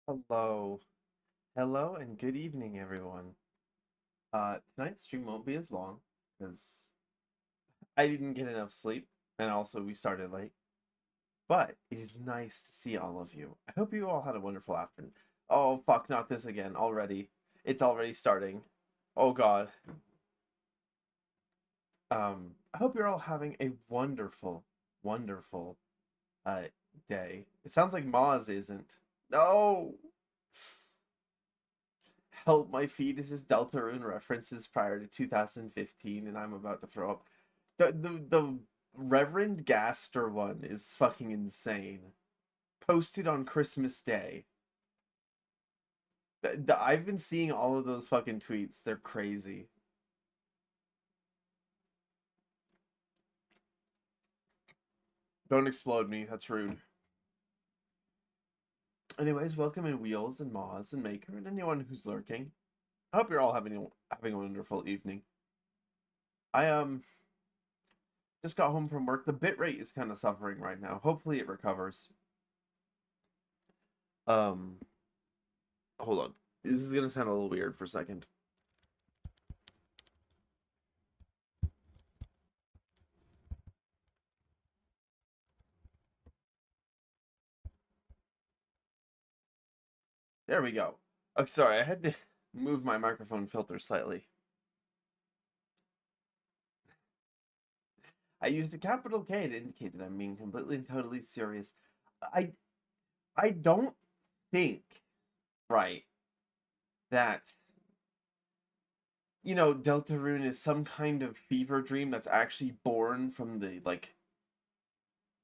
Hello. Hello and good evening, everyone. Tonight's stream won't be as long because I didn't get enough sleep and also we started late. But it is nice to see all of you. I hope you all had a wonderful afternoon. Oh, fuck, not this again already. It's already starting. Oh God. I hope you're all having a wonderful, wonderful uh day. It sounds like Maz isn't. No. Help, my feed is just Deltarune references prior to 2015 and I'm about to throw up. The Reverend Gaster one is fucking insane. Posted on Christmas Day. I've been seeing all of those fucking tweets. They're crazy. Don't explode me. That's rude. Anyways, welcome in Wheels and Moz and Maker and anyone who's lurking. I hope you're all having a wonderful evening. I just got home from work. The bitrate is kind of suffering right now. Hopefully it recovers. Um, Hold on. This is gonna sound a little weird for a second. There we go. Oh, sorry, I had to move my microphone filter slightly. I used a capital K to indicate that I'm being completely and totally serious. I I don't think, right, that Deltarune is some kind of fever dream that's actually born from the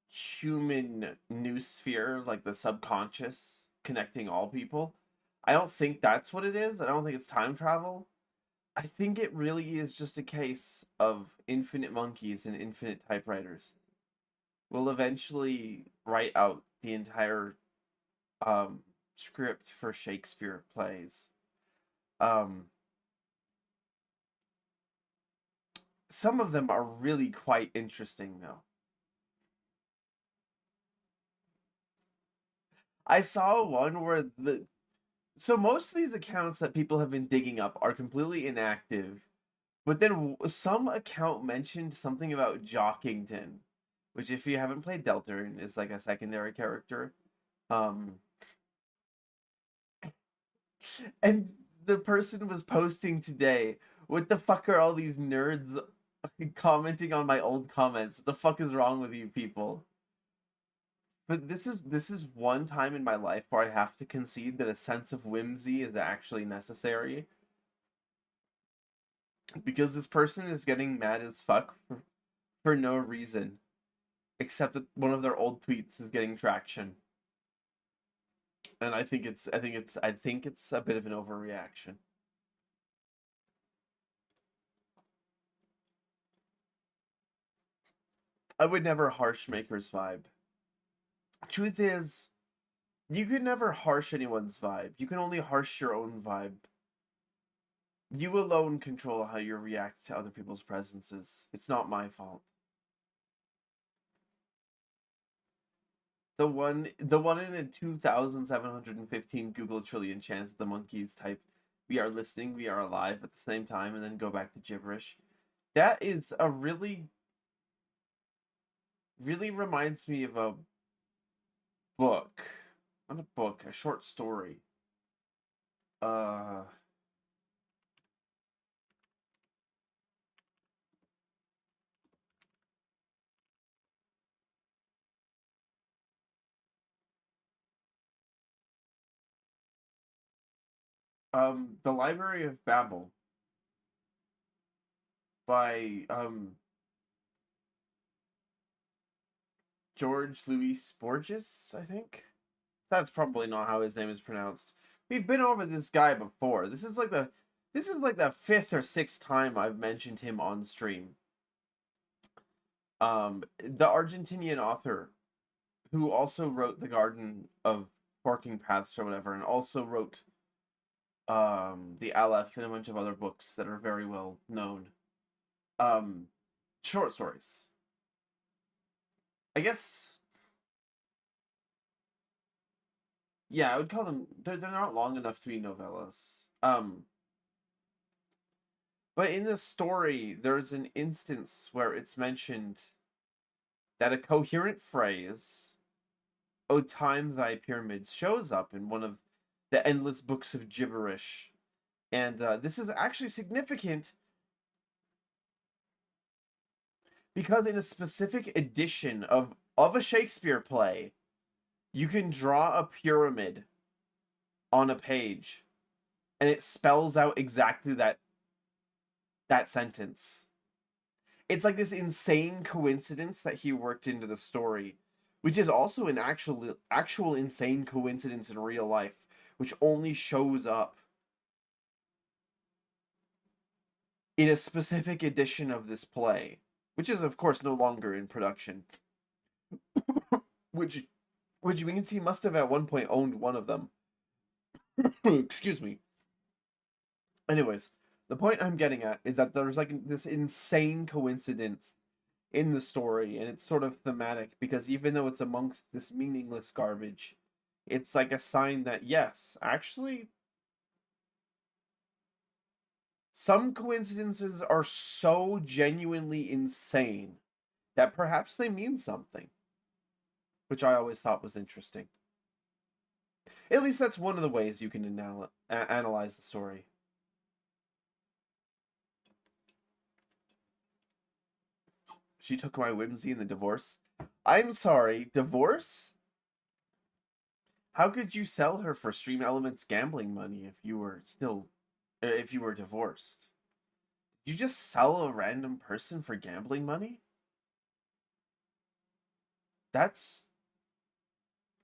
human noosphere, like the subconscious connecting all people. I don't think that's what it is. I don't think it's time travel. I think it really is just a case of infinite monkeys and infinite typewriters. We'll eventually write out the entire script for Shakespeare plays. Um, some of them are really quite interesting, though. I saw one where so most of these accounts that people have been digging up are completely inactive. But then some account mentioned something about Jockington, which if you haven't played Deltarune is like a secondary character. Um and the person was posting today, what the fuck are all these nerds commenting on my old comments? What the fuck is wrong with you people? But this is one time in my life where I have to concede that a sense of whimsy is actually necessary because this person is getting mad as fuck for no reason except that one of their old tweets is getting traction. And I think it's a bit of an overreaction. I would never harsh Maker's vibe. Truth is, you can never harsh anyone's vibe. You can only harsh your own vibe. You alone control how you react to other people's presences. It's not my fault. The one in a 2,715 Google trillion chance that the monkeys type "We are listening, we are alive" at the same time and then go back to gibberish. That is a really reminds me of a book. Not a book, a short story. Uh The Library of Babel by George Louis Borges, I think. That's probably not how his name is pronounced. We've been over this guy before. This is like the fifth or sixth time I've mentioned him on stream. The Argentinian author who also wrote The Garden of Forking Paths or whatever, and also wrote The Aleph and a bunch of other books that are very well known. Um, Short stories. I guess Yeah, I would call them. They're not long enough to be novellas. But in the story, there's an instance where it's mentioned that a coherent phrase, "O time thy pyramids," shows up in one of the endless books of gibberish. And this is actually significant because in a specific edition of a Shakespeare play, you can draw a pyramid on a page and it spells out exactly that sentence. It's like this insane coincidence that he worked into the story, which is also an actual insane coincidence in real life, which only shows up in a specific edition of this play, which is of course no longer in production. which which we can see must have at one point owned one of them. Excuse me. Anyways, the point I'm getting at is that there's like this insane coincidence in the story, and it's sort of thematic because even though it's amongst this meaningless garbage, it's like a sign that yes, actually, some coincidences are so genuinely insane that perhaps they mean something, which I always thought was interesting. At least that's one of the ways you can analyze the story. She took my whimsy in the divorce. I'm sorry, divorce? How could you sell her for Stream Elements gambling money if you were divorced? Did you just sell a random person for gambling money? That's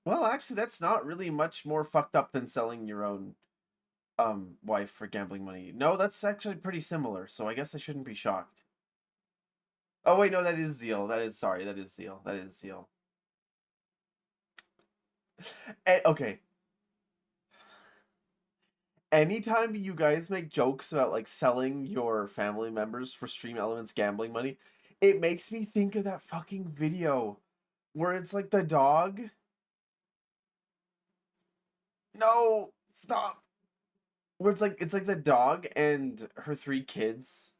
well, actually, that's not really much more fucked up than selling your own wife for gambling money. No, that's actually pretty similar, so I guess I shouldn't be shocked. Oh wait, no, that is Zeal. That is Zeal. That is Zeal. Okay. Anytime you guys make jokes about like selling your family members for Stream Elements gambling money, it makes me think of that fucking video where it's like the dog. No, stop. Where it's like the dog and her three kids,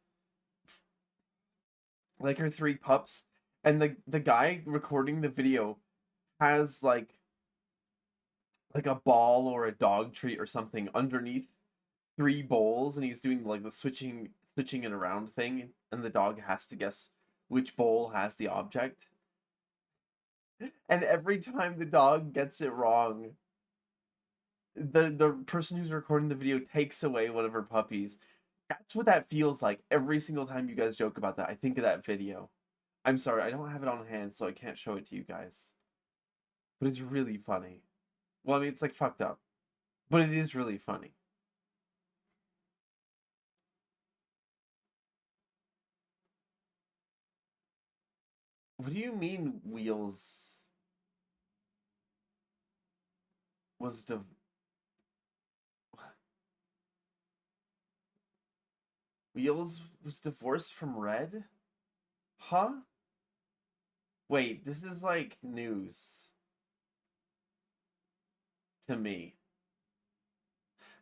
like her three pups, and the guy recording the video has like a ball or a dog treat or something underneath three bowls, and he's doing like the switching it around thing, and the dog has to guess which bowl has the object. And every time the dog gets it wrong, the person who's recording the video takes away one of her puppies. That's what that feels like every single time you guys joke about that. I think of that video. I'm sorry, I don't have it on hand, so I can't show it to you guys. But it's really funny. Well, I mean, it's like fucked up, but it is really funny. What do you mean Wheels was Wheels was divorced from Red? Huh? Wait, this is like news to me.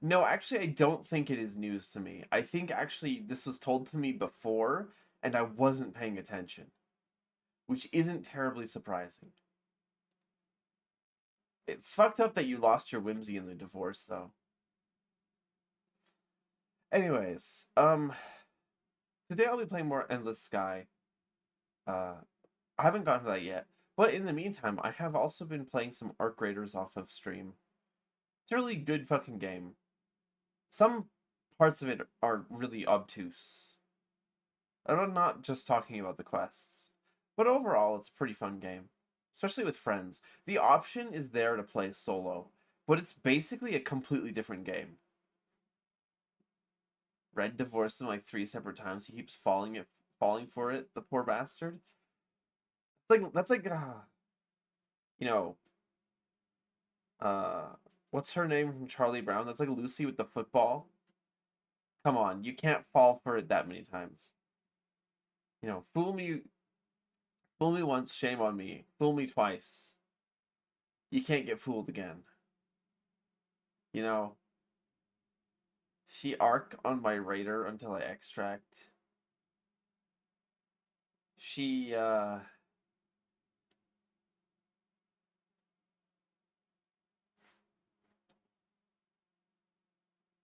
No, actually, I don't think it is news to me. I think actually this was told to me before, and I wasn't paying attention, which isn't terribly surprising. It's fucked up that you lost your whimsy in the divorce, though. Anyways, today I'll be playing more Endless Sky. Uh, I haven't gotten to that yet, but in the meantime, I have also been playing some Arc Raiders off of stream. It's a really good fucking game. Some parts of it are really obtuse. I'm not just talking about the quests, but overall, it's a pretty fun game, especially with friends. The option is there to play solo, but it's basically a completely different game. Red divorced him like three separate times. He keeps falling for it. The poor bastard. That's like you know, uh, what's her name from Charlie Brown? That's like Lucy with the football. Come on, you can't fall for it that many times. Fool me once, shame on me. Fool me twice. You can't get fooled again. You know, she arc on my radar until I extract. She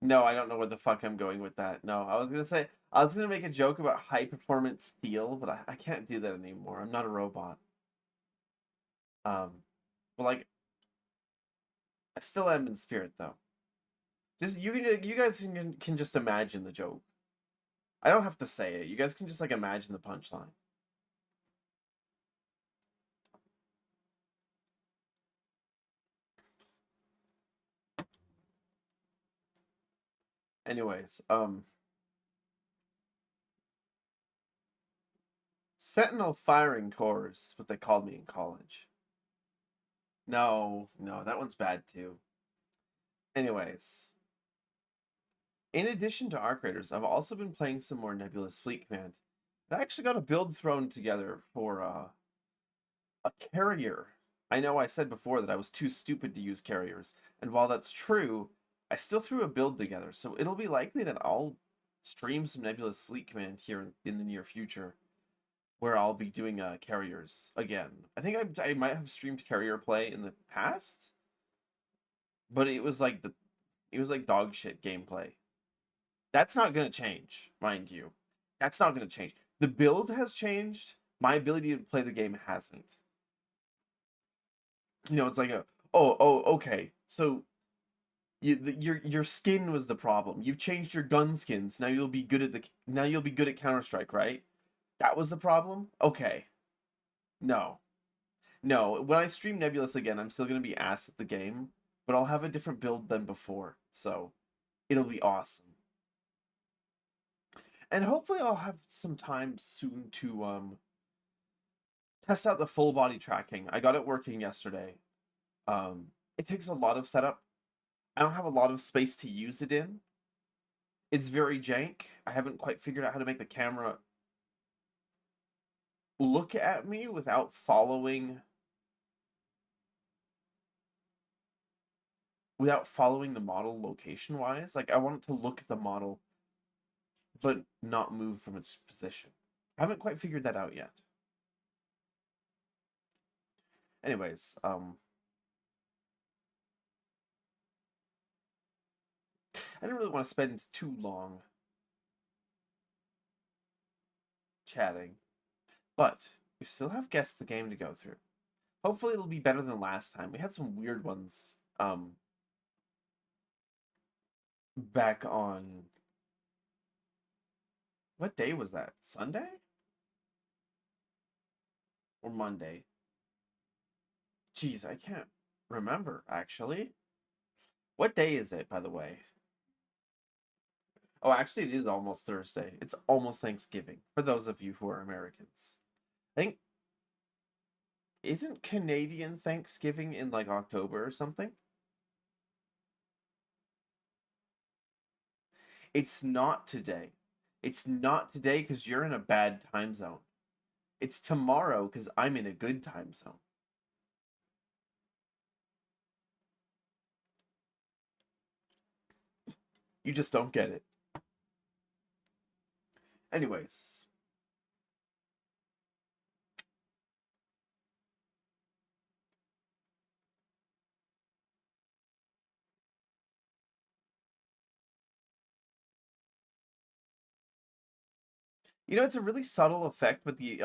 No, I don't know where the fuck I'm going with that. No, I was gonna make a joke about high performance steel, but I can't do that anymore. I'm not a robot. Um, but like I still am in spirit though. Just you guys can just imagine the joke. I don't have to say it. You guys can just like imagine the punchline. Anyways, Sentinel firing corps is what they called me in college. No, no, that one's bad too. Anyways, in addition to Arc Raiders, I've also been playing some more Nebulous Fleet Command. I actually got a build thrown together for a carrier. I know I said before that I was too stupid to use carriers, and while that's true, I still threw a build together, so it'll be likely that I'll stream some Nebulous Fleet Command here in the near future, where I'll be doing carriers again. I think I might have streamed carrier play in the past, but it was like dog shit gameplay. That's not gonna change, mind you. That's not gonna change. The build has changed. My ability to play the game hasn't. You know, it's like okay. So your skin was the problem. You've changed your gun skins. Now you'll be good at Counter Strike, right? That was the problem. Okay, no, no. When I stream Nebulous again, I'm still gonna be ass at the game, but I'll have a different build than before, so it'll be awesome. And hopefully, I'll have some time soon to test out the full body tracking. I got it working yesterday. It takes a lot of setup. I don't have a lot of space to use it in. It's very jank. I haven't quite figured out how to make the camera look at me without following the model location wise. Like I want it to look at the model but not move from its position. I haven't quite figured that out yet. Anyways, I didn't really want to spend too long chatting, but we still have Guess the Game to go through. Hopefully it'll be better than last time. We had some weird ones back on what day was that? Sunday? Or Monday? Jeez, I can't remember actually. What day is it, by the way? Oh, actually, it is almost Thursday. It's almost Thanksgiving for those of you who are Americans. I think isn't Canadian Thanksgiving in like October or something? It's not today. It's not today because you're in a bad time zone. It's tomorrow because I'm in a good time zone. You just don't get it. Anyways, you know it's a really subtle . But the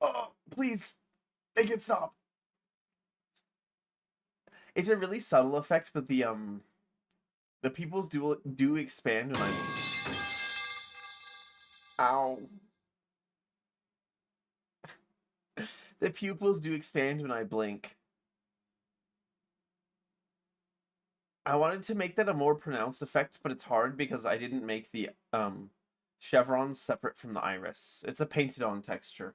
oh please make it stop. It's a really subtle effect, but the pupils do expand when ow. The pupils do expand when I blink. I wanted to make that a more pronounced effect, but it's hard because I didn't make the chevrons separate from the iris. It's a painted on texture.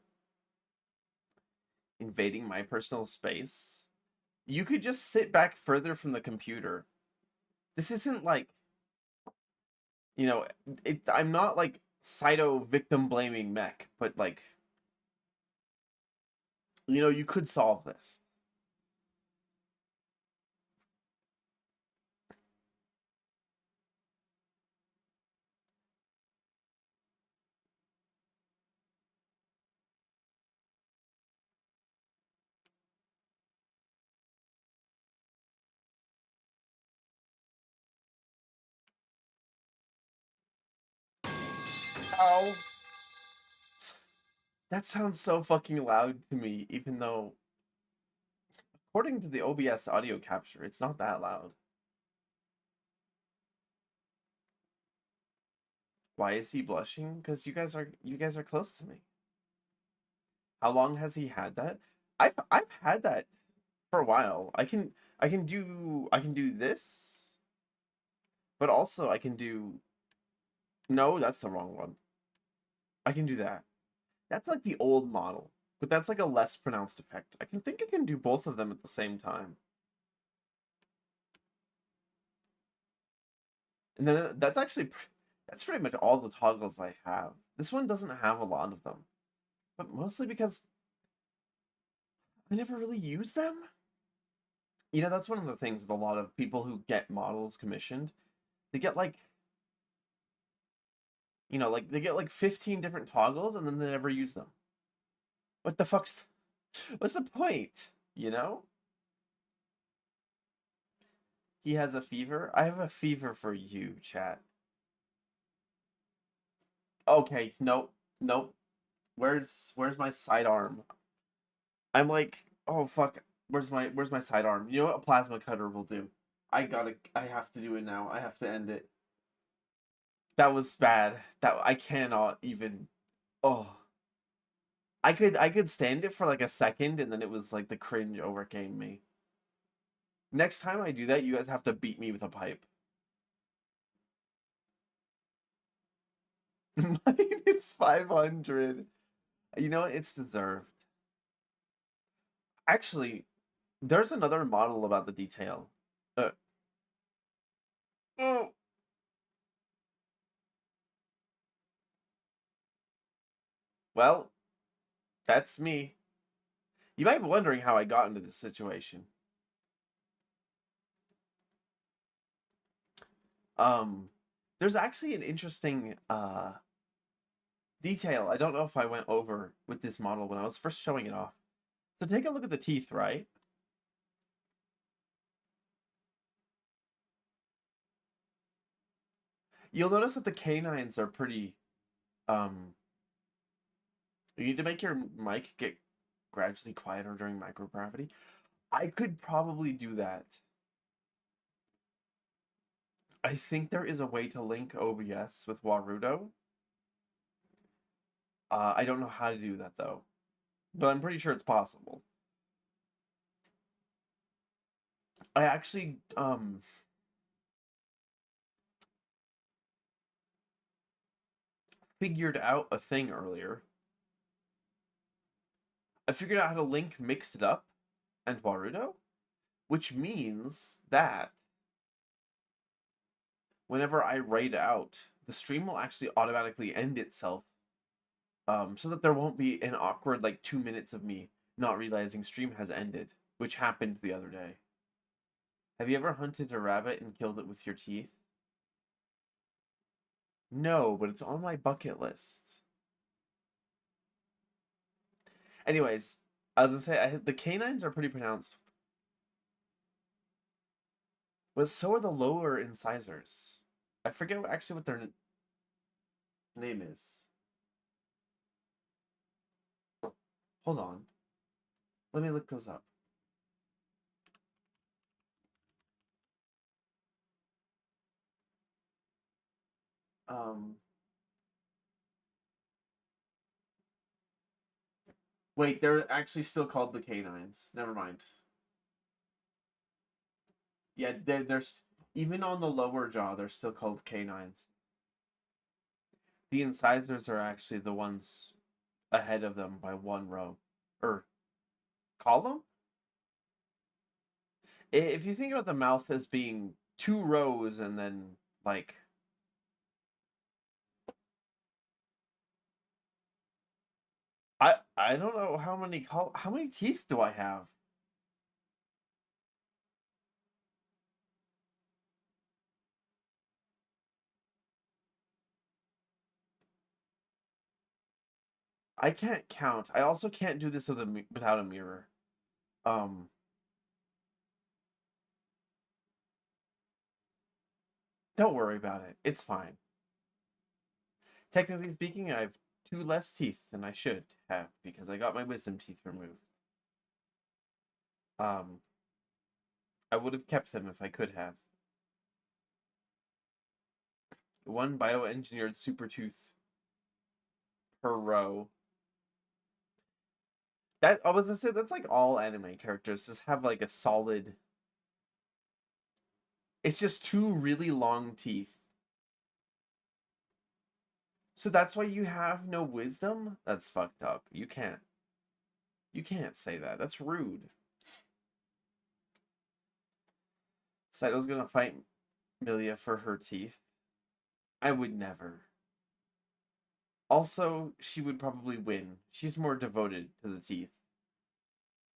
Invading my personal space. You could just sit back further from the computer. This isn't like, you know, I'm not like Cyto victim blaming mech, but like, you know, you could solve this. Ow! That sounds so fucking loud to me, even though, according to the OBS audio capture, it's not that loud. Why is he blushing? Because you guys are close to me. How long has he had that? I've had that for a while. I can do this, but also I can do no, that's the wrong one. I can do that. That's like the old model, but that's like a less pronounced effect. I can do both of them at the same time. And then that's pretty much all the toggles I have. This one doesn't have a lot of them, but mostly because I never really use them. That's one of the things with a lot of people who get models commissioned. They get like they get like 15 different toggles and then they never use them. What the fuck's what's the point? You know? He has a fever. I have a fever for you, chat. Okay, nope, nope. Where's my sidearm? I'm like, oh fuck. Where's my sidearm? You know what a plasma cutter will do? I have to do it now. I have to end it. That was bad. That I cannot even. Oh, I could stand it for like a second, and then it was like the cringe overcame me. Next time I do that, you guys have to beat me with a pipe. Minus 500. You know what? It's deserved. Actually, there's another model about the detail. Uh, oh, well, that's me. You might be wondering how I got into this situation. Um, there's actually an interesting detail I don't know if I went over with this model when I was first showing it off. So take a look at the teeth, right? You'll notice that the canines are pretty you need to make your mic get gradually quieter during microgravity. I could probably do that. I think there is a way to link OBS with Warudo. I don't know how to do that though, but I'm pretty sure it's possible. I actually figured out a thing earlier. I figured out how to link Mix It Up and Warudo, which means that whenever I write out, the stream will actually automatically end itself, so that there won't be an awkward like 2 minutes of me not realizing stream has ended, which happened the other day. Have you ever hunted a rabbit and killed it with your teeth? No, but it's on my bucket list. Anyways, I was gonna say the canines are pretty pronounced, but so are the lower incisors. I forget actually what their name is. Hold on, let me look those up. Um, Wait, they're actually still called the canines. Never mind. Yeah, there's even on the lower jaw, they're still called canines. The incisors are actually the ones ahead of them by one row, or column. If you think about the mouth as being two rows and then like I don't know how many teeth do I have? I can't count. I also can't do this without a mirror. Um, don't worry about it. It's fine. Technically speaking, I have 2 less teeth than I should have because I got my wisdom teeth removed. Um, I would have kept them if I could have. One bioengineered super tooth per row. That I was gonna say that's like all anime characters just have like a solid. It's just 2 really long teeth. So that's why you have no wisdom? That's fucked up. You can't. You can't say that. That's rude. Saito's gonna fight Milia for her teeth. I would never. Also, she would probably win. She's more devoted to the teeth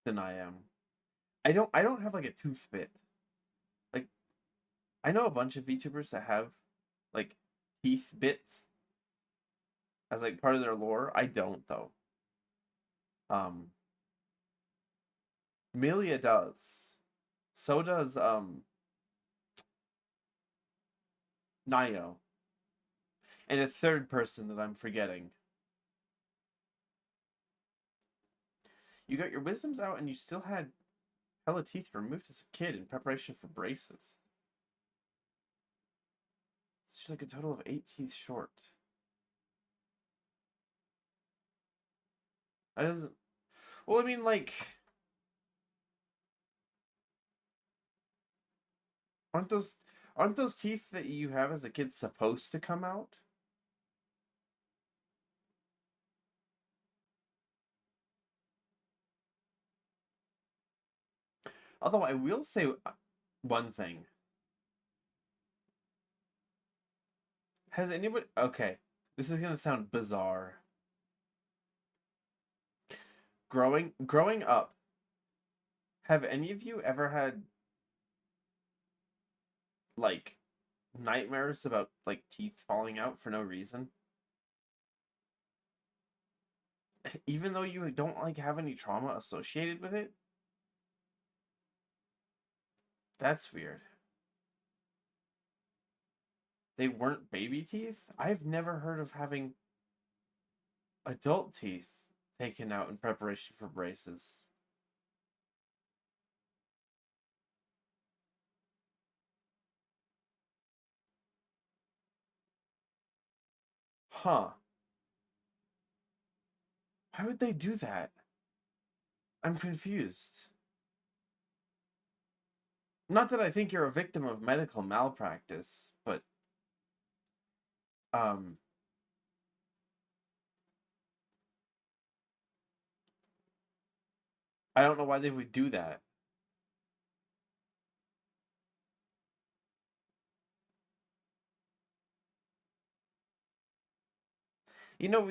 than I am. I don't have like a tooth bit. Like I know a bunch of VTubers that have like teeth bits as like part of their lore. I don't though. Um Milia does. So does Nayo. And a third person that I'm forgetting. You got your wisdoms out and you still had hella teeth removed as a kid in preparation for braces. She's like a total of 8 teeth short. That doesn't. Well, I mean, like, aren't those aren't those teeth that you have as a kid supposed to come out? Although I will say one thing. Has anybody? Okay, this is gonna sound bizarre. Growing up, have any of you ever had like nightmares about like teeth falling out for no reason? Even though you don't like have any trauma associated with it? That's weird. They weren't baby teeth? I've never heard of having adult teeth taken out in preparation for braces. Huh. Why would they do that? I'm confused. Not that I think you're a victim of medical malpractice, but um I don't know why they would do that. You know,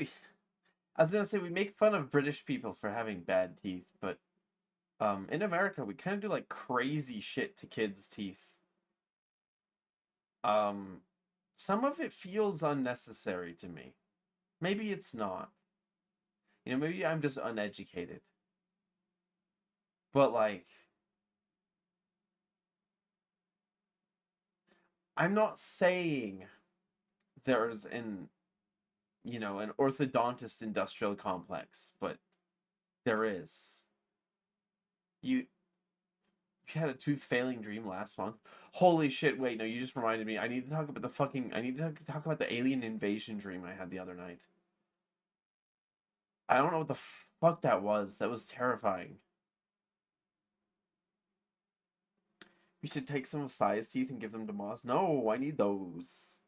I was gonna say we make fun of British people for having bad teeth, but in America we kind of do like crazy shit to kids' teeth. Um some of it feels unnecessary to me. Maybe it's not. You know, maybe I'm just uneducated. But like I'm not saying there's an orthodontist industrial complex, but there is. You you had a tooth failing dream last month. Holy shit, wait, no, you just reminded me. I need to talk about the alien invasion dream I had the other night. I don't know what the fuck that was. That was terrifying. We should take some of Sai's teeth and give them to Moss. No, I need those.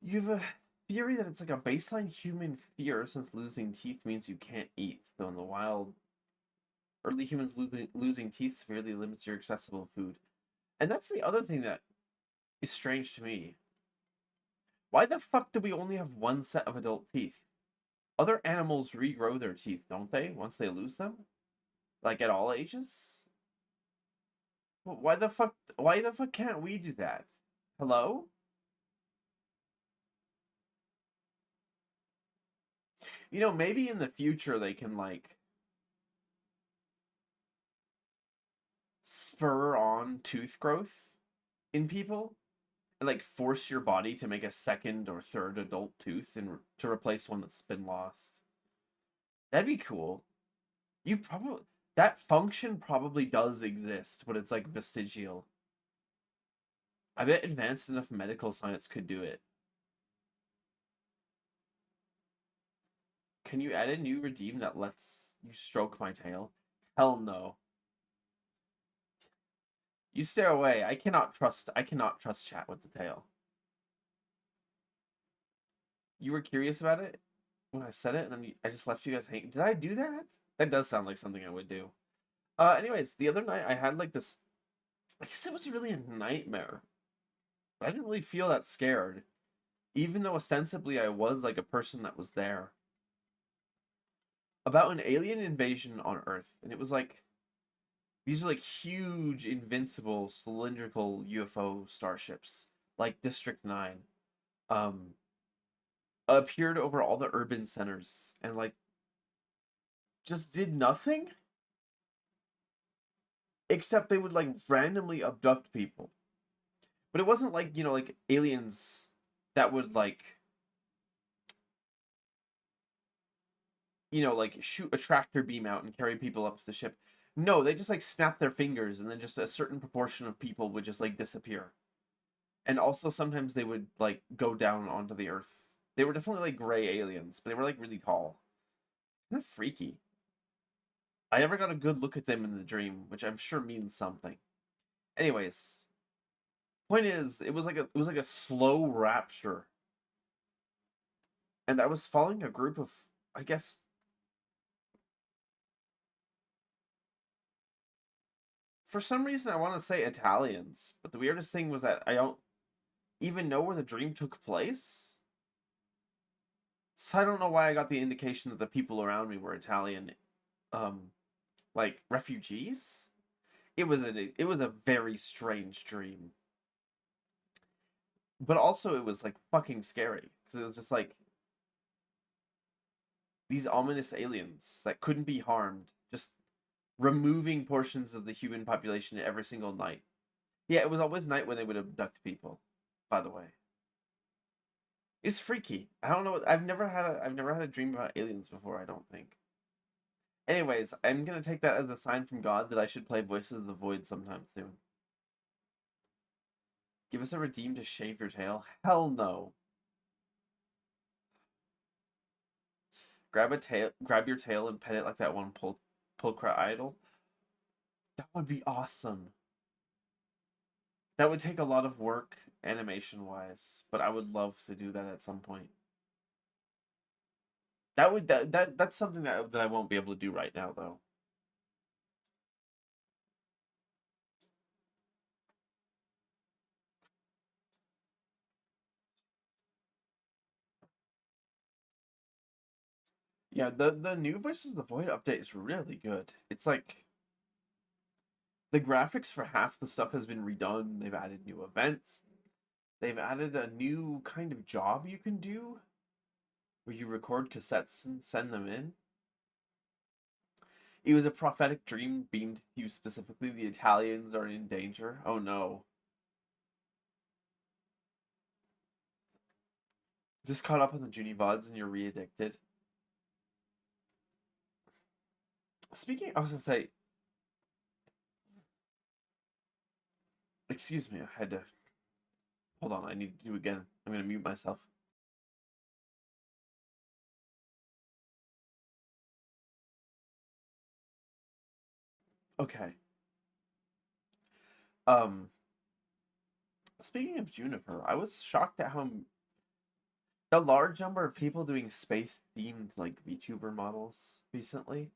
You have a theory that it's like a baseline human fear since losing teeth means you can't eat. So in the wild, early humans losing teeth severely limits your accessible food. And that's the other thing that is strange to me. Why the fuck do we only have one set of adult teeth? Other animals regrow their teeth, don't they, once they lose them? Like at all ages? Why the fuck can't we do that? Hello? You know, maybe in the future they can like spur on tooth growth in people. and like force your body to make a second or third adult tooth and to replace one that's been lost. That'd be cool. You probably that function probably does exist, but it's like vestigial. I bet advanced enough medical science could do it. Can you add a new redeem that lets you stroke my tail? Hell no. You stare away. I cannot trust chat with the tail. You were curious about it when I said it, and then I just left you guys hanging. Did I do that? That does sound like something I would do. Anyways, the other night I had like this. I guess it was really a nightmare. But I didn't really feel that scared, even though ostensibly I was like a person that was there. About an alien invasion on Earth, and it was like these are like huge, invincible, cylindrical UFO starships, like District 9, um, appeared over all the urban centers and like just did nothing except they would like randomly abduct people. But it wasn't like, like aliens that would like, like shoot a tractor beam out and carry people up to the ship. No, they just like snap their fingers and then just a certain proportion of people would just like disappear. And also sometimes they would like go down onto the earth. They were definitely like gray aliens, but they were like really tall. Kind of freaky. I never got a good look at them in the dream, which I'm sure means something. Anyways, point is, it was like a slow rapture, and I was following a group of, I guess, for some reason I want to say Italians, but the weirdest thing was that I don't even know where the dream took place. So I don't know why I got the indication that the people around me were Italian, um, like refugees. It was a very strange dream, but also it was like fucking scary because it was just like these ominous aliens that couldn't be harmed, just removing portions of the human population every single night. Yeah, it was always night when they would abduct people, by the way. It's freaky. I don't know. I've never had a dream about aliens before, I don't think. Anyways, I'm gonna take that as a sign from God that I should play Voices of the Void sometime soon. Give us a redeem to shave your tail? Hell no. Grab your tail and pet it like that one Pulcra idol. That would be awesome. That would take a lot of work animation wise, but I would love to do that at some point. That's something that I won't be able to do right now though. Yeah, the new Voices of the Void update is really good. It's like the graphics for half the stuff has been redone. They've added new events. They've added a new kind of job you can do where you record cassettes and send them in. It was a prophetic dream beamed to you specifically. The Italians are in danger. Oh no. Just caught up on the Junie VODs and you're re-addicted. I was gonna say, excuse me, I had to hold on, I need to do again. I'm gonna mute myself. Okay. Um, Speaking of Juniper, I was shocked at how the large number of people doing space themed like VTuber models recently.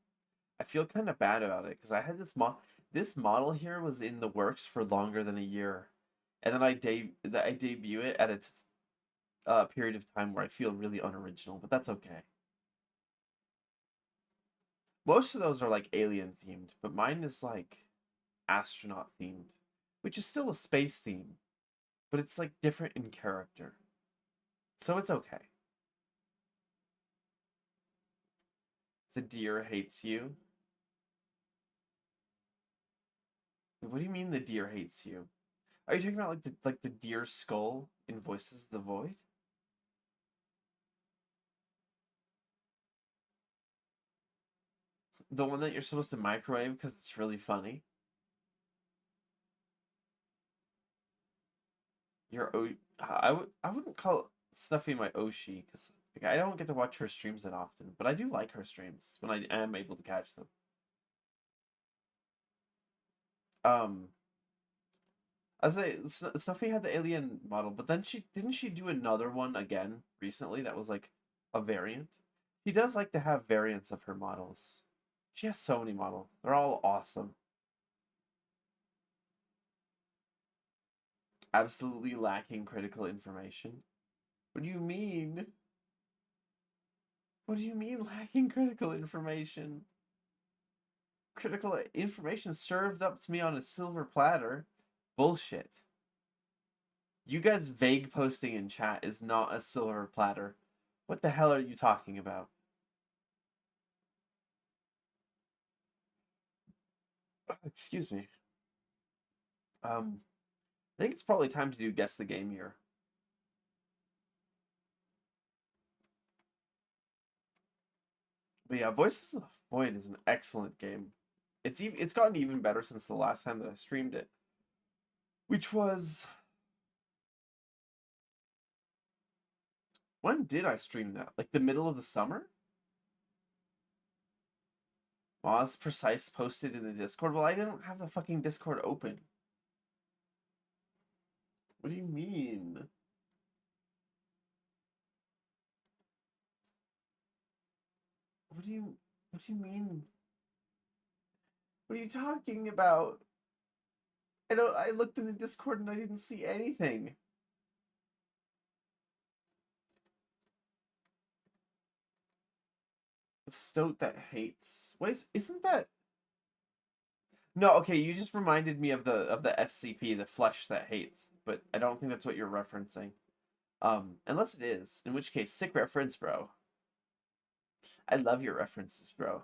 I feel kind of bad about it because I had this model here was in the works for longer than a year, and then I debut it at a period of time where I feel really unoriginal, but that's okay. Most of those are like alien themed, but mine is like astronaut themed, which is still a space theme, but it's like different in character. So it's okay. The deer hates you. What do you mean the deer hates you? Are you talking about like the deer skull in Voices of the Void? The one that you're supposed to microwave because it's really funny? Your O I wouldn't call Snuffy my Oshi because like, I don't get to watch her streams that often, but I do like her streams when I am able to catch them. Um, I say Snuffy had the alien model, but then she didn't she do another one again recently that was like a variant. She does like to have variants of her models. She has so many models. They're all awesome. Absolutely lacking critical information. What do you mean? What do you mean lacking critical information? Critical information served up to me on a silver platter. Bullshit. You guys vague posting in chat is not a silver platter. What the hell are you talking about? Excuse me. I think it's probably time to do guess the game here. But yeah, Voices of the Void is an excellent game. It's gotten even better since the last time that I streamed it, which was when did I stream that? Like the middle of the summer? Moz Precise posted in the Discord. Well, I didn't have the fucking Discord open. What do you mean? What do you mean? What are you talking about? I looked in the Discord and I didn't see anything. The stoat that hates. Wait, isn't that No, okay, you just reminded me of the SCP, the flesh that hates, but I don't think that's what you're referencing. Unless it is, in which case, sick reference, bro. I love your references, bro.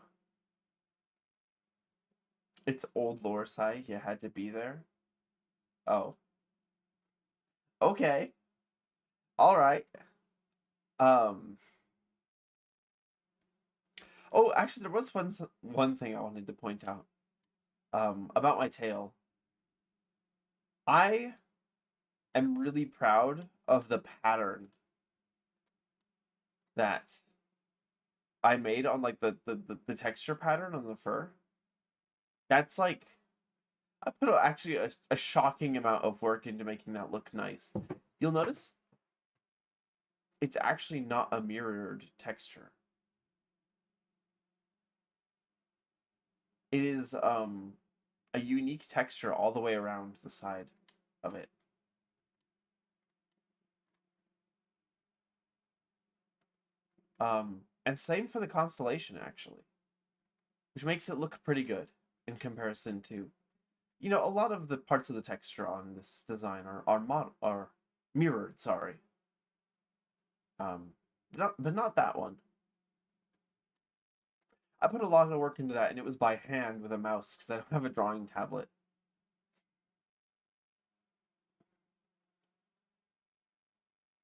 It's old lore side, you had to be there. Oh. Okay. Alright. Um Oh, actually there was one thing I wanted to point out. About my tail. I am really proud of the pattern that I made on like the texture pattern on the fur. That's like I put actually a shocking amount of work into making that look nice. You'll notice it's actually not a mirrored texture. It is a unique texture all the way around the side of it. And same for the constellation actually, which makes it look pretty good in comparison to, a lot of the parts of the texture on this design are mirrored. Sorry, but not that one. I put a lot of work into that, and it was by hand with a mouse because I don't have a drawing tablet.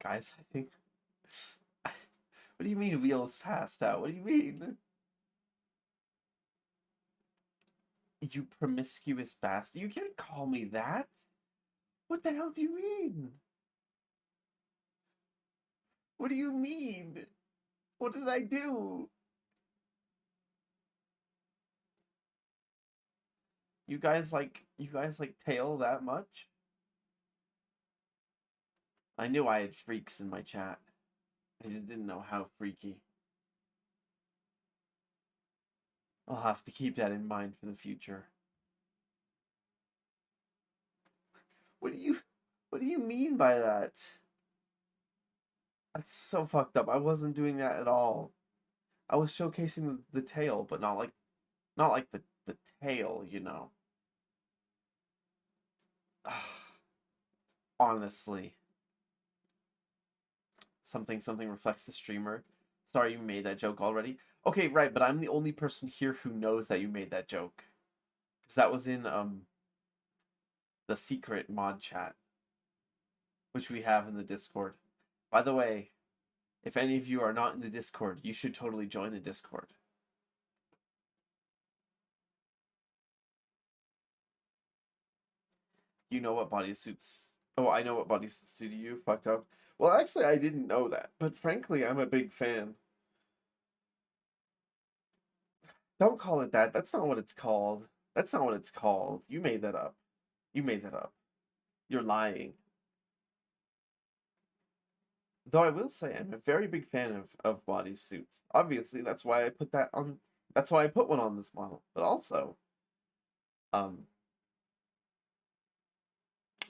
Guys, I think. What do you mean wheels passed out? What do you mean? You promiscuous bastard. You can't call me that. What the hell do you mean? What do you mean? What did I do? You guys like tail that much? I knew I had freaks in my chat. I just didn't know how freaky. I'll have to keep that in mind for the future. What do you what do you mean by that? That's so fucked up. I wasn't doing that at all. I was showcasing the tail, but not like the tail. Honestly. Something reflects the streamer. Sorry you made that joke already. Okay, right, but I'm the only person here who knows that you made that joke. Because that was in the secret mod chat, which we have in the Discord. By the way, if any of you are not in the Discord, you should totally join the Discord. You know what bodysuits... Oh, I know what bodysuits do to you. Fucked up. Well, actually, I didn't know that. But frankly, I'm a big fan. Don't call it that. That's not what it's called. That's not what it's called. You made that up. You made that up. You're lying. Though I will say I'm a very big fan of bodysuits. Obviously, that's why I put that on. That's why I put one on this model. But also, um,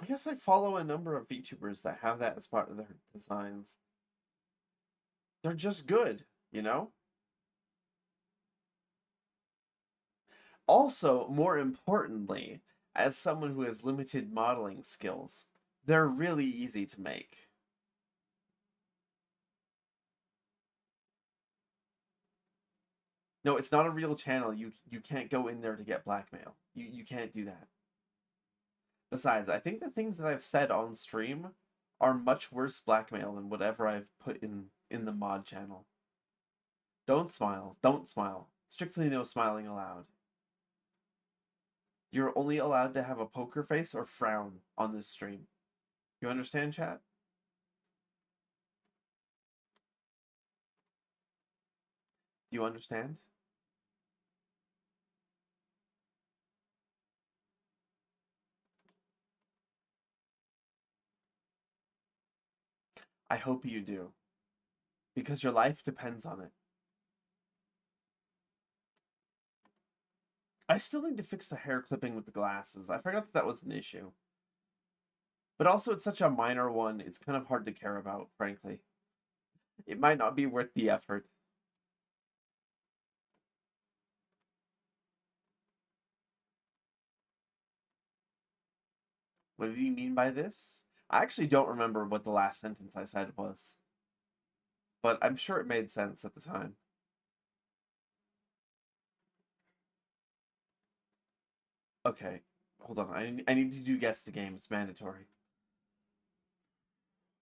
I guess I follow a number of VTubers that have that as part of their designs. They're just good, you know? Also, more importantly, as someone who has limited modeling skills, they're really easy to make. No, it's not a real channel. You can't go in there to get blackmail. You can't do that. Besides, I think the things that I've said on stream are much worse blackmail than whatever I've put in the mod channel. Don't smile. Don't smile. Strictly no smiling allowed. You're only allowed to have a poker face or frown on this stream. You understand, chat? Do you understand? I hope you do. Because your life depends on it. I still need to fix the hair clipping with the glasses. I forgot that was an issue. But also, it's such a minor one, it's kind of hard to care about, frankly. It might not be worth the effort. What did he mean by this? I actually don't remember what the last sentence I said was. But I'm sure it made sense at the time. Okay, hold on. I need to do guess the game. It's mandatory.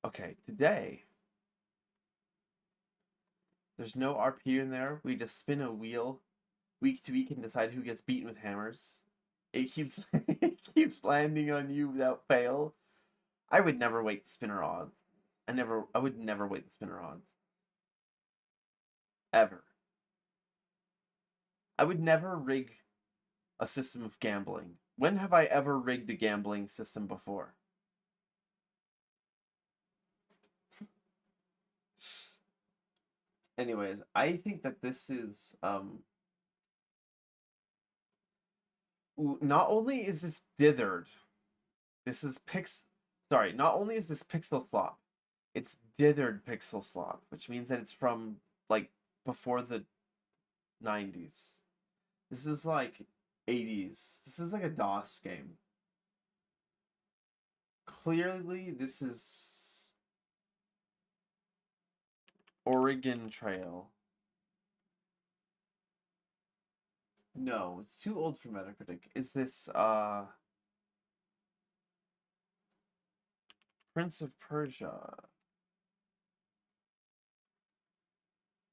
Okay, today there's no RP in there. We just spin a wheel week to week and decide who gets beaten with hammers. It keeps it keeps landing on you without fail. I would never wait the spinner odds. I would never wait the spinner odds. Ever. I would never rig a system of gambling. When have I ever rigged a gambling system before? Anyways, I think that this is not only is this dithered, this is not only is this pixel slop, it's dithered pixel slop, which means that it's from like before the 90s. This is like 80s. This is like a DOS game. Clearly, this is Oregon Trail. No, it's too old for Metacritic. Is this Prince of Persia?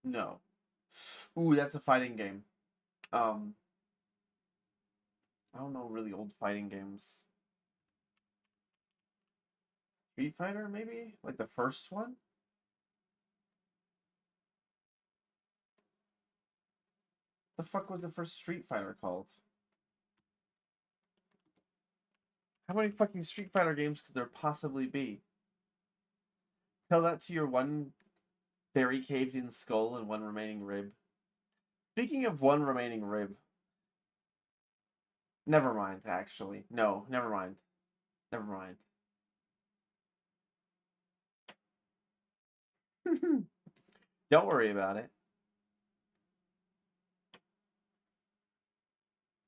No. Ooh, that's a fighting game. I don't know really old fighting games. Street Fighter, maybe? Like the first one? The fuck was the first Street Fighter called? How many fucking Street Fighter games could there possibly be? Tell that to your one very caved in skull and one remaining rib. Speaking of one remaining rib, never mind, actually. No, never mind. Never mind. Don't worry about it.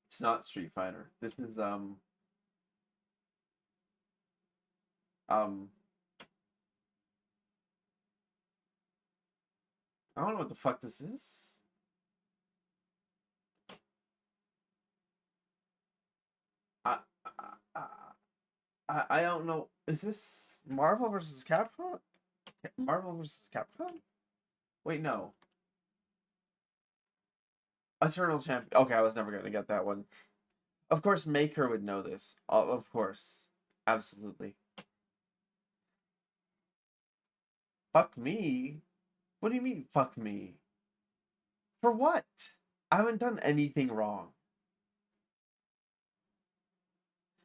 It's not Street Fighter. This is um I don't know what the fuck this is. Uh, uh, uh, I don't know. Is this Marvel versus Capcom? Marvel versus Capcom? Wait, no. Eternal Champion. Okay, I was never gonna get that one. Of course, Maker would know this. Of course, absolutely. Fuck me. What do you mean, fuck me? For what? I haven't done anything wrong.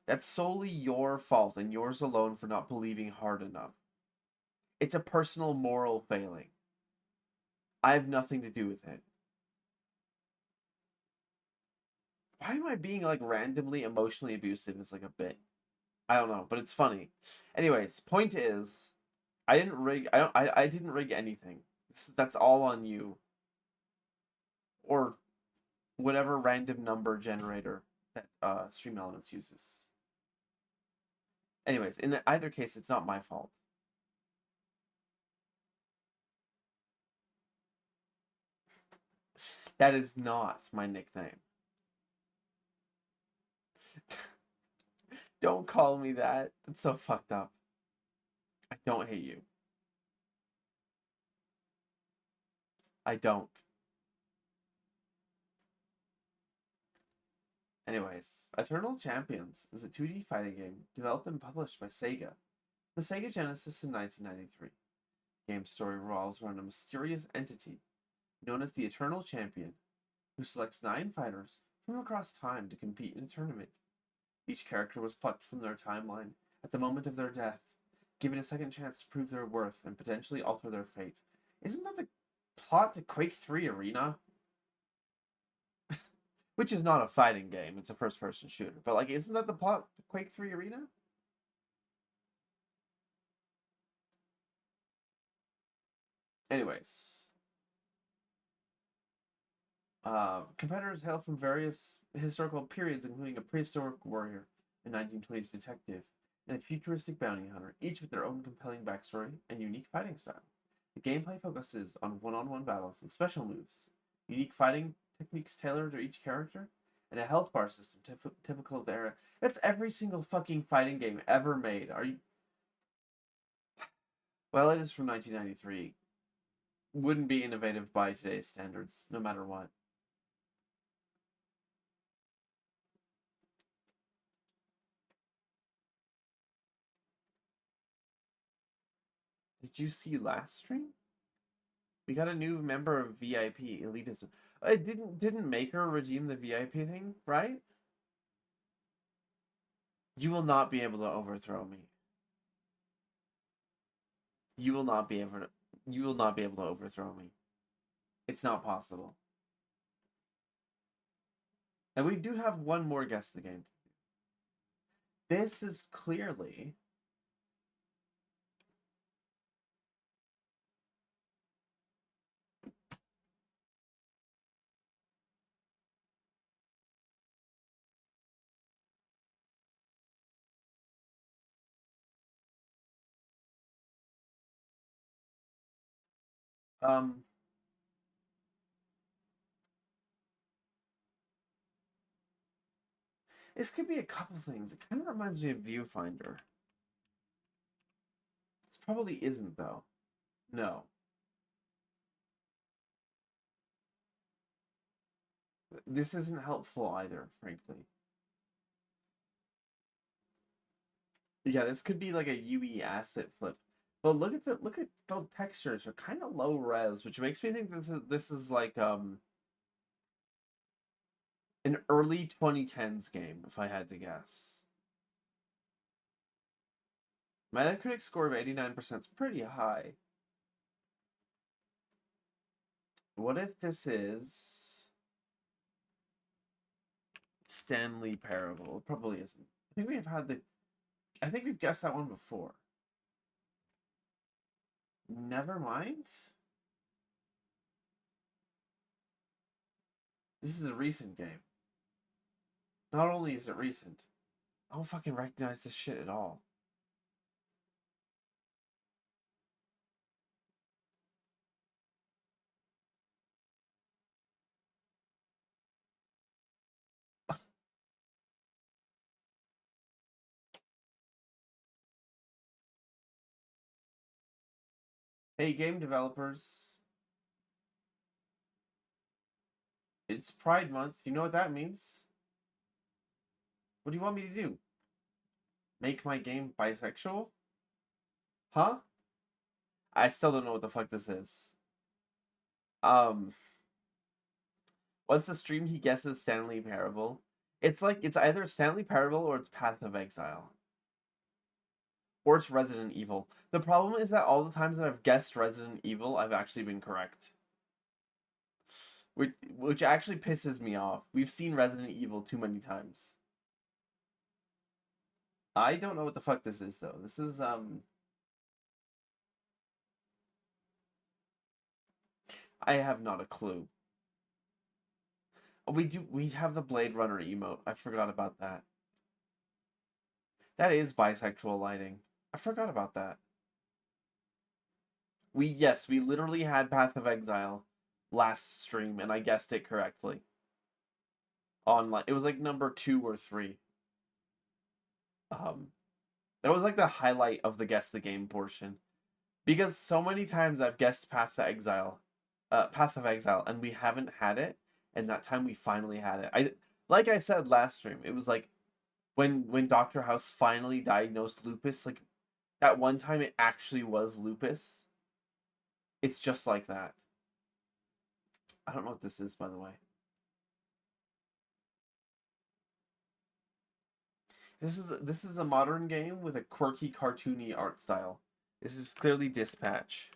That's solely your fault and yours alone for not believing hard enough. It's a personal moral failing. I have nothing to do with it. Why am I being like randomly emotionally abusive as like a bit? I don't know, but it's funny. Anyways, point is, I didn't rig. I didn't rig anything. That's all on you or whatever random number generator that Stream Elements uses. Anyways, in either case, it's not my fault. That is not my nickname. Don't call me that. That's so fucked up. I don't hate you. I don't. Anyways, Eternal Champions is a 2D fighting game developed and published by Sega. The Sega Genesis in 1993. The game's story revolves around a mysterious entity known as the Eternal Champion, who selects 9 fighters from across time to compete in a tournament. Each character was plucked from their timeline at the moment of their death, given a second chance to prove their worth and potentially alter their fate. Isn't that the plot to Quake 3 Arena? Which is not a fighting game, it's a first person shooter. But like, isn't that the plot to Quake 3 Arena? Anyways, competitors hail from various historical periods, including a prehistoric warrior, a 1920s detective, and a futuristic bounty hunter, each with their own compelling backstory and unique fighting style. The gameplay focuses on one-on-one battles with special moves, unique fighting techniques tailored to each character, and a health bar system typical of the era. That's every single fucking fighting game ever made. Are you? Well, it is from 1993. Wouldn't be innovative by today's standards, no matter what. Did you see last stream? We got a new member of VIP elitism. Didn't Maker redeem the VIP thing, right? You will not be able to overthrow me. You will not be able to. You will not be able to overthrow me. It's not possible. And we do have one more guest in the game. This is clearly um this could be a couple things. It kind of reminds me of Viewfinder. This probably isn't though. No. This isn't helpful either, frankly. Yeah, this could be like a UE asset flip. But look at the textures are kind of low res, which makes me think this is like an early 2010s game, if I had to guess. Metacritic score of 89% is pretty high. What if this is Stanley Parable? It probably isn't. I think we've guessed that one before. Never mind. This is a recent game. Not only is it recent, I don't fucking recognize this shit at all. Hey, game developers. It's Pride Month. You know what that means? What do you want me to do? Make my game bisexual? Huh? I still don't know what the fuck this is. Um, Once a stream he guesses Stanley Parable. It's like it's either Stanley Parable or it's Path of Exile. Or it's Resident Evil. The problem is that all the times that I've guessed Resident Evil, I've actually been correct. Which actually pisses me off. We've seen Resident Evil too many times. I don't know what the fuck this is though. This is I have not a clue. Oh, we have the Blade Runner emote. I forgot about that. That is bisexual lighting. I forgot about that. We literally had Path of Exile last stream and I guessed it correctly. Online. It was like number 2 or 3. That was like the highlight of the guess the game portion. Because so many times I've guessed Path of Exile and we haven't had it, and that time we finally had it. Like I said last stream, it was like when Dr. House finally diagnosed lupus, like that one time it actually was lupus. It's just like that. I don't know what this is, by the way. This is a modern game with a quirky, cartoony art style. This is clearly Dispatch.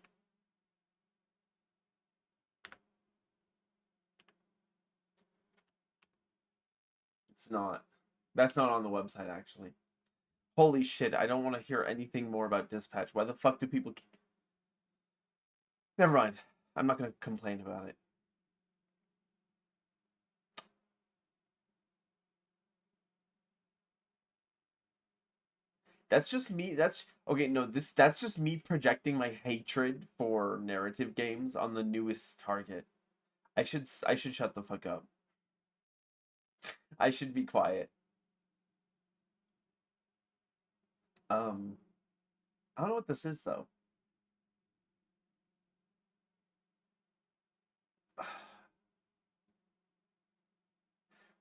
It's not. That's not on the website, actually. Holy shit, I don't want to hear anything more about Dispatch. Why the fuck do people... Never mind. I'm not going to complain about it. That's just me. Okay, no, that's just me projecting my hatred for narrative games on the newest target. I should shut the fuck up. I should be quiet. I don't know what this is though.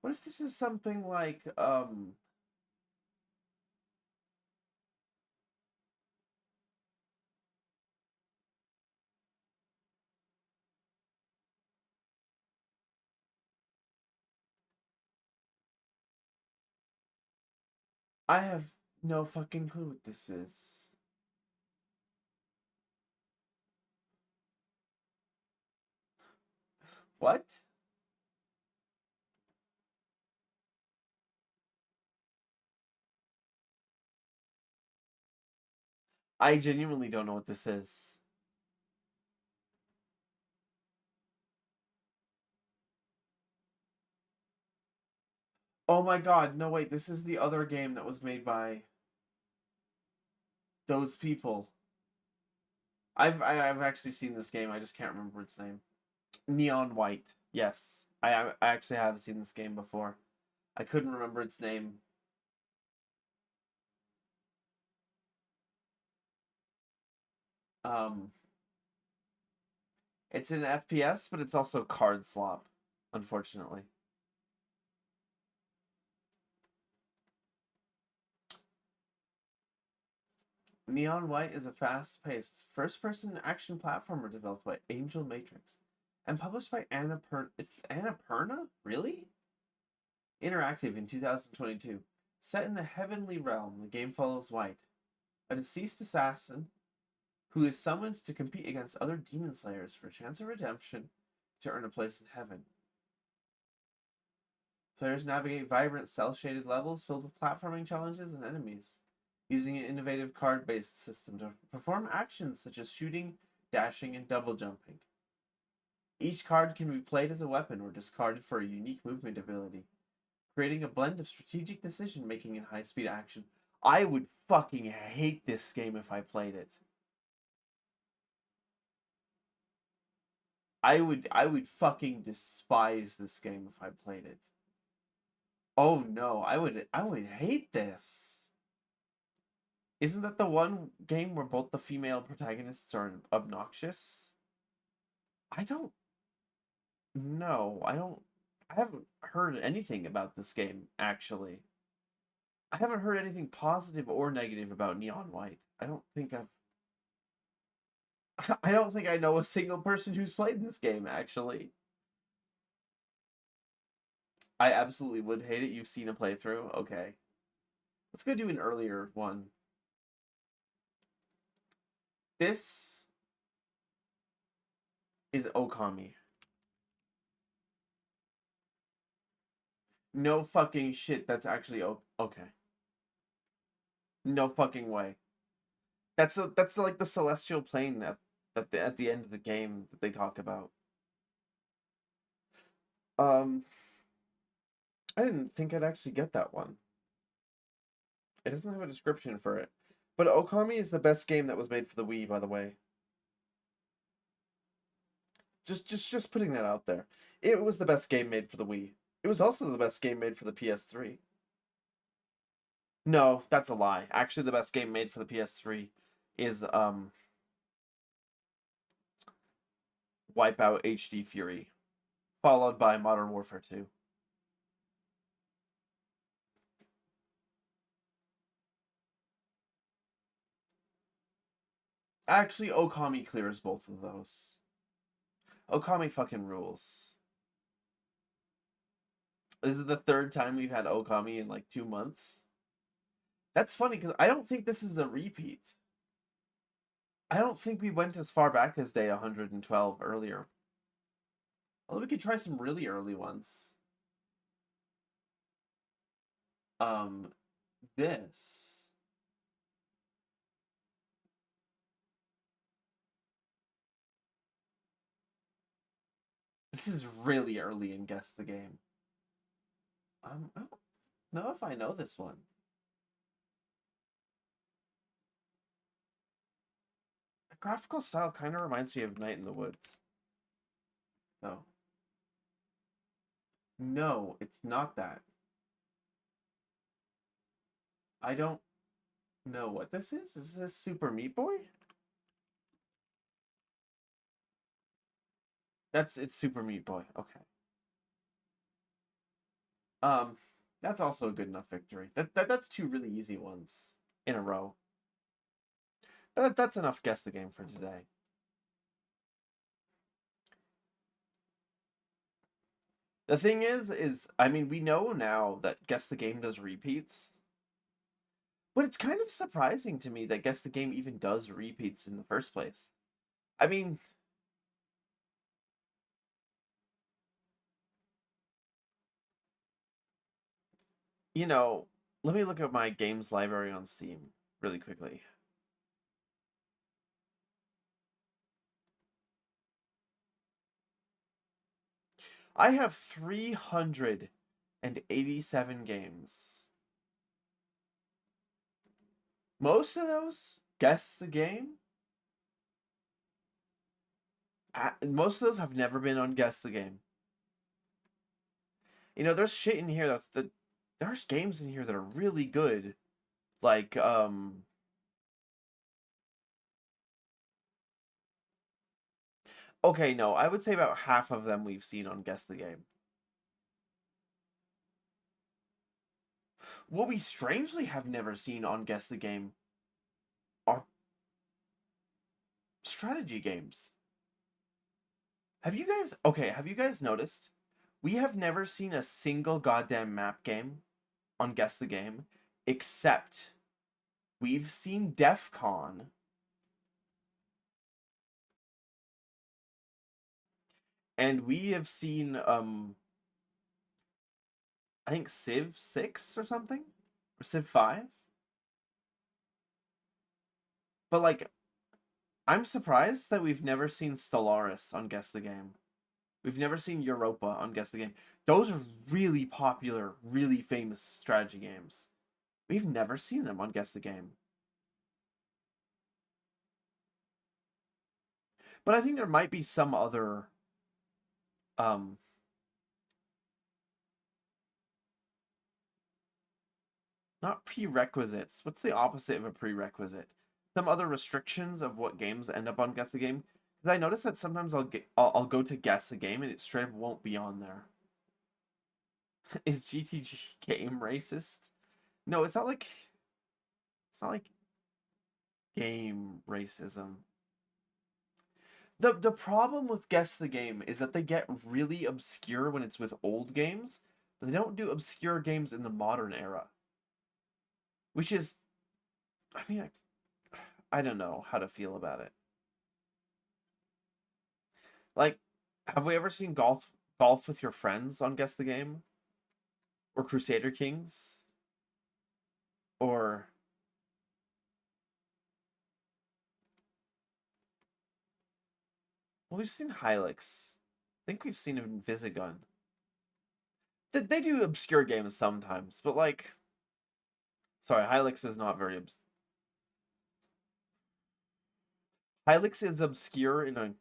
What if this is something like I have no fucking clue what this is. What? I genuinely don't know what this is. Oh my god, no wait, this is the other game that was made by those people. I've actually seen this game, I just can't remember its name. Neon White. Yes. I actually have seen this game before. I couldn't remember its name. Um it's an FPS, but it's also card slop, unfortunately. Neon White is a fast-paced, first-person action platformer developed by Angel Matrix and published by Annapurna. It's Annapurna? Really? Interactive in 2022. Set in the Heavenly Realm, the game follows White, a deceased assassin who is summoned to compete against other demon slayers for a chance of redemption to earn a place in heaven. Players navigate vibrant, cel-shaded levels filled with platforming challenges and enemies, using an innovative card-based system to perform actions such as shooting, dashing, and double jumping. Each card can be played as a weapon or discarded for a unique movement ability, creating a blend of strategic decision-making and high-speed action. I would fucking hate this game if I played it. I would fucking despise this game if I played it. Oh no, I would hate this. Isn't that the one game where both the female protagonists are obnoxious? I don't know. I haven't heard anything about this game, actually. I haven't heard anything positive or negative about Neon White. I don't think I know a single person who's played this game, actually. I absolutely would hate it. You've seen a playthrough? Okay. Let's go do an earlier one. This is Okami. No fucking shit, that's actually okay. No fucking way. That's like the celestial plane at the end of the game that they talk about. Um, I didn't think I'd actually get that one. It doesn't have a description for it. But Okami is the best game that was made for the Wii, by the way. Just putting that out there. It was the best game made for the Wii. It was also the best game made for the PS3. No, that's a lie. Actually, the best game made for the PS3 is Wipeout HD Fury, followed by Modern Warfare 2. Actually, Okami clears both of those. Okami fucking rules. This is the third time we've had Okami in like 2 months. That's funny because I don't think this is a repeat. I don't think we went as far back as day 112 earlier. Although we could try some really early ones. Um, this. This is really early in Guess the Game. I don't know if I know this one. The graphical style kind of reminds me of Night in the Woods. No. No, it's not that. I don't know what this is. Is this Super Meat Boy? It's Super Meat Boy. Okay. Um, that's also a good enough victory. That's two really easy ones in a row. That's enough Guess the Game for today. The thing is I mean we know now that Guess the Game does repeats. But it's kind of surprising to me that Guess the Game even does repeats in the first place. I mean, you know, let me look at my games library on Steam really quickly. I have 387 games. Most of those, Guess the Game. Most of those have never been on Guess the Game. You know, there's shit in here there's games in here that are really good. Like, okay, no, I would say about half of them we've seen on Guess the Game. What we strangely have never seen on Guess the Game are strategy games. Have you guys noticed? We have never seen a single goddamn map game on Guess the Game, except we've seen DEF CON. And we have seen I think Civ 6 or something? Or Civ 5? But like I'm surprised that we've never seen Stellaris on Guess the Game. We've never seen Europa on Guess the Game. Those are really popular, really famous strategy games. We've never seen them on Guess the Game. But I think there might be some other um not prerequisites. What's the opposite of a prerequisite? Some other restrictions of what games end up on Guess the Game. Because I notice that sometimes I'll go to guess a game and it straight up won't be on there. Is GTG game racist? No, it's not like game racism. The problem with Guess the Game is that they get really obscure when it's with old games, but they don't do obscure games in the modern era. Which is, I mean, I don't know how to feel about it. Like, have we ever seen Golf with Your Friends on Guess the Game? Or Crusader Kings? Or well, we've seen Hylics. I think we've seen Invisigun. They do obscure games sometimes, but like, sorry, Hylics is not very Hylics is obscure in a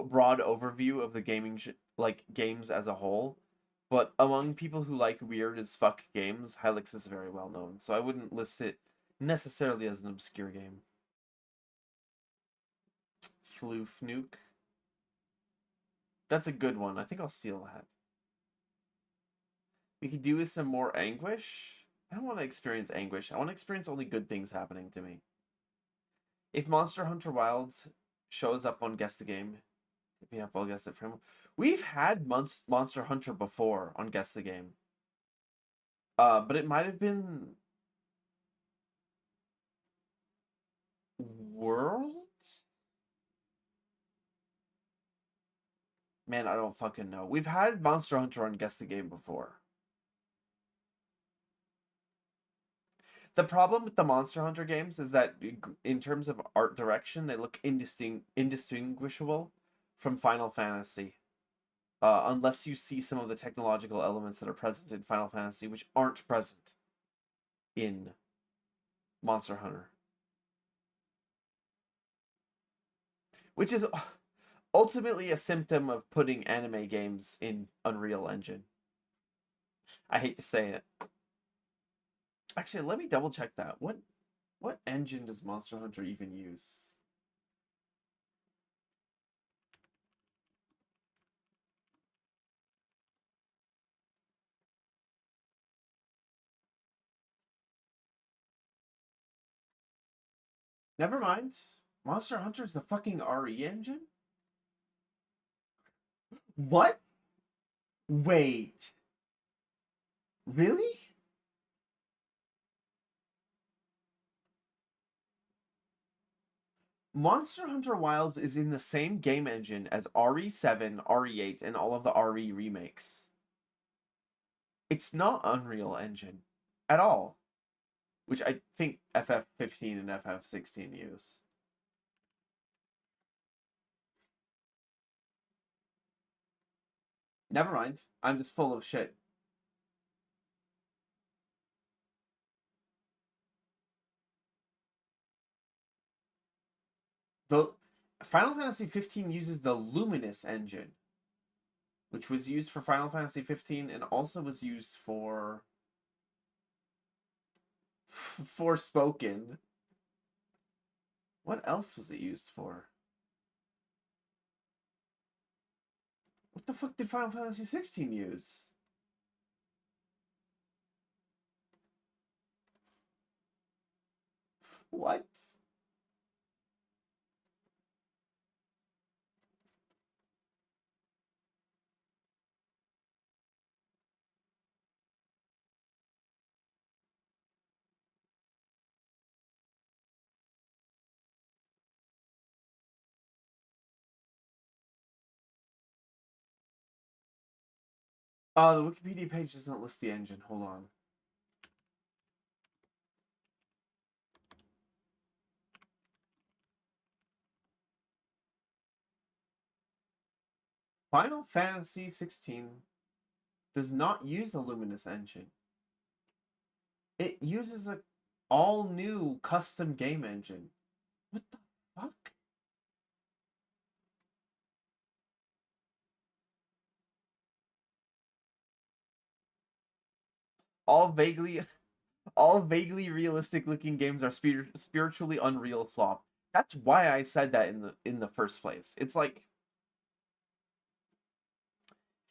broad overview of the like games as a whole, but among people who like weird as fuck games, Hylics is very well known. So I wouldn't list it necessarily as an obscure game. Floof Nuke. That's a good one. I think I'll steal that. We could do with some more anguish. I don't want to experience anguish. I want to experience only good things happening to me. If Monster Hunter Wilds shows up on Guess the Game, hit me up, I'll guess it for him. We've had Monster Hunter before on Guess the Game. But it might have been Worlds? Man, I don't fucking know. We've had Monster Hunter on Guess the Game before. The problem with the Monster Hunter games is that in terms of art direction, they look indistinguishable from Final Fantasy. Unless you see some of the technological elements that are present in Final Fantasy, which aren't present in Monster Hunter. Which is ultimately a symptom of putting anime games in Unreal Engine. I hate to say it. Actually, let me double check that. What engine does Monster Hunter even use? Never mind. Monster Hunter's the fucking RE engine? What? Wait. Really? Monster Hunter Wilds is in the same game engine as RE7, RE8, and all of the RE remakes. It's not Unreal Engine at all, which I think FF15 and FF16 use. Never mind. I'm just full of shit. The Final Fantasy 15 uses the Luminous engine, which was used for Final Fantasy 15 and also was used for Forspoken. What else was it used for? What the fuck did Final Fantasy 16 use? What? The Wikipedia page doesn't list the engine. Hold on. Final Fantasy 16 does not use the Luminous engine. It uses a all new custom game engine. What the fuck? All vaguely All vaguely realistic looking games are spiritually unreal slop. That's why I said that in the first place. It's like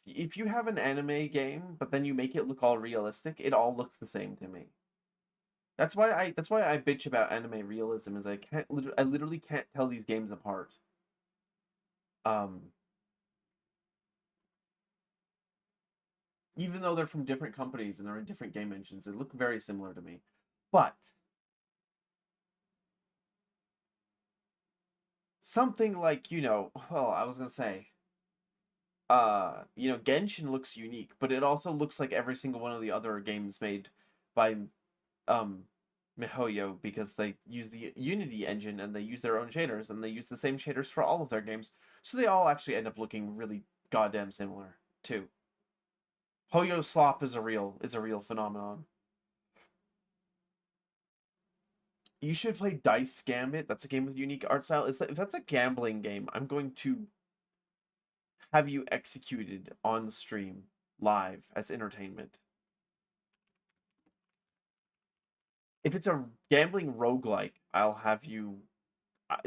if you have an anime game, but then you make it look all realistic, it all looks the same to me. That's why I bitch about anime realism is I literally can't tell these games apart. Um, Even though they're from different companies and they're in different game engines, they look very similar to me. But something like, well, I was gonna say, Genshin looks unique, but it also looks like every single one of the other games made by um MiHoYo because they use the Unity engine and they use their own shaders and they use the same shaders for all of their games. So they all actually end up looking really goddamn similar too. Hoyo slop is a real phenomenon. You should play Dice Gambit. That's a game with unique art style. If that's a gambling game, I'm going to have you executed on stream live as entertainment. If it's a gambling roguelike, I'll have you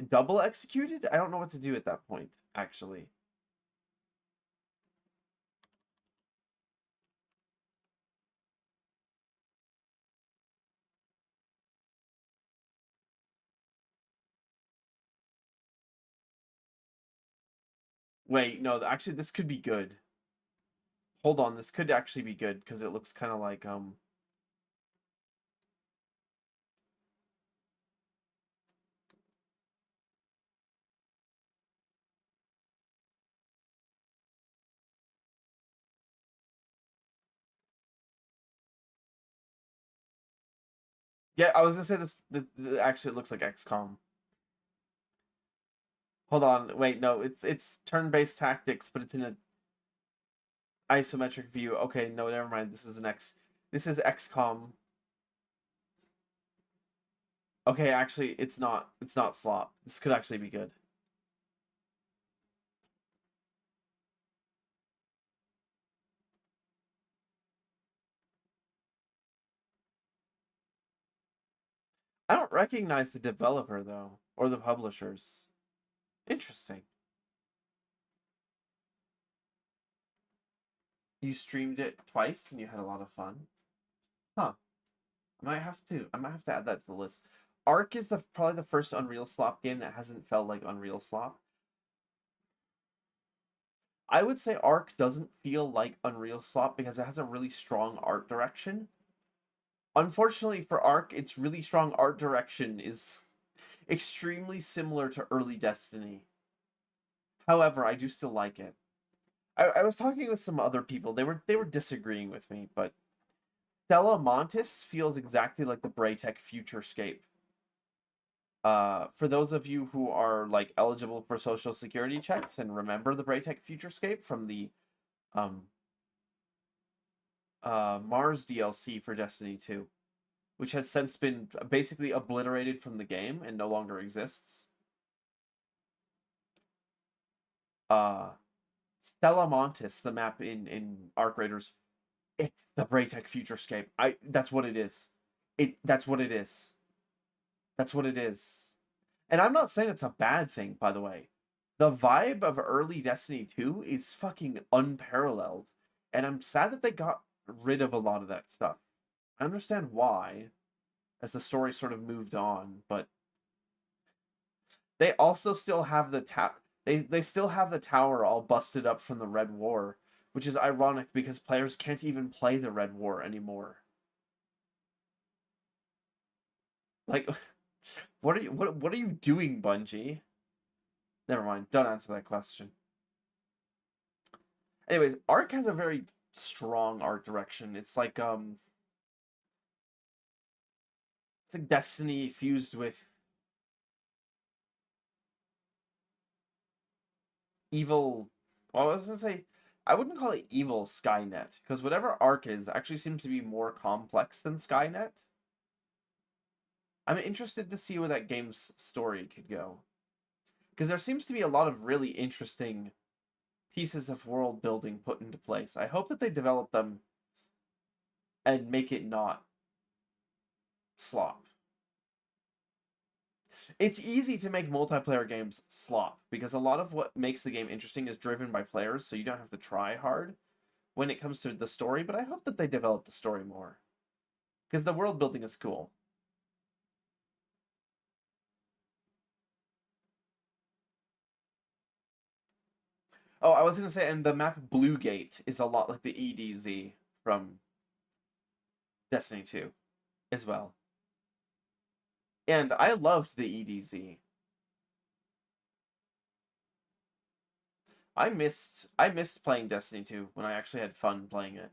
double executed. I don't know what to do at that point, actually. Wait, no, actually, this could be good. Hold on, this could actually be good because it looks kind of like Yeah, I was gonna say this. Actually, it looks like XCOM. Hold on, wait, no, it's turn-based tactics, but it's in an isometric view. Okay, no, never mind. This is XCOM. Okay, actually, it's not. It's not slop. This could actually be good. I don't recognize the developer though, or the publishers. Interesting. You streamed it twice and you had a lot of fun. Huh. I might have to add that to the list. Ark is the probably the first Unreal Slop game that hasn't felt like Unreal Slop. I would say Ark doesn't feel like Unreal Slop because it has a really strong art direction. Unfortunately for Ark, its really strong art direction is extremely similar to early Destiny. However, I do still like it. I was talking with some other people. They were disagreeing with me, but Stella Montis feels exactly like the Braytech Futurescape. For those of you who are like eligible for social security checks and remember the Braytech Futurescape from the um Mars DLC for Destiny 2, which has since been basically obliterated from the game and no longer exists. Uh Stella Montis, the map in Arc Raiders, it's the Braytech Futurescape. That's what it is. That's what it is. That's what it is. And I'm not saying it's a bad thing, by the way. The vibe of early Destiny 2 is fucking unparalleled. And I'm sad that they got rid of a lot of that stuff. I understand why, as the story sort of moved on, but they also still have they still have the tower all busted up from the Red War, which is ironic because players can't even play the Red War anymore. Like what are you doing, Bungie? Never mind. Don't answer that question. Anyways, Ark has a very strong art direction. It's like Destiny fused with evil. Well, I was gonna say I wouldn't call it evil Skynet because whatever Ark is actually seems to be more complex than Skynet. I'm interested to see where that game's story could go because there seems to be a lot of really interesting pieces of world building put into place. I hope that they develop them and make it not slop. It's easy to make multiplayer games slop because a lot of what makes the game interesting is driven by players, so you don't have to try hard when it comes to the story, but I hope that they develop the story more because the world building is cool. Oh, I was gonna say, and the map Bluegate is a lot like the EDZ from Destiny 2 as well. And I loved the EDZ. I missed playing Destiny 2 when I actually had fun playing it.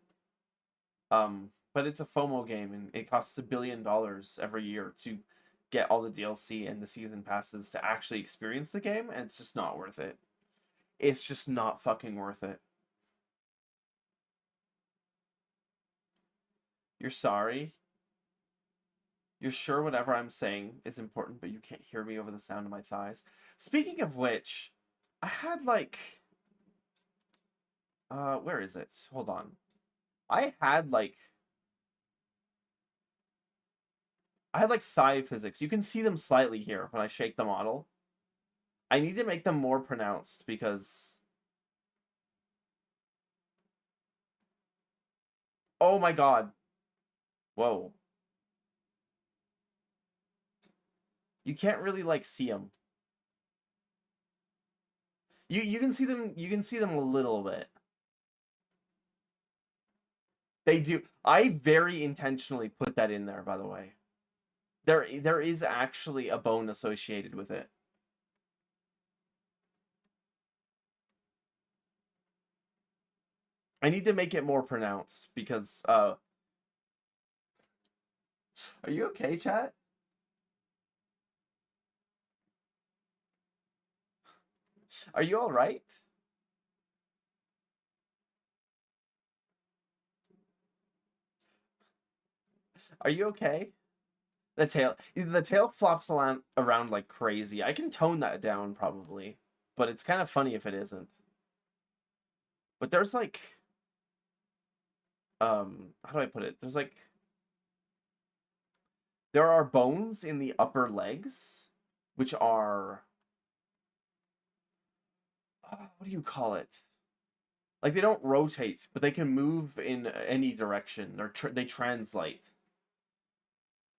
But it's a FOMO game and it costs $1 billion every year to get all the DLC and the season passes to actually experience the game, and it's just not worth it. It's just not fucking worth it. You're sorry? You're sure whatever I'm saying is important, but you can't hear me over the sound of my thighs? Speaking of which, I had like where is it? Hold on. I had like I had like thigh physics. You can see them slightly here when I shake the model. I need to make them more pronounced because oh my god. Whoa. You can't really like see them. You can see them a little bit. They do. I very intentionally put that in there, by the way. There is actually a bone associated with it. I need to make it more pronounced because are you okay, chat? Are you all right? Are you okay? The tail flops around like crazy. I can tone that down probably, but it's kind of funny if it isn't. But there's like how do I put it? There are bones in the upper legs which are what do you call it? Like they don't rotate, but they can move in any direction. They translate.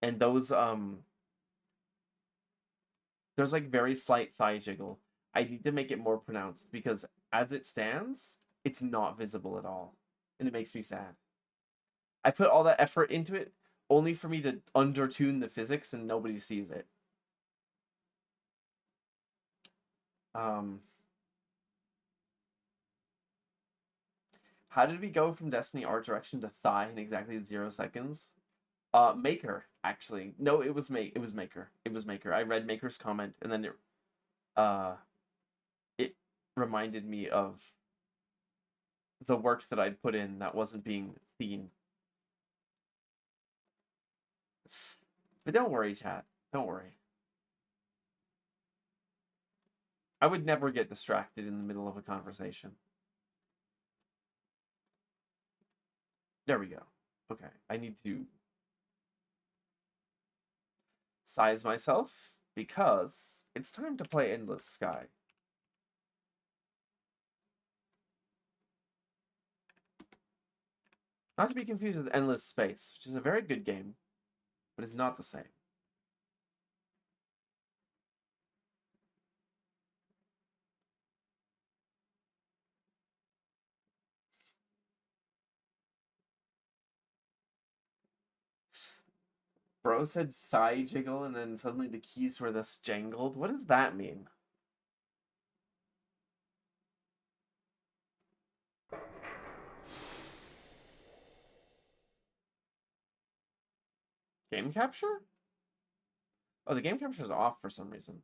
And those there's like very slight thigh jiggle. I need to make it more pronounced because as it stands, it's not visible at all. And it makes me sad. I put all that effort into it only for me to undertune the physics and nobody sees it. Um how did we go from Destiny art direction to thigh in exactly 0 seconds? Maker, actually. No, it was Maker. It was Maker. I read Maker's comment and then uh it reminded me of the work that I'd put in that wasn't being seen. But don't worry, chat. Don't worry. I would never get distracted in the middle of a conversation. There we go. Okay, I need to size myself because it's time to play Endless Sky. Not to be confused with Endless Space, which is a very good game, but it's not the same. Bro said thigh jiggle and then suddenly the keys were thus jangled. What does that mean? Game capture? Oh, the game capture is off for some reason.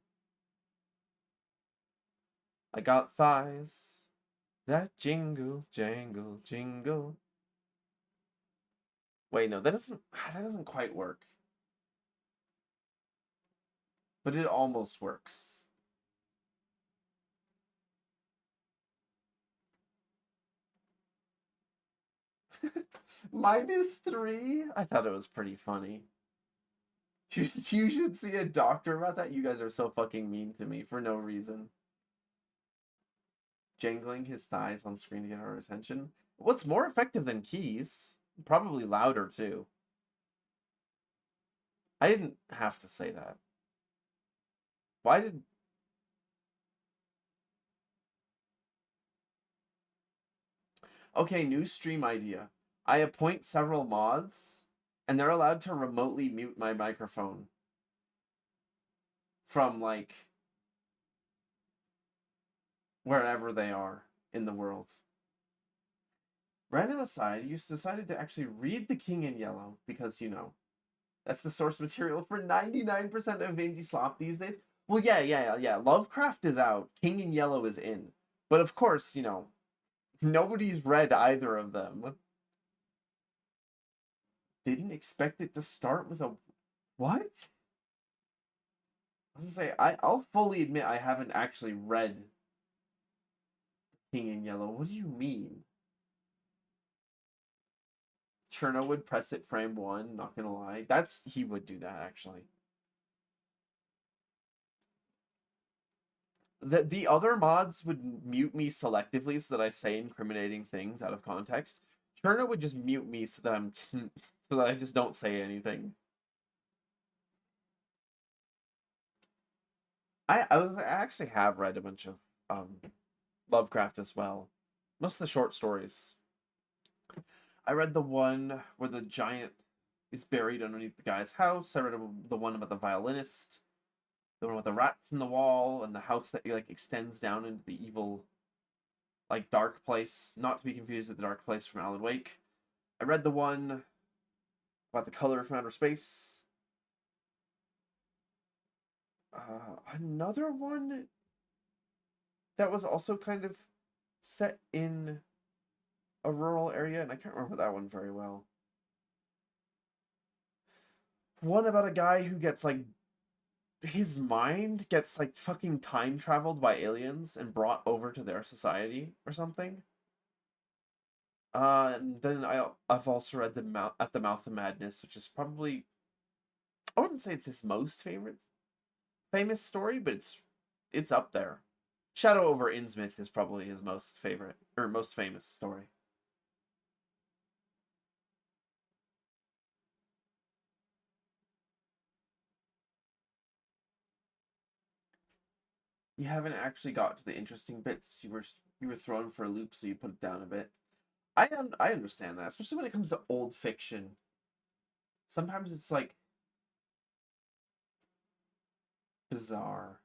I got thighs that jingle, jangle, jingle. Wait, no, that doesn't quite work. But it almost works. -3? I thought it was pretty funny. You should see a doctor about that. You guys are so fucking mean to me for no reason. Jangling his thighs on screen to get our attention. What's more effective than keys? Probably louder too. I didn't have to say that. Why did... Okay, new stream idea. I appoint several mods, and they're allowed to remotely mute my microphone from, like, wherever they are in the world. Random aside, you decided to actually read The King in Yellow because, you know, that's the source material for 99% of indie slop these days. Well, yeah. Lovecraft is out. King in Yellow is in. But of course, you know, nobody's read either of them. Didn't expect it to start with a... What? I was gonna say, I'll fully admit I haven't actually read King in Yellow. What do you mean? Cherno would press it frame one, not gonna lie. He would do that, actually. The other mods would mute me selectively so that I say incriminating things out of context. Cherno would just mute me so that so that I just don't say anything. I actually have read a bunch of Lovecraft as well. Most of the short stories. I read the one where the giant is buried underneath the guy's house. I read the one about the violinist, the one with the rats in the wall, and the house that like extends down into the evil, like dark place. Not to be confused with the dark place from Alan Wake. I read the one about the color from outer space. Another one that was also kind of set in a rural area, and I can't remember that one very well. One about a guy who gets like his mind gets like fucking time traveled by aliens and brought over to their society or something. And then I've also read At the Mouth of Madness, which is probably, I wouldn't say it's his most famous story, but it's up there. Shadow over Innsmouth is probably his most favorite or most famous story. You haven't actually got to the interesting bits. You were thrown for a loop, so you put it down a bit. I understand that, especially when it comes to old fiction. Sometimes it's like bizarre.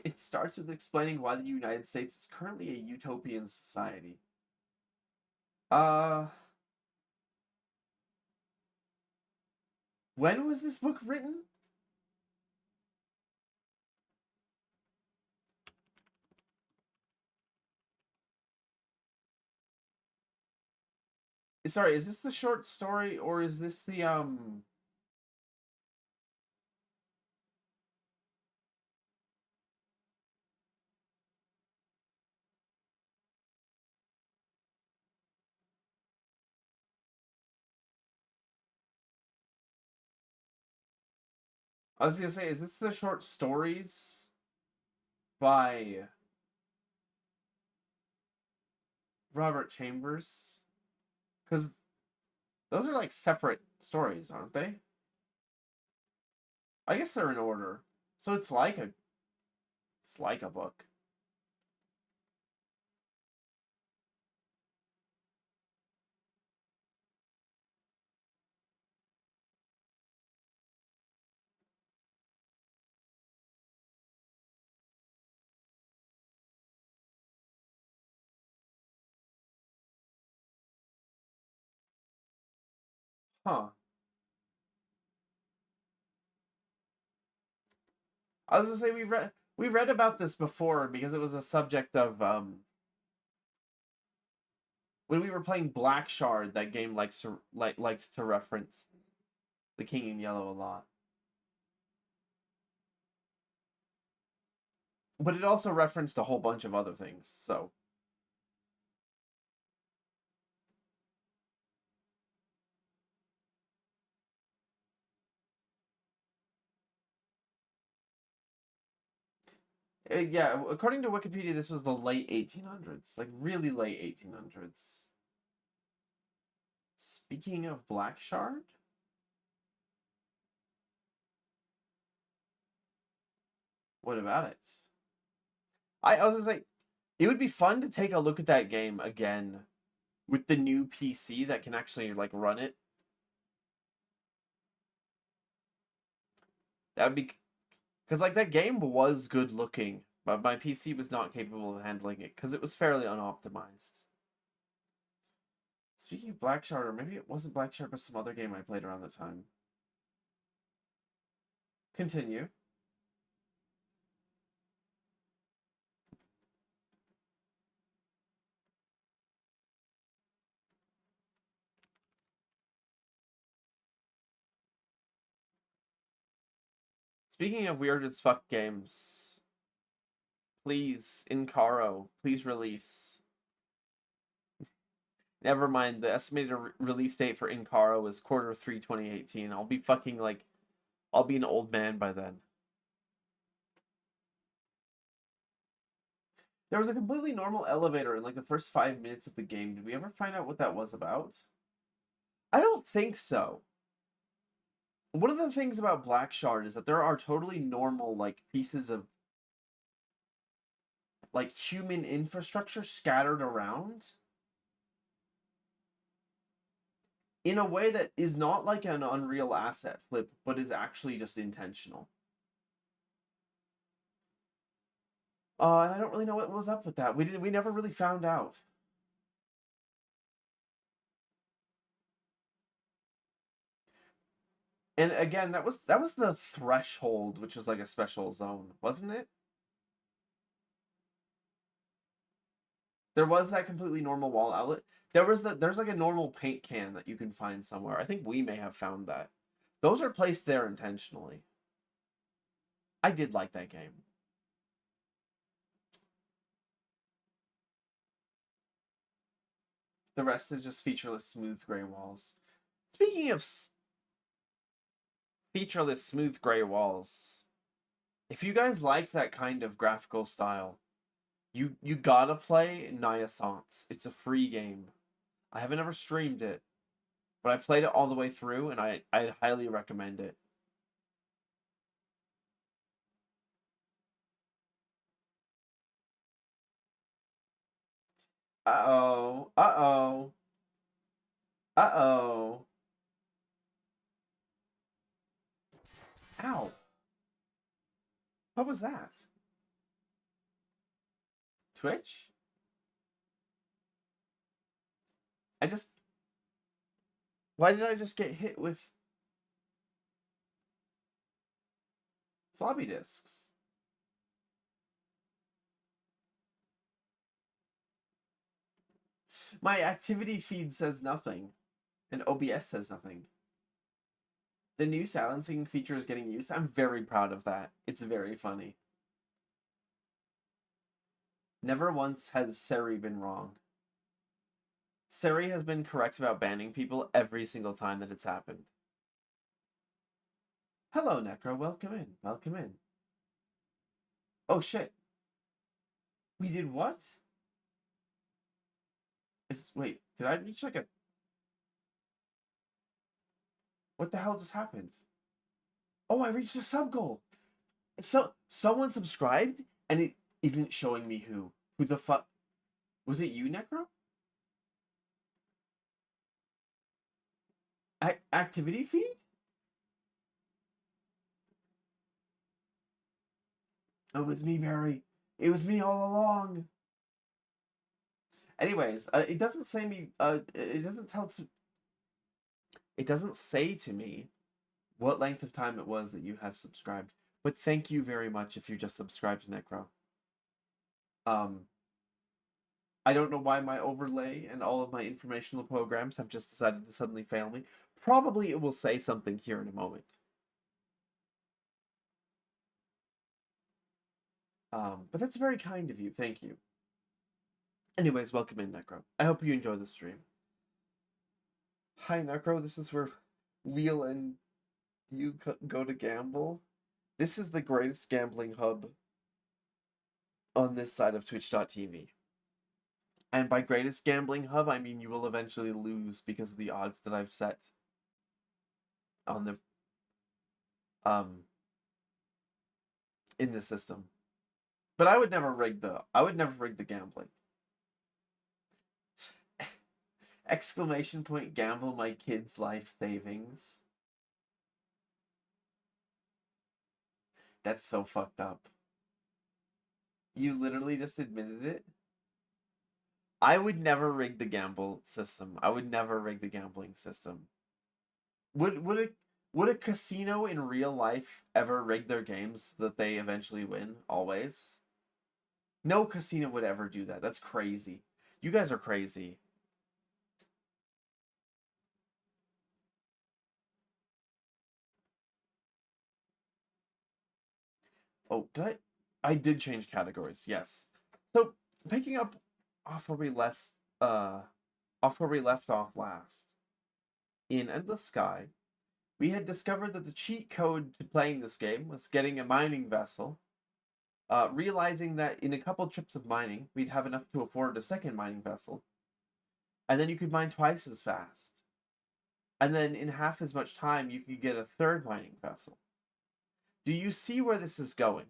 It starts with explaining why the United States is currently a utopian society. Uh, when was this book written? Sorry, is this the short story or is this the I was gonna say, is this the short stories by Robert Chambers? Because those are like separate stories, aren't they? I guess they're in order. So it's like a book. Huh. I was gonna say we read about this before because it was a subject of when we were playing Black Shard. That game likes to reference The King in Yellow a lot, but it also referenced a whole bunch of other things. So Yeah, according to Wikipedia, this was the late 1800s, like really late 1800s. Speaking of Black Shard, what about it? I was gonna say, it would be fun to take a look at that game again with the new PC that can actually like run it. That would be because like that game was good looking, but my PC was not capable of handling it because it was fairly unoptimized. Speaking of Black Shard, or maybe it wasn't Black Shard, but some other game I played around the time. Continue. Speaking of weird as fuck games, please, Incaro, please release. Never mind, the estimated release date for Incaro is Q3 2018. I'll be fucking like, I'll be an old man by then. There was a completely normal elevator in like the first 5 minutes of the game. Did we ever find out what that was about? I don't think so. One of the things about Black Shard is that there are totally normal like pieces of like human infrastructure scattered around in a way that is not like an Unreal asset flip, but is actually just intentional. And I don't really know what was up with that. We never really found out. And again, that was the threshold, which was like a special zone, wasn't it? There was that completely normal wall outlet. There's like a normal paint can that you can find somewhere. I think we may have found that. Those are placed there intentionally. I did like that game. The rest is just featureless, smooth gray walls. Speaking of featureless, smooth gray walls, if you guys like that kind of graphical style, you gotta play Niasance. It's a free game. I haven't ever streamed it, but I played it all the way through, and I highly recommend it. Uh oh. Uh oh. Uh oh. Ow. What was that? Twitch? I just. Why did I just get hit with floppy disks? My activity feed says nothing, and OBS says nothing. The new silencing feature is getting used. I'm very proud of that. It's very funny. Never once has Seri been wrong. Seri has been correct about banning people every single time that it's happened. Hello, Necro. Welcome in. Welcome in. Oh, shit. We did what? Wait, did I reach like a... What the hell just happened? Oh, I reached a sub goal. So, someone subscribed, and it isn't showing me who. Who the fuck? Was it you, Necro? Activity feed? Oh, it was me, Barry. It was me all along. Anyways, it doesn't say me. It doesn't tell to. It doesn't say to me what length of time it was that you have subscribed. But thank you very much if you just subscribed to Necro. Um, I don't know why my overlay and all of my informational programs have just decided to suddenly fail me. Probably it will say something here in a moment. But that's very kind of you. Thank you. Anyways, welcome in, Necro. I hope you enjoy the stream. Hi, Necro. This is where Wheel and you go to gamble. This is the greatest gambling hub on this side of Twitch.tv. And by greatest gambling hub, I mean you will eventually lose because of the odds that I've set on the um in the system. But I would never rig the gambling. Exclamation point, gamble my kid's life savings. That's so fucked up. You literally just admitted it. I would never rig the gamble system. I would never rig the gambling system. Would a casino in real life ever rig their games so that they eventually win always? No casino would ever do that. That's crazy. You guys are crazy. Oh, I did change categories. Yes. So, picking up off where we left off last. In Endless Sky, we had discovered that the cheat code to playing this game was getting a mining vessel, realizing that in a couple trips of mining, we'd have enough to afford a second mining vessel, and then you could mine twice as fast. And then in half as much time, you could get a third mining vessel. Do you see where this is going?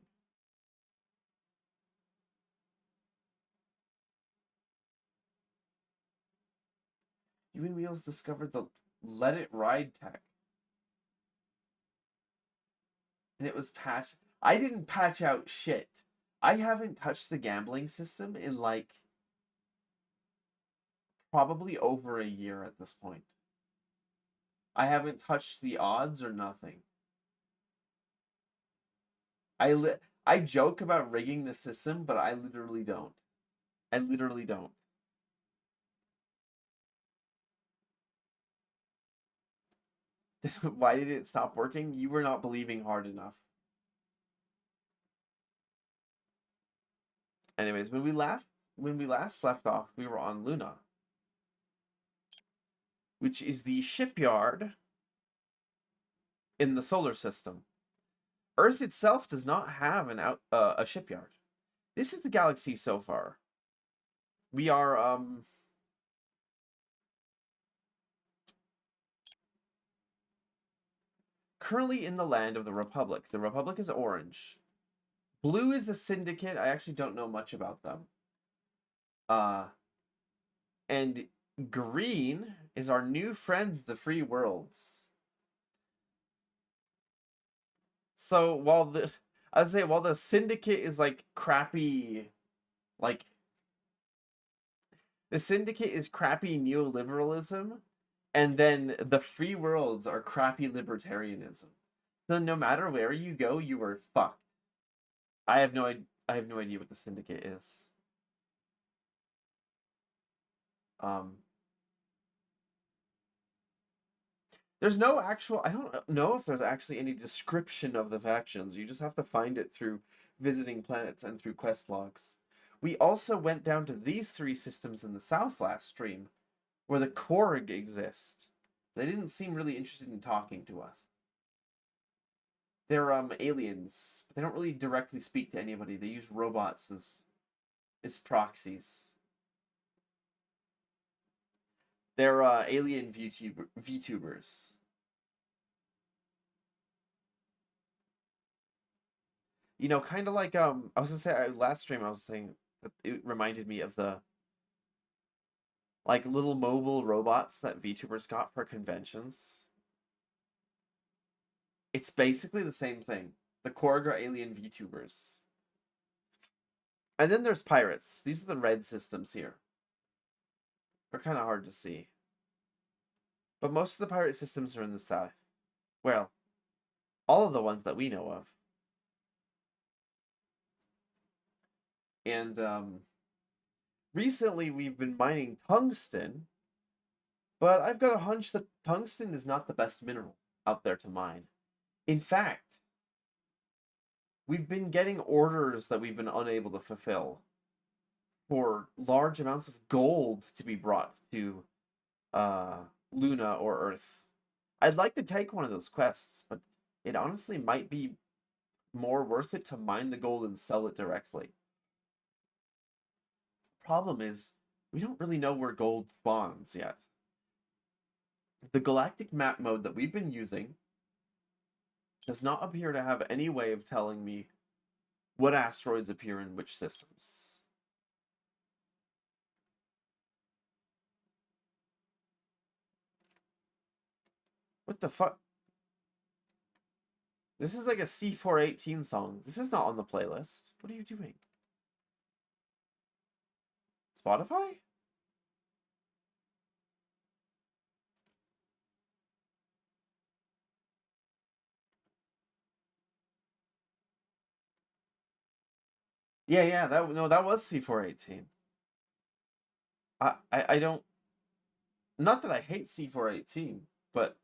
You and Wheels discovered the Let It Ride tech. And it was patched. I didn't patch out shit. I haven't touched the gambling system in like probably over a year at this point. I haven't touched the odds or nothing. I joke about rigging the system, but I literally don't. I literally don't. Why did it stop working? You were not believing hard enough. Anyways, when we last left off, we were on Luna, which is the shipyard in the solar system. Earth itself does not have a shipyard. This is the galaxy so far. We are currently in the land of the Republic. The Republic is orange. Blue is the Syndicate. I actually don't know much about them. And green is our new friends, the Free Worlds. So while the Syndicate is like crappy, like the Syndicate is crappy neoliberalism, and then the Free Worlds are crappy libertarianism. So no matter where you go, you are fucked. I have no idea what the Syndicate is. There's no actual. I don't know if there's actually any description of the factions. You just have to find it through visiting planets and through quest logs. We also went down to these three systems in the south last stream, where the Korg exist. They didn't seem really interested in talking to us. They're aliens, but they don't really directly speak to anybody. They use robots as proxies. They're alien VTubers. You know, kind of like I was gonna say last stream I was saying that it reminded me of the like little mobile robots that VTubers got for conventions. It's basically the same thing. The Korg are alien VTubers. And then there's pirates. These are the red systems here. They're kind of hard to see. But most of the pirate systems are in the south. Well, all of the ones that we know of. And recently we've been mining tungsten, but I've got a hunch that tungsten is not the best mineral out there to mine. In fact, we've been getting orders that we've been unable to fulfill for large amounts of gold to be brought to Luna or Earth. I'd like to take one of those quests, but it honestly might be more worth it to mine the gold and sell it directly. problem is we don't really know where gold spawns yet. The galactic map mode that we've been using does not appear to have any way of telling me what asteroids appear in which systems. What the fuck? This is like a C418 song. This is not on the playlist. What are you doing? Spotify? Yeah, that was C418. I don't, not that I hate C418, but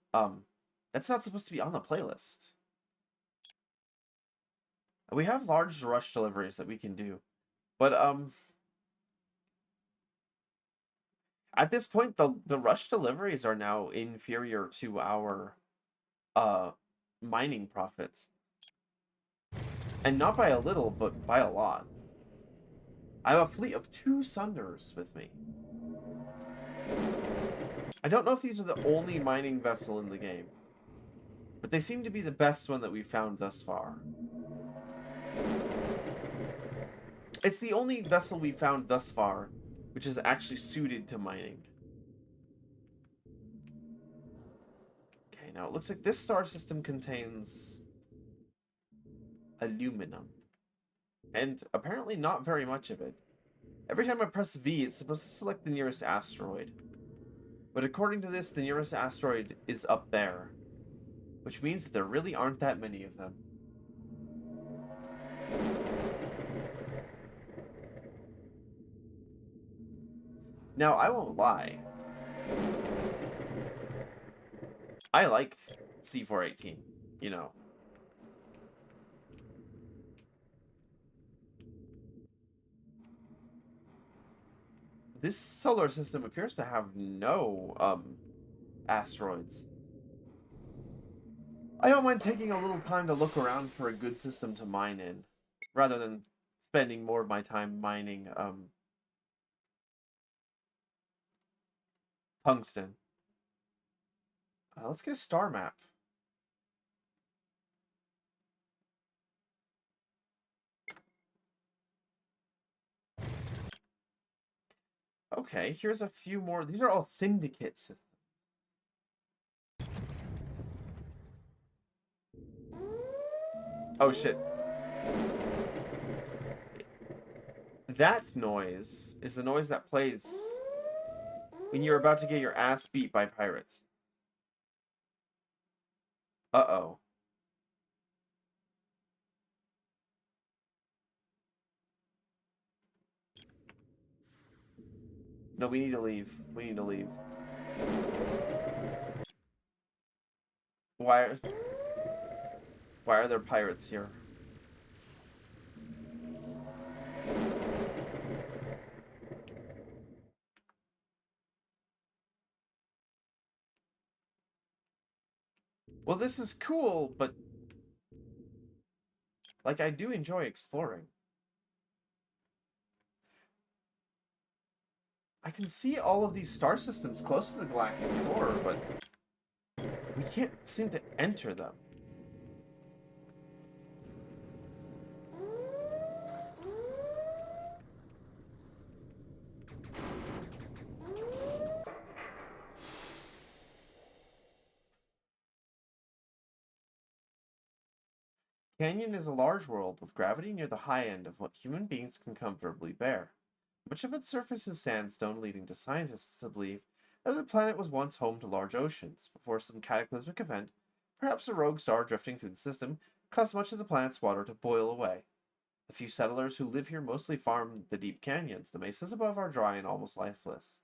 that's not supposed to be on the playlist. We have large rush deliveries that we can do. But at this point the rush deliveries are now inferior to our mining profits. And not by a little, but by a lot. I have a fleet of 2 Sunders with me. I don't know if these are the only mining vessel in the game, but they seem to be the best one that we've found thus far. It's the only vessel we've found thus far which is actually suited to mining. Okay, now it looks like this star system contains aluminum. And apparently not very much of it. Every time I press V, it's supposed to select the nearest asteroid. But according to this, the nearest asteroid is up there. Which means that there really aren't that many of them. Now, I won't lie. I like C418, you know. This solar system appears to have no, asteroids. I don't mind taking a little time to look around for a good system to mine in, rather than spending more of my time mining, tungsten. Let's get a star map. Okay, here's a few more. These are all syndicate systems. Oh shit. That noise is the noise that plays when you're about to get your ass beat by pirates. Uh-oh. No, we need to leave. We need to leave. Why are there pirates here? Well, this is cool, but like I do enjoy exploring. I can see all of these star systems close to the galactic core, but we can't seem to enter them. Canyon is a large world with gravity near the high end of what human beings can comfortably bear. Much of its surface is sandstone, leading to scientists to believe that the planet was once home to large oceans, before some cataclysmic event, perhaps a rogue star drifting through the system, caused much of the planet's water to boil away. The few settlers who live here mostly farm the deep canyons. The mesas above are dry and almost lifeless.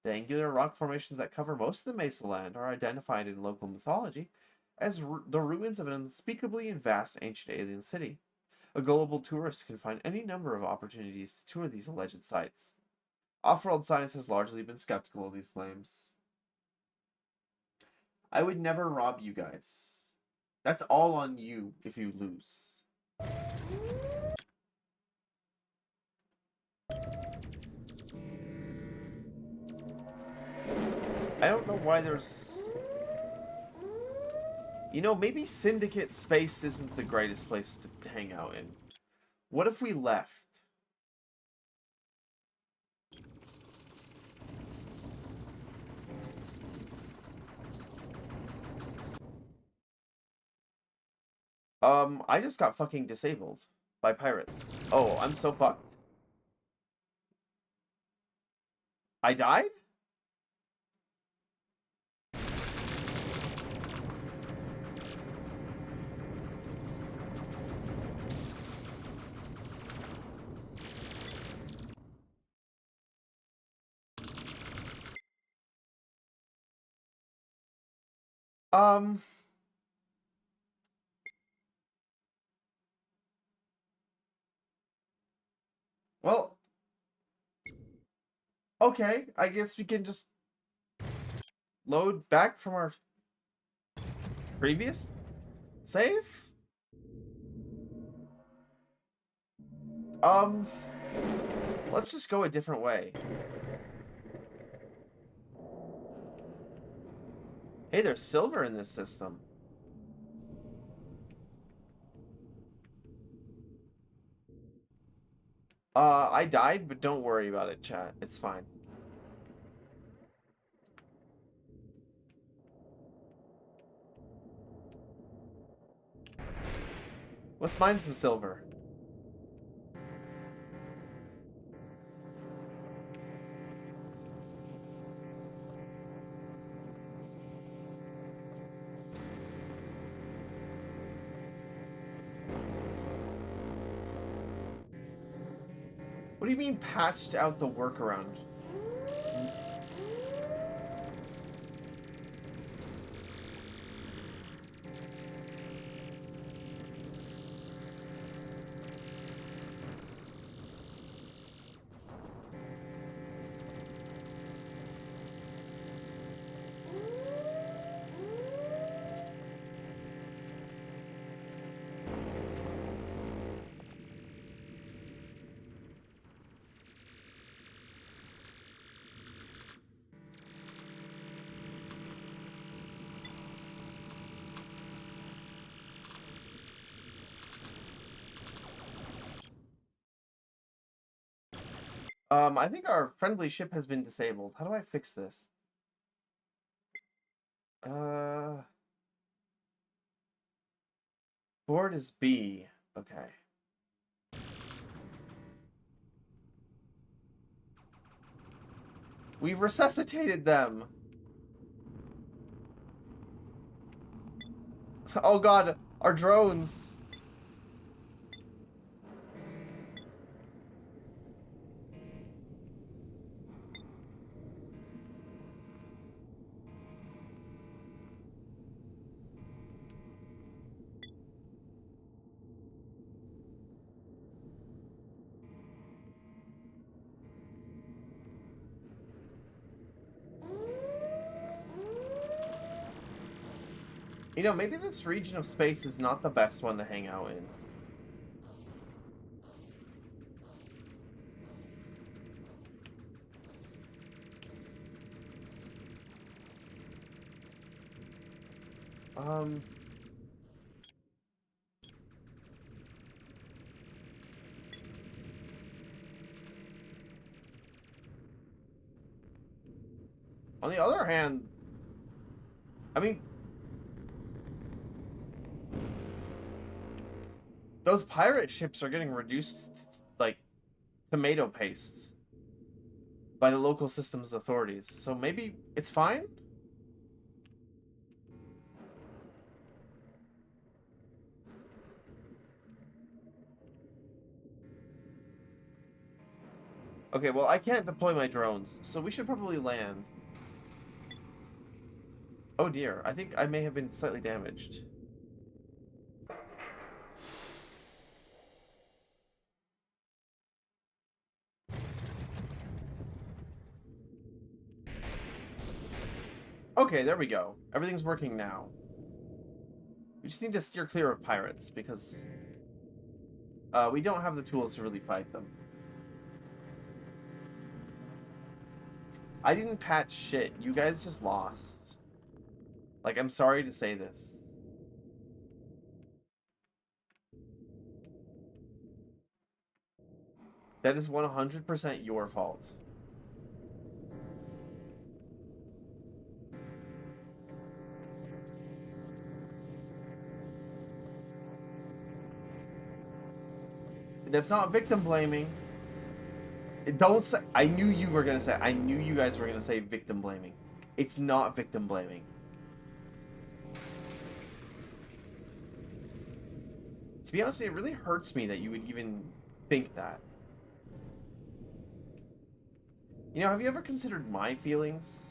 The angular rock formations that cover most of the mesa land are identified in local mythology as the ruins of an unspeakably and vast ancient alien city. A gullible tourist can find any number of opportunities to tour these alleged sites. Off-world science has largely been skeptical of these claims. I would never rob you guys. That's all on you if you lose. I don't know why there's... You know, maybe Syndicate space isn't the greatest place to hang out in. What if we left? I just got fucking disabled by pirates. Oh, I'm so fucked. I died? Um, well, okay, I guess we can just load back from our previous save? Um, let's just go a different way. Hey, there's silver in this system. I died, but don't worry about it, chat. It's fine. Let's mine some silver. What do you mean patched out the workaround? I think our friendly ship has been disabled. How do I fix this? Board is B. Okay. We've resuscitated them. Oh god, our drones. You know, maybe this region of space is not the best one to hang out in. Um... On the other hand, I mean, those pirate ships are getting reduced like tomato paste by the local systems authorities. So maybe it's fine? Okay, well, I can't deploy my drones, so we should probably land. Oh dear, I think I may have been slightly damaged. Okay, there we go. Everything's working now. We just need to steer clear of pirates, because we don't have the tools to really fight them. I didn't patch shit. You guys just lost. Like, I'm sorry to say this. That is 100% your fault. That's not victim blaming. Don't say. I knew you were gonna say. I knew you guys were gonna say victim blaming. It's not victim blaming. To be honest, it really hurts me that you would even think that. You know, have you ever considered my feelings?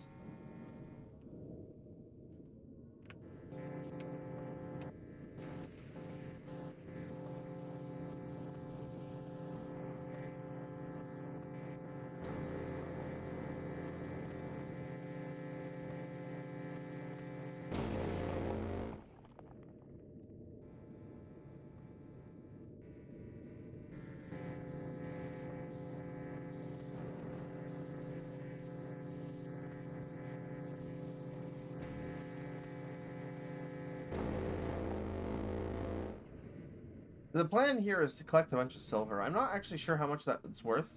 The plan here is to collect a bunch of silver. I'm not actually sure how much that's worth.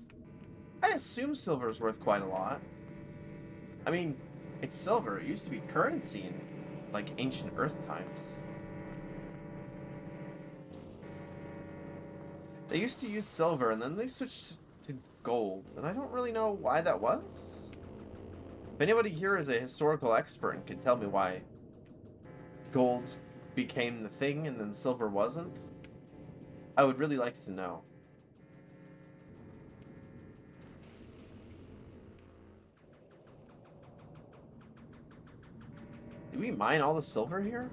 I assume silver is worth quite a lot. I mean, it's silver. It used to be currency in, like, ancient Earth times. They used to use silver, and then they switched to gold, and I don't really know why that was. If anybody here is a historical expert and can tell me why gold became the thing and then silver wasn't, I would really like to know. Did we mine all the silver here?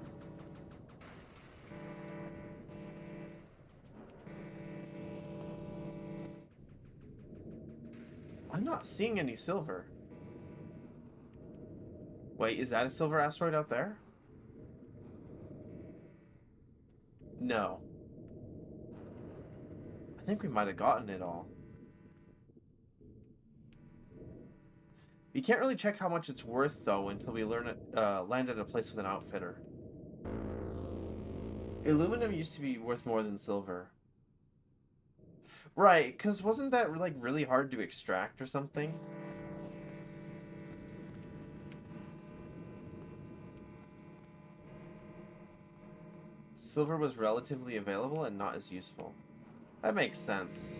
I'm not seeing any silver. Wait, is that a silver asteroid out there? No. I think we might have gotten it all. We can't really check how much it's worth, though, until we land at a place with an outfitter. Aluminum used to be worth more than silver. Right, because wasn't that, like, really hard to extract or something? Silver was relatively available and not as useful. That makes sense.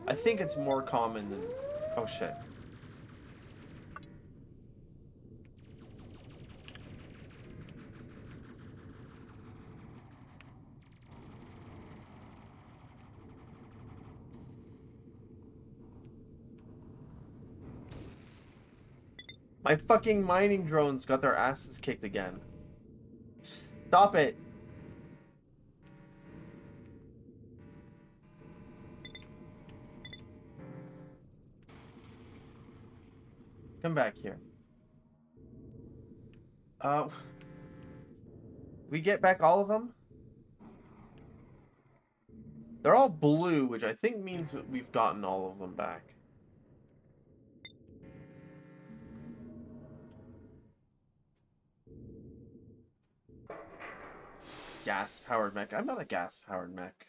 I think it's more common than... Oh, shit. My fucking mining drones got their asses kicked again. Stop it. Come back here. We get back all of them? They're all blue, which I think means that we've gotten all of them back. Gas-powered mech. I'm not a gas-powered mech.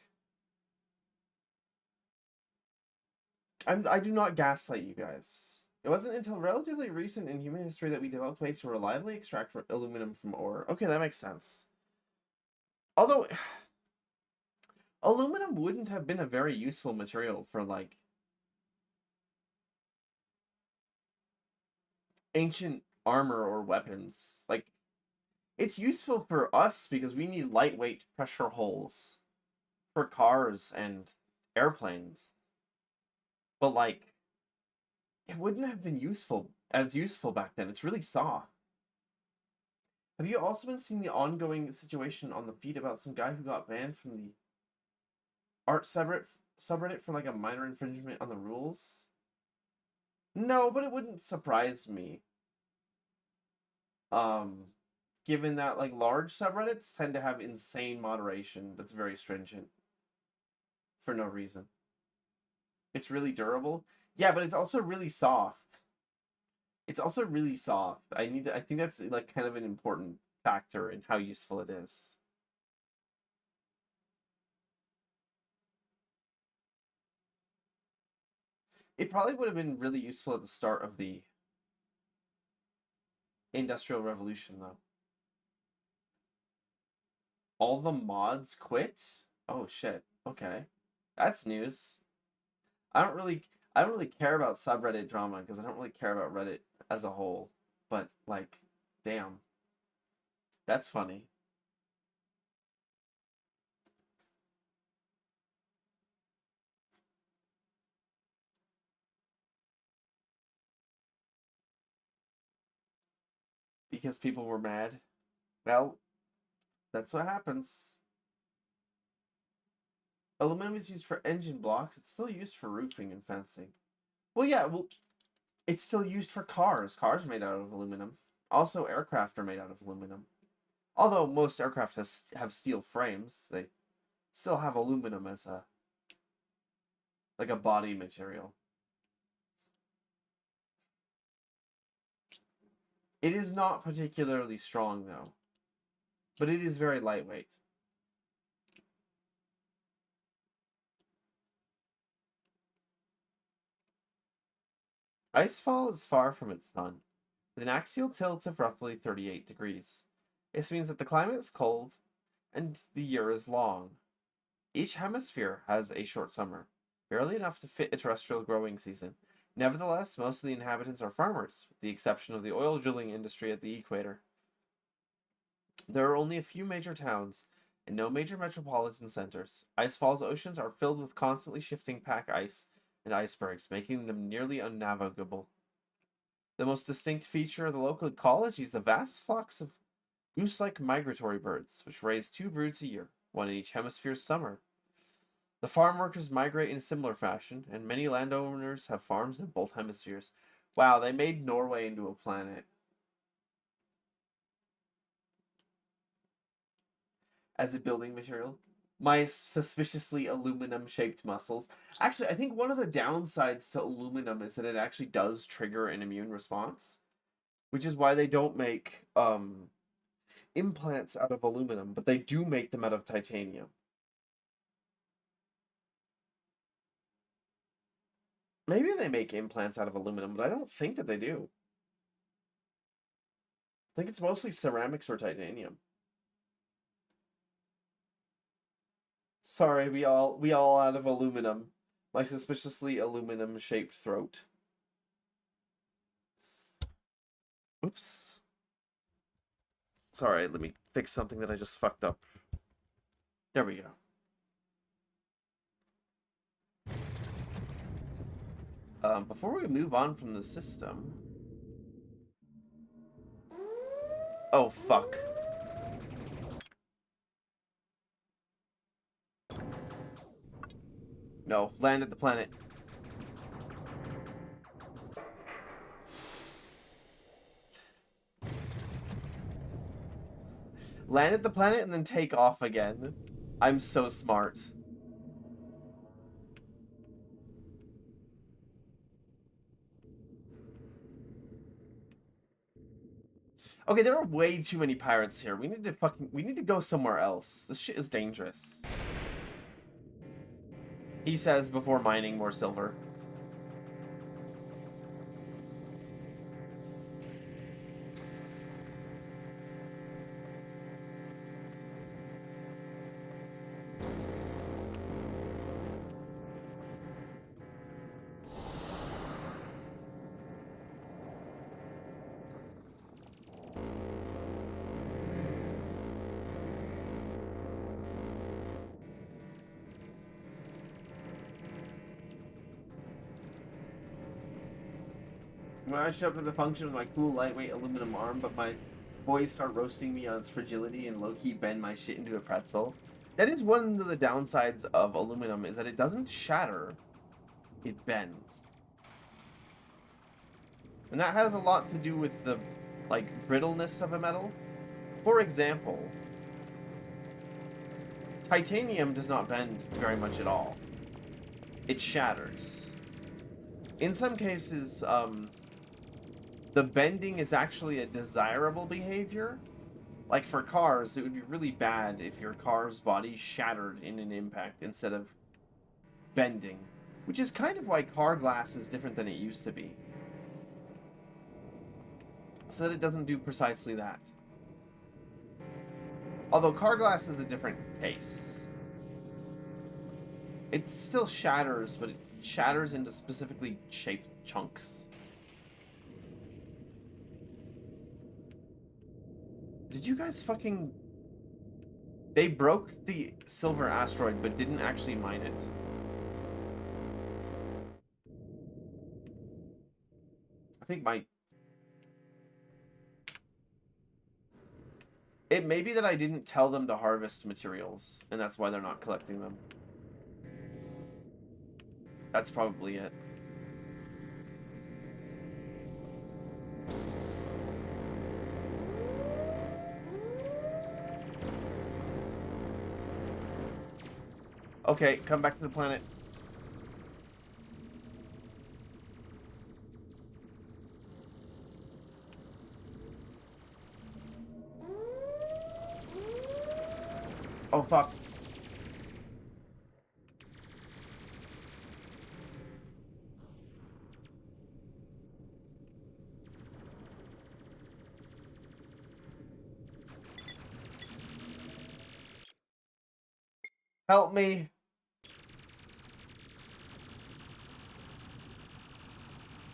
I do not gaslight you guys. It wasn't until relatively recent in human history that we developed ways to reliably extract aluminum from ore. Okay, that makes sense. Although, aluminum wouldn't have been a very useful material for, like, ancient armor or weapons. Like, it's useful for us because we need lightweight pressure hulls for cars and airplanes. But, like, it wouldn't have been useful back then. It's really soft. Have you also been seeing the ongoing situation on the feed about some guy who got banned from the art subreddit for, like, a minor infringement on the rules? No, but it wouldn't surprise me. Given that, like, large subreddits tend to have insane moderation that's very stringent for no reason. It's really durable. Yeah, but it's also really soft. It's also really soft. I think that's like kind of an important factor in how useful it is. It probably would have been really useful at the start of the Industrial Revolution, though. All the mods quit? Oh shit. Okay. That's news. I don't really I don't really care about subreddit drama because I don't really care about Reddit as a whole. But like, damn. That's funny. Because people were mad. Well, that's what happens. Aluminum is used for engine blocks. It's still used for roofing and fencing. Well, yeah, well, it's still used for cars. Cars are made out of aluminum. Also, aircraft are made out of aluminum. Although most aircraft have steel frames, they still have aluminum as a like a body material. It is not particularly strong though, but it is very lightweight. Icefall is far from its sun, with an axial tilt of roughly 38 degrees. This means that the climate is cold and the year is long. Each hemisphere has a short summer, barely enough to fit a terrestrial growing season. Nevertheless, most of the inhabitants are farmers, with the exception of the oil drilling industry at the equator. There are only a few major towns and no major metropolitan centers. Icefall's oceans are filled with constantly shifting pack ice and icebergs, making them nearly unnavigable. The most distinct feature of the local ecology is the vast flocks of goose-like migratory birds, which raise two broods a year, one in each hemisphere's summer. The farm workers migrate in a similar fashion, and many landowners have farms in both hemispheres. Wow, they made Norway into a planet. As a building material. My suspiciously aluminum shaped muscles. Actually, I think one of the downsides to aluminum is that it actually does trigger an immune response, which is why they don't make implants out of aluminum, but they do make them out of titanium. Maybe they make implants out of aluminum, but I don't think that they do. I think it's mostly ceramics or titanium. Sorry, we all out of aluminum. My suspiciously aluminum shaped throat. Oops. Sorry, let me fix something that I just fucked up. There we go. Before we move on from the system. Oh, fuck. No, land at the planet. Land at the planet and then take off again. I'm so smart. Okay, there are way too many pirates here. We need to go somewhere else. This shit is dangerous. He says before mining more silver. When I show up at the function with my cool lightweight aluminum arm, but my boys start roasting me on its fragility and low-key bend my shit into a pretzel. That is one of the downsides of aluminum, is that it doesn't shatter, it bends. And that has a lot to do with the, like, brittleness of a metal. For example, titanium does not bend very much at all. It shatters. In some cases, the bending is actually a desirable behavior. Like for cars, it would be really bad if your car's body shattered in an impact instead of bending, which is kind of why car glass is different than it used to be. So that it doesn't do precisely that. Although car glass is a different case. It still shatters, but it shatters into specifically shaped chunks. Did you guys fucking... They broke the silver asteroid, but didn't actually mine it. I think my... It may be that I didn't tell them to harvest materials, and that's why they're not collecting them. That's probably it. Okay, come back to the planet. Oh, fuck. Help me.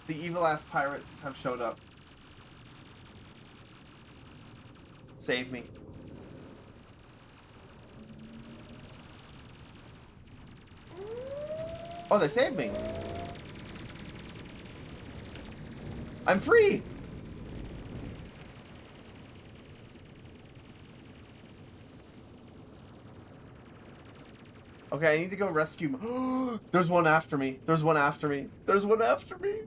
The evil-ass pirates have showed up. Save me. Oh, they saved me. I'm free! Okay, I need to go rescue... There's one after me. There's one after me. There's one after me.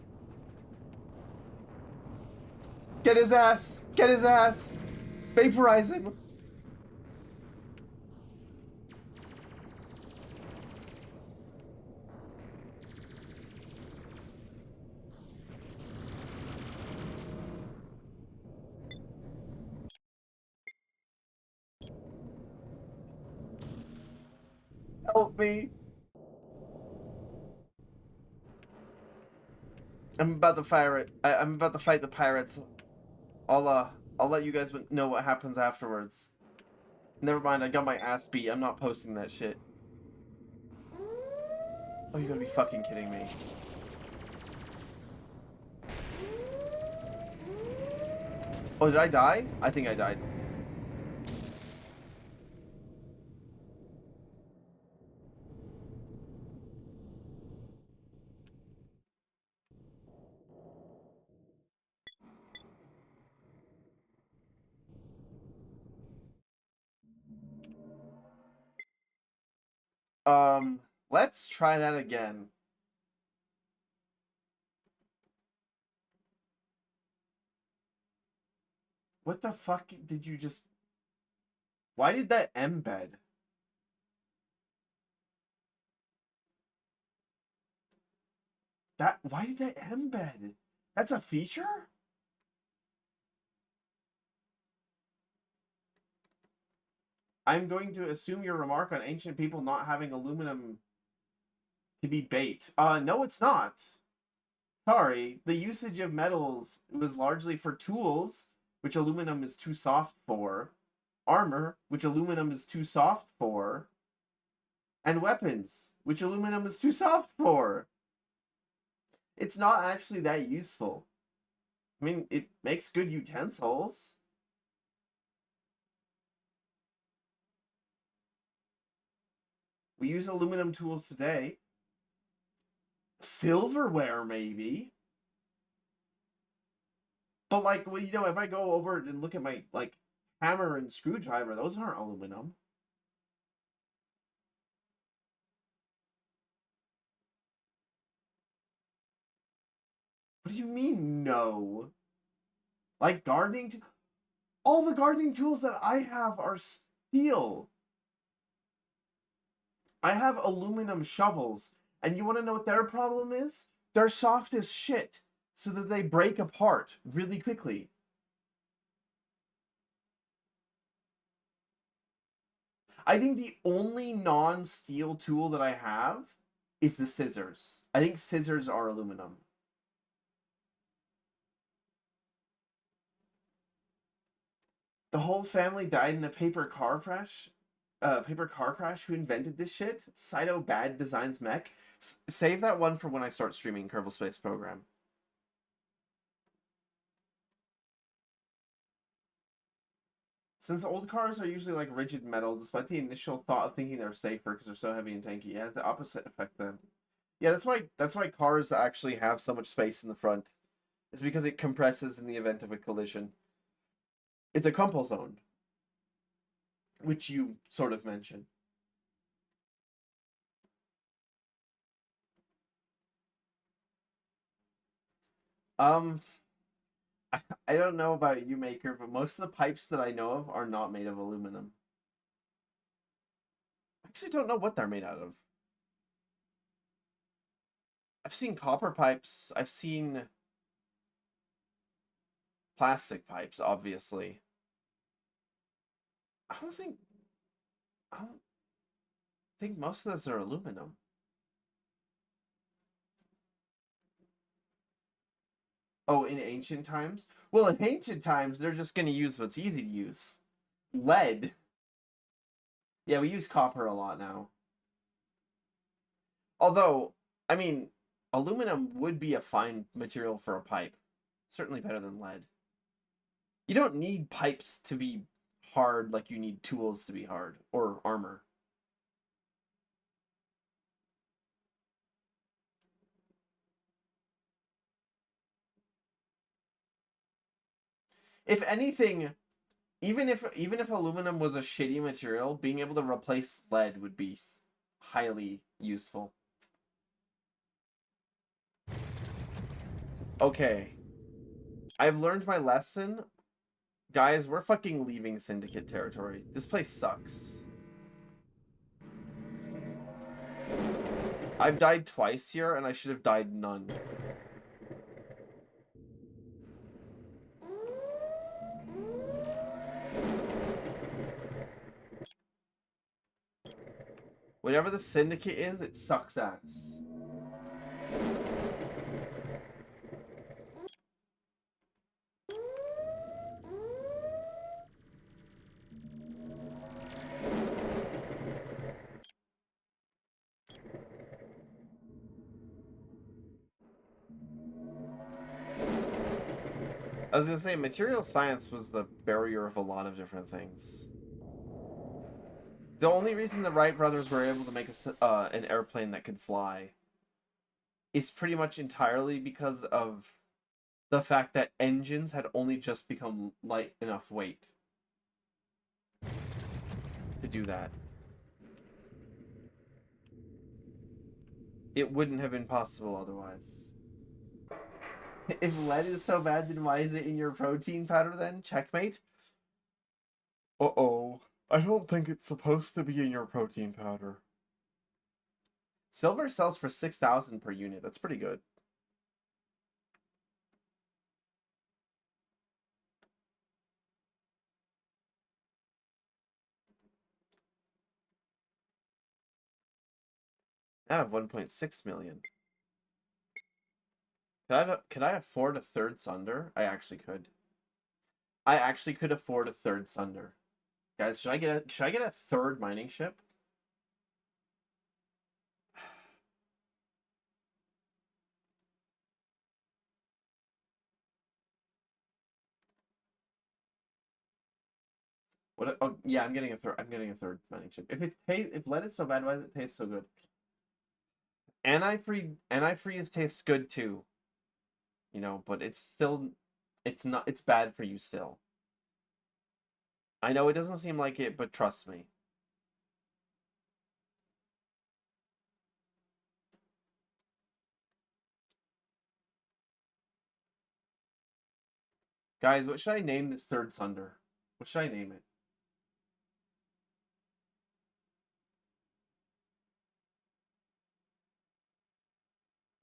Get his ass! Get his ass! Vaporize him! Help me! I'm about to fire it. I'm about to fight the pirates. I'll let you guys know what happens afterwards. Never mind, I got my ass beat. I'm not posting that shit. Oh, you gotta be fucking kidding me. Oh, did I die? I think I died. Let's try that again. What the fuck did you just... Why did that embed? Why did that embed? That's a feature? I'm going to assume your remark on ancient people not having aluminum to be bait. No, it's not. Sorry, the usage of metals was largely for tools, which aluminum is too soft for, armor, which aluminum is too soft for, and weapons, which aluminum is too soft for. It's not actually that useful. I mean, it makes good utensils. We use aluminum tools today. Silverware, maybe. But, like, well, you know, if I go over and look at my, like, hammer and screwdriver, those aren't aluminum. What do you mean, no? Like, gardening... All the gardening tools that I have are steel. I have aluminum shovels. And you want to know what their problem is? They're soft as shit, so that they break apart really quickly. I think the only non-steel tool that I have is the scissors. I think scissors are aluminum. The whole family died in a paper car crash. Who invented this shit? Saito Bad Designs Mech. Save that one for when I start streaming Kerbal Space Program. Since old cars are usually like rigid metal, despite the initial thought of thinking they're safer because they're so heavy and tanky, it has the opposite effect then. Yeah, that's why cars actually have so much space in the front. It's because it compresses in the event of a collision. It's a crumple zone, which you sort of mentioned. Um, I don't know about you, Maker, but most of the pipes that I know of are not made of aluminum. I actually don't know what they're made out of. I've seen copper pipes. I've seen plastic pipes, obviously. I don't think I don't think most of those are aluminum. Oh, in ancient times? Well, in ancient times, they're just going to use what's easy to use. Lead. Yeah, we use copper a lot now. Although, I mean, aluminum would be a fine material for a pipe. Certainly better than lead. You don't need pipes to be hard like you need tools to be hard, or armor. If anything, even if aluminum was a shitty material, being able to replace lead would be highly useful. Okay. I've learned my lesson. Guys, we're fucking leaving Syndicate territory. This place sucks. I've died twice here, and I should have died none. Whatever the Syndicate is, it sucks ass. I was gonna say, material science was the barrier of a lot of different things. The only reason the Wright brothers were able to make an airplane that could fly is pretty much entirely because of the fact that engines had only just become light enough weight to do that. It wouldn't have been possible otherwise. If lead is so bad, then why is it in your protein powder then? Checkmate? Uh-oh. I don't think it's supposed to be in your protein powder. Silver sells for 6,000 per unit. That's pretty good. I have 1.6 million. Could I afford a third Sunder? I actually could. I actually could afford a third Sunder. Guys, should I get a third mining ship? What? Oh yeah, I'm getting a third. I'm getting a third mining ship. If lead is so bad, why does it taste so good? Antifreeze tastes good too. You know, but it's not. It's bad for you still. I know it doesn't seem like it, but trust me. Guys, what should I name this third Sunder? What should I name it?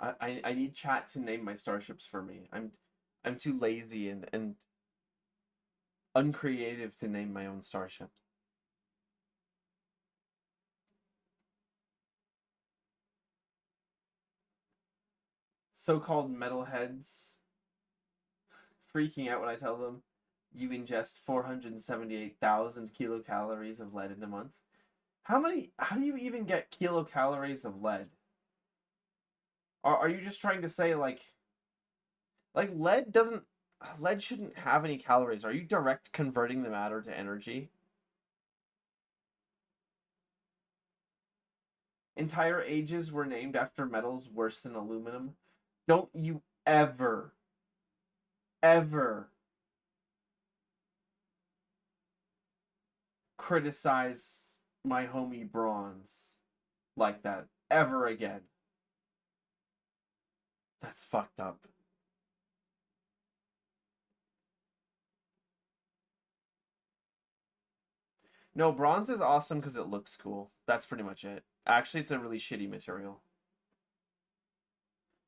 I need chat to name my starships for me. I'm too lazy and uncreative to name my own starships. So-called metalheads freaking out when I tell them you ingest 478,000 kilocalories of lead in a month. How do you even get kilocalories of lead? Are you just trying to say like lead shouldn't have any calories. Are you direct converting the matter to energy? Entire ages were named after metals worse than aluminum. Don't you ever criticize my homie Bronze like that ever again. That's fucked up. No, Bronze is awesome because it looks cool. That's pretty much it. Actually, it's a really shitty material.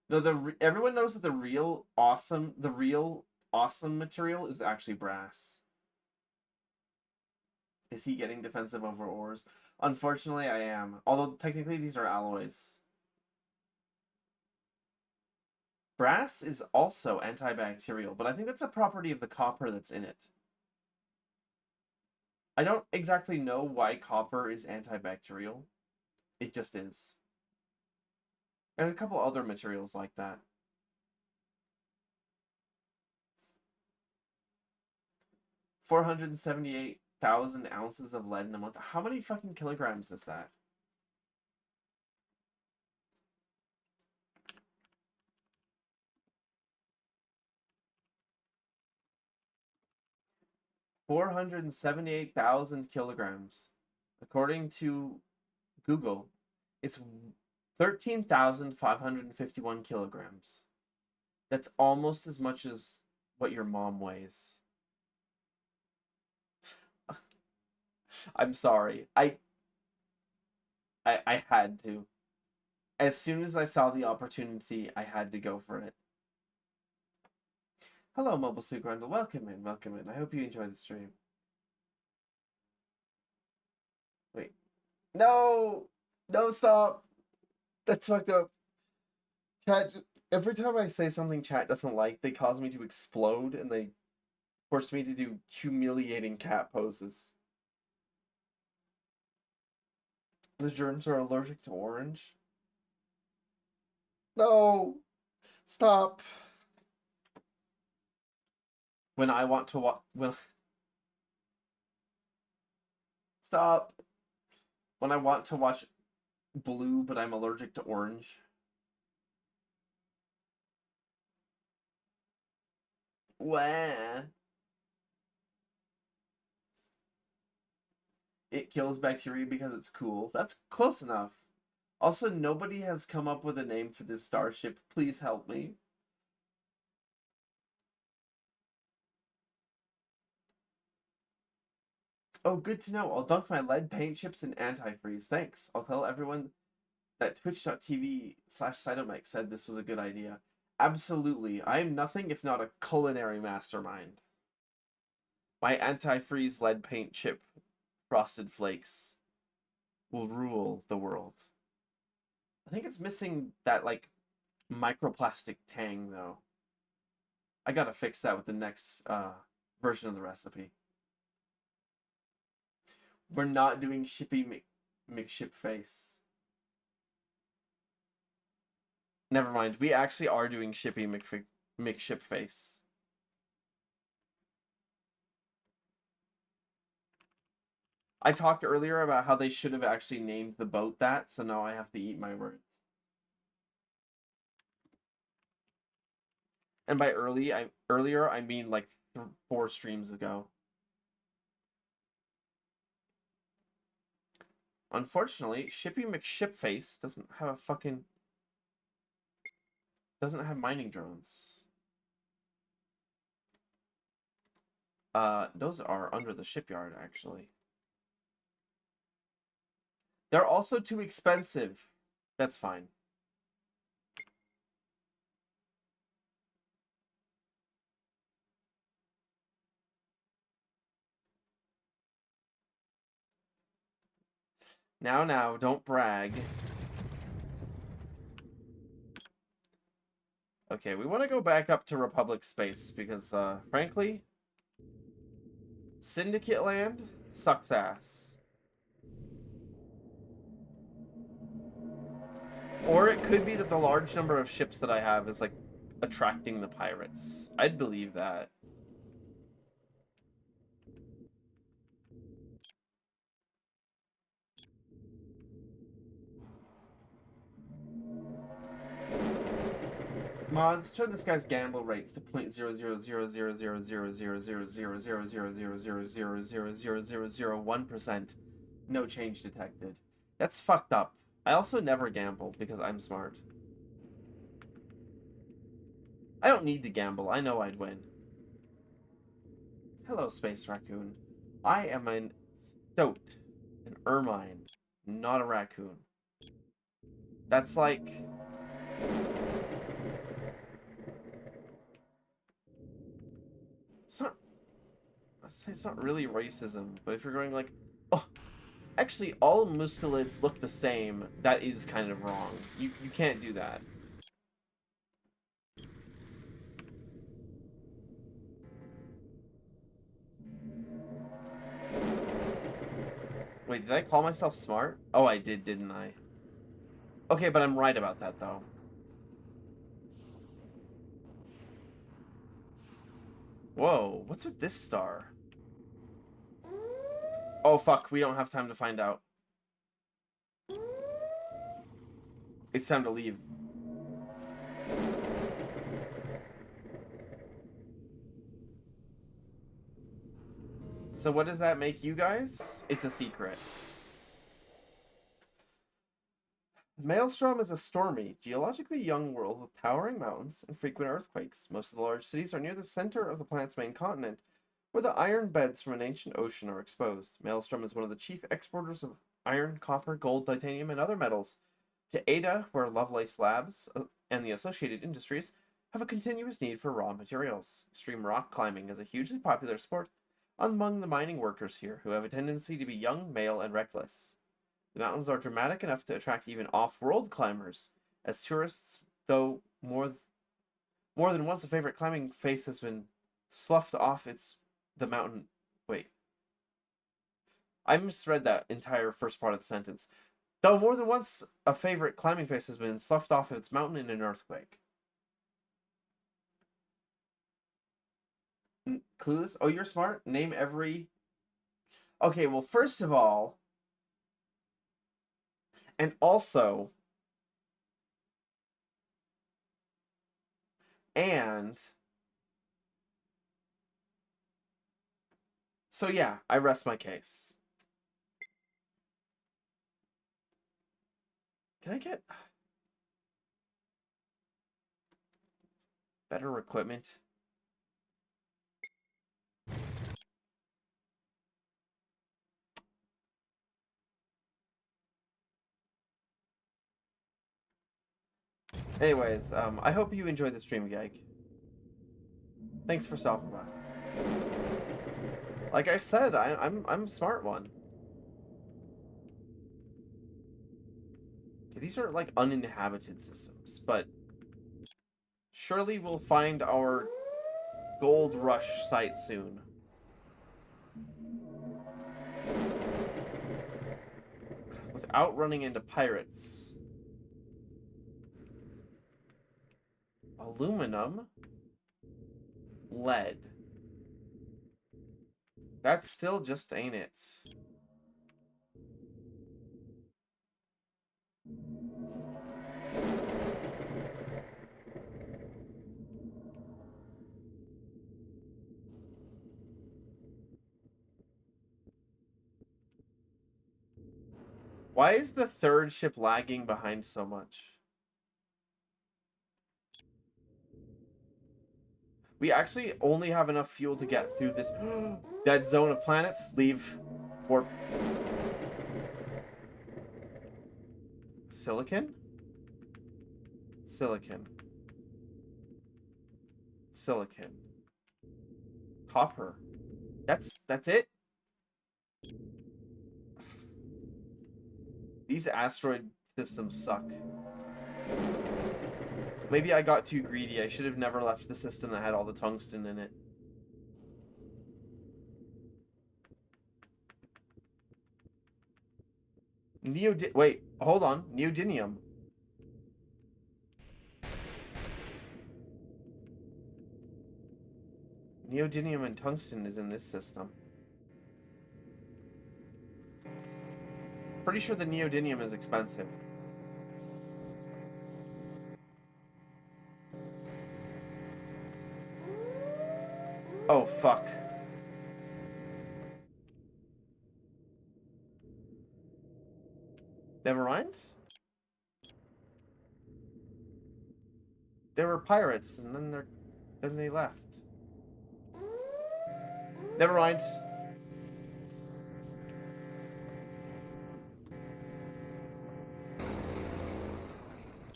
No, everyone knows that the real awesome material is actually brass. Is he getting defensive over ores? Unfortunately, I am. Although technically these are alloys. Brass is also antibacterial, but I think that's a property of the copper that's in it. I don't exactly know why copper is antibacterial. It just is. And a couple other materials like that. 478,000 ounces of lead in a month. How many fucking kilograms is that? $478,000 kilograms. According to Google, it's 13,551 kilograms. That's almost as much as what your mom weighs. I'm sorry. I had to. As soon as I saw the opportunity, I had to go for it. Hello, Mobile Suit Grundle. Welcome in, welcome in. I hope you enjoy the stream. Wait. No! No, stop! That's fucked up. Chat, every time I say something chat doesn't like, they cause me to explode and they force me to do humiliating cat poses. The germs are allergic to orange. No! Stop! When I want to when stop. When I want to watch blue, but I'm allergic to orange. Wah. It kills bacteria because it's cool. That's close enough. Also, nobody has come up with a name for this starship. Please help me. Oh, good to know. I'll dunk my lead paint chips in antifreeze. Thanks. I'll tell everyone that twitch.tv/Cytomike said this was a good idea. Absolutely. I am nothing if not a culinary mastermind. My antifreeze lead paint chip frosted flakes will rule the world. I think it's missing that, like, microplastic tang, though. I gotta fix that with the next version of the recipe. We're not doing Shippy McShip face. Never mind. We actually are doing Shippy McShip face. I talked earlier about how they should have actually named the boat that, so now I have to eat my words. And by earlier I mean like 4 streams ago. Unfortunately, Shippy McShipface doesn't have mining drones. Those are under the shipyard actually. They're also too expensive. That's fine. Now, don't brag. Okay, we want to go back up to Republic space because, frankly, Syndicate land sucks ass. Or it could be that the large number of ships that I have is, like, attracting the pirates. I'd believe that. Mods, turn this guy's gamble rates to 0.00000000000000000000000000001%. No change detected. That's fucked up. I also never gamble because I'm smart. I don't need to gamble. I know I'd win. Hello, Space Raccoon. I am an stoat, an ermine, not a raccoon. That's like... It's not really racism, but if you're going like, oh, actually all mustelids look the same, that is kind of wrong. You can't do that. Wait, did I call myself smart? Oh, I did, didn't I? Okay, but I'm right about that, though. Whoa, what's with this star? Oh, fuck, we don't have time to find out. It's time to leave. So what does that make you guys? It's a secret. Maelstrom is a stormy, geologically young world with towering mountains and frequent earthquakes. Most of the large cities are near the center of the planet's main continent, where the iron beds from an ancient ocean are exposed. Maelstrom is one of the chief exporters of iron, copper, gold, titanium, and other metals to Ada, where Lovelace Labs and the associated industries have a continuous need for raw materials. Extreme rock climbing is a hugely popular sport among the mining workers here, who have a tendency to be young, male, and reckless. The mountains are dramatic enough to attract even off-world climbers, as tourists, though more than once a favorite climbing face has been sloughed off the mountain. Wait. I misread that entire first part of the sentence. Though more than once a favorite climbing face has been sloughed off its mountain in an earthquake. Clueless? Oh, you're smart? Name every... Okay, well, first of all... And also... And... So yeah, I rest my case. Can I get... better equipment? Anyways, I hope you enjoyed the stream, Gag. Thanks for stopping by. Like I said, I'm a smart one. Okay, these are like uninhabited systems, but surely we'll find our gold rush site soon. Without running into pirates. Aluminum. Lead. That still just ain't it. Why is the third ship lagging behind so much? We actually only have enough fuel to get through this dead zone of planets. Leave. Warp. Silicon? Silicon. Silicon. Copper. That's it? These asteroid systems suck. Maybe I got too greedy. I should have never left the system that had all the tungsten in it. Wait, hold on. Neodymium. Neodymium and tungsten is in this system. Pretty sure the neodymium is expensive. Oh, fuck. Never mind. They were pirates, and then they left. Never mind.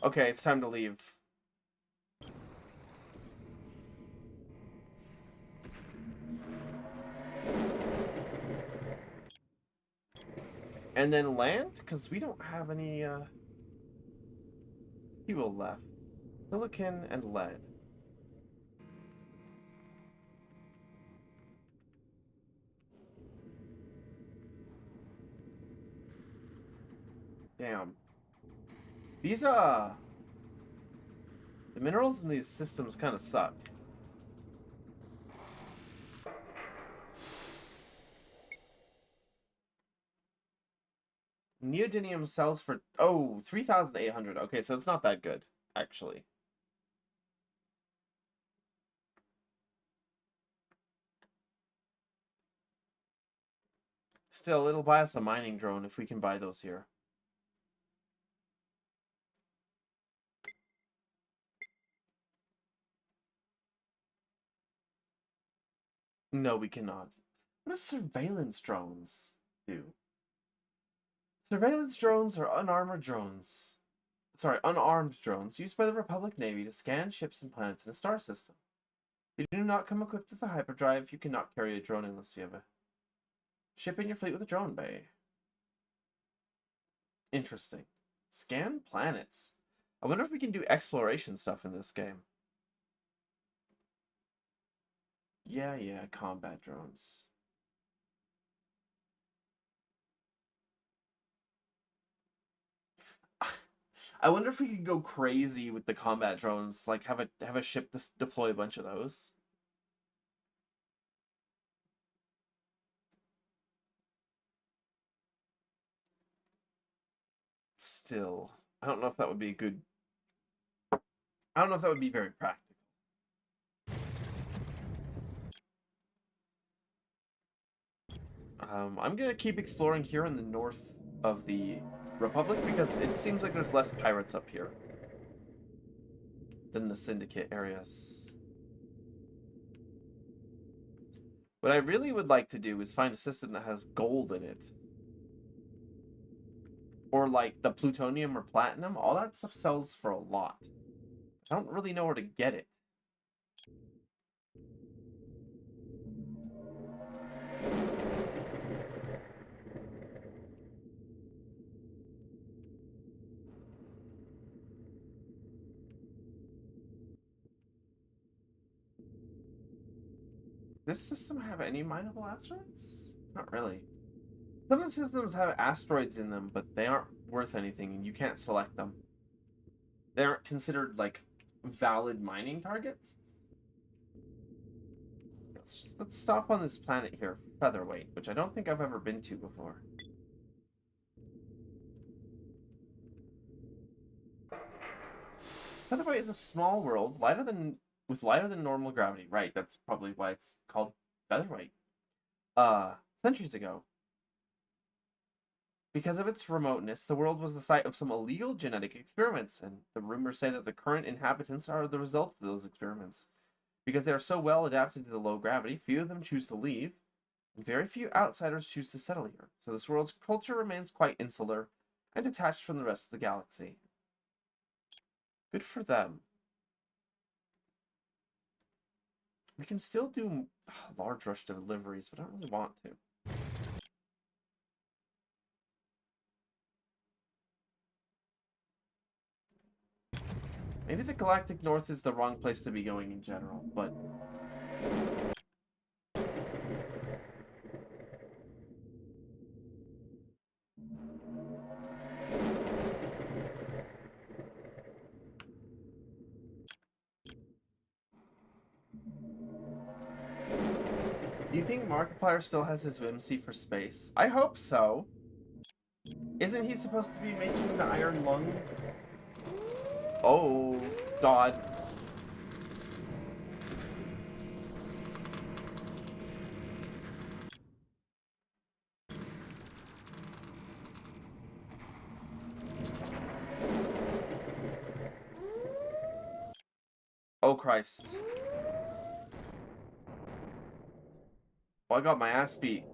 Okay, it's time to leave. And then land? Because we don't have any, fuel left. Silicon and lead. Damn. These, the minerals in these systems kind of suck. Neodymium sells for, 3,800. Okay, so it's not that good, actually. Still, it'll buy us a mining drone if we can buy those here. No, we cannot. What do surveillance drones do? Surveillance drones are unarmed drones used by the Republic Navy to scan ships and planets in a star system. If you do not come equipped with a hyperdrive, you cannot carry a drone unless you have a ship in your fleet with a drone bay. Interesting. Scan planets. I wonder if we can do exploration stuff in this game. Yeah, combat drones. I wonder if we could go crazy with the combat drones, like have a ship deploy a bunch of those. Still, I don't know if that would be good. I don't know if that would be very practical. I'm gonna keep exploring here in the north of the Republic because it seems like there's less pirates up here than the Syndicate areas. What I really would like to do is find a system that has gold in it. Or like the plutonium or platinum. All that stuff sells for a lot. I don't really know where to get it. Does this system have any mineable asteroids? Not really. Some of the systems have asteroids in them, but they aren't worth anything and you can't select them. They aren't considered like valid mining targets. Let's stop on this planet here, Featherweight, which I don't think I've ever been to before. Featherweight is a small world, with lighter than normal gravity. Right, that's probably why it's called Featherweight. Centuries ago. Because of its remoteness, the world was the site of some illegal genetic experiments, and the rumors say that the current inhabitants are the result of those experiments. Because they are so well adapted to the low gravity, few of them choose to leave, and very few outsiders choose to settle here. So this world's culture remains quite insular and detached from the rest of the galaxy. Good for them. We can still do large rush deliveries, but I don't really want to. Maybe the Galactic North is the wrong place to be going in general, but... Do you think Markiplier still has his whimsy for space? I hope so. Isn't he supposed to be making the Iron Lung? Oh, God. Oh, Christ. Oh, I got my ass beat.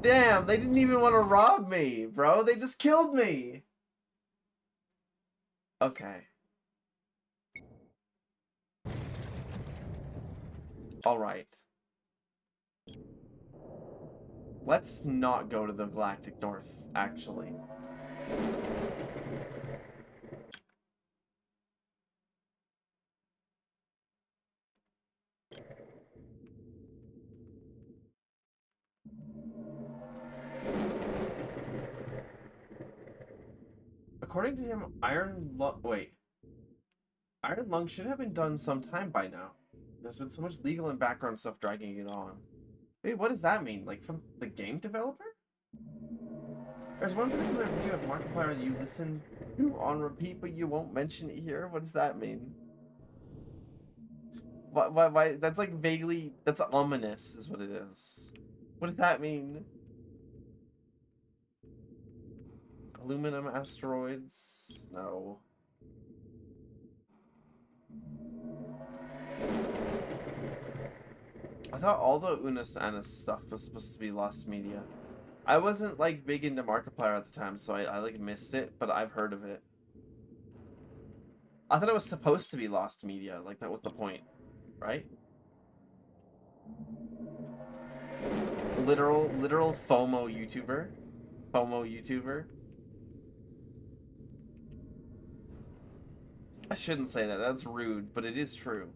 Damn, they didn't even want to rob me, bro. They just killed me. Okay. Alright. Let's not go to the Galactic North, actually. According to him, Iron Lung should have been done sometime by now. There's been so much legal and background stuff dragging it on. Wait, what does that mean? Like, from the game developer? There's one particular video of Markiplier you listen to on repeat, but you won't mention it here? What does that mean? Why? That's like vaguely... That's ominous, is what it is. What does that mean? Aluminum asteroids? No. I thought all the Unus Annus stuff was supposed to be lost media. I wasn't like big into Markiplier at the time, so I like missed it, but I've heard of it. I thought it was supposed to be lost media, like that was the point, right? Literal FOMO YouTuber. FOMO YouTuber. I shouldn't say that, that's rude, but it is true.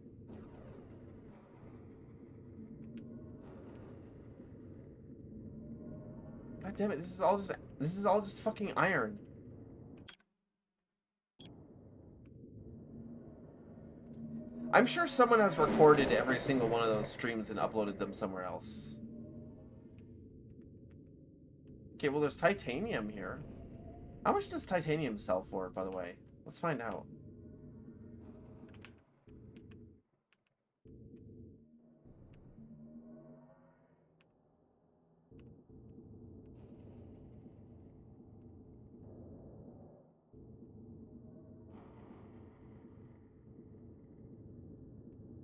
God damn it, this is all just fucking iron. I'm sure someone has recorded every single one of those streams and uploaded them somewhere else. Okay, well there's titanium here. How much does titanium sell for, by the way? Let's find out.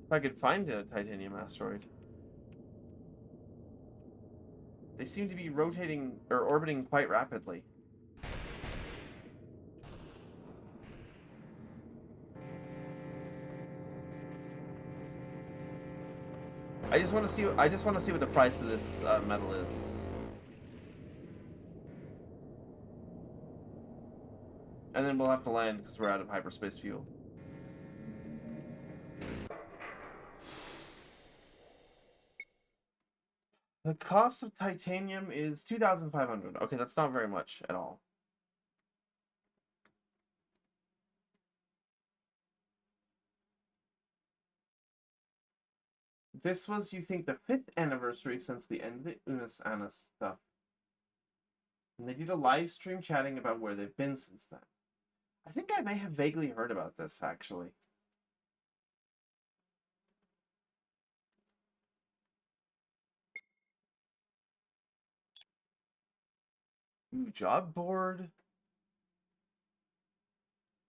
If I could find a titanium asteroid. They seem to be rotating or orbiting quite rapidly. I just want to see what the price of this metal is. And then we'll have to land because we're out of hyperspace fuel. The cost of titanium is 2,500. Okay, that's not very much at all. This was, you think, the 5th anniversary since the end of the Unus Annus stuff. And they did a live stream chatting about where they've been since then. I think I may have vaguely heard about this, actually. Ooh, job board.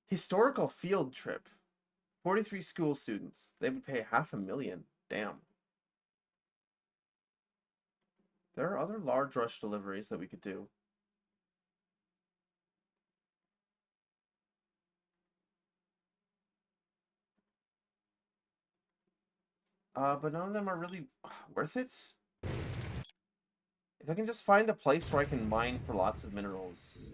Historical field trip. 43 school students. They would pay $500,000. Damn. There are other large rush deliveries that we could do. But none of them are really worth it. If I can just find a place where I can mine for lots of minerals.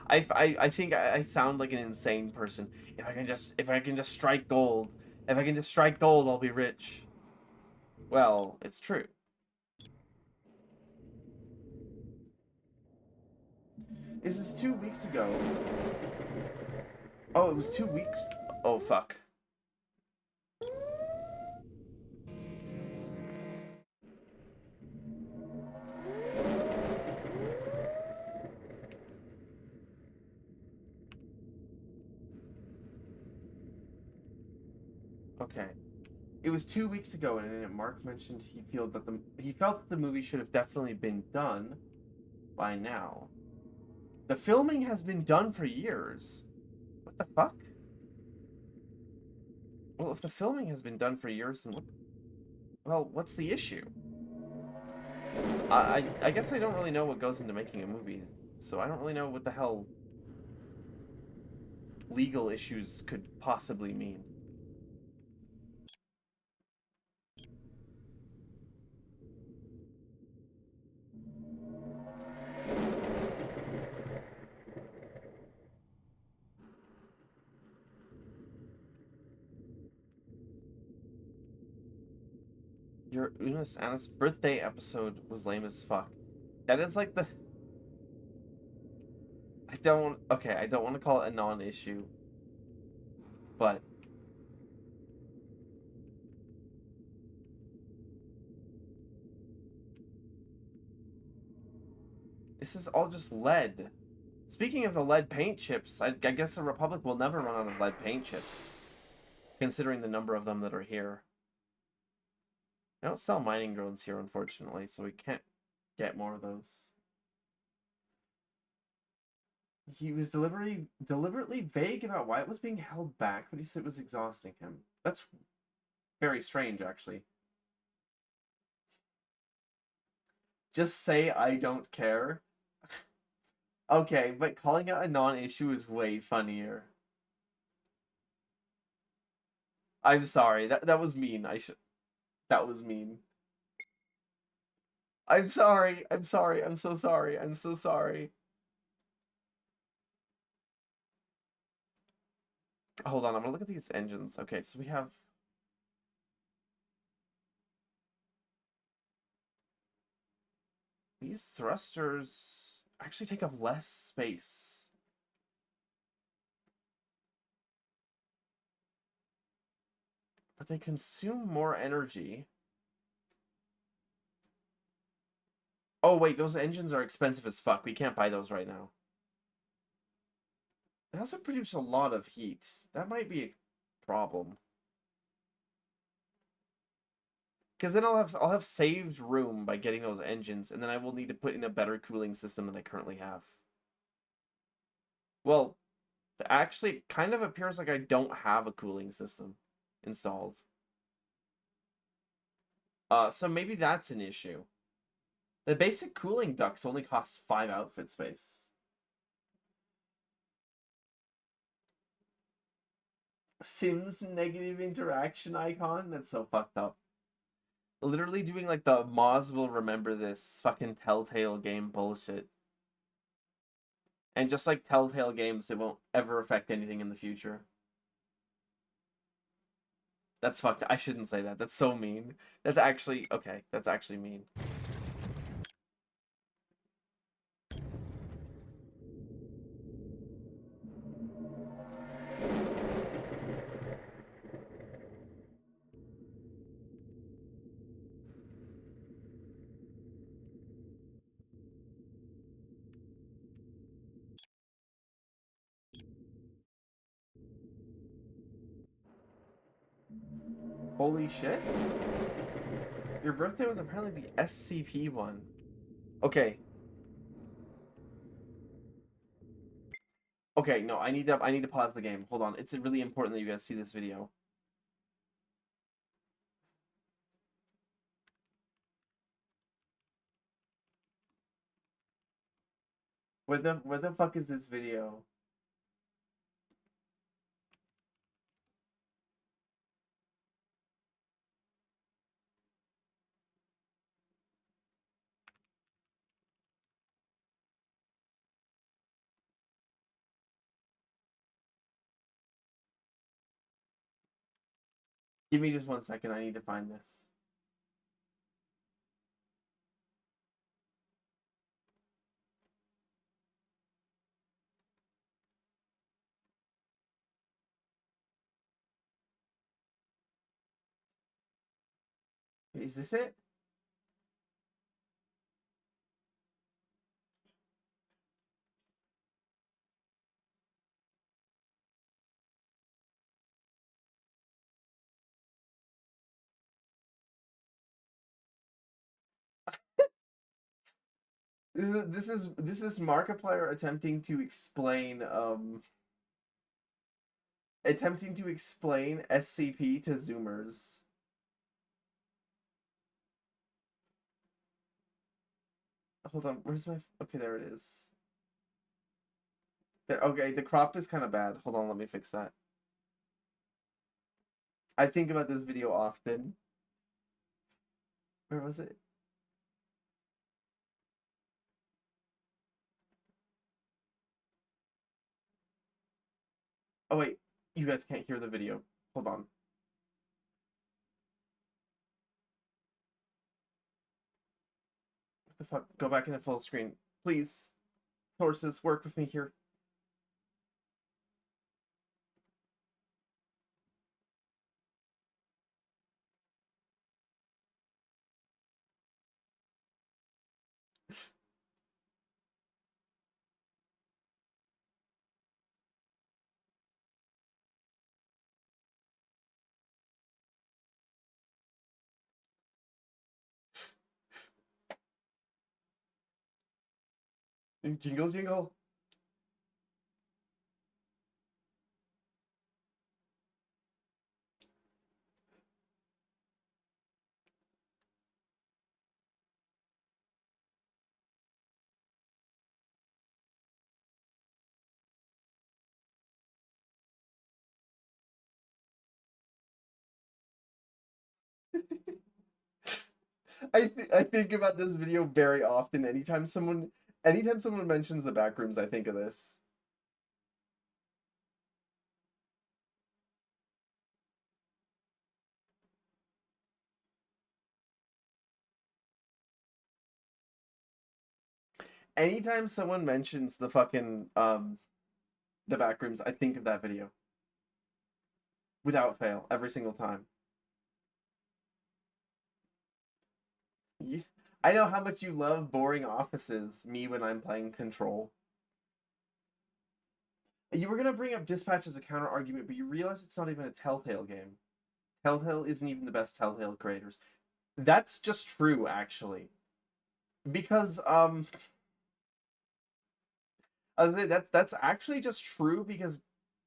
I think I sound like an insane person. If I can just strike gold, if I can just strike gold, I'll be rich. Well, it's true. This is 2 weeks ago. Oh, it was 2 weeks. Oh fuck. Okay. It was 2 weeks ago, and Mark mentioned he felt that the movie should have definitely been done by now. The filming has been done for years. What the fuck? Well, if the filming has been done for years, then what's the issue? I guess I don't really know what goes into making a movie, so I don't really know what the hell legal issues could possibly mean. Your Unis Anna's birthday episode was lame as fuck. That is like the I don't want to call it a non-issue, but this is all just lead. Speaking of the lead paint chips, I guess the Republic will never run out of lead paint chips, considering the number of them that are here. I don't sell mining drones here, unfortunately, so we can't get more of those. He was deliberately vague about why it was being held back, but he said it was exhausting him. That's very strange, actually. Just say I don't care. Okay, but calling it a non-issue is way funnier. I'm sorry. That was mean. That was mean. I'm sorry. I'm sorry. I'm so sorry. I'm so sorry. Hold on, I'm gonna look at these engines. Okay, so we have these thrusters actually take up less space. But they consume more energy. Oh wait, those engines are expensive as fuck. We can't buy those right now. They also produce a lot of heat. That might be a problem. Because then I'll have saved room by getting those engines, and then I will need to put in a better cooling system than I currently have. Well, actually, it kind of appears like I don't have a cooling system installed. So maybe that's an issue. The basic cooling ducts only cost 5 outfit space. Sims negative interaction icon? That's so fucked up. Literally doing like the Moz will remember this fucking Telltale game bullshit. And just like Telltale games, it won't ever affect anything in the future. That's fucked. I shouldn't say that. That's so mean. That's actually okay. That's actually mean. Holy shit. Your birthday was apparently the SCP one. Okay. Okay, no, I need to pause the game. Hold on. It's really important that you guys see this video. Where the fuck is this video? Give me just 1 second. I need to find this. Is this it? This is Markiplier attempting to explain SCP to Zoomers. Hold on, where's my okay, there it is. There, okay, the crop is kind of bad. Hold on, let me fix that. I think about this video often. Where was it? Oh wait, you guys can't hear the video. Hold on. What the fuck? Go back into full screen. Please. Sources, work with me here. Jingle jingle. I think about this video very often. Anytime someone mentions the backrooms, I think of this. Anytime someone mentions the fucking the backrooms, I think of that video. Without fail, every single time. I know how much you love boring offices, me when I'm playing Control. You were gonna bring up Dispatch as a counter argument, but you realize it's not even a Telltale game. Telltale isn't even the best Telltale creators. That's just true, actually. Because I was say that's actually just true because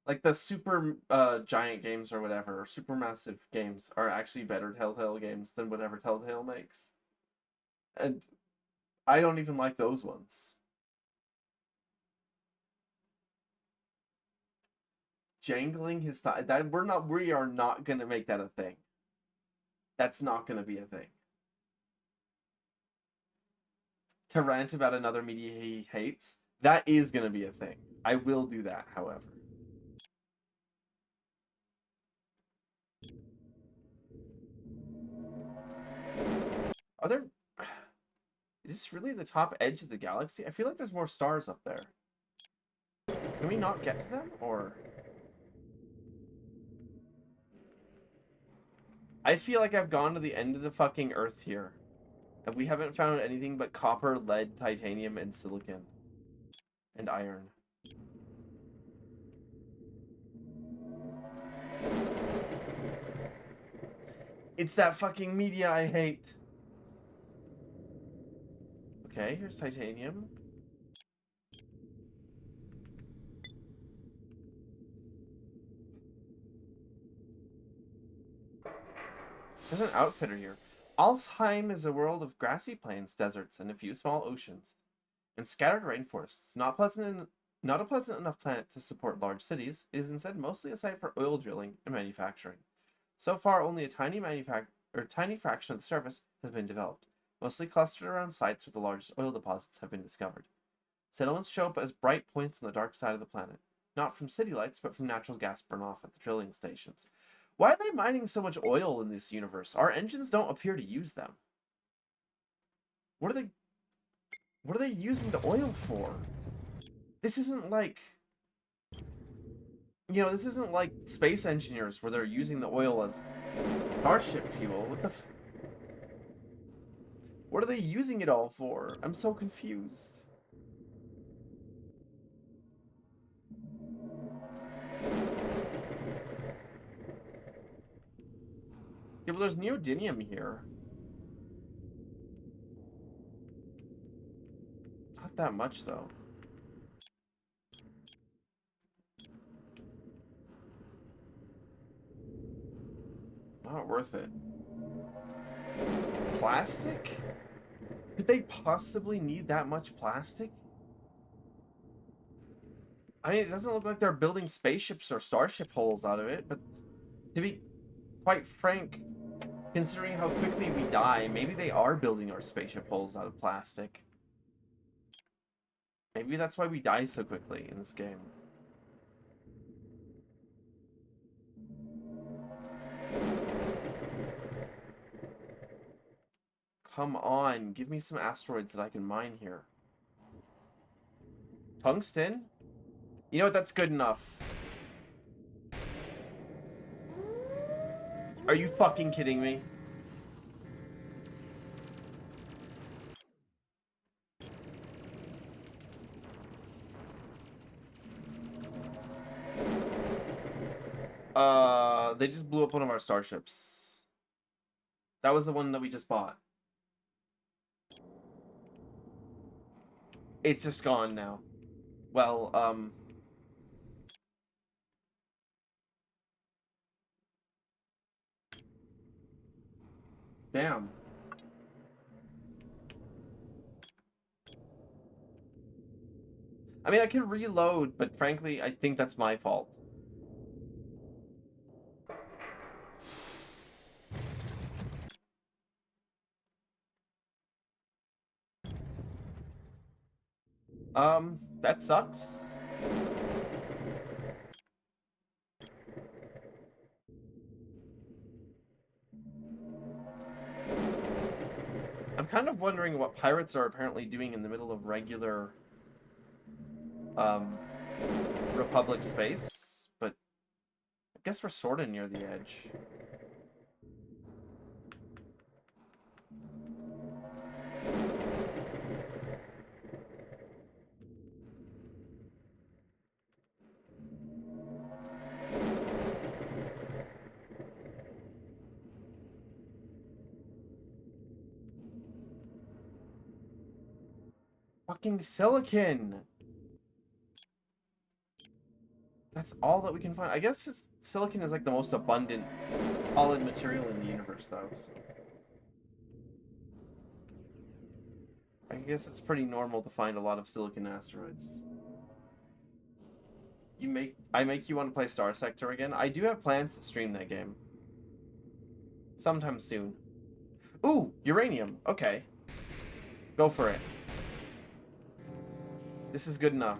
like the super giant games or whatever, or super massive games are actually better Telltale games than whatever Telltale makes. And I don't even like those ones. Jangling his thigh. That we are not gonna make that a thing. That's not gonna be a thing. To rant about another media he hates, that is gonna be a thing. I will do that, however. Are there is this really the top edge of the galaxy? I feel like there's more stars up there. Can we not get to them, or I feel like I've gone to the end of the fucking Earth here, and we haven't found anything but copper, lead, titanium, and silicon. And iron. It's that fucking media I hate. Okay, here's titanium. There's an outfitter here. Alfheim is a world of grassy plains, deserts, and a few small oceans, and scattered rainforests. Not a pleasant enough planet to support large cities, it is instead mostly a site for oil drilling and manufacturing. So far, only a tiny fraction of the surface has been developed, mostly clustered around sites where the largest oil deposits have been discovered. Settlements show up as bright points on the dark side of the planet, not from city lights, but from natural gas burn off at the drilling stations. Why are they mining so much oil in this universe? Our engines don't appear to use them. What are they using the oil for? This isn't like, this isn't like Space Engineers where they're using the oil as starship fuel. What are they using it all for? I'm so confused. Yeah, but there's neodymium here. Not that much, though. Not worth it. Plastic? Could they possibly need that much plastic? I mean, it doesn't look like they're building spaceships or starship hulls out of it, but to be quite frank, considering how quickly we die, maybe they are building our spaceship hulls out of plastic. Maybe that's why we die so quickly in this game. Come on, give me some asteroids that I can mine here. Tungsten? You know what, that's good enough. Are you fucking kidding me? They just blew up one of our starships. That was the one that we just bought. It's just gone now. Well, damn. I mean, I can reload, but frankly, I think that's my fault. That sucks. I'm kind of wondering what pirates are apparently doing in the middle of regular, Republic space, but I guess we're sort of near the edge. Fucking silicon! That's all that we can find. I guess silicon is like the most abundant solid material in the universe, though. So I guess it's pretty normal to find a lot of silicon asteroids. I make you want to play Star Sector again? I do have plans to stream that game. Sometime soon. Ooh, uranium. Okay. Go for it. This is good enough.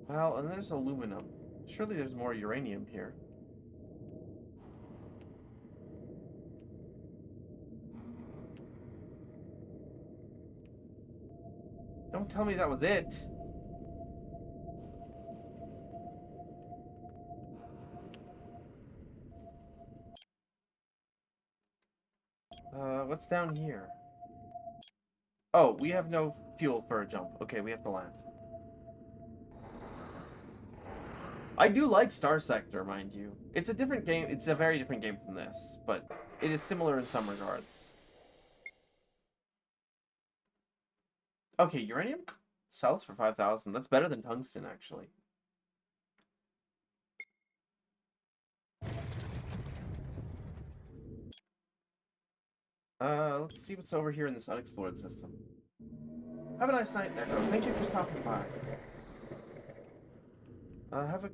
Well, and there's aluminum. Surely there's more uranium here. Don't tell me that was it. What's down here? Oh, we have no fuel for a jump. Okay, we have to land. I do like Star Sector, mind you. It's a different game. It's a very different game from this, but it is similar in some regards. Okay, uranium sells for 5,000. That's better than tungsten, actually. Let's see what's over here in this unexplored system. Have a nice night, Necro. Thank you for stopping by. Have a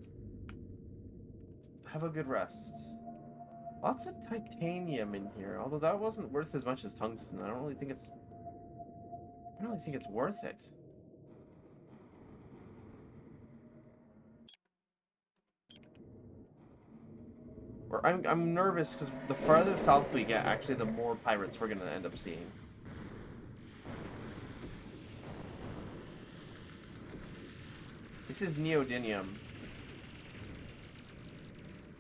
have a good rest. Lots of titanium in here, although that wasn't worth as much as tungsten. I don't really think it's worth it. Or I'm nervous because the farther south we get, actually, the more pirates we're gonna end up seeing. This is neodymium.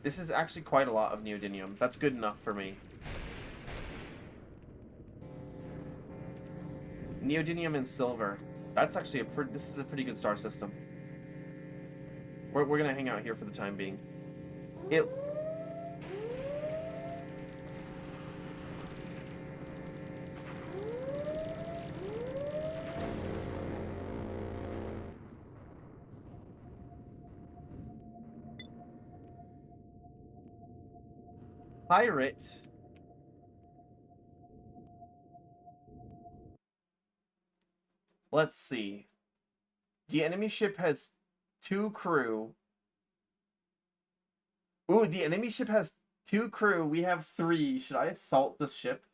This is actually quite a lot of neodymium. That's good enough for me. Neodymium and silver. That's actually this is a pretty good star system. We're gonna hang out here for the time being. It. Pirate. Let's see. The enemy ship has 2 crew. Ooh, the enemy ship has 2 crew. We have 3. Should I assault this ship?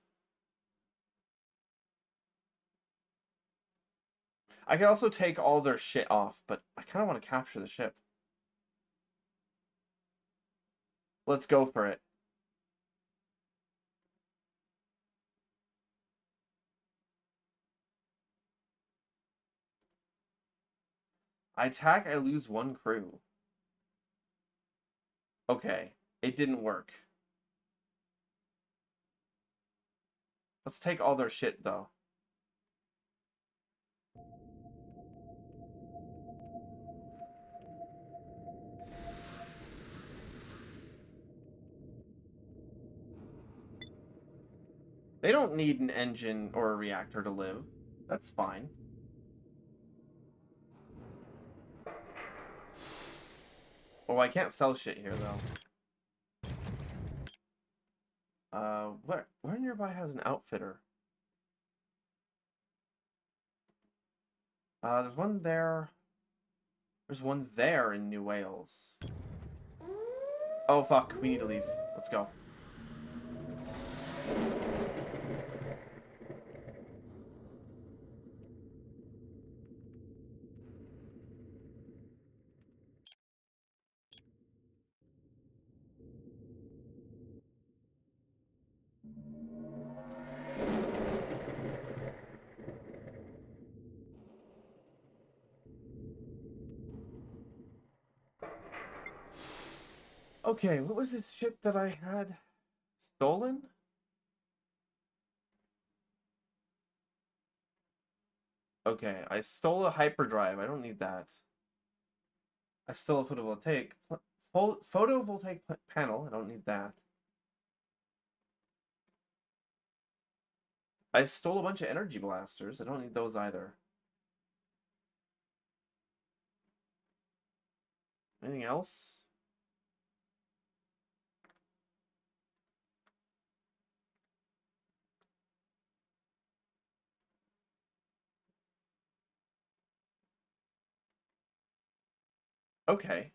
I could also take all their shit off, but I kind of want to capture the ship. Let's go for it. I attack, I lose 1 crew. Okay, it didn't work. Let's take all their shit, though. They don't need an engine or a reactor to live. That's fine. Oh, I can't sell shit here, though. Where nearby has an outfitter? There's one there. There's one there in New Wales. Oh, fuck. We need to leave. Let's go. Okay, what was this ship that I had stolen? Okay, I stole a hyperdrive. I don't need that. I stole a photovoltaic panel. I don't need that. I stole a bunch of energy blasters. I don't need those either. Anything else? Okay.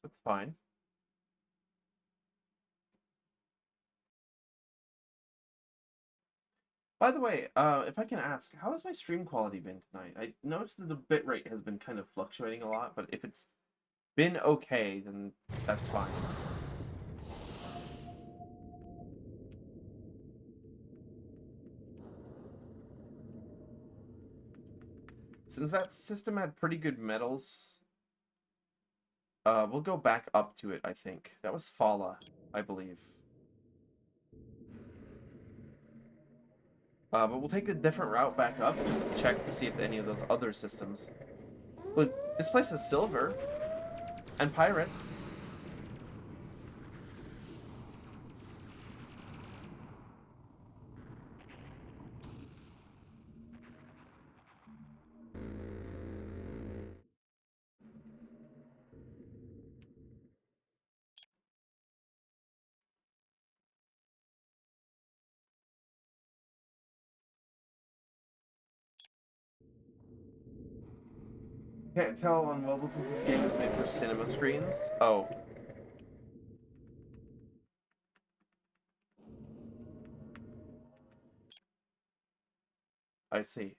That's fine. By the way, if I can ask, how has my stream quality been tonight? I noticed that the bitrate has been kind of fluctuating a lot, but if it's been okay, then that's fine. Since that system had pretty good metals, we'll go back up to it, I think. That was Fala, I believe. But we'll take a different route back up just to check to see if any of those other systems... Well, this place has silver. And pirates. Can't tell on mobile since this game is made for cinema screens. Oh. I see.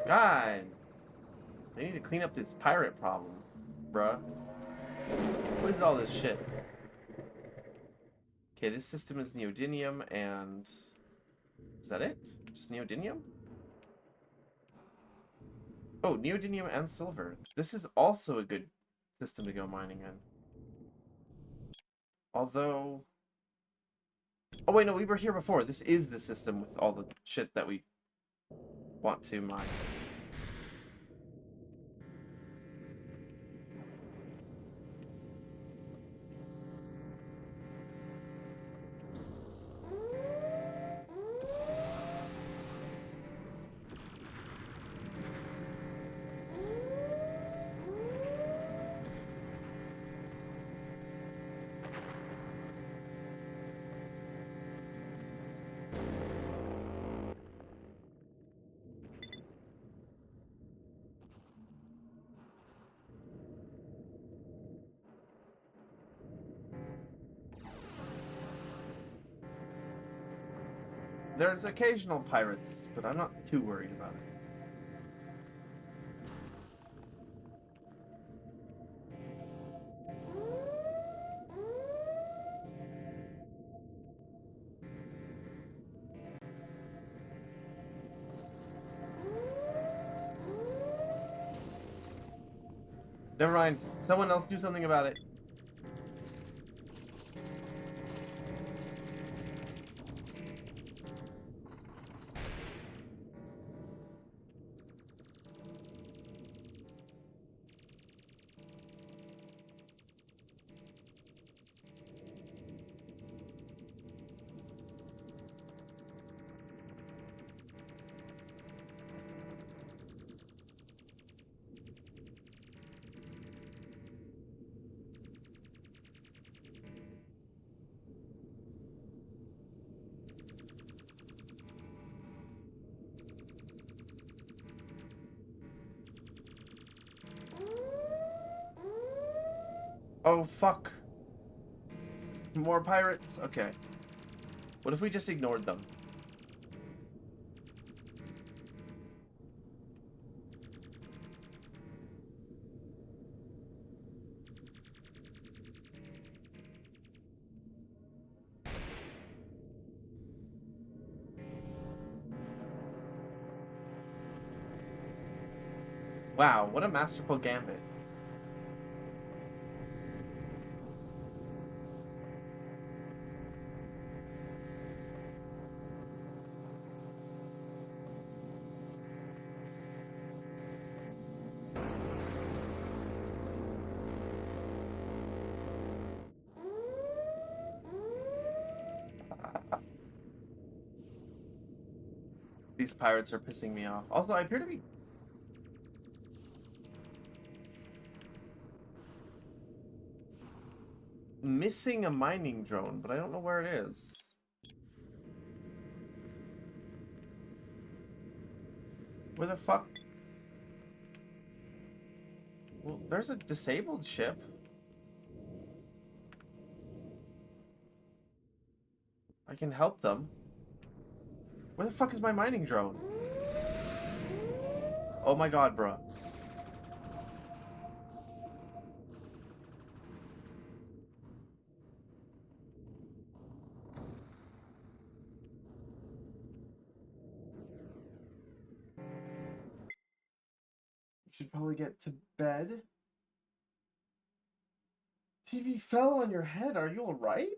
God, they need to clean up this pirate problem, bruh. What is all this shit? Okay, this system is neodymium and... Is that it? Just neodymium? Oh, neodymium and silver. This is also a good system to go mining in. Although... Oh wait, no, we were here before. This is the system with all the shit that we want to mine. There's occasional pirates, but I'm not too worried about it. Never mind. Someone else do something about it. Oh, fuck. More pirates? Okay. What if we just ignored them? Wow, what a masterful gambit. These pirates are pissing me off. Also, I appear to be... missing a mining drone, but I don't know where it is. Where the fuck? Well, there's a disabled ship. I can help them. Where the fuck is my mining drone? Oh my god, bruh. You should probably get to bed. TV fell on your head. Are you alright?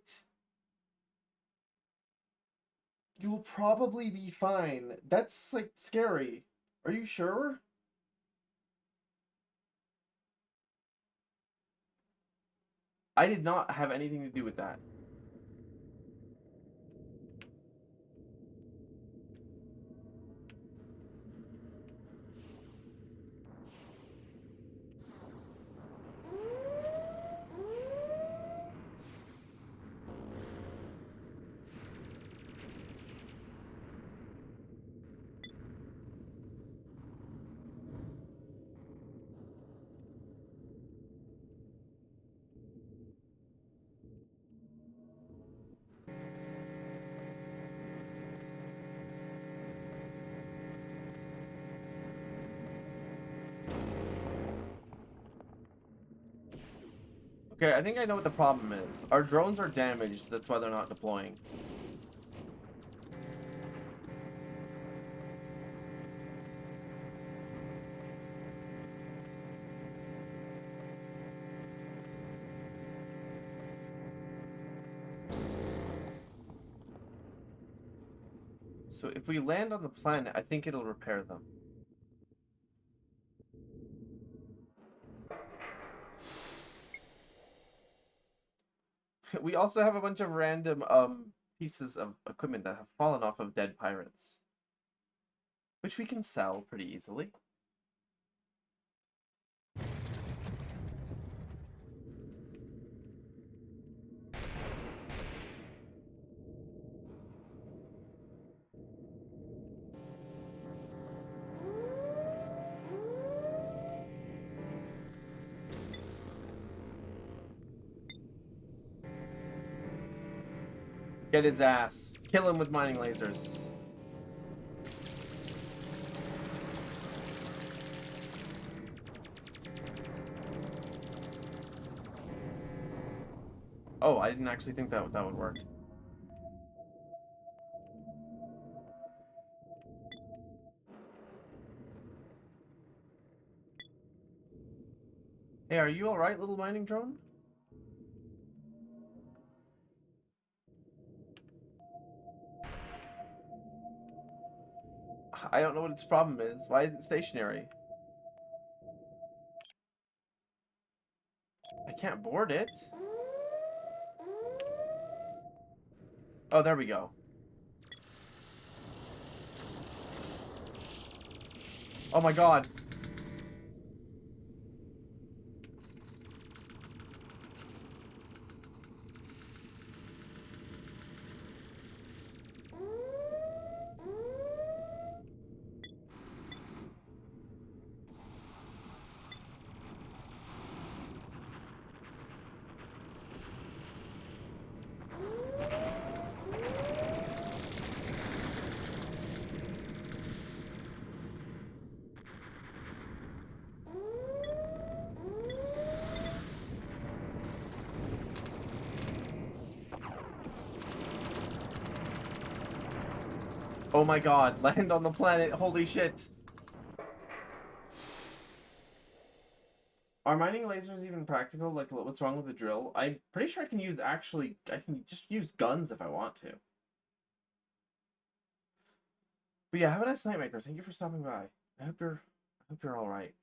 You'll probably be fine. That's, like, scary. Are you sure? I did not have anything to do with that. Okay, I think I know what the problem is. Our drones are damaged, that's why they're not deploying. So if we land on the planet, I think it'll repair them. We also have a bunch of random pieces of equipment that have fallen off of dead pirates, which we can sell pretty easily. Get his ass. Kill him with mining lasers. Oh, I didn't actually think that would work. Hey, are you alright, little mining drone? I don't know what its problem is. Why is it stationary? I can't board it. Oh, there we go. Oh my god. Oh my god, land on the planet, holy shit. Are mining lasers even practical? Like, what's wrong with the drill? I'm pretty sure I can just use guns if I want to. But yeah, have a nice night, Maker. Thank you for stopping by. I hope you're alright.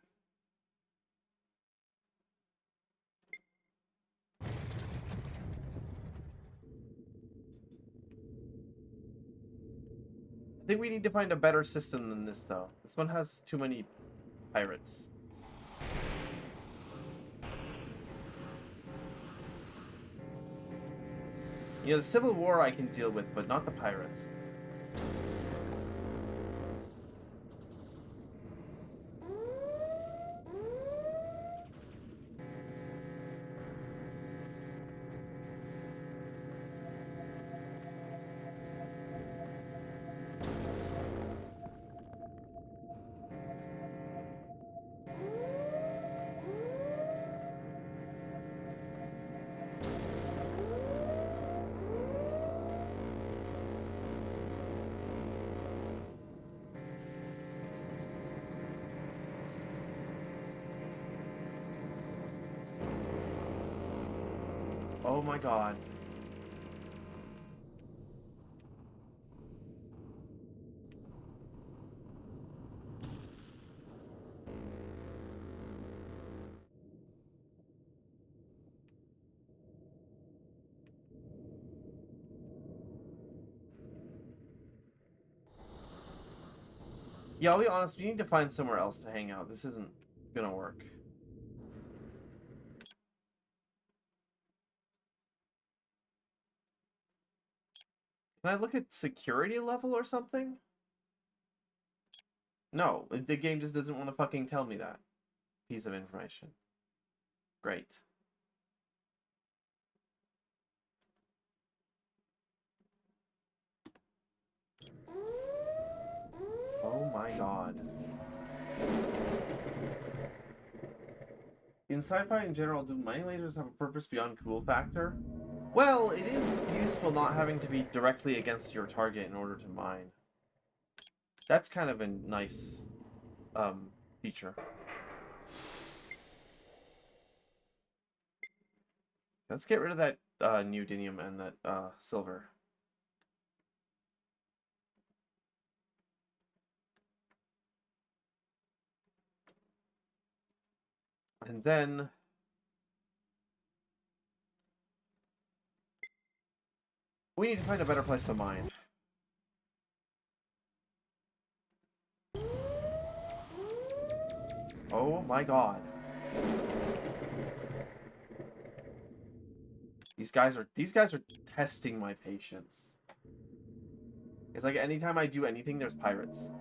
I think we need to find a better system than this, though. This one has too many pirates. You know, the Civil War I can deal with, but not the pirates. Oh my god. Yeah, I'll be honest, we need to find somewhere else to hang out. This isn't gonna work. Can I look at security level or something? No, the game just doesn't want to fucking tell me that piece of information. Great. Oh my god. in sci-fi in general, do mining lasers have a purpose beyond cool factor? Well, it is useful not having to be directly against your target in order to mine. That's kind of a nice feature. Let's get rid of that neodymium and that silver. And then we need to find a better place to mine. Oh my god. These guys are testing my patience. It's like anytime I do anything, there's pirates.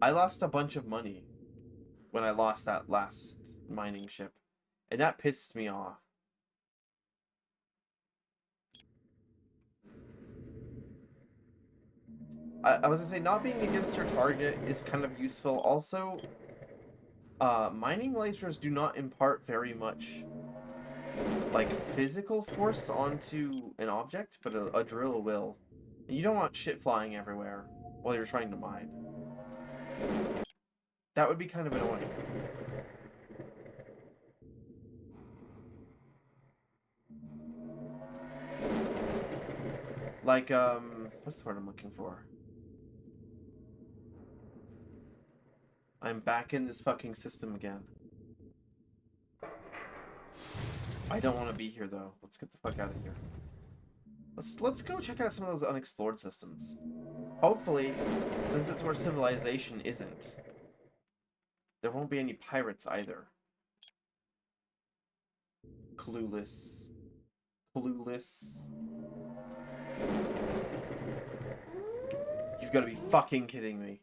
I lost a bunch of money when I lost that last mining ship, and that pissed me off. I was gonna say, not being against your target is kind of useful. Also, mining lasers do not impart very much, like, physical force onto an object, but a drill will. And you don't want shit flying everywhere while you're trying to mine. That would be kind of annoying. Like, what's the word I'm looking for? I'm back in this fucking system again. I don't want to be here, though. Let's get the fuck out of here. Let's go check out some of those unexplored systems. Hopefully, since it's where civilization isn't, there won't be any pirates either. Clueless. Clueless. You've got to be fucking kidding me.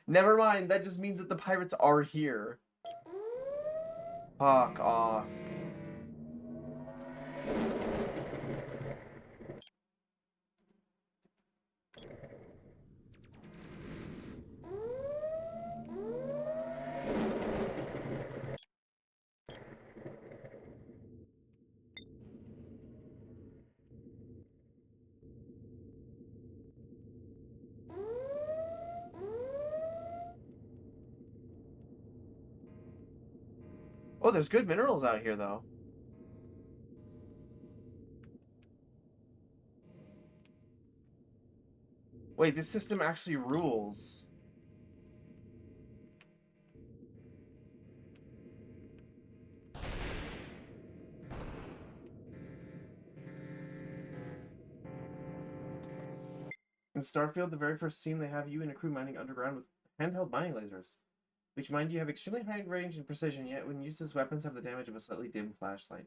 Never mind, that just means that the pirates are here. Fuck off. Oh, there's good minerals out here, though. Wait, this system actually rules. In Starfield, the very first scene, they have you and a crew mining underground with handheld mining lasers, which, mind you, have extremely high range and precision, yet when used as weapons have the damage of a slightly dim flashlight.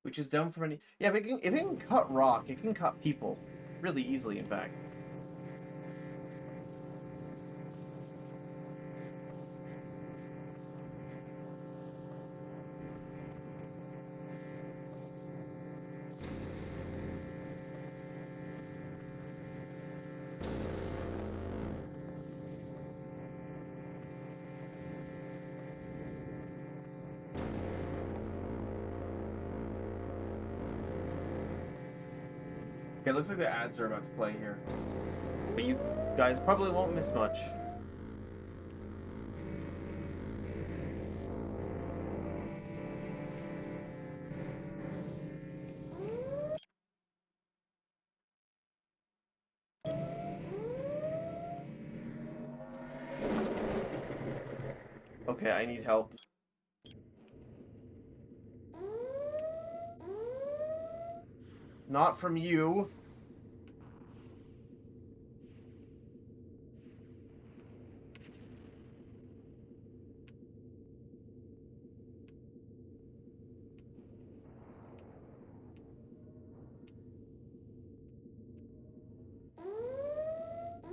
Which is dumb for any... Yeah, if it can cut rock, it can cut people. Really easily, in fact. Okay, looks like the ads are about to play here. But you guys probably won't miss much. Okay, I need help. Not from you.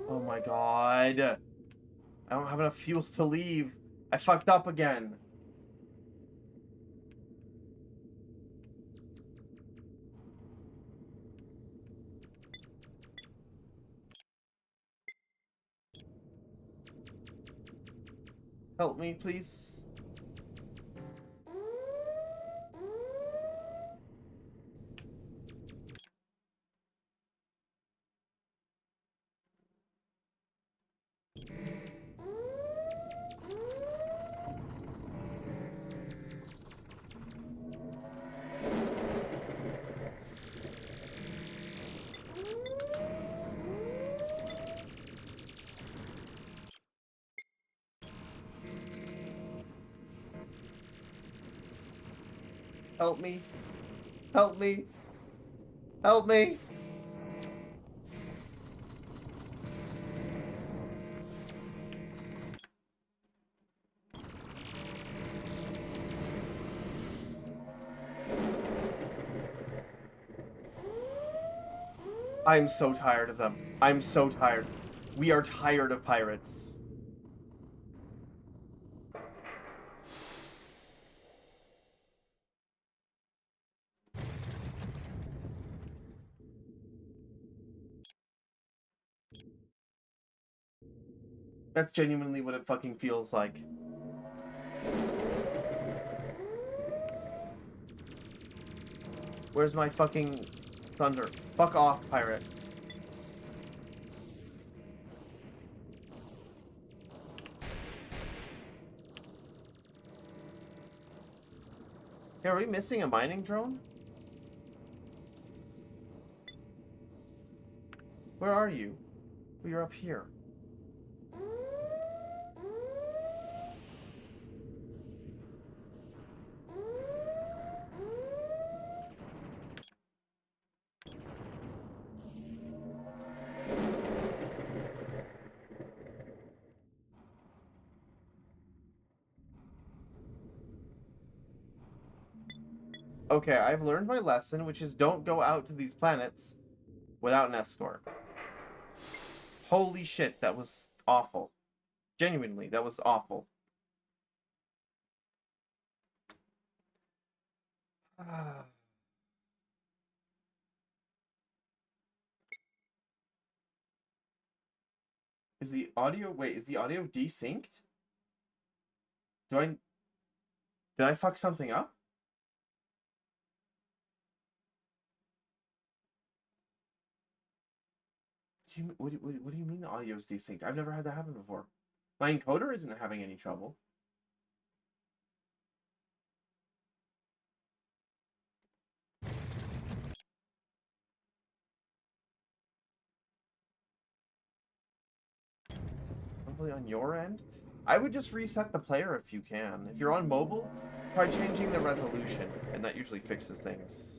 Oh my god. I don't have enough fuel to leave. I fucked up again. Help me, please. Help me. Help me. Help me. I'm so tired of them. I'm so tired. We are tired of pirates. That's genuinely what it fucking feels like. Where's my fucking thunder? Fuck off, pirate. Hey, are we missing a mining drone? Where are you? Oh, you're up here. Okay, I've learned my lesson, which is don't go out to these planets without an escort. Holy shit, that was awful. Genuinely, that was awful. Is the audio... Wait, is the audio desynced? Did I fuck something up? What do you mean the audio is desynced? I've never had that happen before. My encoder isn't having any trouble. Probably on your end. I would just reset the player if you can. If you're on mobile, try changing the resolution, and that usually fixes things.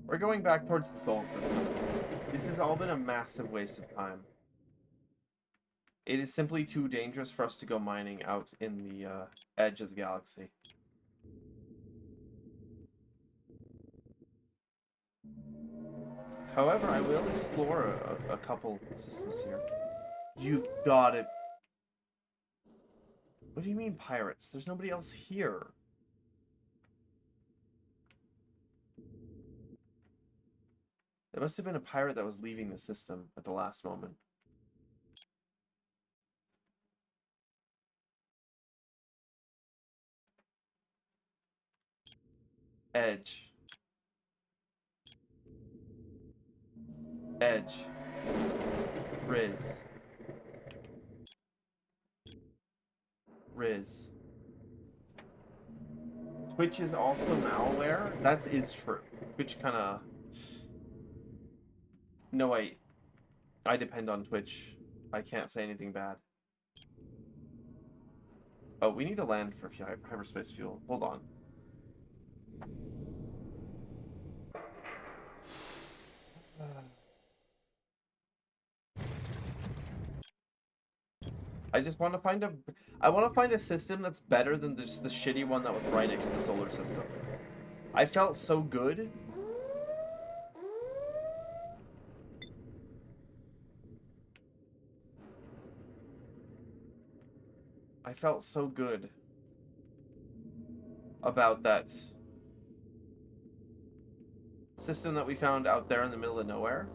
We're going back towards the Sol system. This has all been a massive waste of time. It is simply too dangerous for us to go mining out in the edge of the galaxy. However, I will explore a couple systems here. You've got it. What do you mean pirates? There's nobody else here. There must have been a pirate that was leaving the system at the last moment. Edge. Edge. Riz. Riz. Twitch is also malware? That is true. Twitch kinda... No, wait. I depend on Twitch. I can't say anything bad. Oh, we need to land for hyperspace fuel. Hold on. I just want to find a... I want to find a system that's better than just the shitty one that was right next to the solar system. I felt so good. I felt so good about that. system that we found out there in the middle of nowhere.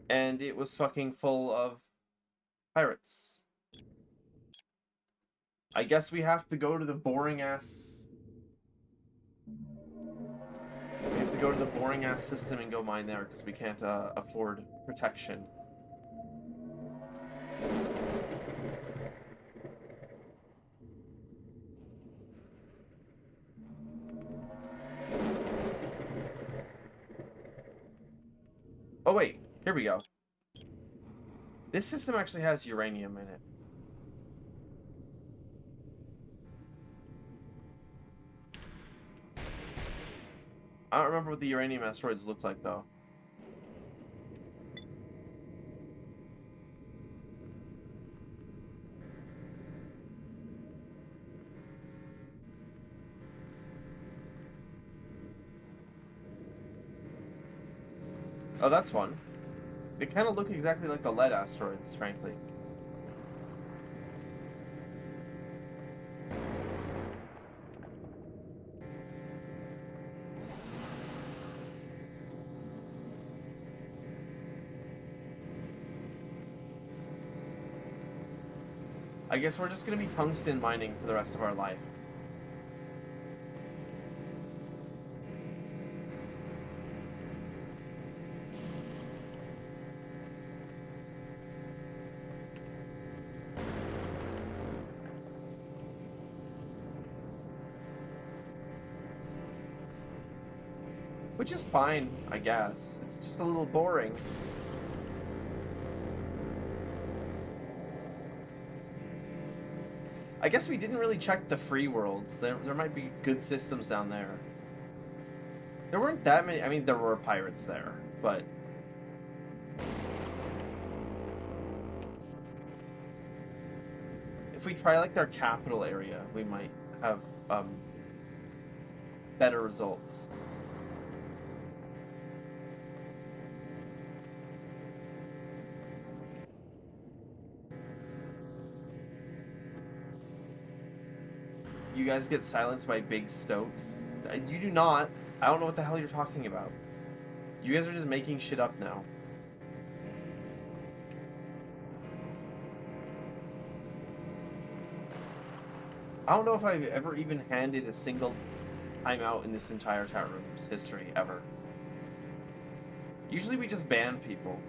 And it was fucking full of pirates. I guess we have to go to the boring ass... We have to go to the boring ass system and go mine there because we can't afford protection. Oh wait, here we go. This system actually has uranium in it. I don't remember what the uranium asteroids look like, though. Oh, that's one. They kind of look exactly like the lead asteroids, frankly. I guess we're just gonna be tungsten mining for the rest of our life. Which is fine, I guess. It's just a little boring. I guess we didn't really check the free worlds. There might be good systems down there. There weren't that many. I mean, there were pirates there, but... If we try, like, their capital area, we might have, better results. You guys get silenced by big stokes? You do not. I don't know what the hell you're talking about. You guys are just making shit up now. I don't know if I've ever even handed a single timeout in this entire chat room's history, ever. Usually we just ban people.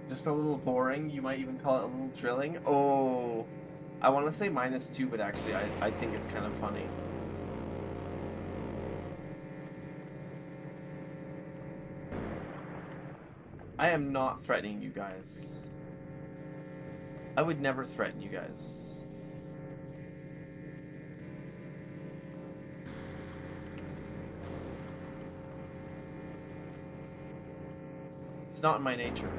Just a little boring. You might even call it a little drilling. Oh, I want to say -2, but actually I think it's kind of funny. I am not threatening you guys. I would never threaten you guys. It's not in my nature.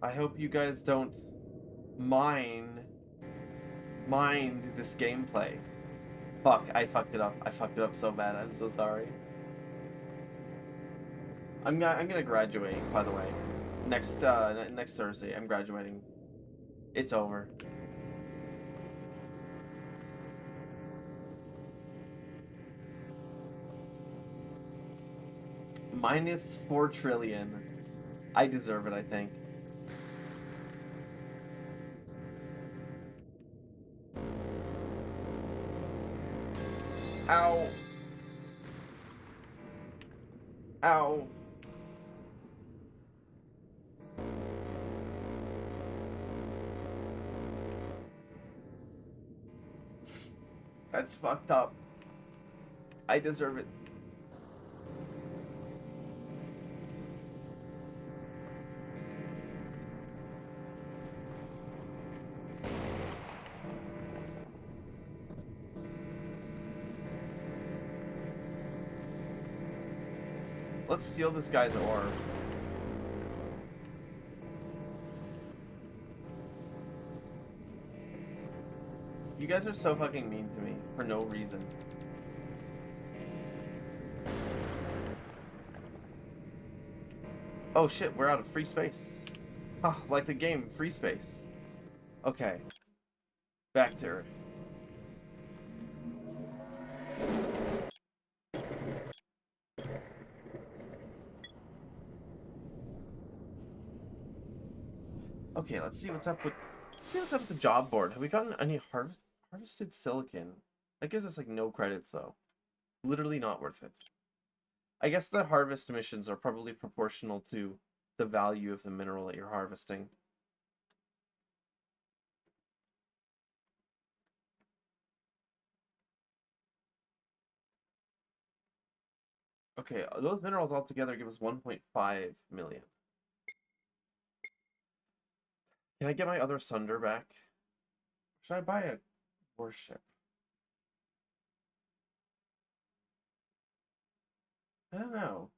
I hope you guys don't mind this gameplay. Fuck, I fucked it up. I fucked it up so bad. I'm so sorry. I'm gonna graduate, by the way. Next Thursday, I'm graduating. It's over. -4 trillion. I deserve it, I think. Ow. Ow. That's fucked up. I deserve it. Let's steal this guy's ore. You guys are so fucking mean to me for no reason. Oh shit, we're out of free space. Huh, like the game, free space. Okay. Back to Earth. Okay, let's see what's up with the job board. Have we gotten any harvested silicon? That gives us like no credits though. Literally not worth it. I guess the harvest emissions are probably proportional to the value of the mineral that you're harvesting. Okay, those minerals altogether give us 1.5 million. Can I get my other Sunder back? Should I buy a warship? I don't know.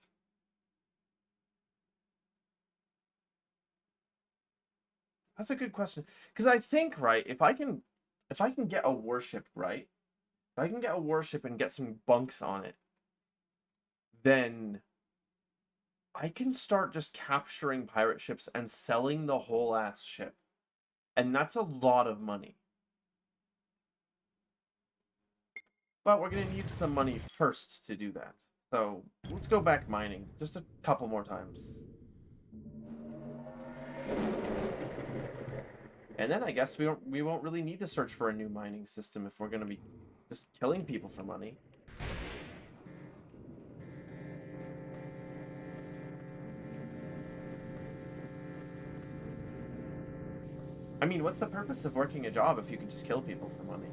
That's a good question. Because I think, right, if I can get a warship, right? If I can get a warship and get some bunks on it, then I can start just capturing pirate ships and selling the whole ass ship. And that's a lot of money. But we're gonna need some money first to do that. So let's go back mining just a couple more times. And then I guess we won't really need to search for a new mining system if we're gonna be just killing people for money. I mean, what's the purpose of working a job if you can just kill people for money?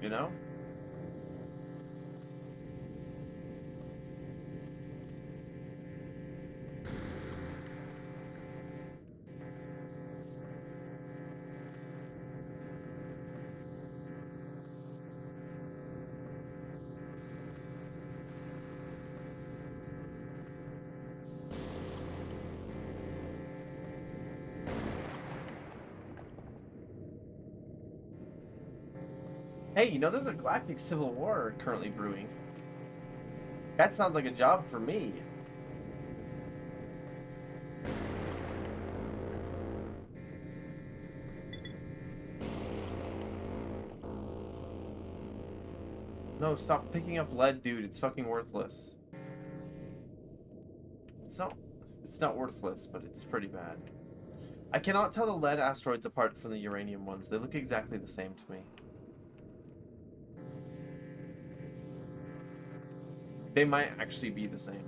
You know? Hey, you know there's a galactic civil war currently brewing. That sounds like a job for me. No, stop picking up lead, dude. It's fucking worthless. It's not worthless, but it's pretty bad. I cannot tell the lead asteroids apart from the uranium ones. They look exactly the same to me. They might actually be the same.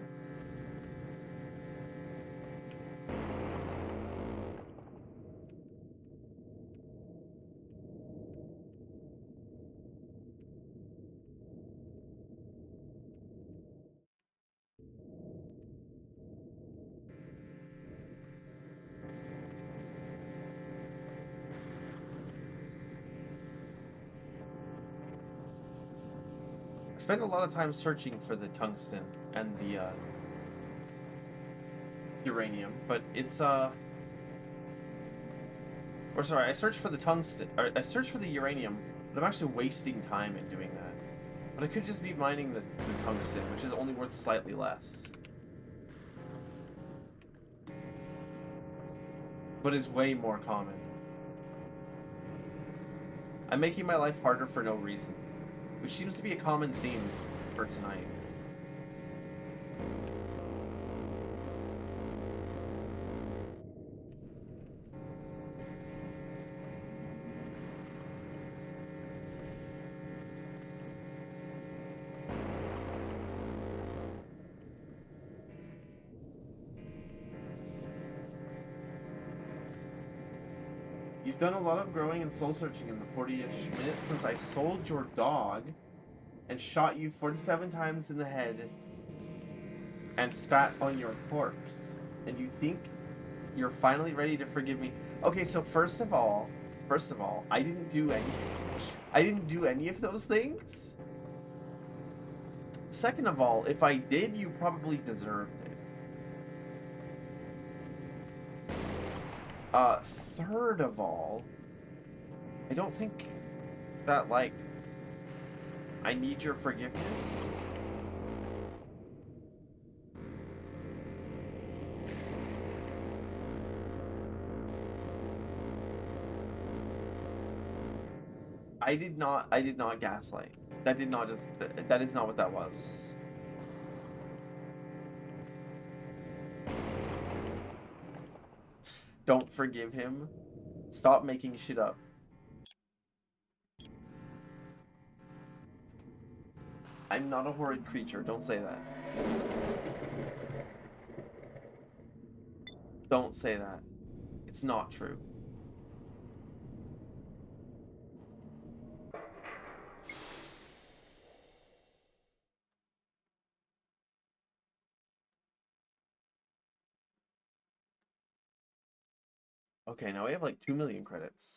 I spend a lot of time searching for the tungsten and the uranium, but it's or sorry, I searched for the tungsten, or I searched for the uranium, but I'm actually wasting time in doing that. But I could just be mining the tungsten, which is only worth slightly less. But is way more common. I'm making my life harder for no reason. which seems to be a common theme for tonight. You've done a lot of growing and soul searching in the 40-ish minutes since I sold your dog and shot you 47 times in the head and spat on your corpse. And you think you're finally ready to forgive me? Okay, so first of all, I didn't do any of those things. Second of all, if I did, you probably deserved it. Third of all, I don't think that, like, I need your forgiveness. I did not gaslight. That is not what that was. Don't forgive him. Stop making shit up. I'm not a horrid creature. Don't say that. Don't say that. It's not true. Okay, now we have like 2 million credits.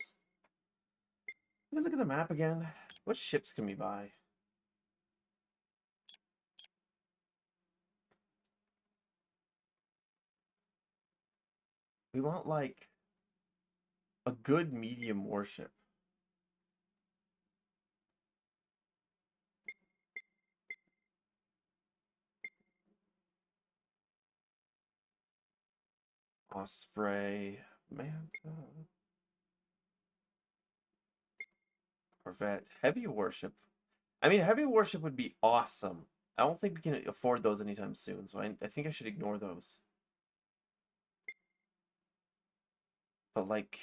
Let me look at the map again. What ships can we buy? We want like a good medium warship. Osprey, Manta, Corvette, heavy warship. I mean, heavy warship would be awesome. I don't think we can afford those anytime soon, so I think I should ignore those. But like,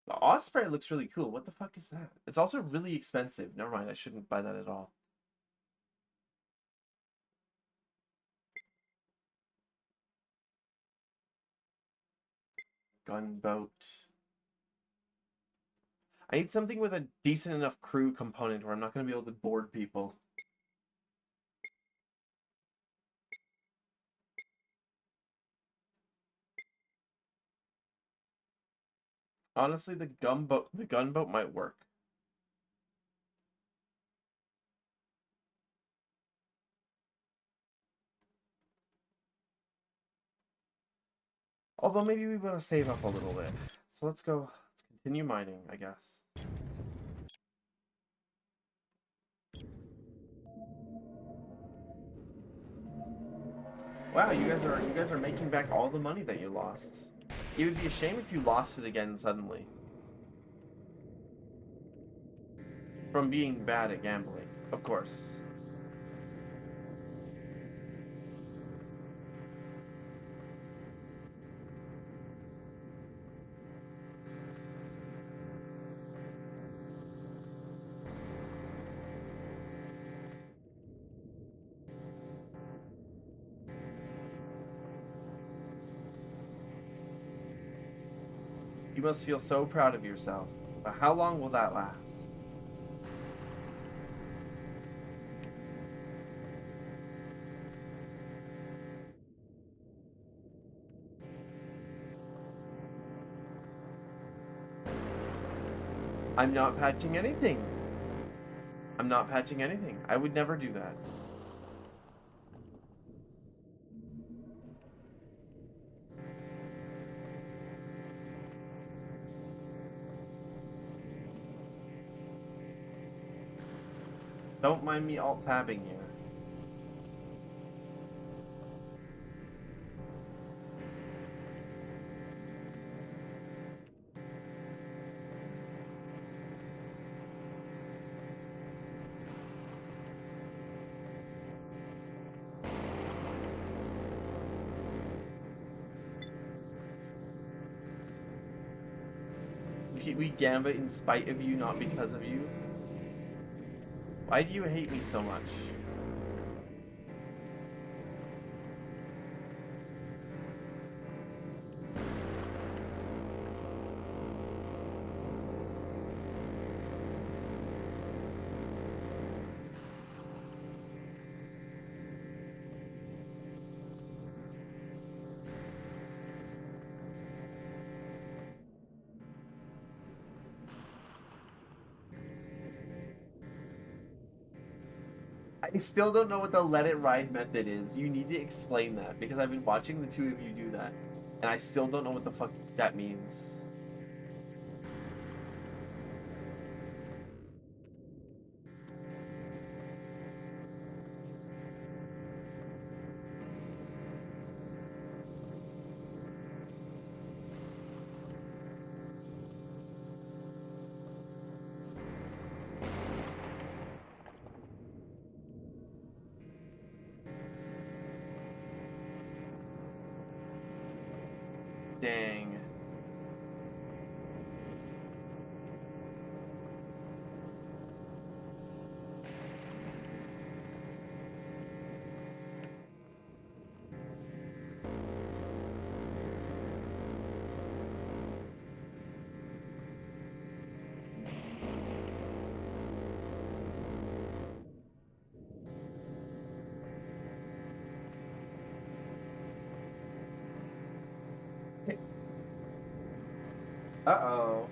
the Osprey looks really cool. What the fuck is that? It's also really expensive. Never mind, I shouldn't buy that at all. Gunboat. I need something with a decent enough crew component where I'm not going to be able to board people. Honestly, the gunboat might work. Although maybe we want to save up a little bit. So let's continue mining, I guess. Wow, you guys are making back all the money that you lost. It would be a shame if you lost it again suddenly. From being bad at gambling, of course. You must feel so proud of yourself. But how long will that last? I'm not patching anything. I'm not patching anything. I would never do that. Don't mind me alt-tabbing here. We gambit in spite of you, not because of you. Why do you hate me so much? I still don't know what the let it ride method is. You need to explain that because I've been watching the two of you do that, and I still don't know what the fuck that means. Dang. Uh-oh.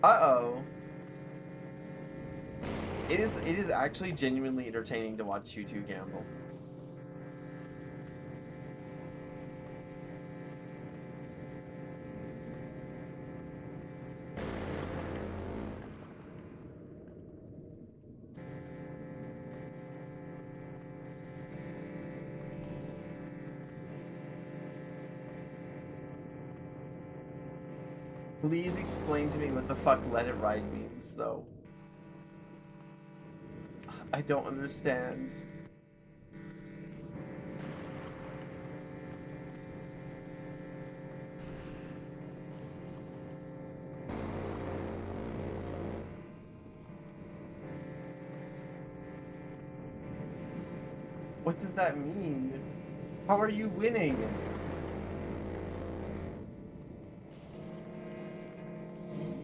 Uh-oh. It is actually genuinely entertaining to watch you two gamble. Please explain to me what the fuck let it ride means, though. I don't understand. What does that mean? How are you winning?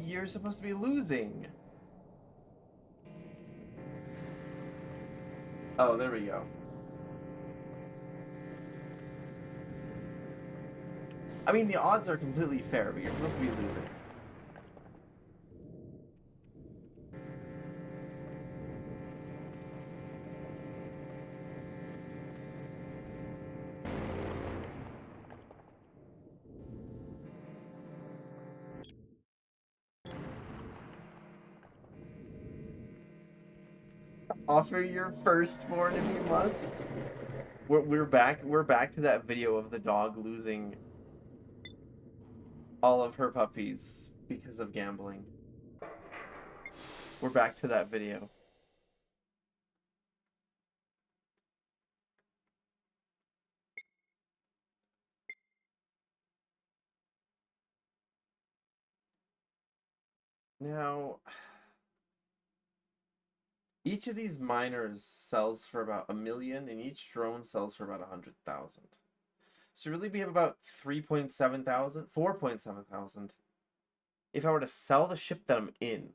You're supposed to be losing. Oh, there we go. I mean, the odds are completely fair, but you're supposed to be losing. Offer your firstborn if you must. We're back. We're back to that video of the dog losing all of her puppies because of gambling. We're back to that video. Now, each of these miners sells for about 1 million, and each drone sells for about 100,000. So really, we have about 3.7 thousand, 4.7 thousand. If I were to sell the ship that I'm in.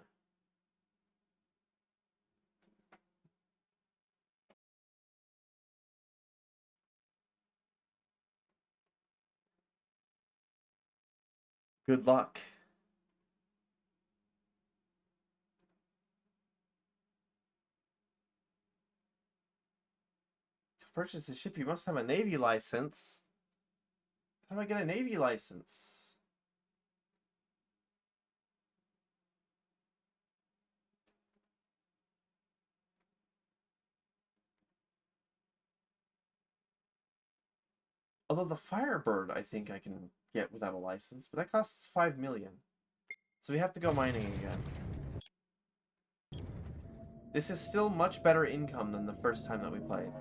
Good luck. To purchase a ship, you must have a Navy license. How do I get a Navy license? Although the Firebird, I think I can get without a license, but that costs 5 million. So we have to go mining again. This is still much better income than the first time that we played.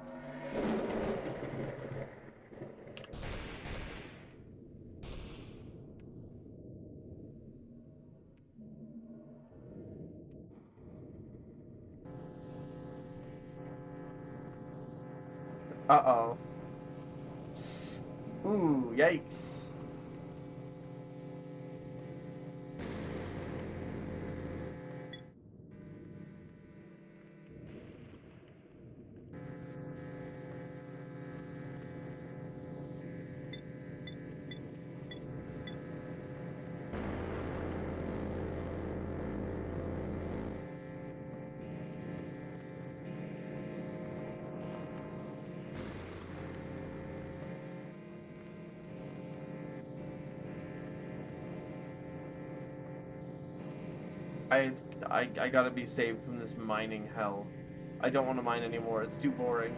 Uh-oh. Ooh, yikes. I, I gotta be saved from this mining hell. I don't want to mine anymore. It's too boring.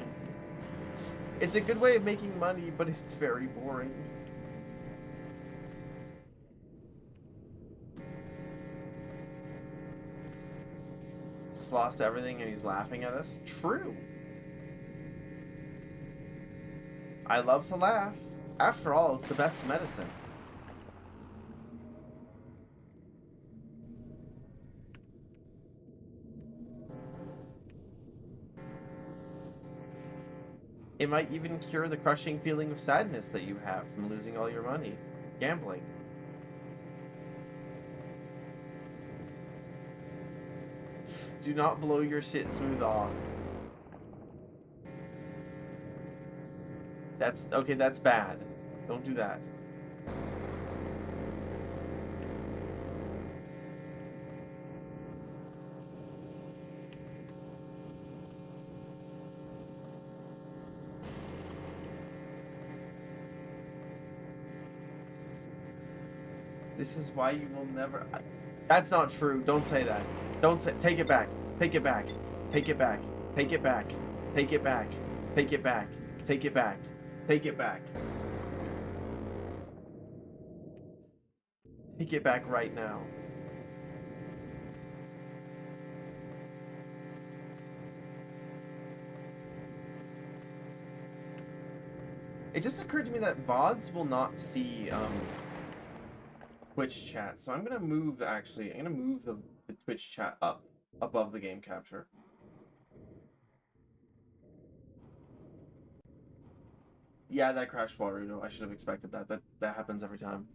It's a good way of making money, but it's very boring. Just lost everything and he's laughing at us? True. I love to laugh. After all, it's the best medicine. It might even cure the crushing feeling of sadness that you have from losing all your money. Gambling. Do not blow your shit smooth off. That's okay, that's bad. Don't do that. This is why you will never. That's not true. Don't say that. Don't say. Take it back. Take it back. Take it back. Take it back. Take it back. Take it back. Take it back. Take it back. Take it back right now. It just occurred to me that VODs will not see Twitch chat, so I'm gonna move. Actually, I'm gonna move the Twitch chat up above the game capture. Yeah, that crashed Warudo. I should have expected that. That happens every time.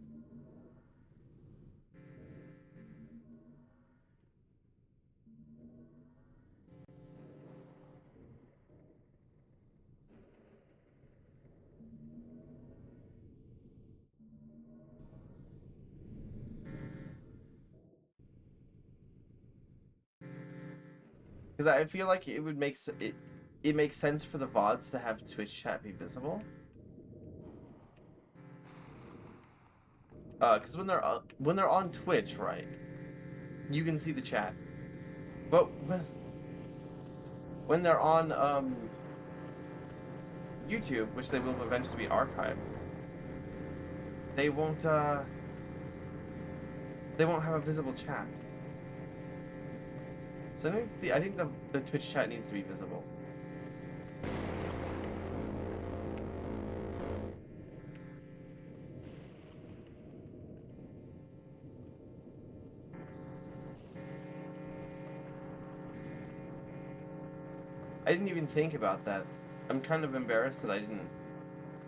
Because I feel like it would make it makes sense for the VODs to have Twitch chat be visible. Because when they're on Twitch, right, you can see the chat. But when they're on YouTube, which they will eventually be archived, they won't have a visible chat. So I think the Twitch chat needs to be visible. I didn't even think about that. I'm kind of embarrassed that I didn't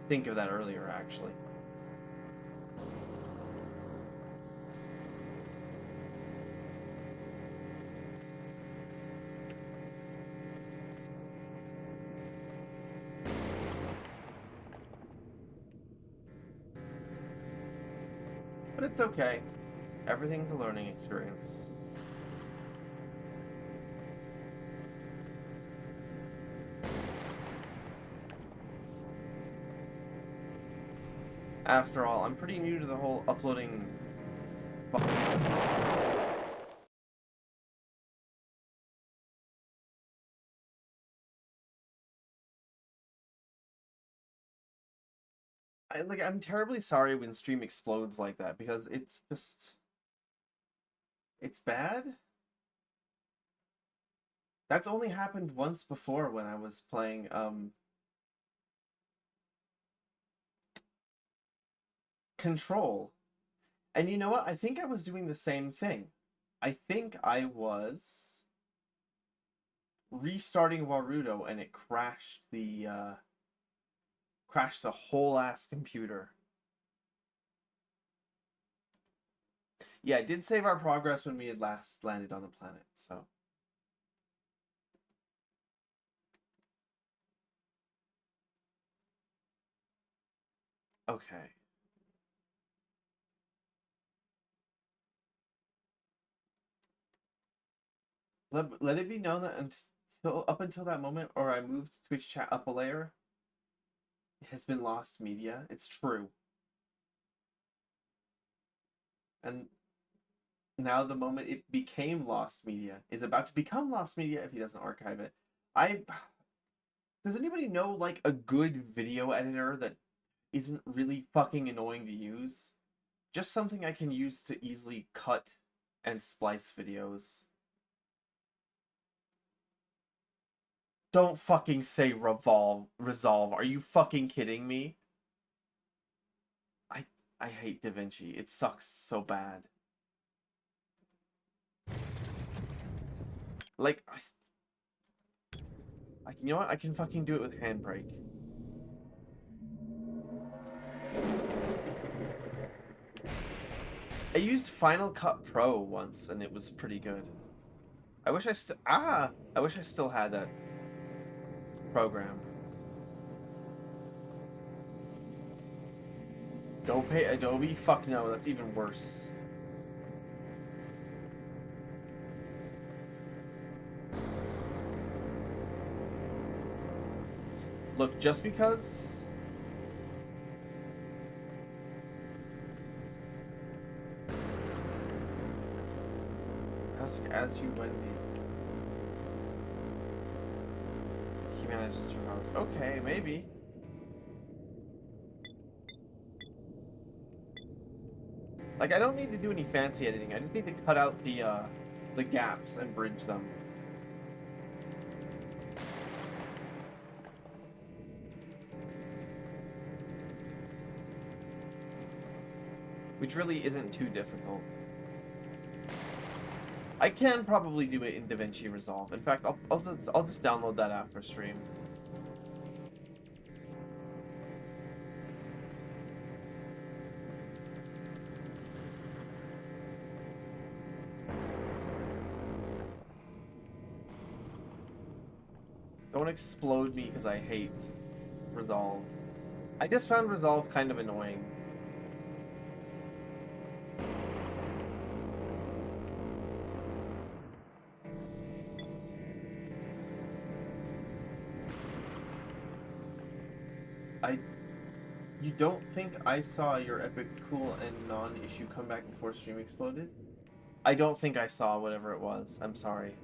think of that earlier, actually. But it's okay. Everything's a learning experience. After all, I'm pretty new to the whole uploading I'm terribly sorry when stream explodes like that because it's just it's bad. That's only happened once before when I was playing Control. And you know what? I think I was doing the same thing. I think I was restarting Warudo and it crashed the whole ass computer. Yeah, it did save our progress when we had last landed on the planet, so. Okay. Let it be known that until up until that moment, or I moved Twitch chat up a layer, has been lost media. It's true. And now the moment it became lost media is about to become lost media if he doesn't archive it. I Does anybody know like a good video editor that isn't really fucking annoying to use? Just something I can use to easily cut and splice videos. Don't fucking say Resolve. Are you fucking kidding me? I I hate DaVinci. It sucks so bad. Like you know what? I can fucking do it with Handbrake. I used Final Cut Pro once and it was pretty good. I wish I still had that program. Don't pay Adobe? Fuck no, that's even worse. Look, just because ask as you Wendy. He manages to survive. Okay, maybe. Like I don't need to do any fancy editing. I just need to cut out the gaps and bridge them. Which really isn't too difficult. I can probably do it in DaVinci Resolve. In fact, I'll just download that after stream. Don't explode me because I hate Resolve. I just found Resolve kind of annoying. You don't think I saw your epic, cool, and non-issue comeback before stream exploded? I don't think I saw whatever it was. I'm sorry.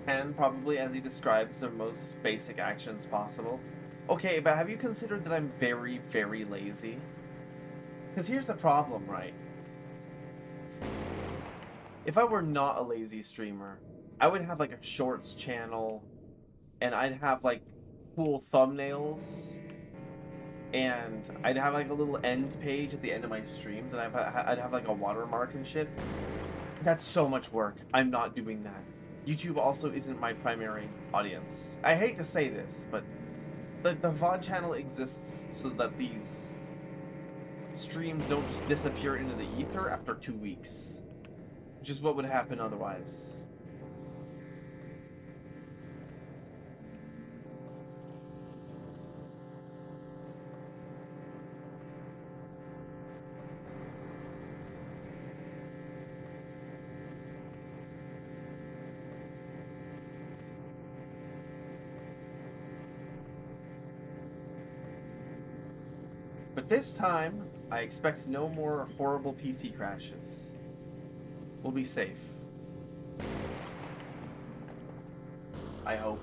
And probably, as he describes, the most basic actions possible. Okay, but have you considered that I'm very, very lazy? Because here's the problem, right? If I were not a lazy streamer, I would have like a shorts channel, and I'd have like cool thumbnails, and I'd have like a little end page at the end of my streams, and I'd have like a watermark and shit. That's so much work. I'm not doing that. YouTube also isn't my primary audience. I hate to say this, but the VOD channel exists so that these streams don't just disappear into the ether after 2 weeks, which is what would happen otherwise. But this time, I expect no more horrible PC crashes. We'll be safe. I hope.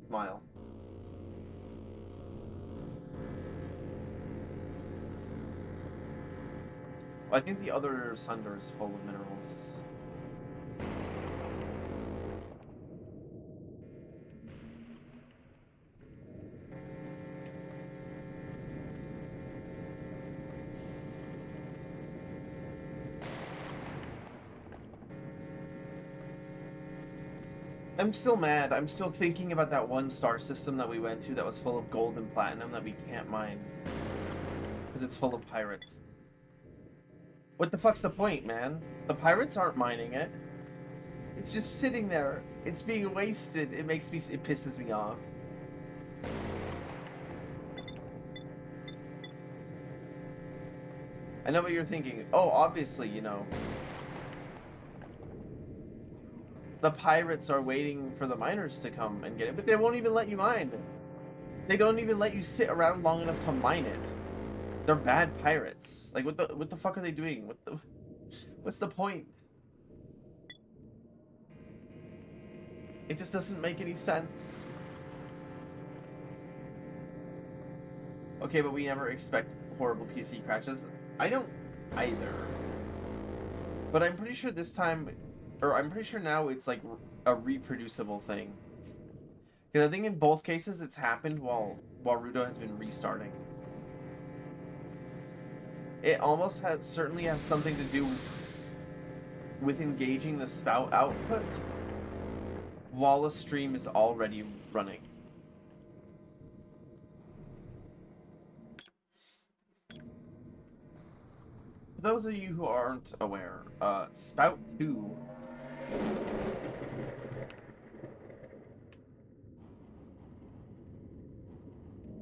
Smile. Well, I think the other Sunder is full of minerals. I'm still mad. I'm still thinking about that one star system that we went to that was full of gold and platinum that we can't mine. Because it's full of pirates. What the fuck's the point, man? The pirates aren't mining it. It's just sitting there. It's being wasted. It pisses me off. I know what you're thinking. Oh, obviously, you know. The pirates are waiting for the miners to come and get it, but they won't even let you mine. They don't even let you sit around long enough to mine it. They're bad pirates. Like, what the fuck are they doing? What's the point? It just doesn't make any sense. Okay, but we never expect horrible PC crashes. I don't either. But I'm pretty sure this time, or I'm pretty sure now it's like a reproducible thing. Because I think in both cases it's happened while Rudo has been restarting. It almost certainly has something to do with engaging the spout output while a stream is already running. For those of you who aren't aware, Spout 2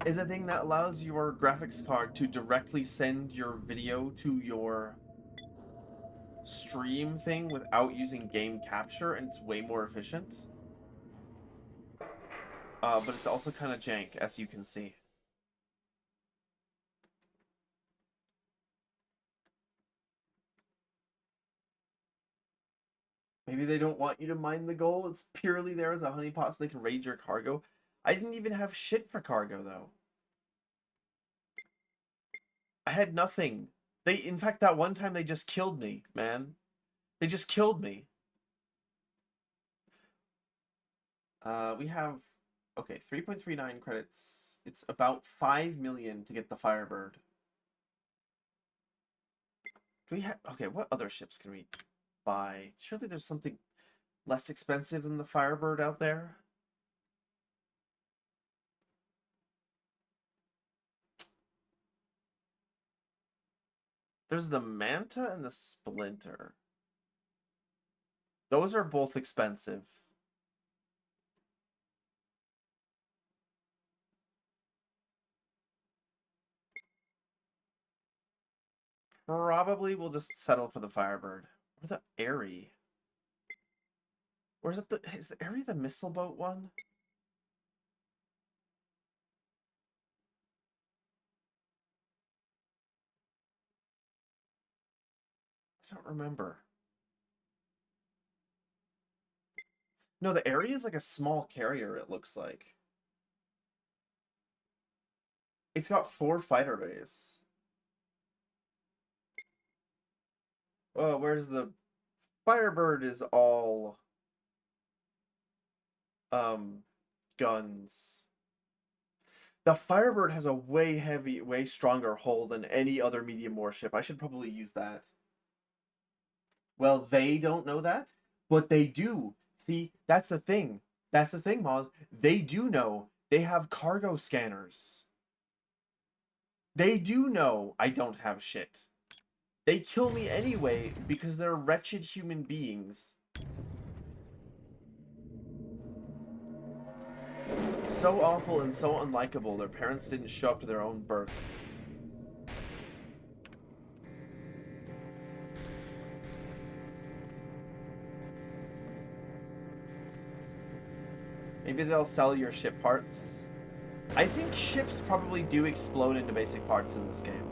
is a thing that allows your graphics card to directly send your video to your stream thing without using game capture, and it's way more efficient. But it's also kind of jank, as you can see. Maybe they don't want you to mine the gold. It's purely there as a honeypot so they can raid your cargo. I didn't even have shit for cargo, though. I had nothing. In fact, that one time they just killed me, man. They just killed me. We have, okay, 3.39 credits. It's about 5 million to get the Firebird. Do we have, okay, what other ships can we buy? Surely there's something less expensive than the Firebird out there. There's the Manta and the Splinter. Those are both expensive. Probably we'll just settle for the Firebird. Or the Airy. Or is the Airy the missile boat one? I don't remember. No, the Airy is like a small carrier, it looks like. It's got 4 fighter bays. Oh, where's the Firebird is all guns. The Firebird has a way stronger hull than any other medium warship. I should probably use that. Well, they don't know that, but they do. See, that's the thing. That's the thing, Moz. They do know. They have cargo scanners. They do know I don't have shit. They kill me anyway because they're wretched human beings. So awful and so unlikable, their parents didn't show up to their own birth. Maybe they'll sell your ship parts. I think ships probably do explode into basic parts in this game.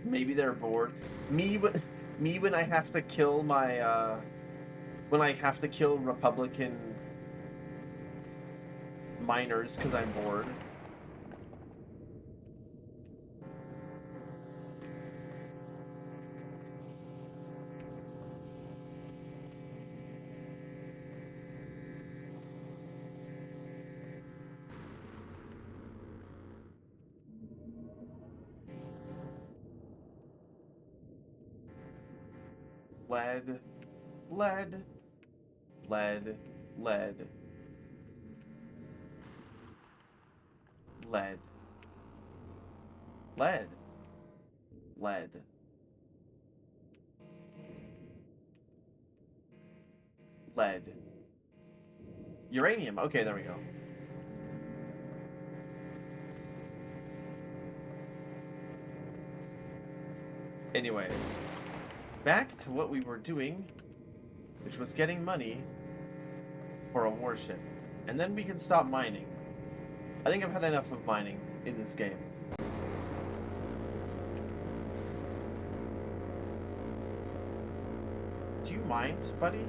Maybe they're bored. Me when I have to kill my when I have to kill Republican miners because I'm bored. Lead, lead, lead, lead, lead, lead, lead, lead. Uranium. Okay, there we go. Anyways, back to what we were doing, which was getting money for a warship. And then we can stop mining. I think I've had enough of mining in this game. Do you mind, buddy?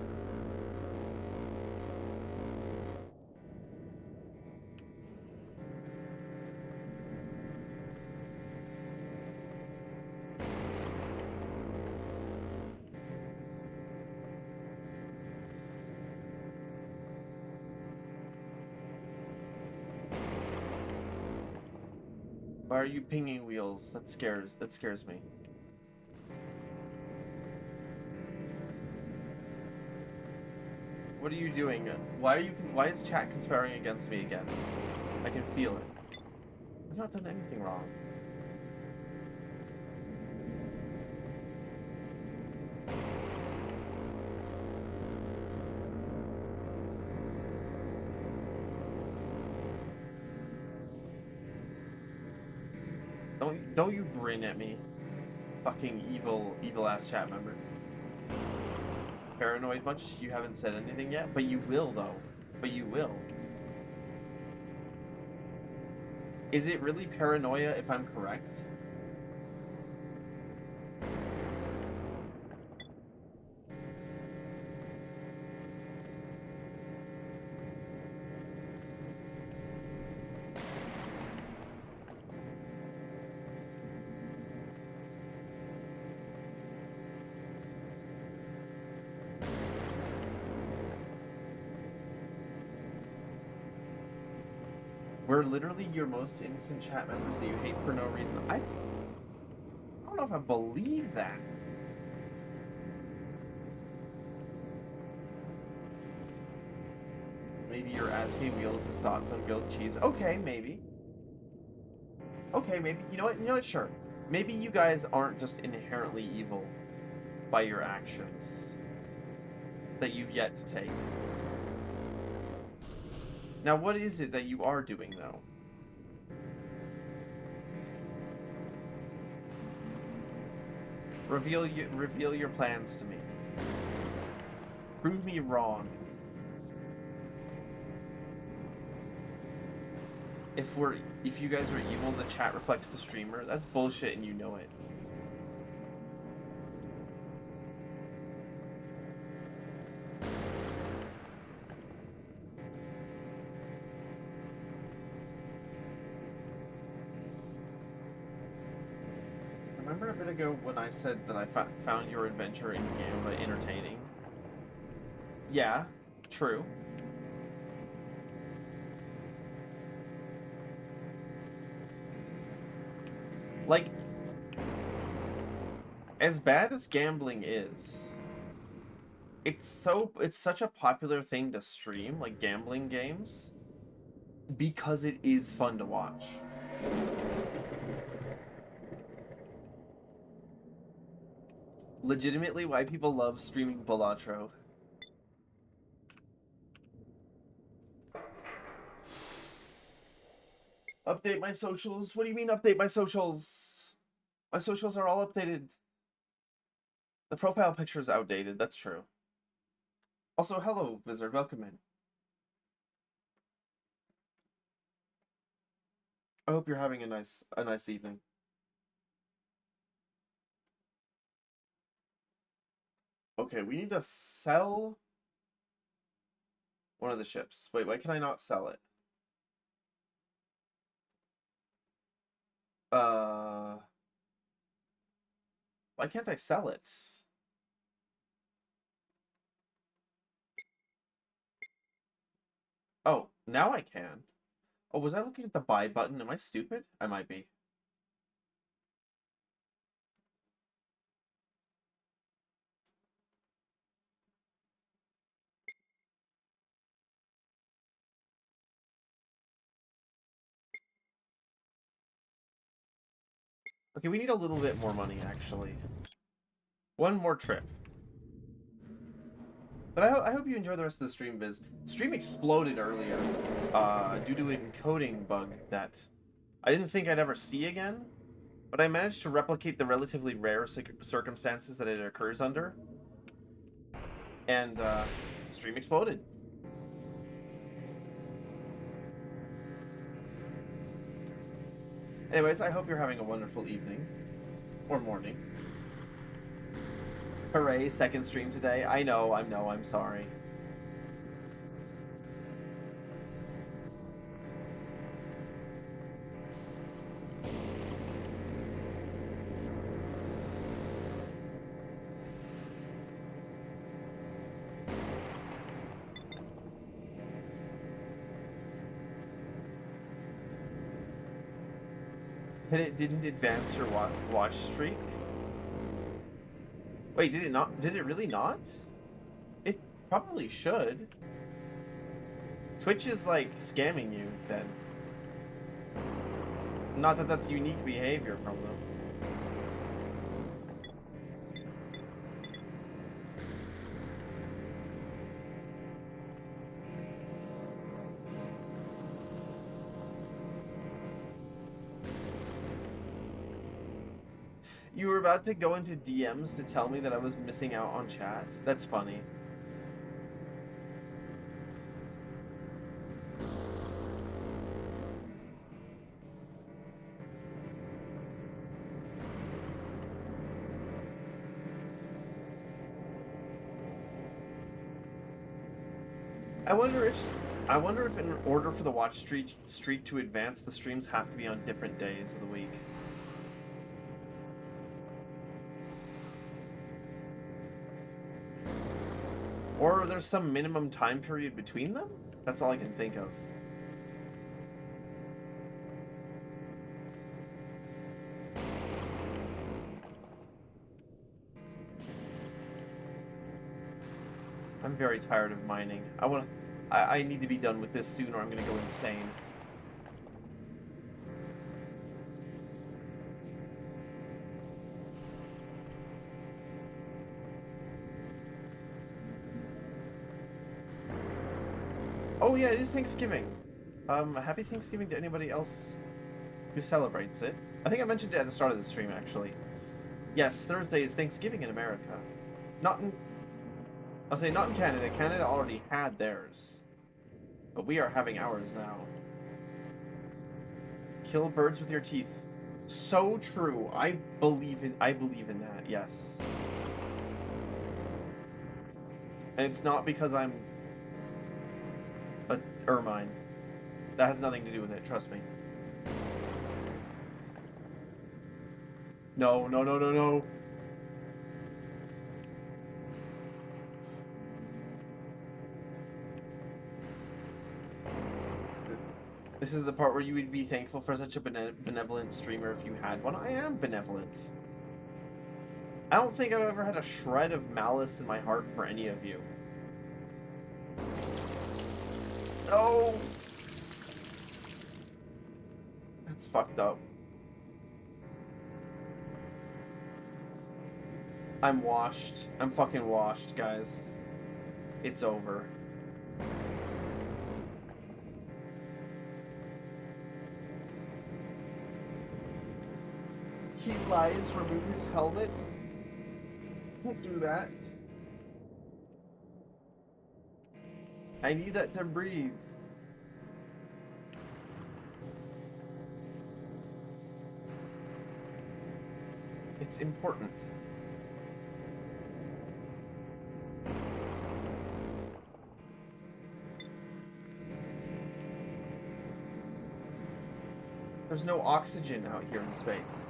Why are you pinging wheels? That scares me. What are you doing? Why is chat conspiring against me again? I can feel it. I've not done anything wrong. Don't you grin at me. Fucking evil ass chat members. Paranoid much? You haven't said anything yet? But you will though. But you will. Is it really paranoia if I'm correct? We're literally your most innocent chat members that you hate for no reason. I don't know if I believe that. Maybe you're asking Wheels his thoughts on grilled cheese. Okay, maybe. Okay, maybe. You know what? Sure. Maybe you guys aren't just inherently evil by your actions that you've yet to take. Now, what is it that you are doing, though? Reveal your plans to me. Prove me wrong. If you guys are evil, the chat reflects the streamer. That's bullshit, and you know it. Remember a bit ago when I said that I found your adventure in Gamba entertaining? Yeah, true. Like, as bad as gambling is, it's such a popular thing to stream, like gambling games, because it is fun to watch. Legitimately, why people love streaming Balatro. Update my socials? What do you mean update my socials? My socials are all updated. The profile picture is outdated, that's true. Also, hello, Wizard, welcome in. I hope you're having a nice evening. Okay, we need to sell one of the ships. Wait, why can I not sell it? Why can't I sell it? Oh, now I can. Oh, was I looking at the buy button? Am I stupid? I might be. Okay, we need a little bit more money, actually. One more trip. But I hope you enjoy the rest of the stream, Viz. Stream exploded earlier due to an encoding bug that I didn't think I'd ever see again, but I managed to replicate the relatively rare circumstances that it occurs under, and stream exploded. Anyways, I hope you're having a wonderful evening. Or morning. Hooray, second stream today. I know, I'm sorry. It didn't advance your watch streak? Wait, did it not? Did it really not? It probably should. Twitch is like scamming you then. Not that that's unique behavior from them. You were about to go into DMs to tell me that I was missing out on chat? That's funny. I wonder if in order for the watch streak to advance, the streams have to be on different days of the week. Or there's some minimum time period between them? That's all I can think of. I'm very tired of mining. I need to be done with this soon or I'm gonna go insane. Oh yeah, it is Thanksgiving. Happy Thanksgiving to anybody else who celebrates it. I think I mentioned it at the start of the stream, actually. Yes, Thursday is Thanksgiving in America. I'll say not in Canada. Canada already had theirs. But we are having ours now. Kill birds with your teeth. So true. I believe in that, yes. And it's not because I'm a ermine. That has nothing to do with it, trust me. No, no, no, no, no. This is the part where you would be thankful for such a benevolent streamer if you had one. I am benevolent. I don't think I've ever had a shred of malice in my heart for any of you. Oh! That's fucked up. I'm washed. I'm fucking washed, guys. It's over. Lies remove his helmet? Don't do that. I need that to breathe. It's important. There's no oxygen out here in space.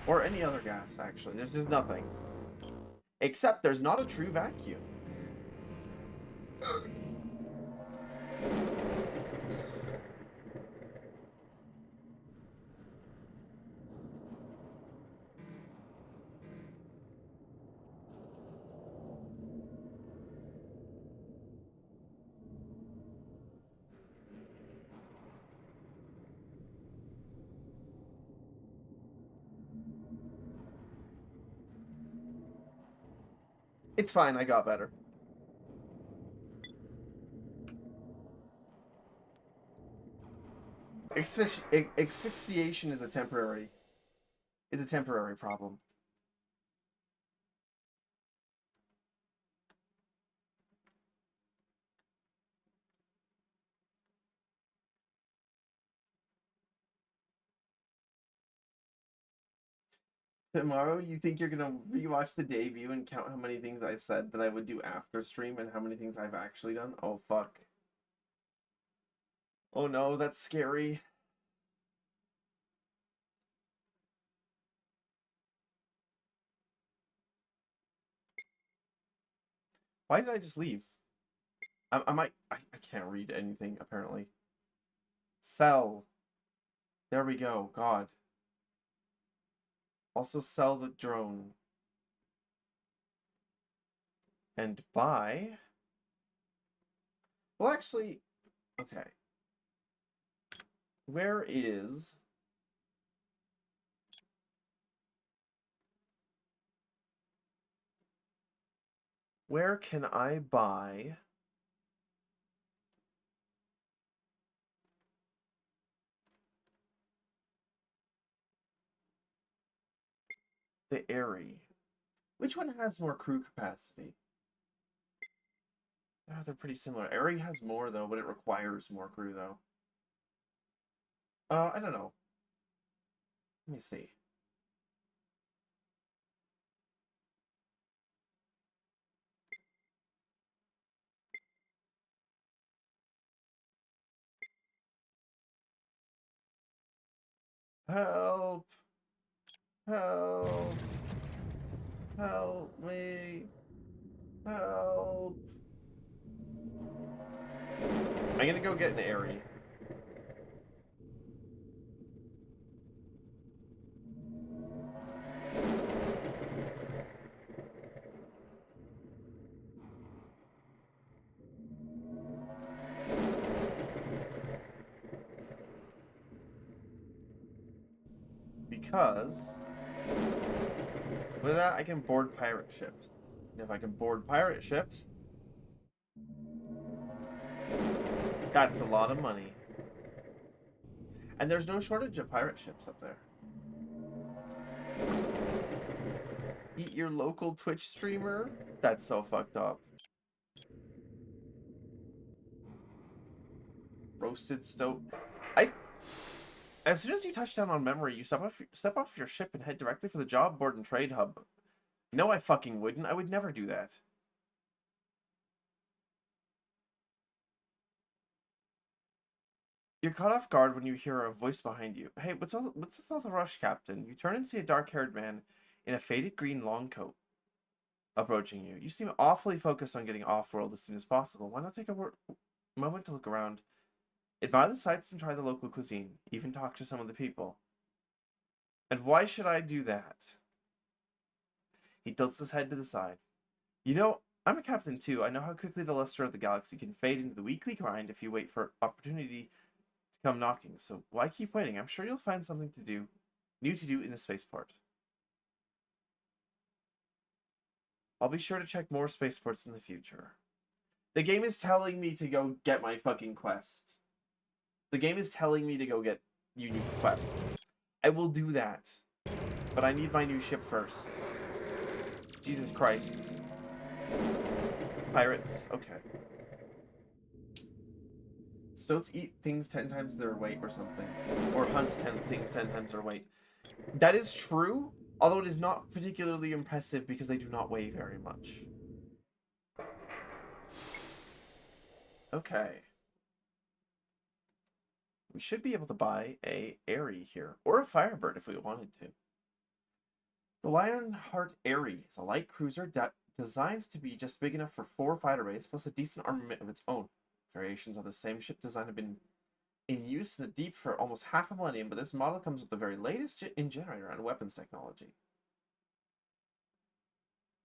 Or any other gas, actually. There's just nothing. Except there's not a true vacuum. It's fine, I got better. Asphyxiation is a temporary problem. Tomorrow, you think you're gonna rewatch the debut and count how many things I said that I would do after stream and how many things I've actually done? Oh, fuck. Oh no, that's scary. Why did I just leave? I can't read anything, apparently. Sell. There we go, God. Also sell the drone. And buy. Well, actually, okay. Where is... Where can I buy... the Airy? Which one has more crew capacity? Oh, they're pretty similar. Airy has more, though, but it requires more crew, though. I don't know. Let me see. Help! Help! Help me! Help! I'm gonna go get an Airy. Because with that I can board pirate ships. And if I can board pirate ships, that's a lot of money. And there's no shortage of pirate ships up there. Eat your local Twitch streamer? That's so fucked up. Roasted stove. As soon as you touch down on memory, you step off your ship and head directly for the job board and trade hub. No, I fucking wouldn't. I would never do that. You're caught off guard when you hear a voice behind you. Hey, what's with all the rush, Captain? You turn and see a dark-haired man in a faded green long coat approaching you. You seem awfully focused on getting off-world as soon as possible. Why not take a moment to look around? Admire the sights and try the local cuisine. Even talk to some of the people. And why should I do that? He tilts his head to the side. You know, I'm a captain too. I know how quickly the luster of the galaxy can fade into the weekly grind if you wait for opportunity to come knocking. So why keep waiting? I'm sure you'll find something new to do in the spaceport. I'll be sure to check more spaceports in the future. The game is telling me to go get my fucking quest. The game is telling me to go get unique quests. I will do that. But I need my new ship first. Jesus Christ. Pirates. Okay. Stoats eat things 10 times their weight or something. Or hunt 10 things 10 times their weight. That is true, although it is not particularly impressive because they do not weigh very much. Okay. We should be able to buy a Aerie here, or a Firebird if we wanted to. The Lionheart Aerie is a light cruiser designed to be just big enough for 4 fighter rays, plus a decent armament of its own. Variations of the same ship design have been in use in the deep for almost half a millennium, but this model comes with the very latest in generator and weapons technology.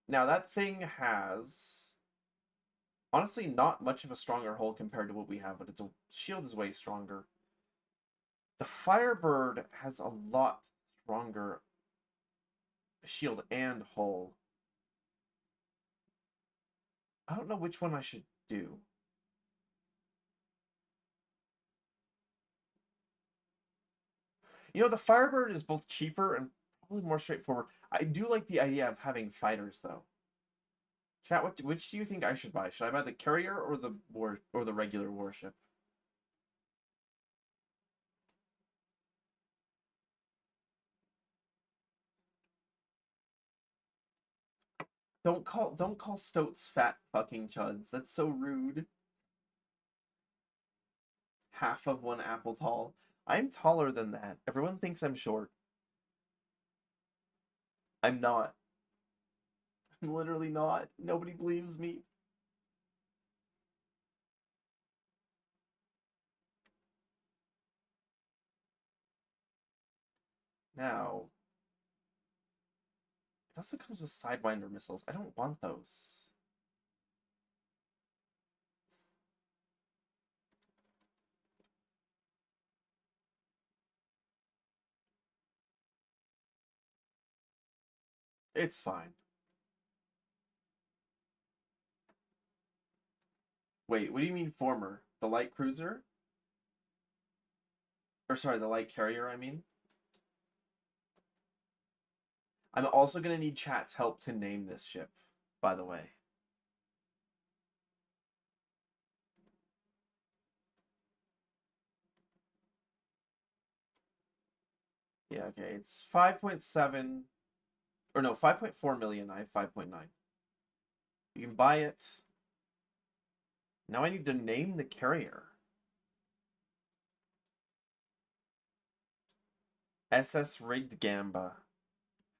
Now that thing has, honestly, not much of a stronger hull compared to what we have, but its shield is way stronger. The Firebird has a lot stronger shield and hull. I don't know which one I should do. You know, the Firebird is both cheaper and probably more straightforward. I do like the idea of having fighters, though. Chat, which do you think I should buy? Should I buy the carrier or the regular warship? Don't call Stoats fat fucking chuds. That's so rude. Half of one apple tall. I'm taller than that. Everyone thinks I'm short. I'm not. I'm literally not. Nobody believes me. Now, it also comes with Sidewinder missiles. I don't want those. It's fine. Wait, what do you mean former? The light cruiser? Or sorry, the light carrier, I mean? I'm also going to need chat's help to name this ship, by the way. Yeah, okay. It's 5.7, or no, 5.4 million. I have 5.9. You can buy it. Now I need to name the carrier. SS Rigged Gamba.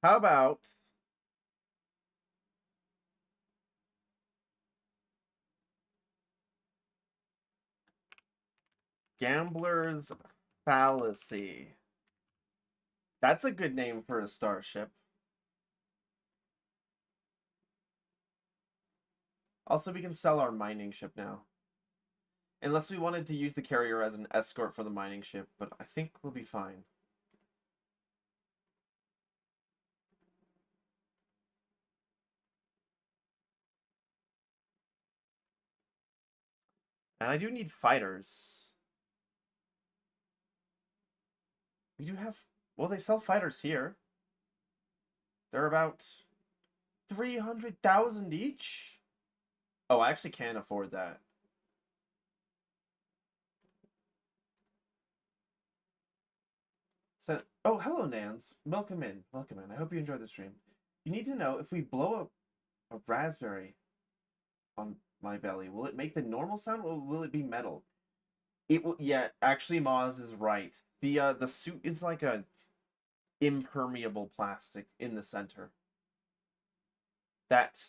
How about Gambler's Fallacy? That's a good name for a starship. Also, we can sell our mining ship now. Unless we wanted to use the carrier as an escort for the mining ship, but I think we'll be fine. And I do need fighters. We do have... Well, they sell fighters here. They're about 300,000 each? Oh, I actually can't afford that. So, oh, hello, Nans. Welcome in. Welcome in. I hope you enjoyed the stream. You need to know, if we blow up a raspberry on my belly, will it make the normal sound or will it be metal? It will. Yeah, actually, Moz is right. The suit is like a impermeable plastic in the center. That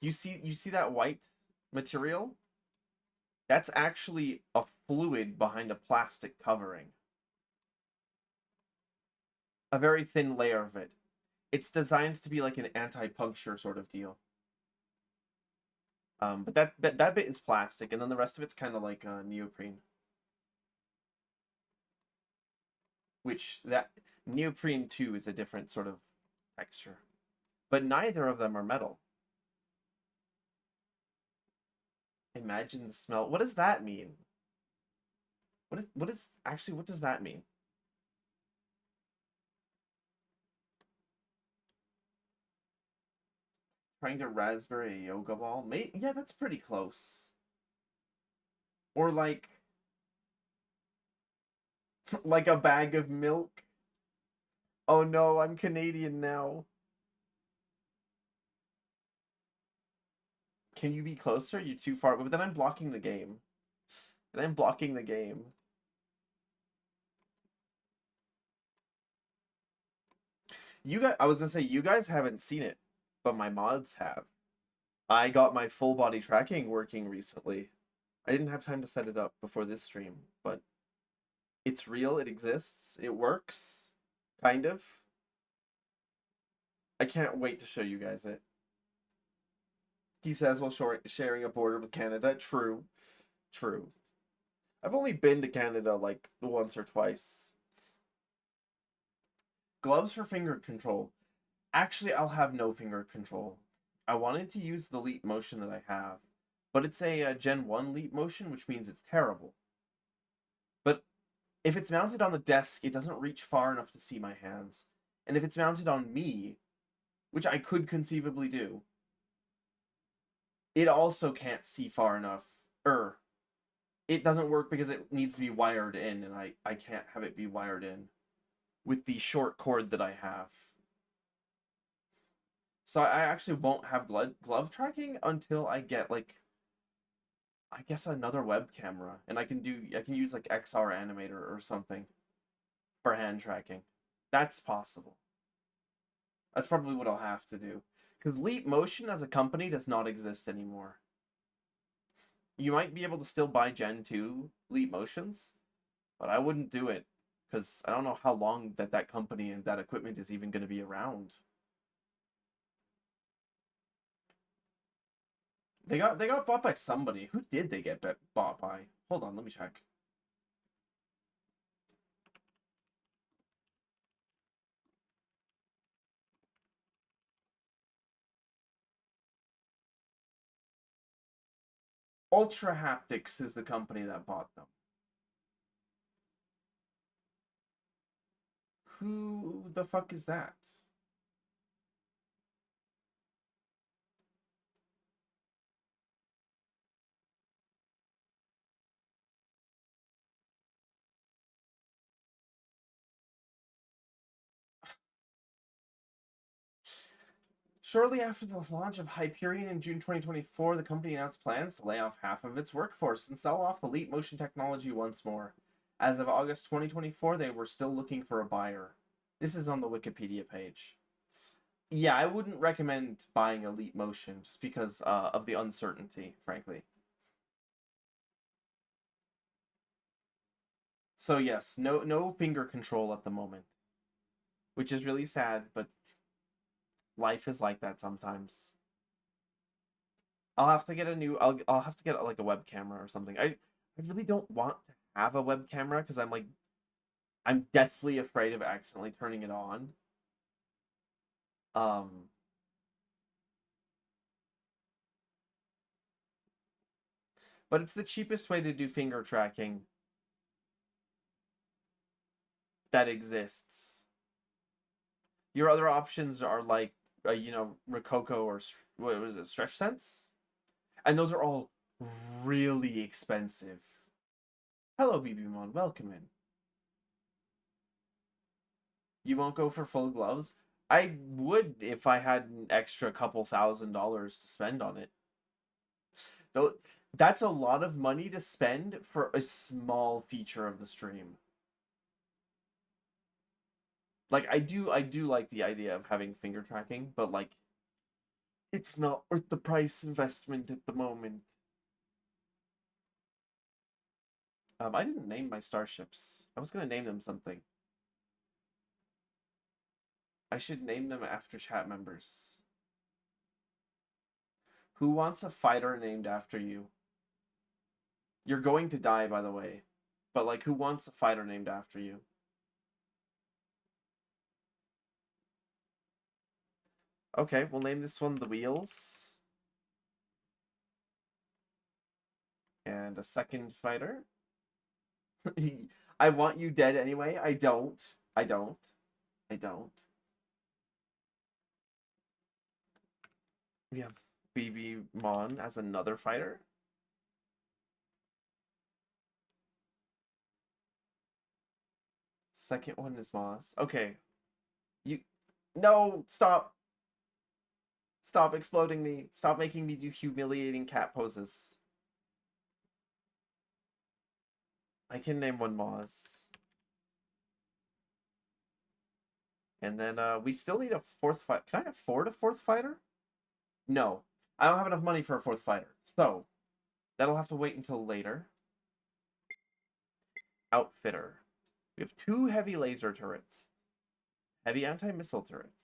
you see that white material? That's actually a fluid behind a plastic covering. A very thin layer of it. It's designed to be like an anti-puncture sort of deal. But that bit is plastic, and then the rest of it's kind of like neoprene. Which that neoprene too is a different sort of texture. But neither of them are metal. Imagine the smell. What does that mean? What does that mean? Trying to raspberry a yoga ball? Yeah, that's pretty close. Or like like a bag of milk. Oh no, I'm Canadian now. Can you be closer? You're too far. But then I'm blocking the game. Then I'm blocking the game. I was gonna say you guys haven't seen it, but my mods have. I got my full body tracking working recently. I didn't have time to set it up before this stream, but it's real, it exists, it works, kind of. I can't wait to show you guys it. He says while sharing a border with Canada. True, true. I've only been to Canada like once or twice. Gloves for finger control. Actually, I'll have no finger control. I wanted to use the leap motion that I have, but it's a Gen 1 leap motion, which means it's terrible. But if it's mounted on the desk, it doesn't reach far enough to see my hands. And if it's mounted on me, which I could conceivably do, it also can't see far enough. It doesn't work because it needs to be wired in, and I can't have it be wired in with the short cord that I have. So I actually won't have glove tracking until I get like I guess another web camera, and I can use like XR Animator or something for hand tracking. That's possible. That's probably what I'll have to do. Because Leap Motion as a company does not exist anymore. You might be able to still buy Gen 2 Leap Motions, but I wouldn't do it because I don't know how long that company and that equipment is even going to be around. They got bought by somebody. Who did they get bought by? Hold on, let me check. Ultra Haptics is the company that bought them. Who the fuck is that? Shortly after the launch of Hyperion in June 2024, the company announced plans to lay off half of its workforce and sell off the Leap Motion technology once more. As of August 2024, they were still looking for a buyer. This is on the Wikipedia page. Yeah, I wouldn't recommend buying a Leap Motion just because of the uncertainty, frankly. So yes, no finger control at the moment, which is really sad, but life is like that sometimes. I'll have to get a new. I'll have to get like a web camera or something. I really don't want to have a web camera because I'm deathly afraid of accidentally turning it on. Um, but it's the cheapest way to do finger tracking that exists. Your other options are like Rococo or what was it, Stretch Sense, and those are all really expensive. Hello, BBMon, welcome in. You won't go for full gloves? I would if I had an extra couple $1,000s to spend on it. Though that's a lot of money to spend for a small feature of the stream. Like I do like the idea of having finger tracking, but like it's not worth the price investment at the moment. I didn't name my starships. I was gonna name them something. I should name them after chat members. Who wants a fighter named after you? You're going to die, by the way. But like, who wants a fighter named after you? Okay, we'll name this one the Wheels. And a second fighter. I want you dead anyway. I don't. I don't. I don't. We have BB Mon as another fighter. Second one is Moss. Okay. You... No! Stop! Stop exploding me. Stop making me do humiliating cat poses. I can name one Moz. And then we still need a fourth fighter. Can I afford a fourth fighter? No. I don't have enough money for a fourth fighter. So, that'll have to wait until later. Outfitter. We have 2 heavy laser turrets. Heavy anti-missile turrets.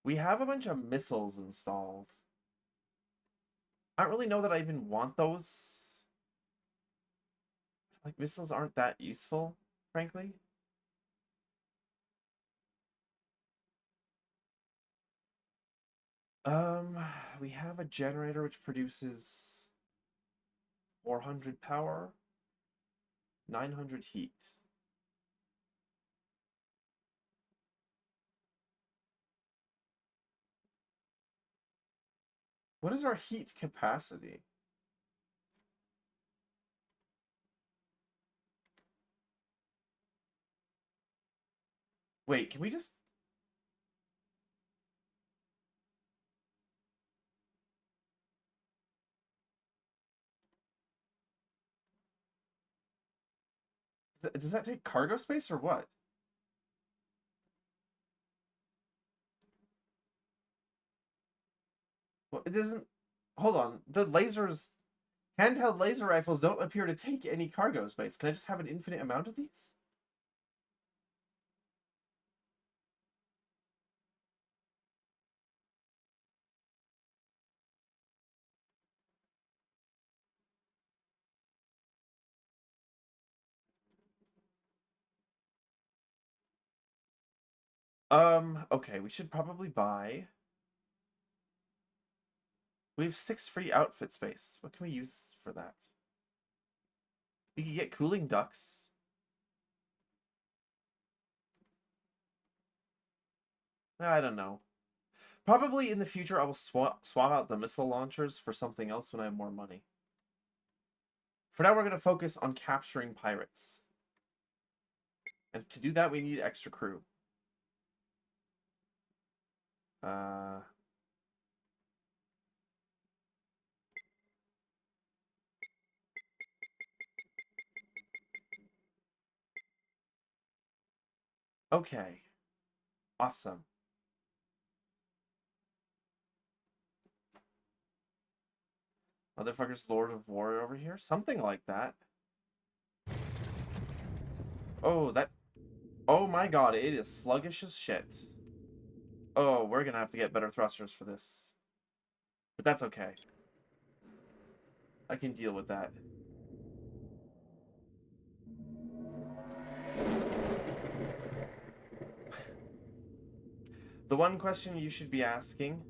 We have a bunch of missiles installed. I don't really know that I even want those. Like, missiles aren't that useful, frankly. We have a generator which produces 400 power, 900 heat. What is our heat capacity? Wait, can we just... Does that take cargo space or what? Well, it doesn't... Hold on. The lasers... Handheld laser rifles don't appear to take any cargo space. Can I just have an infinite amount of these? Okay, we should probably buy... We have 6 free outfit space. What can we use for that? We could get cooling ducts. I don't know. Probably in the future I will swap out the missile launchers for something else when I have more money. For now, we're going to focus on capturing pirates. And to do that, we need extra crew. Okay. Awesome. Motherfucker's Lord of War over here? Something like that. Oh, that... Oh my god, it is sluggish as shit. Oh, we're gonna have to get better thrusters for this. But that's okay. I can deal with that. The one question you should be asking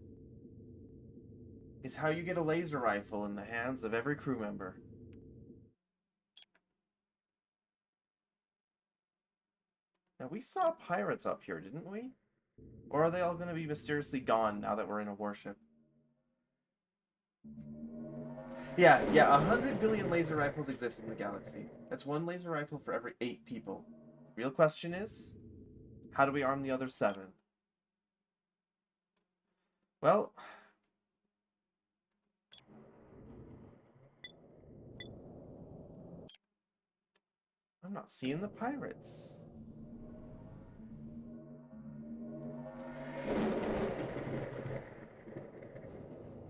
is how you get a laser rifle in the hands of every crew member. Now, we saw pirates up here, didn't we? Or are they all going to be mysteriously gone now that we're in a warship? Yeah, 100 billion laser rifles exist in the galaxy. That's 1 laser rifle for every 8 people. The real question is, how do we arm the other 7? Well... I'm not seeing the pirates.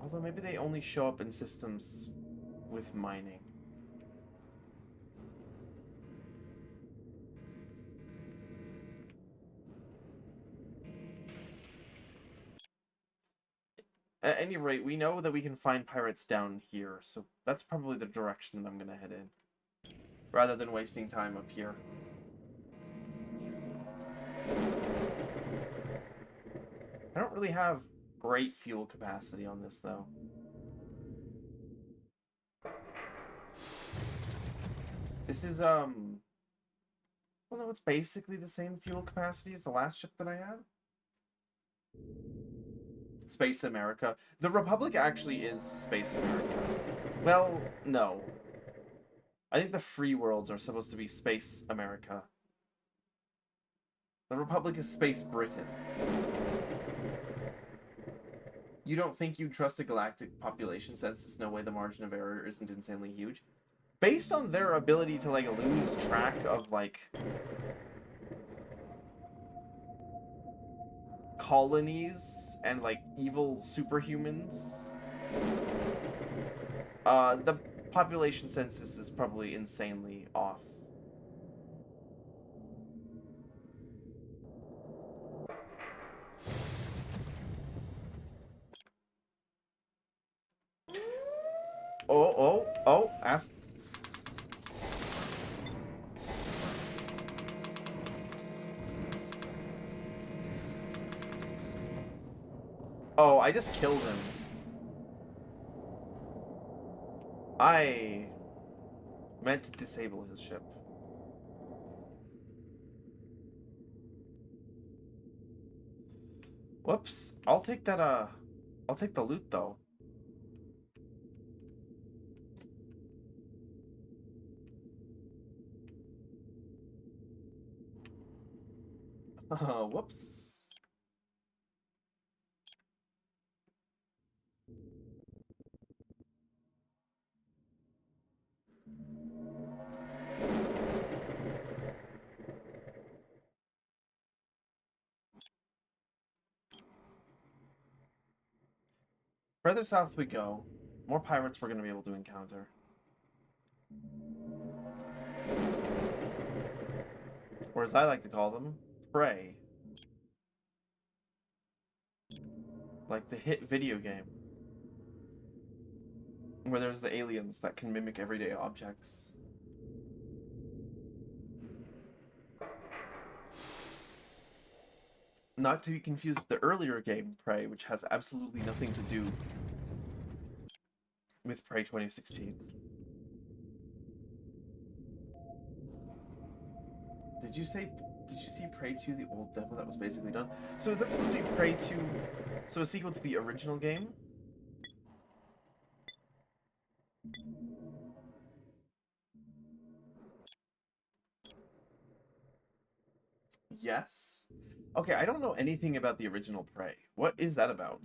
Although maybe they only show up in systems with mining. At any rate, we know that we can find pirates down here, so that's probably the direction that I'm going to head in. Rather than wasting time up here. I don't really have great fuel capacity on this, though. This is, well, no, it's basically the same fuel capacity as the last ship that I had. Space America. The Republic actually is Space America. Well, no. I think the free worlds are supposed to be Space America. The Republic is Space Britain. You don't think you trust a galactic population census? No way the margin of error isn't insanely huge. Based on their ability to, like, lose track of, like, colonies and, like, evil superhumans, the population census is probably insanely off. Ask. Oh, I just killed him. I meant to disable his ship. Whoops. I'll take that, I'll take the loot, though. Whoops. Further south we go, more pirates we're going to be able to encounter. Or as I like to call them, prey. Like the hit video game. Where there's the aliens that can mimic everyday objects. Not to be confused with the earlier game, Prey, which has absolutely nothing to do with Prey 2016. Did you see Prey 2, the old demo that was basically done? So is that supposed to be Prey 2, so a sequel to the original game? Yes. Okay, I don't know anything about the original Prey. What is that about?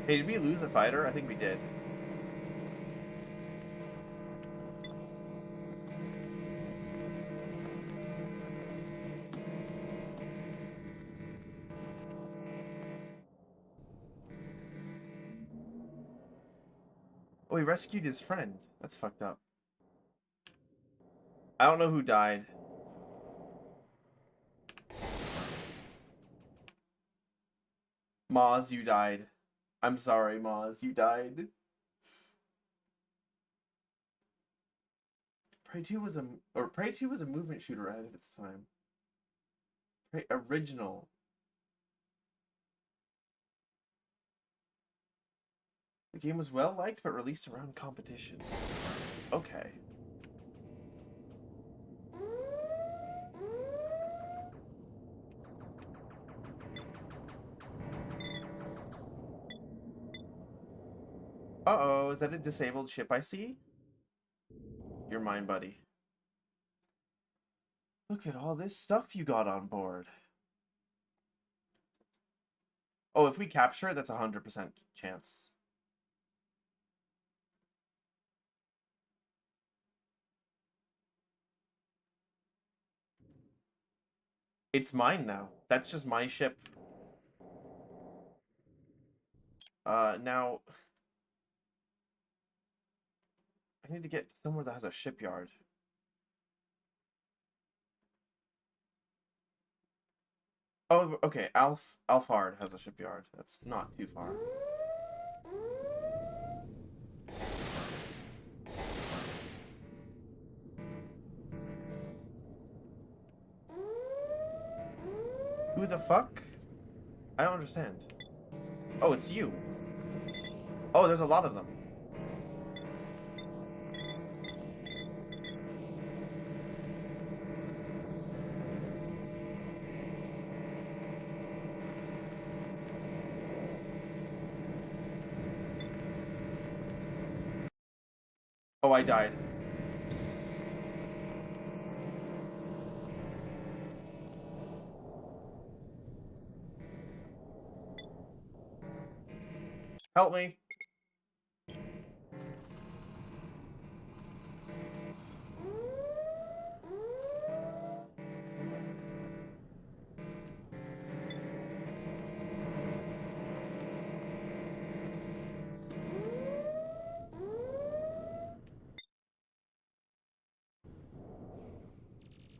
Hey, did we lose a fighter? I think we did. Oh, he rescued his friend. That's fucked up. I don't know who died. Maz, you died. I'm sorry, Maz, you died. Prey 2 was a movement shooter ahead of its time. Prey original. The game was well liked but released around competition. Okay. Uh-oh, is that a disabled ship I see? You're mine, buddy. Look at all this stuff you got on board. Oh, if we capture it, that's 100% chance. It's mine now. That's just my ship. Now... I need to get somewhere that has a shipyard. Oh, okay. Alfard has a shipyard. That's not too far. Who the fuck? I don't understand. Oh, it's you. Oh, there's a lot of them. Oh, I died. Help me.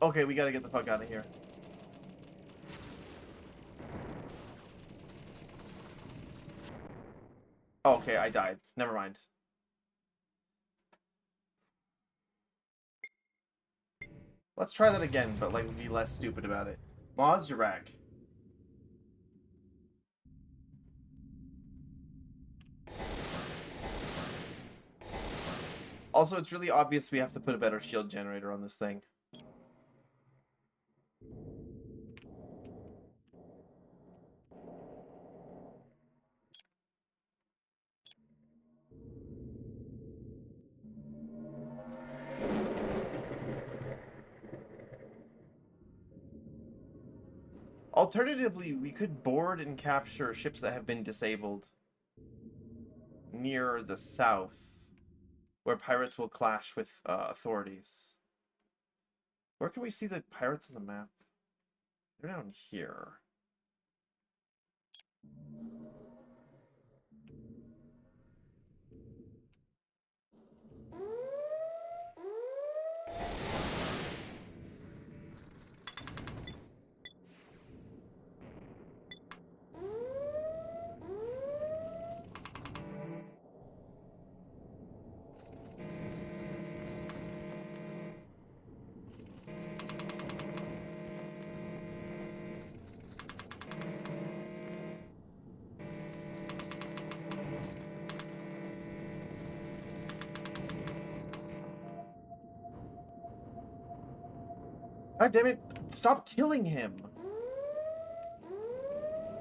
Okay, we gotta get the fuck out of here. Oh, okay, I died. Never mind. Let's try that again, but like be less stupid about it. Maz Jirak. Also, it's really obvious we have to put a better shield generator on this thing. Alternatively, we could board and capture ships that have been disabled near the south, where pirates will clash with authorities. Where can we see the pirates on the map? They're down here. God damn it! Stop killing him!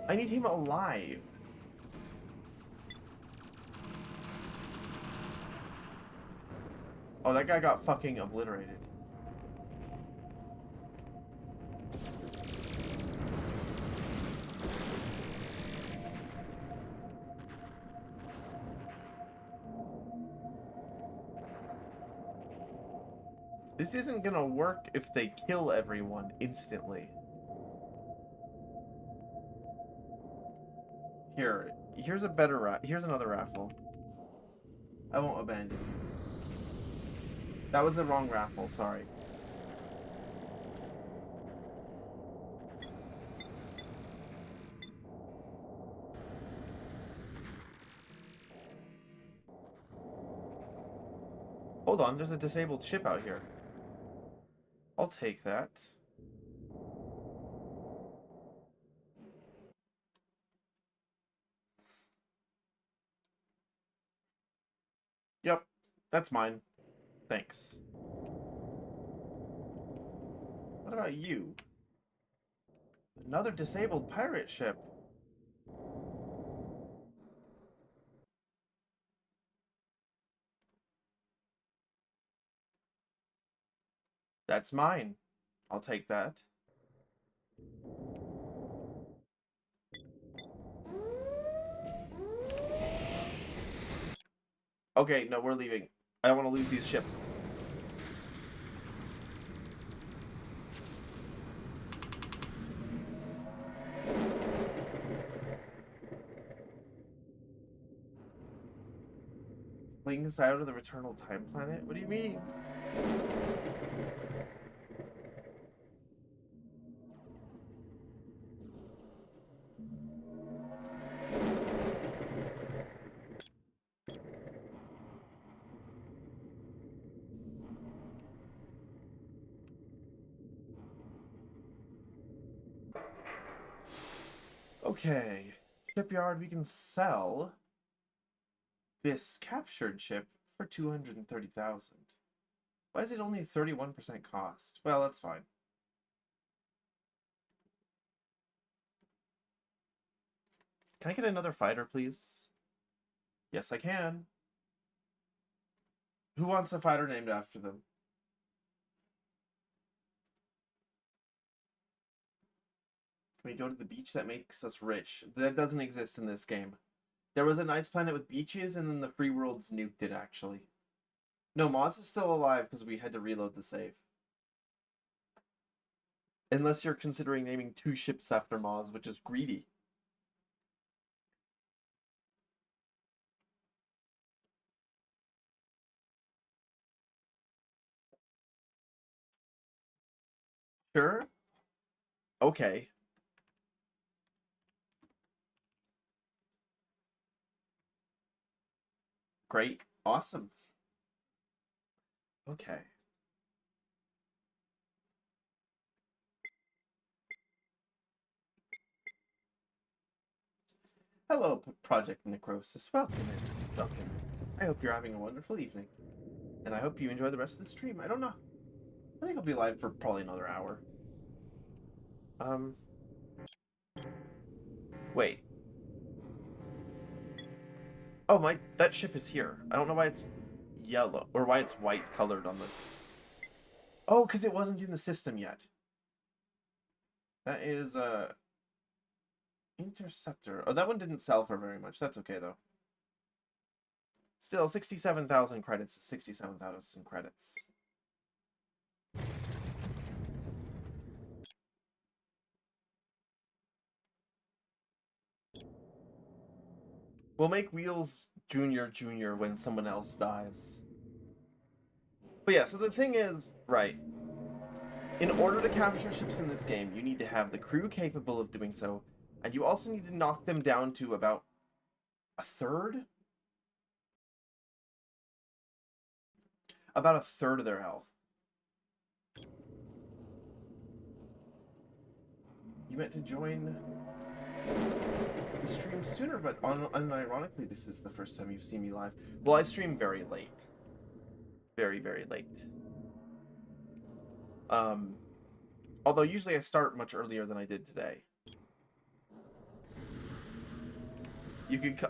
I need him alive. Oh, that guy got fucking obliterated. This isn't gonna work if they kill everyone instantly. Here's a better here's another raffle. I won't abandon you. That was the wrong raffle, sorry. Hold on, there's a disabled ship out here. I'll take that. Yep, that's mine. Thanks. What about you? Another disabled pirate ship. That's mine. I'll take that. Okay, no, we're leaving. I don't want to lose these ships. Fleeing us out of the Returnal Time Planet? What do you mean? Okay. Shipyard, we can sell this captured ship for 230,000. Why is it only 31% cost? Well, that's fine. Can I get another fighter, please? Yes, I can. Who wants a fighter named after them? Can we go to the beach that makes us rich? That doesn't exist in this game. There was a nice planet with beaches, and then the free worlds nuked it, actually. No, Moz is still alive because we had to reload the save. Unless you're considering naming 2 ships after Moz, which is greedy. Sure. Okay. Great. Awesome. Okay. Hello, Project Necrosis. Welcome in. Welcome in. I hope you're having a wonderful evening. And I hope you enjoy the rest of the stream. I don't know. I think I'll be live for probably another hour. Wait. Oh, that ship is here. I don't know why it's yellow, or why it's white colored on the... Oh, because it wasn't in the system yet. That is, Interceptor. Oh, that one didn't sell for very much. That's okay, though. Still, 67,000 credits is 67,000 credits. We'll make Wheels Junior when someone else dies. But yeah, so the thing is, right, in order to capture ships in this game, you need to have the crew capable of doing so, and you also need to knock them down to about a third? About a third of their health. You meant to join the stream sooner, but unironically, this is the first time you've seen me live. Well, I stream very late. Very, very late. Although usually I start much earlier than I did today.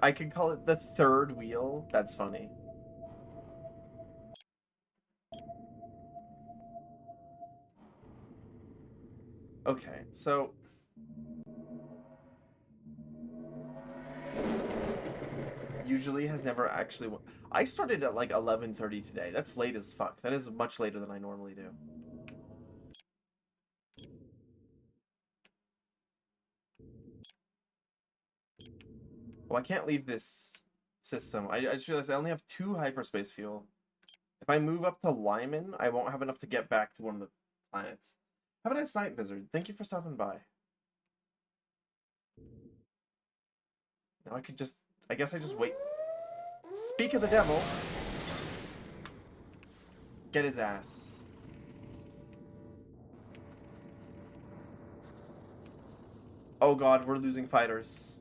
I could call it the third wheel. That's funny. Okay, so usually has never actually... I started at like 11:30 today. That's late as fuck. That is much later than I normally do. Well, I can't leave this system. I just realized I only have 2 hyperspace fuel. If I move up to Lyman, I won't have enough to get back to one of the planets. Have a nice night, Vizard. Thank you for stopping by. Now I could just... I guess I just wait. Speak of the devil. Get his ass. Oh god, we're losing fighters.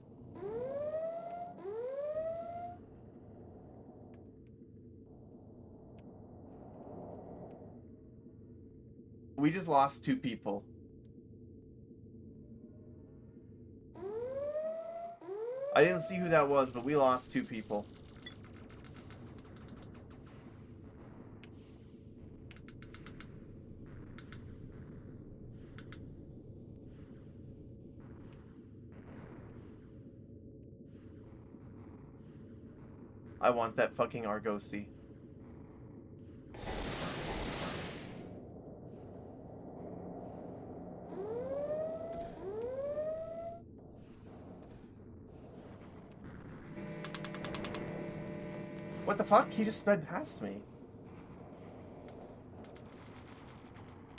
We just lost 2 people. I didn't see who that was, but we lost 2 people. I want that fucking Argosy. What the fuck? He just sped past me.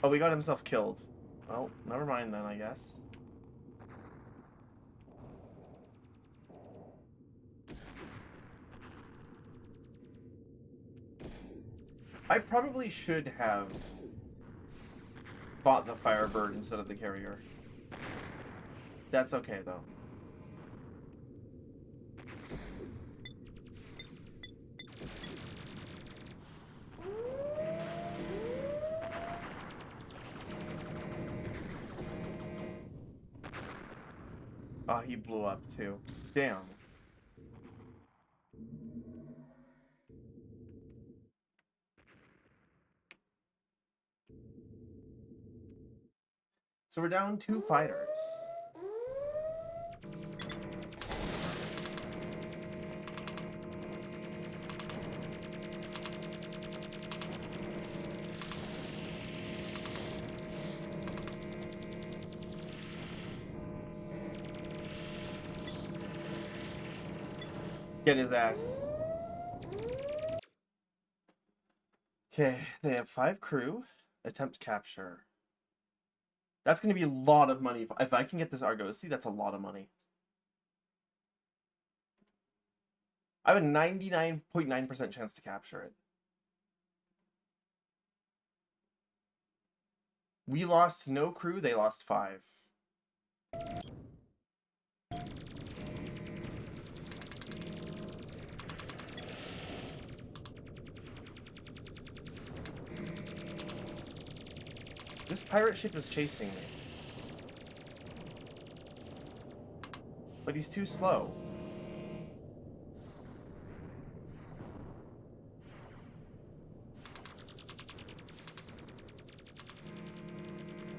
Oh, he got himself killed. Well, never mind then, I guess. I probably should have bought the Firebird instead of the carrier. That's okay, though. Oh, he blew up too. Damn. So we're down 2 fighters. Get his ass. Okay, they have 5 crew. Attempt capture. That's going to be a lot of money. If I can get this Argosy, that's a lot of money. I have a 99.9% chance to capture it. We lost no crew, they lost 5. This pirate ship is chasing me. But he's too slow.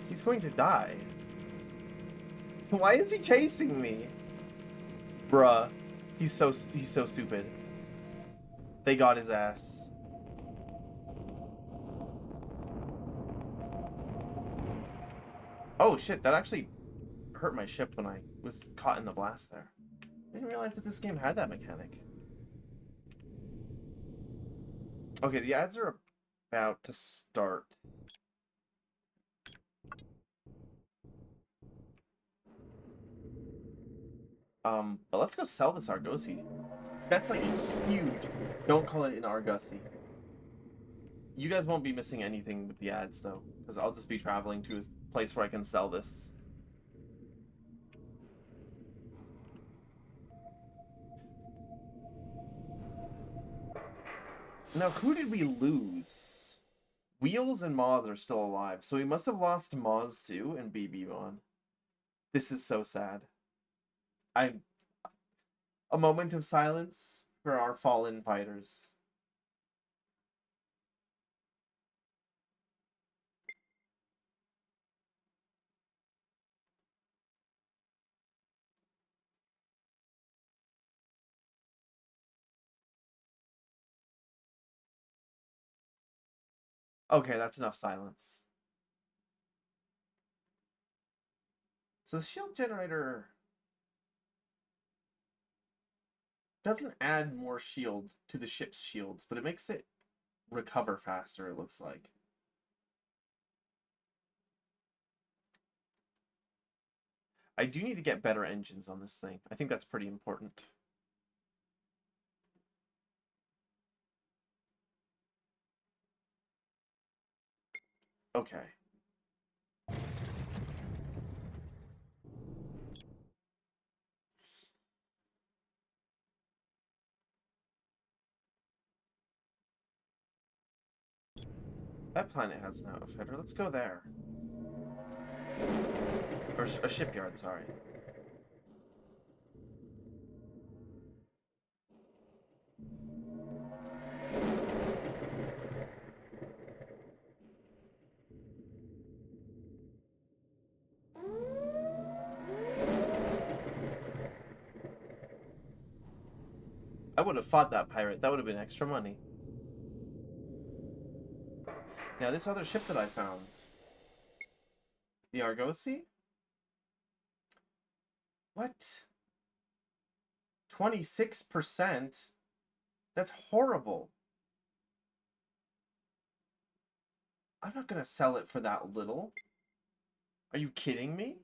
He's going to die. Why is he chasing me? Bruh. He's so stupid. They got his ass. Oh shit, that actually hurt my ship when I was caught in the blast there. I didn't realize that this game had that mechanic. Okay, the ads are about to start. But let's go sell this Argosy. That's like a huge... Don't call it an Argosy. You guys won't be missing anything with the ads, though, because I'll just be traveling to a place where I can sell this. Now, who did we lose? Wheels and Moz are still alive, so we must have lost Moz too and BB-Mon. This is so sad. A moment of silence for our fallen fighters. Okay, that's enough silence. So the shield generator doesn't add more shield to the ship's shields, but it makes it recover faster, it looks like. I do need to get better engines on this thing. I think that's pretty important. Okay. That planet has an outfitter. Let's go there. Or a shipyard, sorry. I would have fought that pirate. That would have been extra money. Now, this other ship that I found. The Argosy? What? 26%? That's horrible. I'm not gonna sell it for that little. Are you kidding me?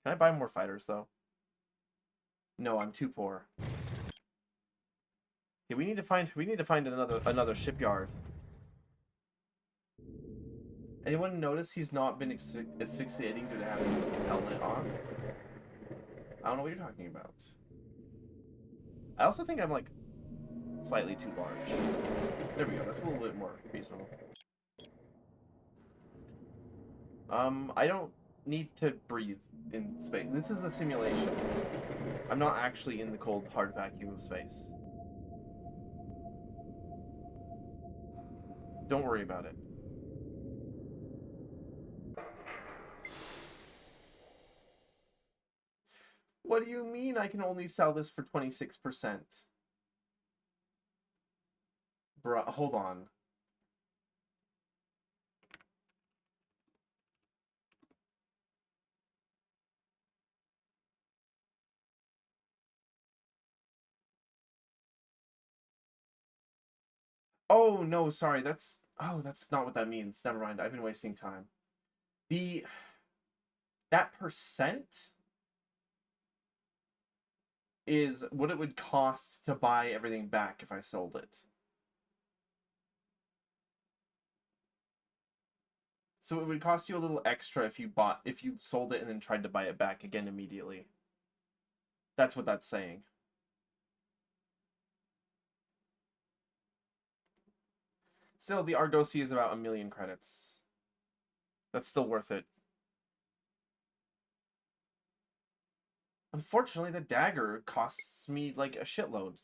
Can I buy more fighters, though? No, I'm too poor. Okay, we need to find another shipyard. Anyone notice he's not been asphyxiating due to having his helmet off? I don't know what you're talking about. I also think I'm like slightly too large. There we go. That's a little bit more reasonable. I don't need to breathe in space. This is a simulation. I'm not actually in the cold, hard vacuum of space. Don't worry about it. What do you mean I can only sell this for 26%? Bruh, hold on. Oh, no, sorry. That's not what that means. Never mind. I've been wasting time. The that percent is what it would cost to buy everything back if I sold it. So it would cost you a little extra if you sold it and then tried to buy it back again immediately. That's what that's saying. Still, the Argosy is about 1,000,000 credits. That's still worth it. Unfortunately, the dagger costs me like a shitload.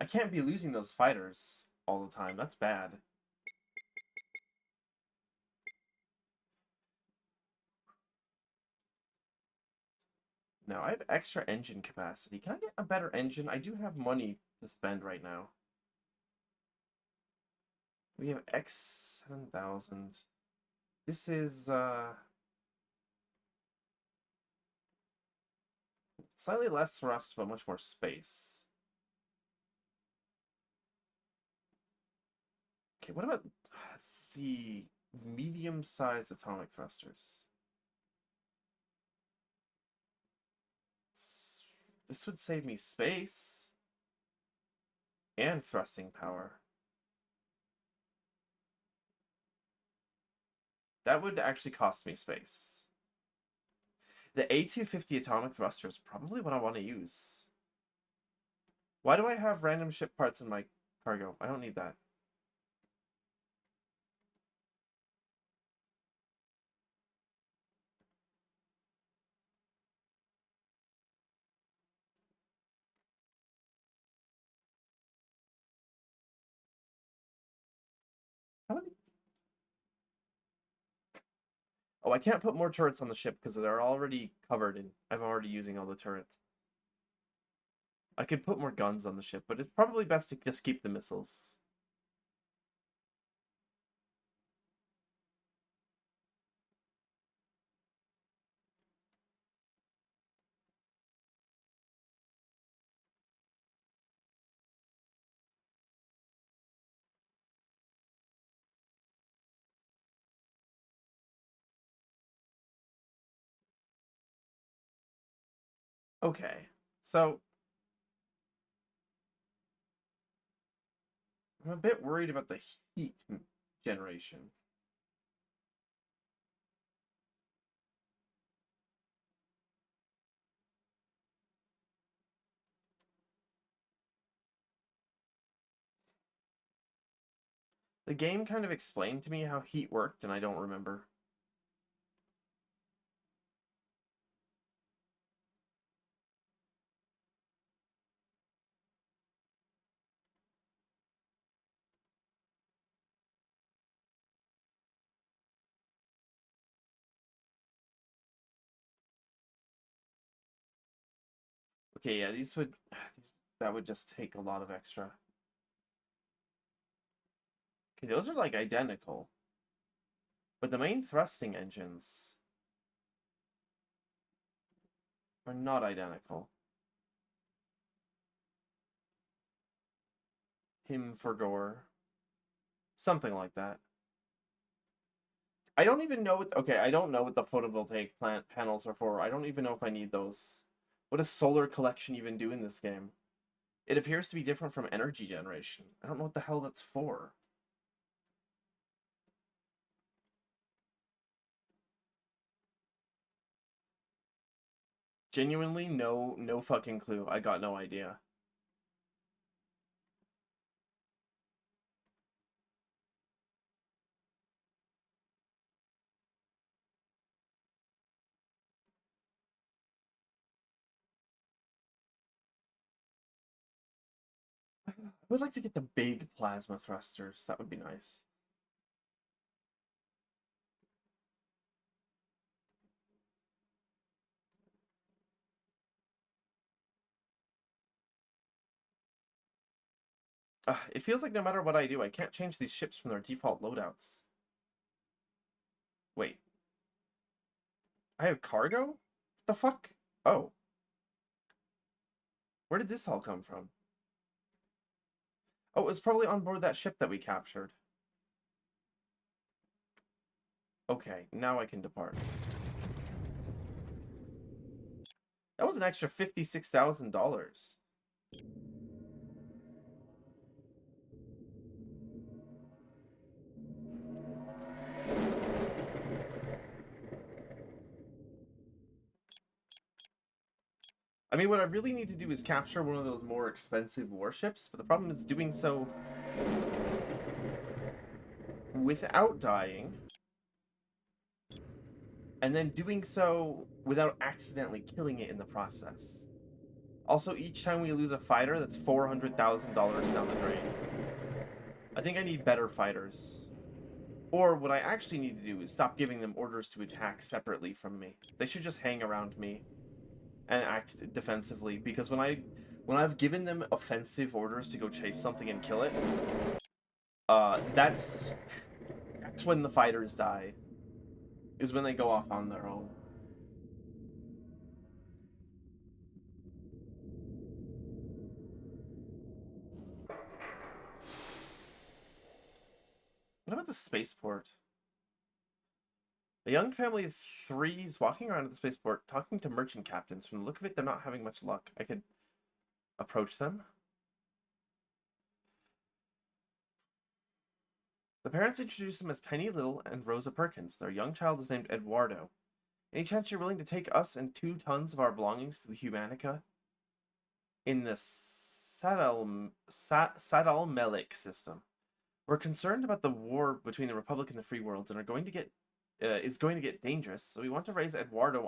I can't be losing those fighters all the time. That's bad. Now, I have extra engine capacity. Can I get a better engine? I do have money to spend right now. We have X7000. This is, slightly less thrust, but much more space. Okay, what about the medium-sized atomic thrusters? This would save me space and thrusting power. That would actually cost me space. The A250 atomic thruster is probably what I want to use. Why do I have random ship parts in my cargo? I don't need that. How many? Oh, I can't put more turrets on the ship because they're already covered and I'm already using all the turrets. I could put more guns on the ship, but it's probably best to just keep the missiles. Okay, so I'm a bit worried about the heat generation. The game kind of explained to me how heat worked, and I don't remember. Okay, yeah, that would just take a lot of extra. Okay, those are like identical. But the main thrusting engines are not identical. Him for gore. Something like that. I don't even know what, okay, I don't know what the photovoltaic plant panels are for. I don't even know if I need those. What does solar collection even do in this game? It appears to be different from energy generation. I don't know what the hell that's for. Genuinely, no fucking clue. I got no idea. would like to get the big plasma thrusters. That would be nice. It feels like no matter what I do, I can't change these ships from their default loadouts. Wait. I have cargo? The fuck? Oh. Where did this all come from? Oh, it was probably on board that ship that we captured. Okay, now I can depart. That was an extra $56,000. I mean, what I really need to do is capture one of those more expensive warships, but the problem is doing so without dying, and then doing so without accidentally killing it in the process. Also, each time we lose a fighter, that's $400,000 down the drain. I think I need better fighters. Or what I actually need to do is stop giving them orders to attack separately from me. They should just hang around me and act defensively, because when I've given them offensive orders to go chase something and kill it, that's when the fighters die. Is when they go off on their own. What about the spaceport? A young family of 3 is walking around at the spaceport talking to merchant captains. From the look of it, they're not having much luck. I could approach them. The parents introduce them as Penny Little and Rosa Perkins. Their young child is named Eduardo. Any chance you're willing to take us and 2 tons of our belongings to the Humanica in the Sadal-Melik system? We're concerned about the war between the Republic and the Free Worlds, and is going to get dangerous. So we want to raise Eduardo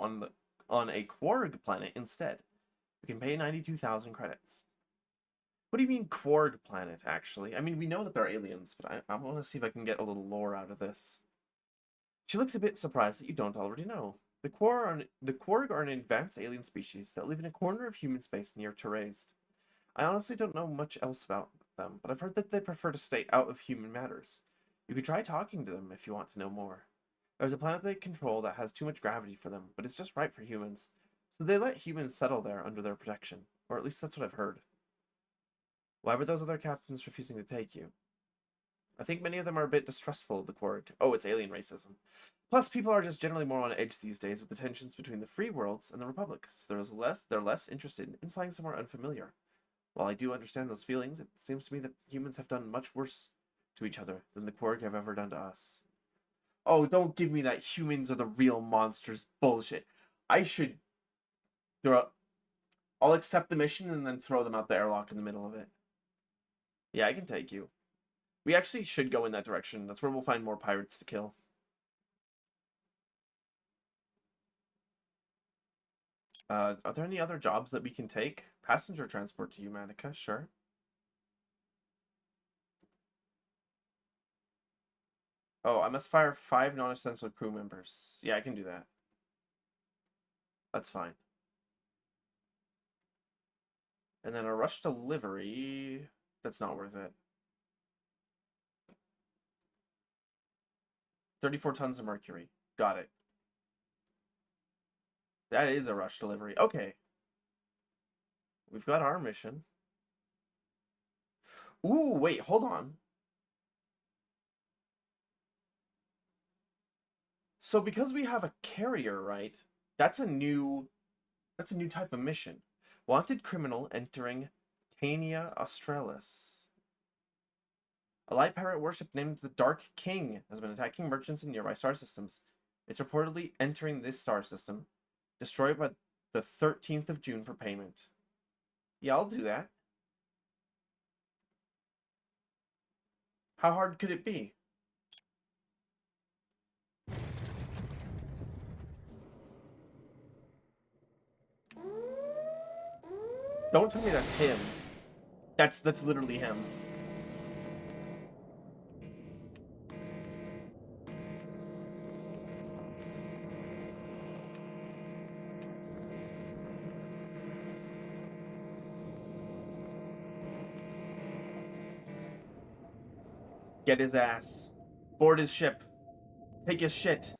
on a Quarg planet instead. We can pay 92,000 credits. What do you mean Quarg planet? Actually, I mean we know that they're aliens, but I want to see if I can get a little lore out of this. She looks a bit surprised that you don't already know. The Quarg are an advanced alien species that live in a corner of human space near Therese. I honestly don't know much else about them, but I've heard that they prefer to stay out of human matters. You could try talking to them if you want to know more. There's a planet they control that has too much gravity for them, but it's just right for humans. So they let humans settle there under their protection. Or at least that's what I've heard. Why were those other captains refusing to take you? I think many of them are a bit distrustful of the Quarg. Oh, it's alien racism. Plus, people are just generally more on edge these days with the tensions between the Free Worlds and the Republic, so they're less interested in flying somewhere unfamiliar. While I do understand those feelings, it seems to me that humans have done much worse to each other than the Quarg have ever done to us. Oh, don't give me that humans are the real monsters bullshit. I should I'll accept the mission and then throw them out the airlock in the middle of it. Yeah, I can take you. We actually should go in that direction. That's where we'll find more pirates to kill. Are there any other jobs that we can take? Passenger transport to Humanica, sure. Oh, I must fire 5 non-essential crew members. Yeah, I can do that. That's fine. And then a rush delivery. That's not worth it. 34 tons of mercury. Got it. That is a rush delivery. Okay. We've got our mission. Ooh, wait, hold on. So because we have a carrier, right? That's a new type of mission. Wanted criminal entering Tania Australis. A light pirate warship named the Dark King has been attacking merchants in nearby star systems. It's reportedly entering this star system. Destroy it by the 13th of June for payment. Yeah, I'll do that. How hard could it be? Don't tell me that's him. That's literally him. Get his ass. Board his ship. Take his shit.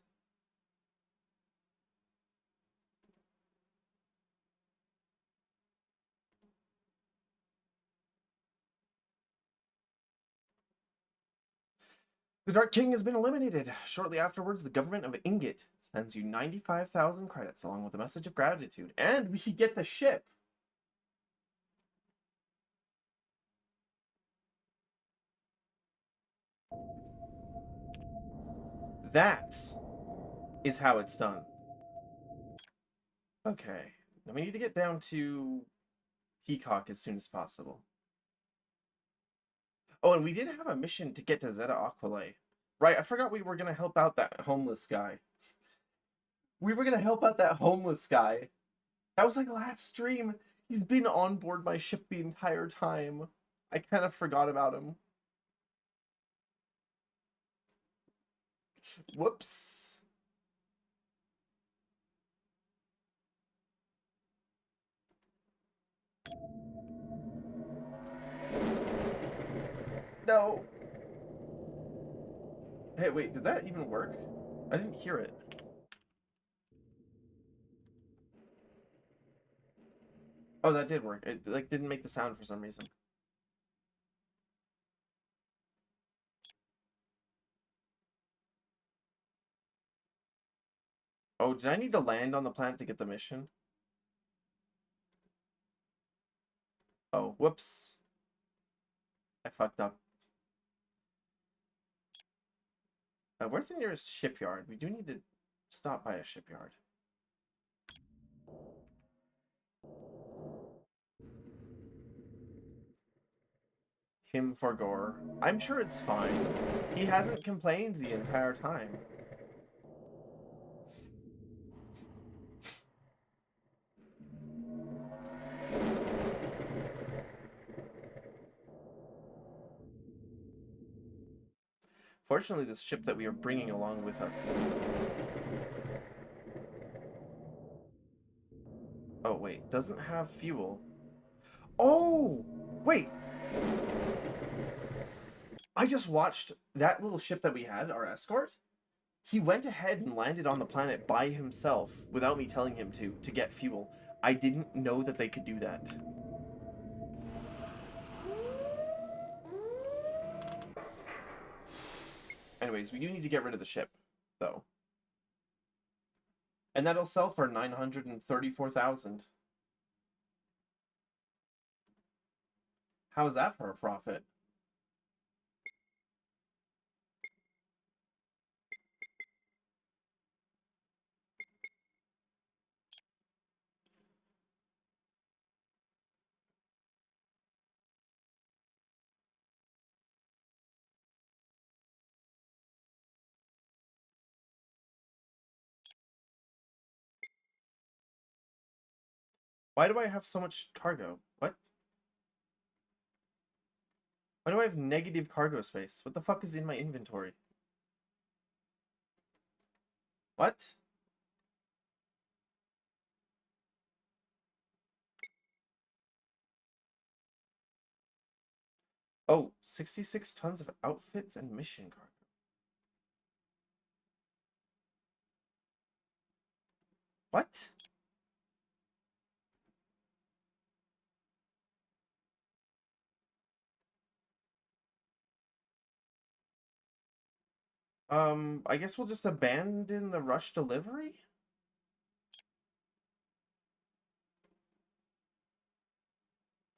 The Dark King has been eliminated. Shortly afterwards, the government of Ingot sends you 95,000 credits along with a message of gratitude. And we get the ship. That is how it's done. Okay. Now we need to get down to Peacock as soon as possible. Oh, and we did have a mission to get to Zeta Aquila. Right, I forgot we were going to help out that homeless guy. We were going to help out that homeless guy. That was like last stream. He's been on board my ship the entire time. I kind of forgot about him. Whoops. No. Hey, wait, did that even work? I didn't hear it. Oh, that did work. It like didn't make the sound for some reason. Oh, did I need to land on the planet to get the mission? Oh, whoops. I fucked up. Where's the nearest shipyard? We do need to stop by a shipyard. Him for gore. I'm sure it's fine. He hasn't complained the entire time. Fortunately, this ship that we are bringing along with us. Oh, wait. Doesn't have fuel. Oh! Wait! I just watched that little ship that we had, our escort. He went ahead and landed on the planet by himself without me telling him to get fuel. I didn't know that they could do that. Anyways, we do need to get rid of the ship, though. And that'll sell for 934,000. How's that for a profit? Why do I have so much cargo? What? Why do I have negative cargo space? What the fuck is in my inventory? What? Oh, 66 tons of outfits and mission cargo. What? I guess we'll just abandon the rush delivery?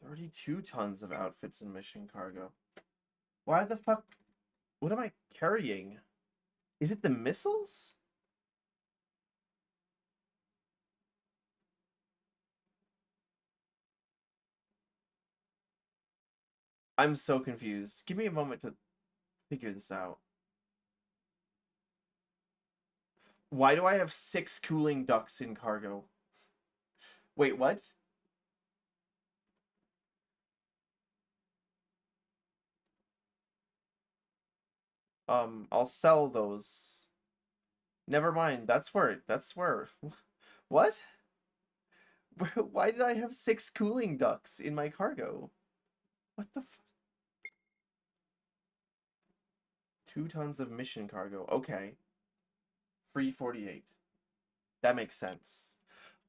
32 tons of outfits and mission cargo. Why the fuck? What am I carrying? Is it the missiles? I'm so confused. Give me a moment to figure this out. Why do I have 6 cooling ducts in cargo? Wait, what? I'll sell those. Never mind. That's where. What? Why did I have 6 cooling ducts in my cargo? What the f 2 tons of mission cargo. Okay. Free 48. That makes sense.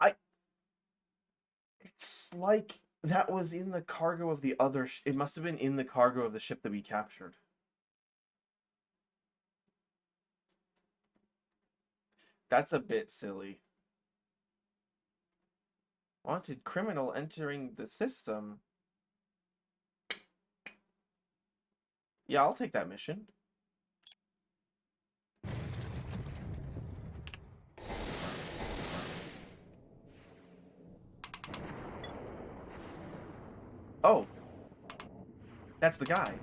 I It's like that was in the cargo of the other it must have been in the cargo of the ship that we captured. That's a bit silly. Wanted criminal entering the system. Yeah, I'll take that mission. Oh. That's the guy.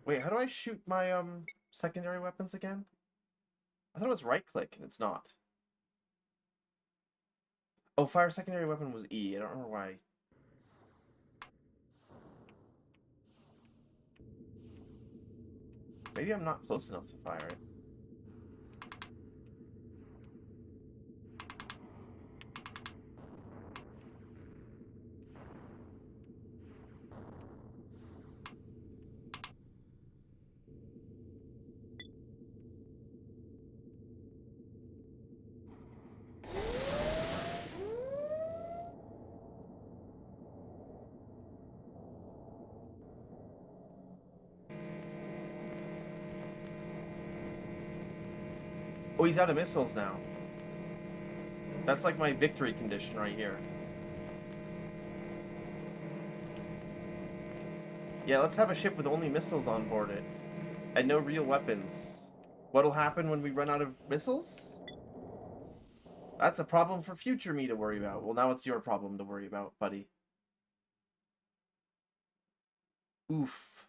Wait, how do I shoot my secondary weapons again? I thought it was right click and it's not. Oh, fire secondary weapon was E. I don't remember why. Maybe I'm not close enough to fire it. Oh, he's out of missiles now. That's like my victory condition right here. Yeah, let's have a ship with only missiles on board it. And no real weapons. What'll happen when we run out of missiles? That's a problem for future me to worry about. Well, now it's your problem to worry about, buddy. Oof.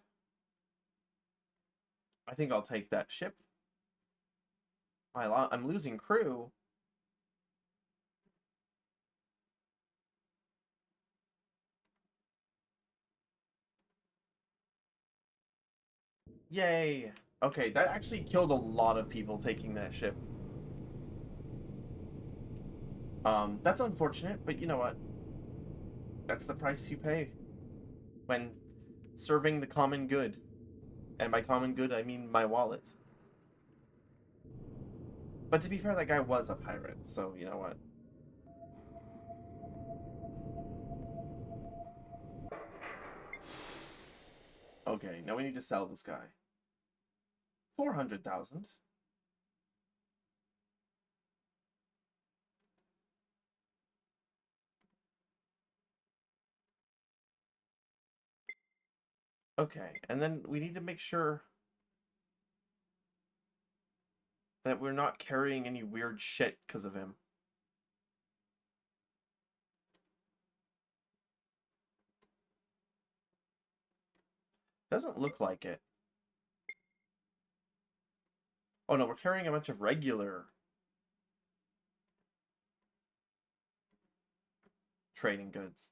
I think I'll take that ship. I'm losing crew. Yay. Okay, that actually killed a lot of people taking that ship. That's unfortunate, but you know what? That's the price you pay when serving the common good. And by common good, I mean my wallet. But to be fair, that guy was a pirate, so you know what? Okay, now we need to sell this guy. 400,000. Okay, and then we need to make sure that we're not carrying any weird shit because of him. Doesn't look like it. Oh no, we're carrying a bunch of regular trading goods.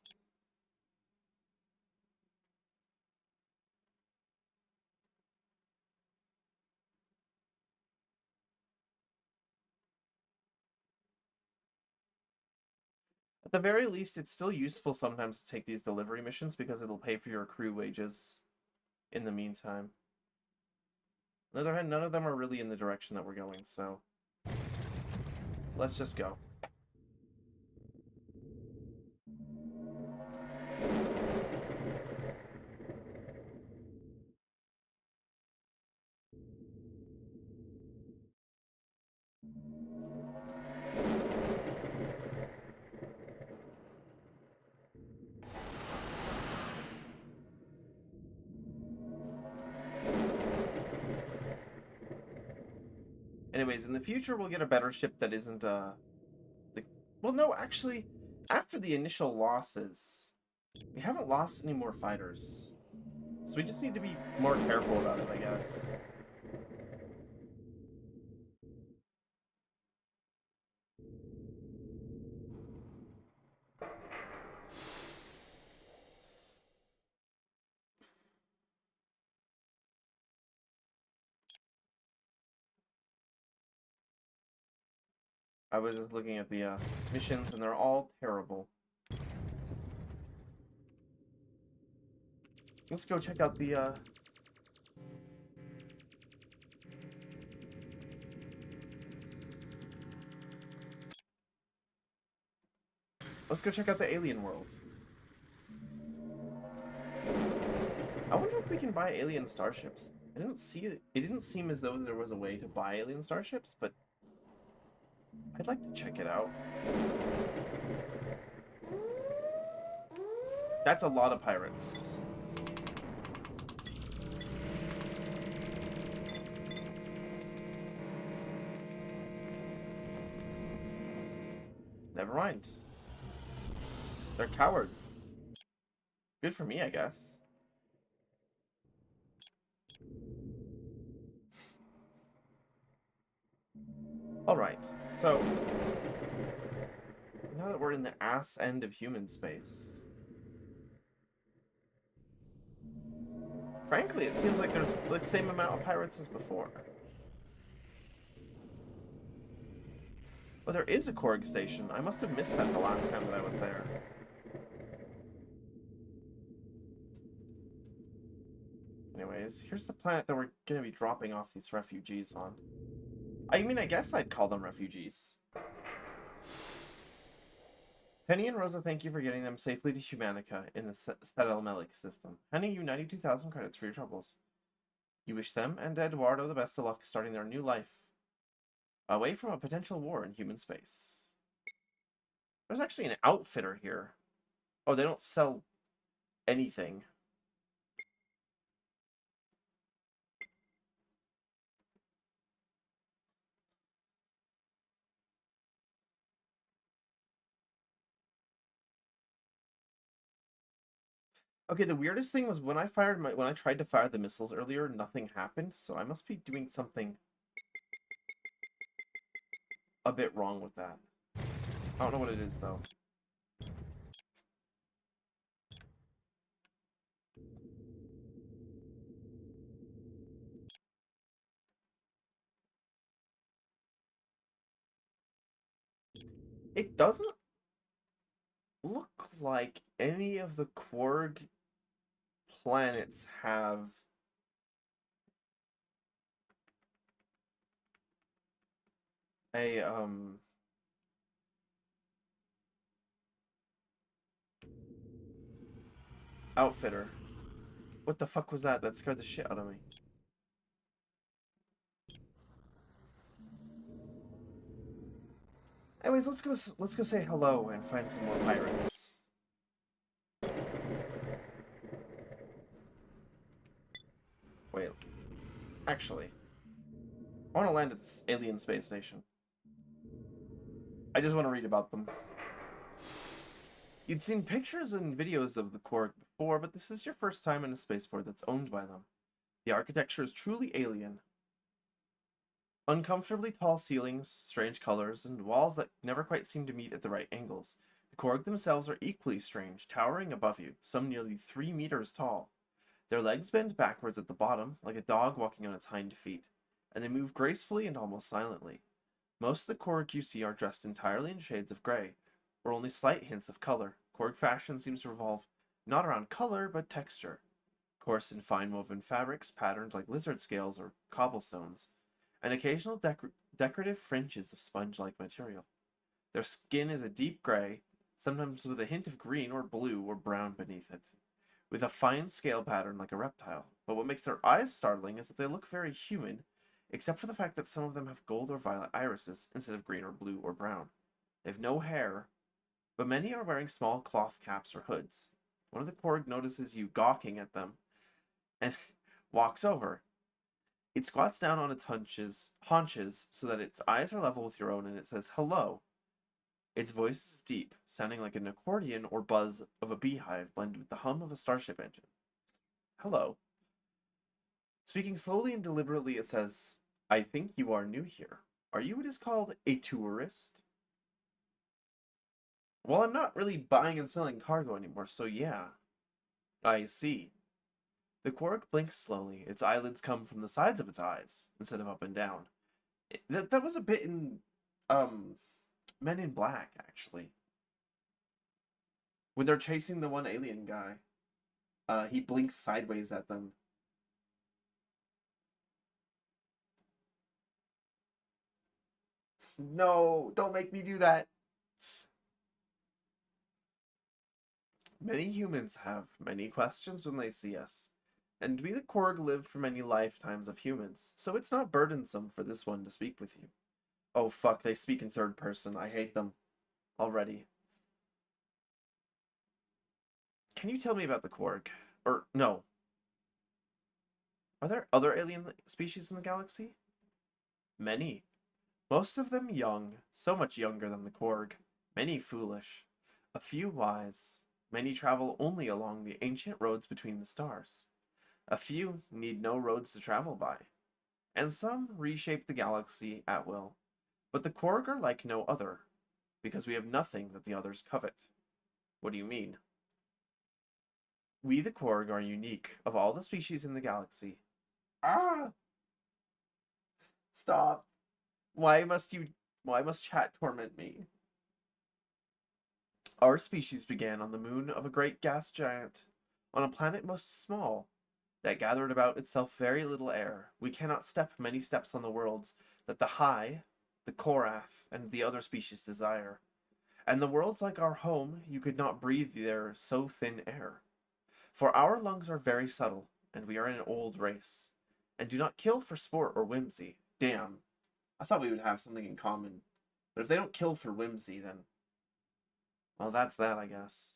At the very least, it's still useful sometimes to take these delivery missions because it'll pay for your crew wages in the meantime. On the other hand, none of them are really in the direction that we're going, so let's just go. Anyways, in the future, we'll get a better ship that isn't, well, no, actually, after the initial losses, we haven't lost any more fighters. So we just need to be more careful about it, I guess. I was just looking at the missions, and they're all terrible. Let's go check out the let's go check out the alien world. I wonder if we can buy alien starships. I didn't see it. It didn't seem as though there was a way to buy alien starships, but I'd like to check it out. That's a lot of pirates. Never mind. They're cowards. Good for me, I guess. Alright, so now that we're in the ass end of human space, frankly, it seems like there's the same amount of pirates as before. But there is a Korg station. I must have missed that the last time that I was there. Anyways, here's the planet that we're going to be dropping off these refugees on. I mean, I guess I'd call them refugees. Penny and Rosa, thank you for getting them safely to Humanica in the Stadel Melik system. Handing you 92,000 credits for your troubles. You wish them and Eduardo the best of luck starting their new life away from a potential war in human space. There's actually an outfitter here. Oh, they don't sell anything. Okay, the weirdest thing was when I tried to fire the missiles earlier, nothing happened, so I must be doing something a bit wrong with that. I don't know what it is though. It doesn't look like any of the Quarg planets have a outfitter. What the fuck was that? That scared the shit out of me. Anyways, let's go say hello and find some more pirates. Wait. Actually, I want to land at this alien space station. I just want to read about them. You'd seen pictures and videos of the Korg before, but this is your first time in a spaceport that's owned by them. The architecture is truly alien. Uncomfortably tall ceilings, strange colors, and walls that never quite seem to meet at the right angles. The Korg themselves are equally strange, towering above you, some nearly 3 meters tall. Their legs bend backwards at the bottom, like a dog walking on its hind feet, and they move gracefully and almost silently. Most of the Korg you see are dressed entirely in shades of grey, or only slight hints of color. Korg fashion seems to revolve not around color, but texture. Coarse and fine woven fabrics, patterns like lizard scales or cobblestones, and occasional decorative fringes of sponge-like material. Their skin is a deep gray, sometimes with a hint of green or blue or brown beneath it, with a fine scale pattern like a reptile. But what makes their eyes startling is that they look very human, except for the fact that some of them have gold or violet irises instead of green or blue or brown. They have no hair, but many are wearing small cloth caps or hoods. One of the Korg notices you gawking at them and walks over. It squats down on its haunches so that its eyes are level with your own, and it says, "Hello." Its voice is deep, sounding like an accordion or buzz of a beehive blended with the hum of a starship engine. "Hello." Speaking slowly and deliberately, it says, "I think you are new here. Are you what is called a tourist?" Well, I'm not really buying and selling cargo anymore, so yeah. I see. The Quark blinks slowly. Its eyelids come from the sides of its eyes instead of up and down. That was a bit in um Men in Black, actually. When they're chasing the one alien guy, he blinks sideways at them. No, don't make me do that. Many humans have many questions when they see us, and we the Korg live for many lifetimes of humans, so it's not burdensome for this one to speak with you. Oh fuck, they speak in third person. I hate them already. Can you tell me about the Korg? Or, no. Are there other alien species in the galaxy? Many. Most of them young, so much younger than the Korg. Many foolish. A few wise. Many travel only along the ancient roads between the stars. A few need no roads to travel by. And some reshape the galaxy at will. But the Korg are like no other, because we have nothing that the others covet. What do you mean? We the Korg are unique of all the species in the galaxy. Ah! Stop. Why must chat torment me? Our species began on the moon of a great gas giant, on a planet most small, that gathered about itself very little air. We cannot step many steps on the worlds that the High, the Korath, and the other species desire. And the worlds like our home, you could not breathe there so thin air. For our lungs are very subtle, and we are an old race, and do not kill for sport or whimsy. Damn. I thought we would have something in common. But if they don't kill for whimsy, then... well, that's that, I guess.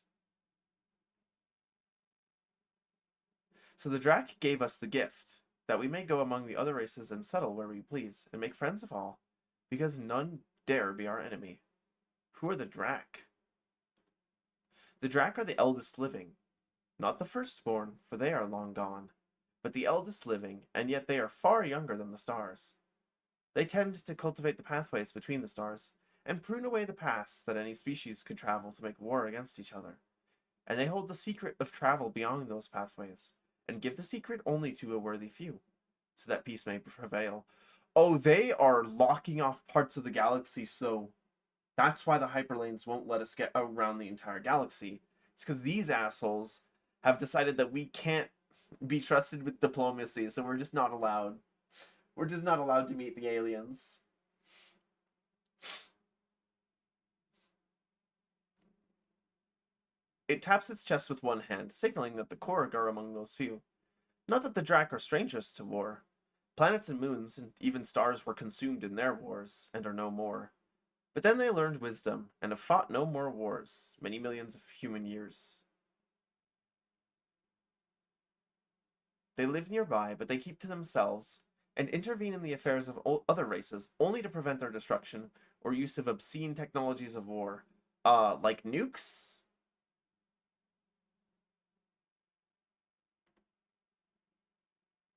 So the Drac gave us the gift, that we may go among the other races and settle where we please, and make friends of all, because none dare be our enemy. Who are the Drac? The Drac are the eldest living. Not the firstborn, for they are long gone, but the eldest living, and yet they are far younger than the stars. They tend to cultivate the pathways between the stars, and prune away the paths that any species could travel to make war against each other. And they hold the secret of travel beyond those pathways, and give the secret only to a worthy few, so that peace may prevail. Oh, they are locking off parts of the galaxy, so that's why the hyperlanes won't let us get around the entire galaxy. It's because these assholes have decided that we can't be trusted with diplomacy, so we're just not allowed. We're just not allowed to meet the aliens. It taps its chest with one hand, signaling that the Korg are among those few. Not that the Drac are strangers to war. Planets and moons, and even stars were consumed in their wars, and are no more. But then they learned wisdom, and have fought no more wars, many millions of human years. They live nearby, but they keep to themselves, and intervene in the affairs of other races only to prevent their destruction or use of obscene technologies of war. Like nukes?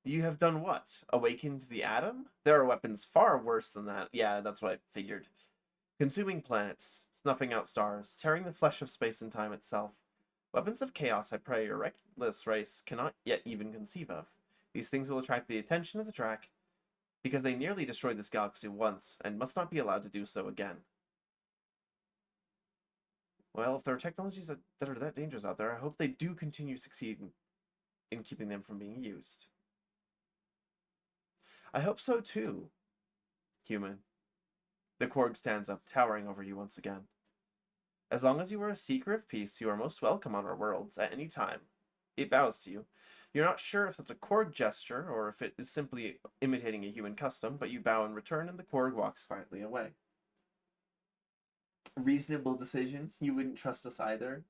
You have done what? Awakened the atom? There are weapons far worse than that. Yeah, that's what I figured. Consuming planets, snuffing out stars, tearing the flesh of space and time itself. Weapons of chaos, I pray, your reckless race cannot yet even conceive of. These things will attract the attention of the Drac, because they nearly destroyed this galaxy once, and must not be allowed to do so again. Well, if there are technologies that are that dangerous out there, I hope they do continue succeeding in keeping them from being used. I hope so too, human. The Korg stands up, towering over you once again. As long as you are a seeker of peace, you are most welcome on our worlds at any time. It bows to you. You're not sure if that's a Korg gesture or if it is simply imitating a human custom, but you bow in return and the Korg walks quietly away. Reasonable decision. You wouldn't trust us either.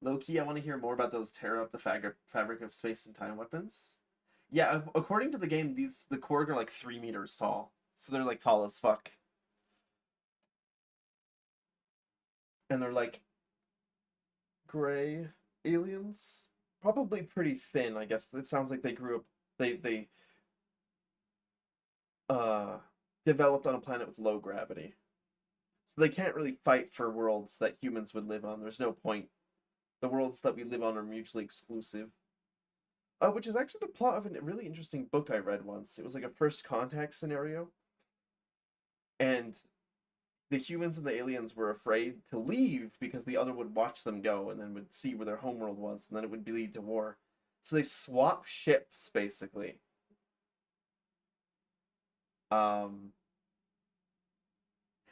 Loki, I want to hear more about those tear up the fabric of space and time weapons. Yeah, according to the game, the Korg are like 3 meters tall, so they're like tall as fuck, and they're like gray aliens, probably pretty thin. I guess it sounds like they grew up. They uh developed on a planet with low gravity, so they can't really fight for worlds that humans would live on. There's no point. The worlds that we live on are mutually exclusive. Which is actually the plot of a really interesting book I read once. It was like a first contact scenario, and the humans and the aliens were afraid to leave because the other would watch them go and then would see where their homeworld was, and then it would lead to war. So they swap ships basically. Um,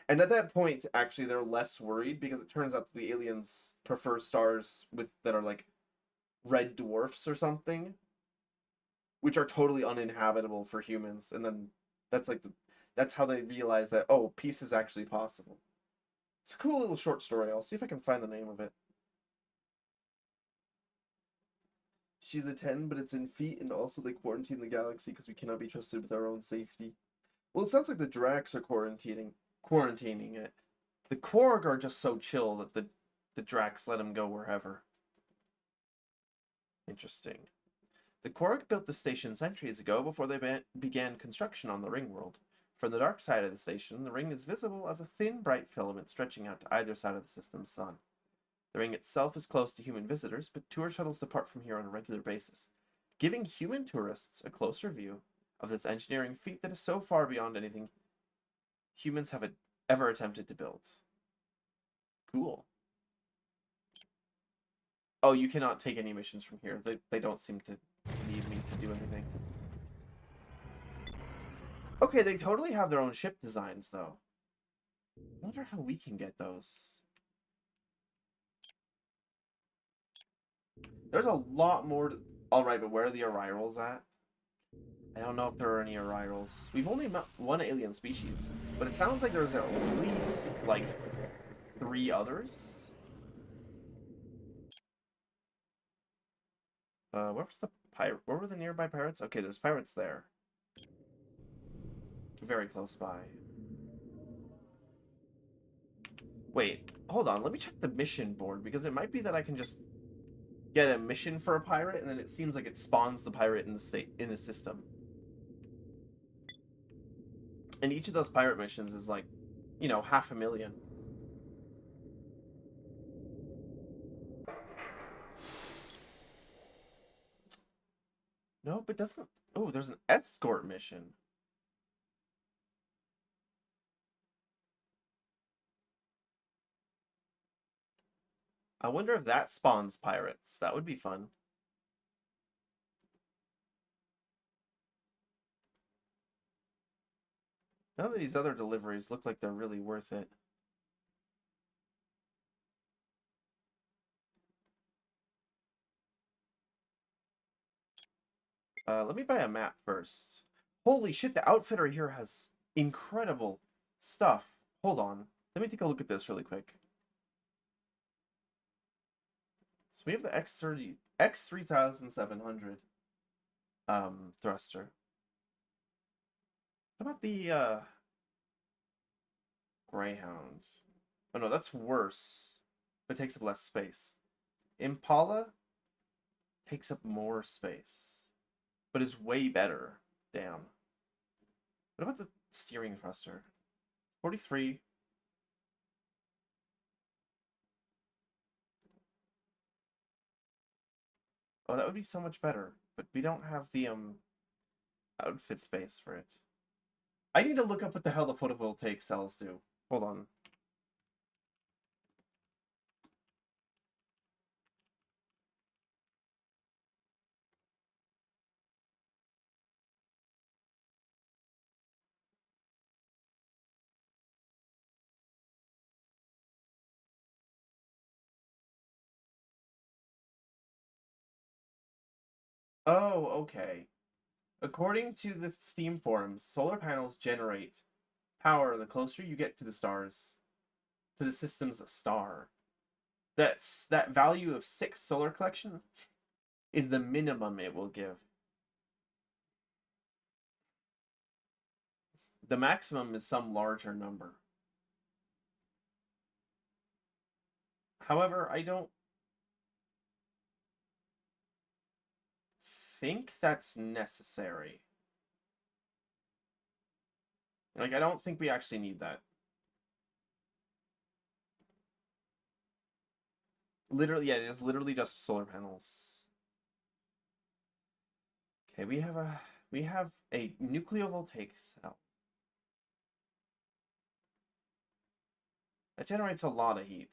and at that point, actually, they're less worried because it turns out that the aliens prefer stars with that are like red dwarfs or something, which are totally uninhabitable for humans. And then that's like that's how they realize that, oh, peace is actually possible. It's a cool little short story. I'll see if I can find the name of it. She's a 10, but it's in feet, and also they quarantine the galaxy because we cannot be trusted with our own safety. Well, it sounds like the Drax are quarantining it. The Korg are just so chill that the Drax let them go wherever. Interesting. The Korg built the station centuries ago before they began construction on the ring world. From the dark side of the station, the ring is visible as a thin, bright filament stretching out to either side of the system's sun. The ring itself is close to human visitors, but tour shuttles depart from here on a regular basis, giving human tourists a closer view of this engineering feat that is so far beyond anything humans have ever attempted to build. Cool. Oh, you cannot take any missions from here. They don't seem to need me to do anything. Okay, they totally have their own ship designs, though. I wonder how we can get those. There's a lot more to... Alright, but where are the Arrivals at? I don't know if there are any Arrivals. We've only met one alien species, but it sounds like there's at least, like, 3 others. Where was the pirate? Where were the nearby pirates? Okay, there's pirates there. Very close by. Wait, hold on. Let me check the mission board, because it might be that I can just get a mission for a pirate, and then it seems like it spawns the pirate in the system. And each of those pirate missions is like, you know, 500,000. Nope, it doesn't. Oh, there's an escort mission. I wonder if that spawns pirates. That would be fun. None of these other deliveries look like they're really worth it. Let me buy a map first. Holy shit, the outfitter here has incredible stuff. Hold on. Let me take a look at this really quick. So we have the X3700 thruster. What about the Greyhound? Oh no, that's worse, but takes up less space. Impala takes up more space, but is way better. Damn. What about the steering thruster? 43. Oh, that would be so much better, but we don't have the outfit space for it. I need to look up what the hell the photovoltaic cells do. Hold on. Oh, okay. According to the Steam forums, solar panels generate power the closer you get to the stars, to the system's star. That value of 6 solar collection is the minimum it will give. The maximum is some larger number. However, I don't think that's necessary. Like, I don't think we actually need that. Literally, yeah, it is literally just solar panels. Okay, we have a nucleovoltaic cell. That generates a lot of heat.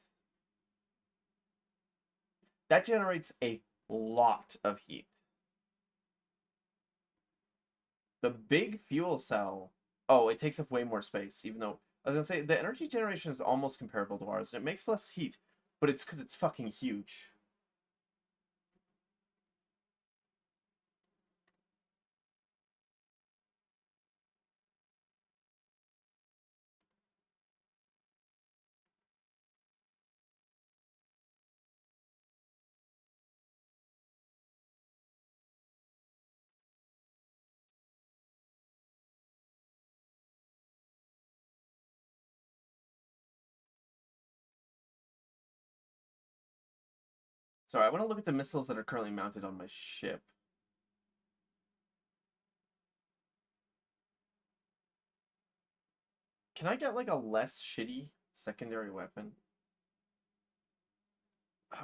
That generates a lot of heat. The big fuel cell... Oh, it takes up way more space, even though... I was gonna say, the energy generation is almost comparable to ours, and it makes less heat, but it's because it's fucking huge. Sorry, I want to look at the missiles that are currently mounted on my ship. Can I get, like, a less shitty secondary weapon?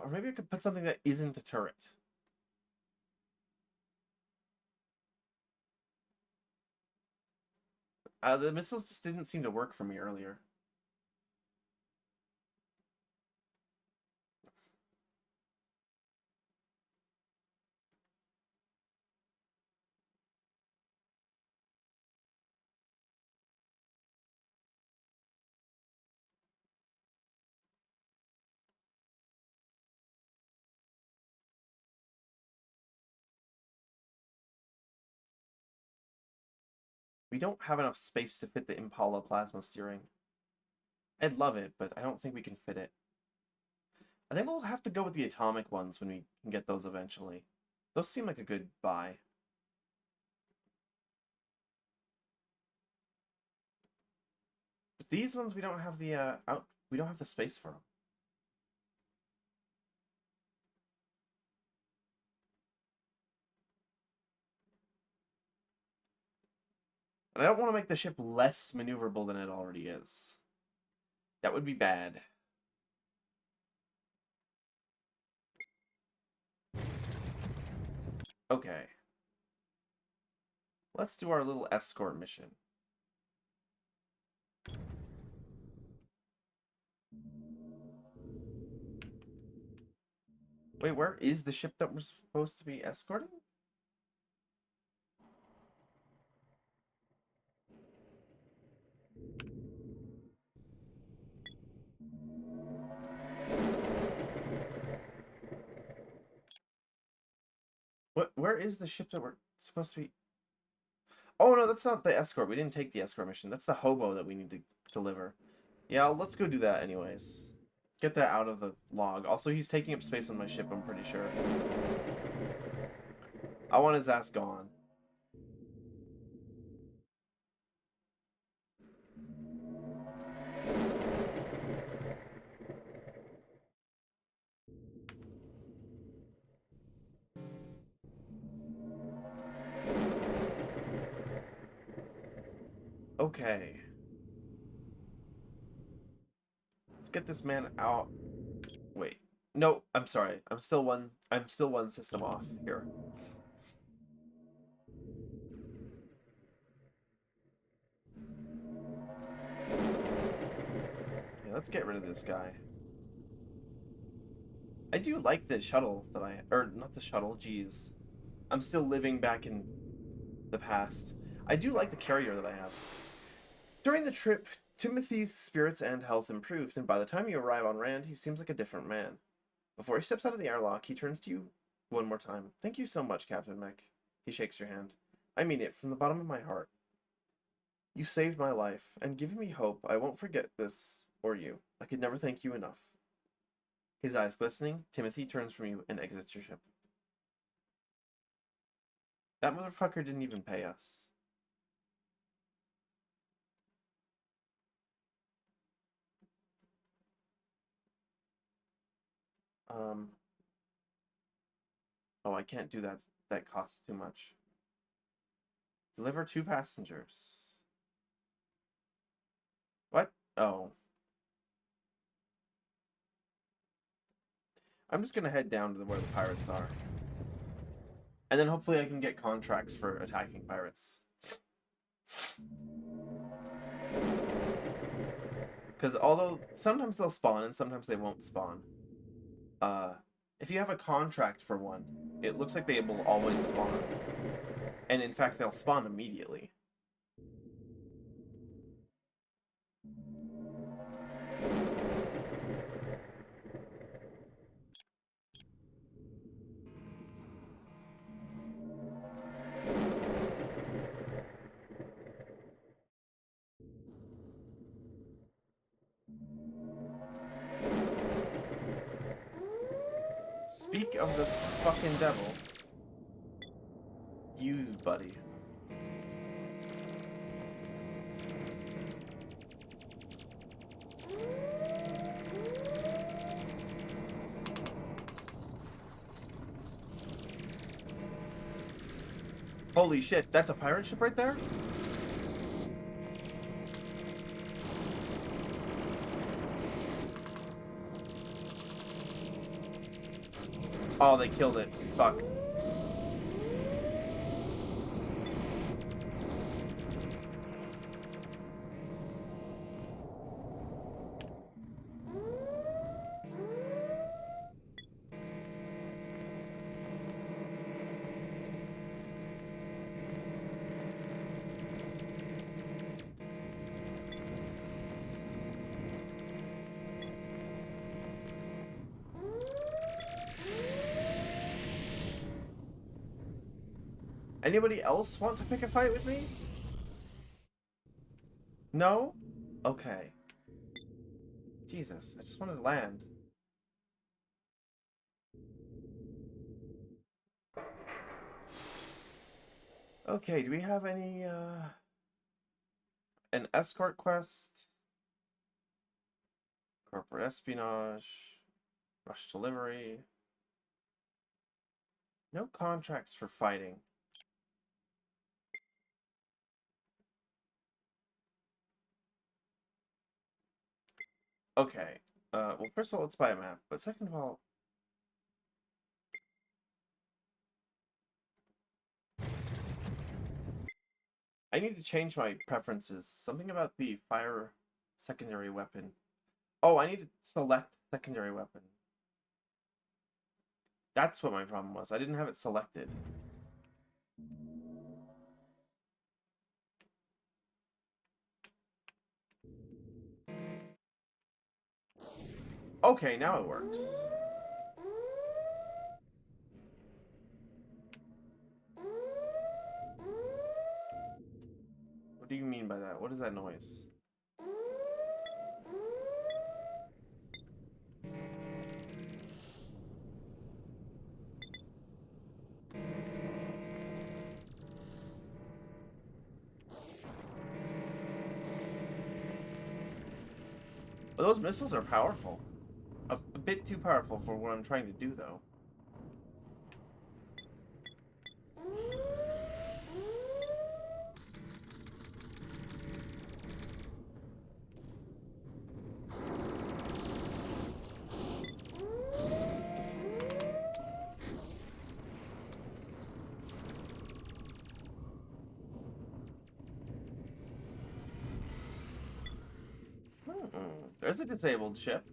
Or maybe I could put something that isn't a turret. The missiles just didn't seem to work for me earlier. We don't have enough space to fit the Impala plasma steering. I'd love it, but I don't think we can fit it. I think we'll have to go with the atomic ones when we can get those eventually. Those seem like a good buy. But these ones we don't have the we don't have the space for them. And I don't want to make the ship less maneuverable than it already is. That would be bad. Okay. Let's do our little escort mission. Wait, where is the ship that we're supposed to be escorting? Where is the ship that we're supposed to be? Oh no, that's not the escort. We didn't take the escort mission. That's the hobo that we need to deliver. Yeah, let's go do that anyways. Get that out of the log. Also, he's taking up space on my ship, I'm pretty sure. I want his ass gone. Okay. Let's get this man out. Wait. No, I'm sorry. I'm still one system off here. Okay, let's get rid of this guy. I do like the shuttle that or not the shuttle, geez. I'm still living back in the past. I do like the carrier that I have. During the trip, Timothy's spirits and health improved, and by the time you arrive on Rand, he seems like a different man. Before he steps out of the airlock, he turns to you one more time. Thank you so much, Captain Mech. He shakes your hand. I mean it from the bottom of my heart. You saved my life, and given me hope. I won't forget this, or you. I could never thank you enough. His eyes glistening, Timothy turns from you and exits your ship. That motherfucker didn't even pay us. Oh, I can't do that. That costs too much. Deliver 2 passengers. What? Oh. I'm just gonna head down to where the pirates are. And then hopefully I can get contracts for attacking pirates. Because although sometimes they'll spawn and sometimes they won't spawn. If you have a contract for one, it looks like they will always spawn. And in fact, they'll spawn immediately. Speak of the fucking devil. You, buddy. Holy shit, that's a pirate ship right there? Oh, they killed it. Fuck. Anybody else want to pick a fight with me? No? Okay. Jesus, I just wanted to land. Okay, do we have any, an escort quest? Corporate espionage. Rush delivery. No contracts for fighting. Okay. Well, first of all, let's buy a map. But second of all... I need to change my preferences. Something about the fire secondary weapon. Oh, I need to select secondary weapon. That's what my problem was. I didn't have it selected. Okay, now it works. What do you mean by that? What is that noise? Well, those missiles are powerful. A bit too powerful for what I'm trying to do, though. There's a disabled ship.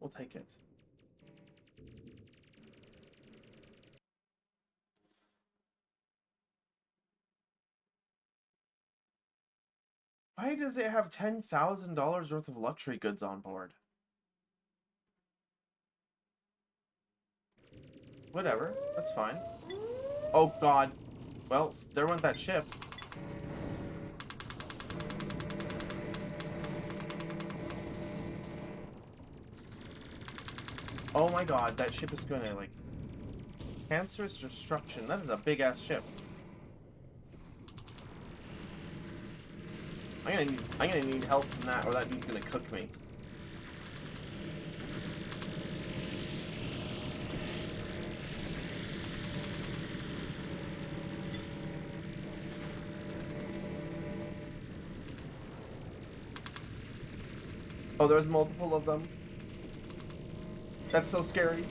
We'll take it. Why does it have $10,000 worth of luxury goods on board? Whatever, that's fine. Oh god. Well, there went that ship. Oh my god, that ship is gonna, like... Cancerous destruction. That is a big-ass ship. I'm gonna need help from that, or that dude's gonna cook me. Oh, there's multiple of them. That's so scary.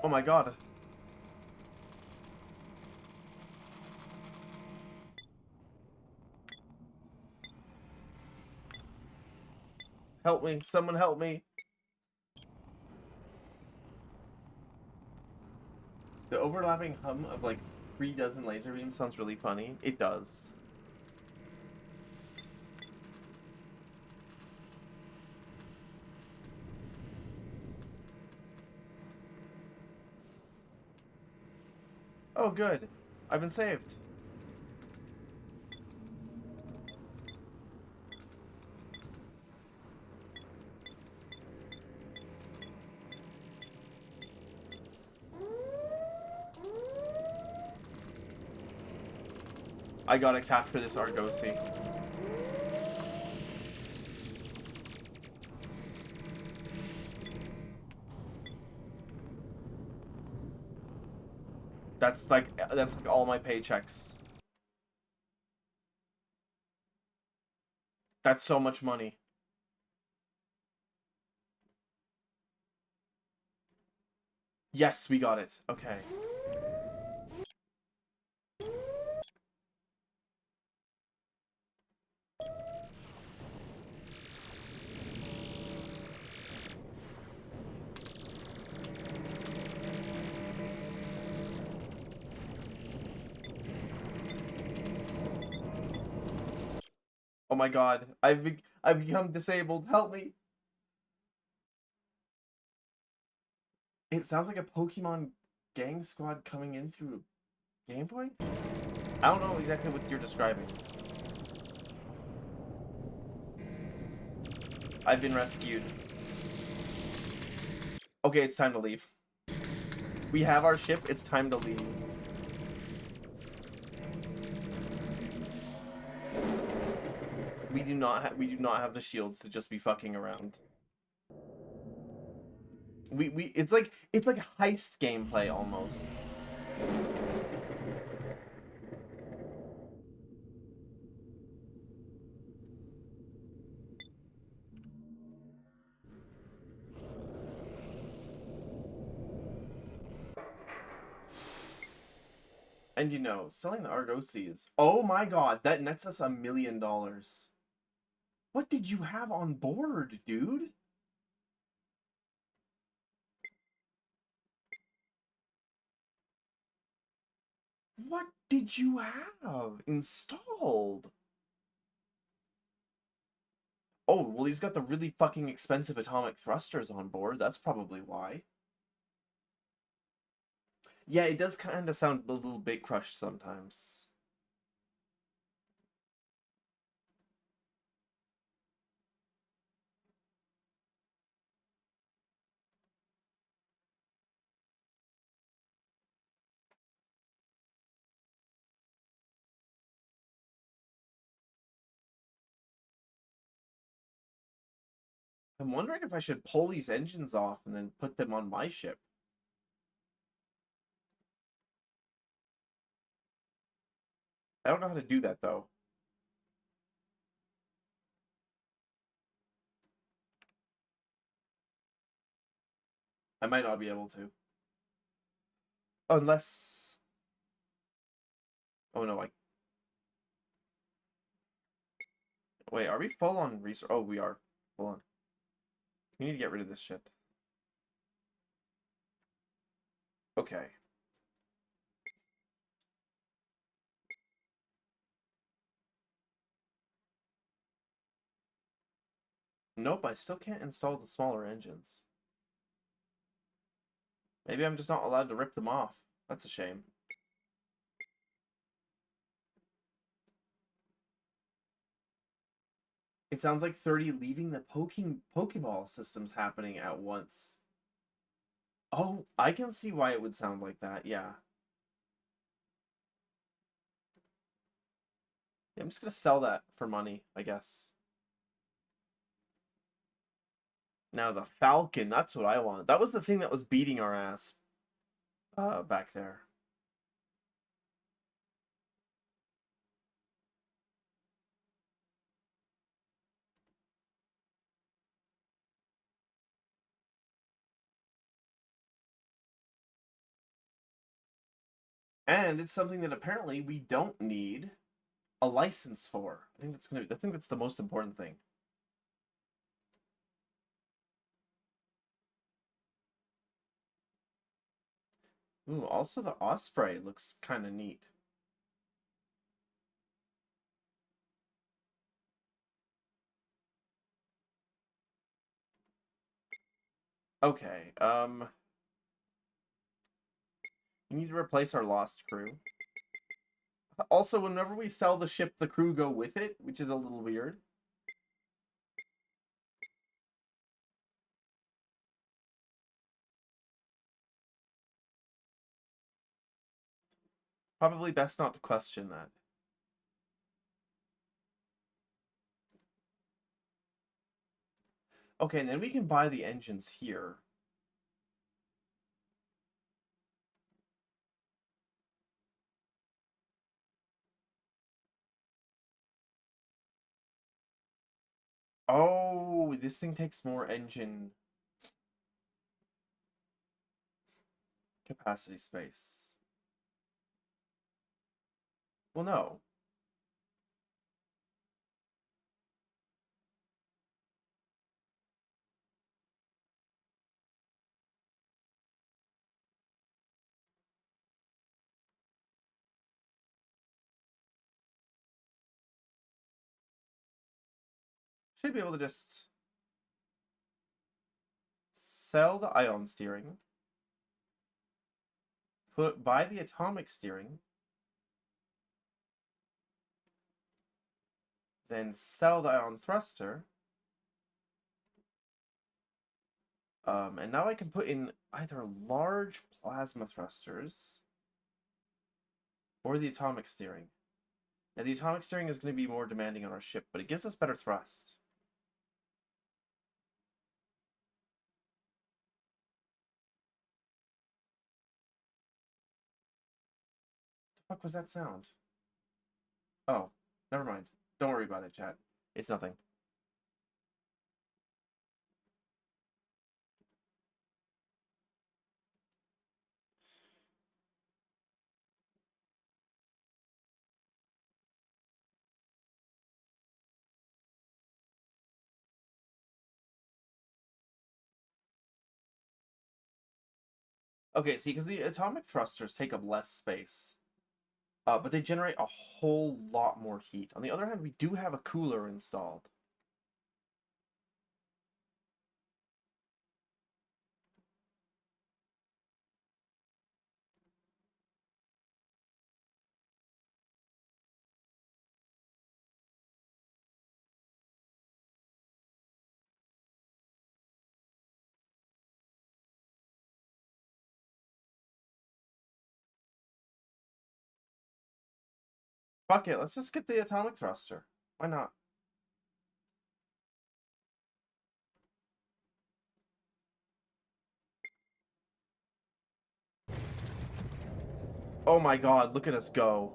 Oh my god. Help me. Someone help me. The overlapping hum of like 3 dozen laser beams sounds really funny. It does. Oh, good. I've been saved. I gotta capture this Argosy. That's like all my paychecks. That's so much money. Yes, we got it. Okay. Oh my god. I've become disabled. Help me. It sounds like a Pokemon gang squad coming in through Game Boy? I don't know exactly what you're describing. I've been rescued. Okay, it's time to leave. We have our ship. It's time to leave. We do not have the shields to just be fucking around. It's like heist gameplay almost. And selling the Argosies. Oh my god, that nets us $1 million. What did you have on board, dude? What did you have installed? Oh, well, he's got the really fucking expensive atomic thrusters on board. That's probably why. Yeah, it does kind of sound a little bit crushed sometimes. I'm wondering if I should pull these engines off and then put them on my ship. I don't know how to do that, though. I might not be able to. Unless... Oh, no, Wait, are we full on resource? Oh, we are. Hold on. We need to get rid of this shit. Okay. Nope, I still can't install the smaller engines. Maybe I'm just not allowed to rip them off. That's a shame. It sounds like 30 leaving the Pokeball system's happening at once. Oh, I can see why it would sound like that, yeah. Yeah, I'm just gonna sell that for money, I guess. Now the Falcon, that's what I want. That was the thing that was beating our ass back there. And it's something that apparently we don't need a license for. I think that's the most important thing. Ooh, also the Osprey looks kind of neat. Okay, we need to replace our lost crew. Also, whenever we sell the ship, the crew go with it, which is a little weird. Probably best not to question that. Okay, and then we can buy the engines here. Oh, this thing takes more engine capacity space. Well, no. Should be able to just sell the ion steering, buy the atomic steering, then sell the ion thruster. And now I can put in either large plasma thrusters or the atomic steering. Now the atomic steering is going to be more demanding on our ship, but it gives us better thrust. The fuck was that sound? Oh, never mind. Don't worry about it, chat. It's nothing. Okay, see, because the atomic thrusters take up less space, but they generate a whole lot more heat. On the other hand, we do have a cooler installed. Fuck it, let's just get the atomic thruster. Why not? Oh my god, look at us go.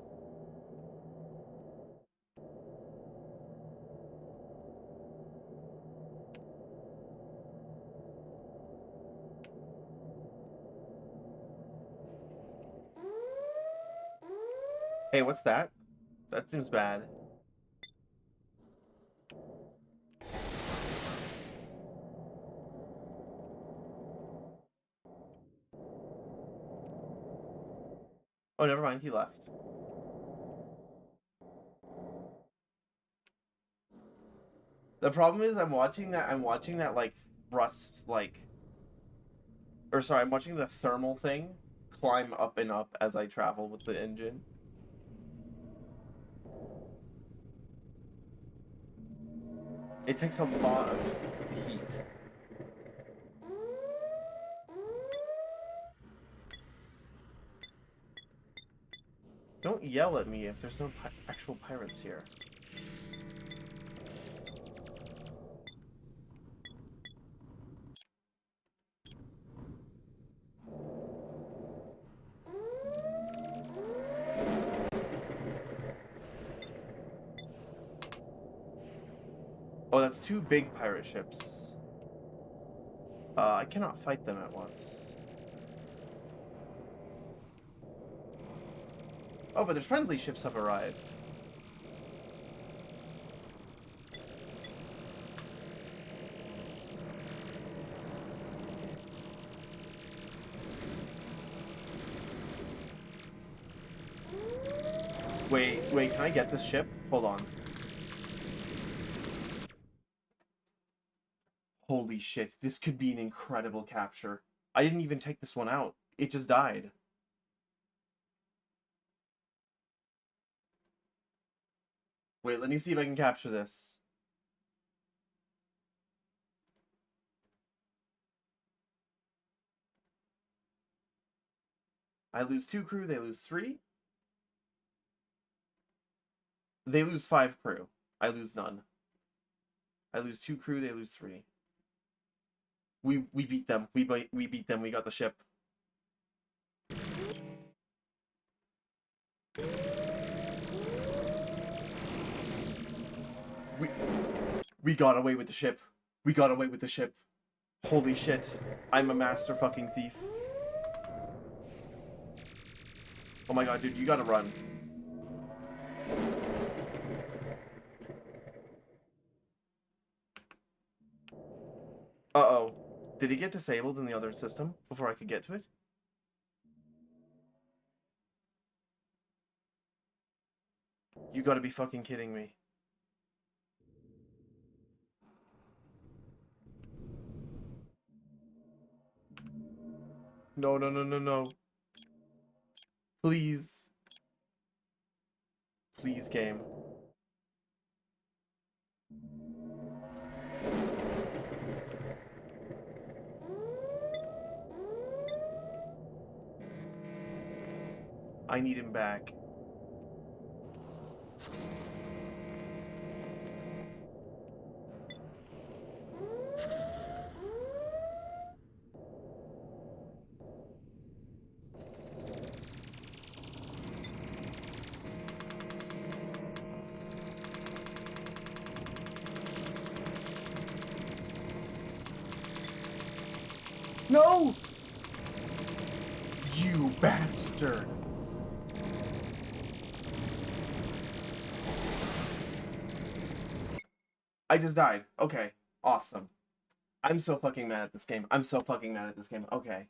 Hey, what's that? That seems bad. Oh, never mind, he left. The problem is I'm watching that like thrust I'm watching the thermal thing climb up and up as I travel with the engine. It takes a lot of heat. Don't yell at me if there's no actual pirates here. Oh, that's two big pirate ships. I cannot fight them at once. Oh, but the friendly ships have arrived. Wait, can I get this ship? Hold on. Holy shit, this could be an incredible capture. I didn't even take this one out. It just died. Wait, let me see if I can capture this. I lose 2 crew, they lose 3. They lose 5 crew. I lose none. I lose 2 crew, they lose 3. We beat them. We beat them. We got the ship. We got away with the ship. We got away with the ship. Holy shit. I'm a master fucking thief. Oh my god, dude, you gotta run. Uh-oh. Did he get disabled in the other system before I could get to it? You gotta be fucking kidding me. No, no, no, no, no. Please. Please, game. I need him back. No! You bastard! I just died. Okay. Awesome. I'm so fucking mad at this game. I'm so fucking mad at this game. Okay.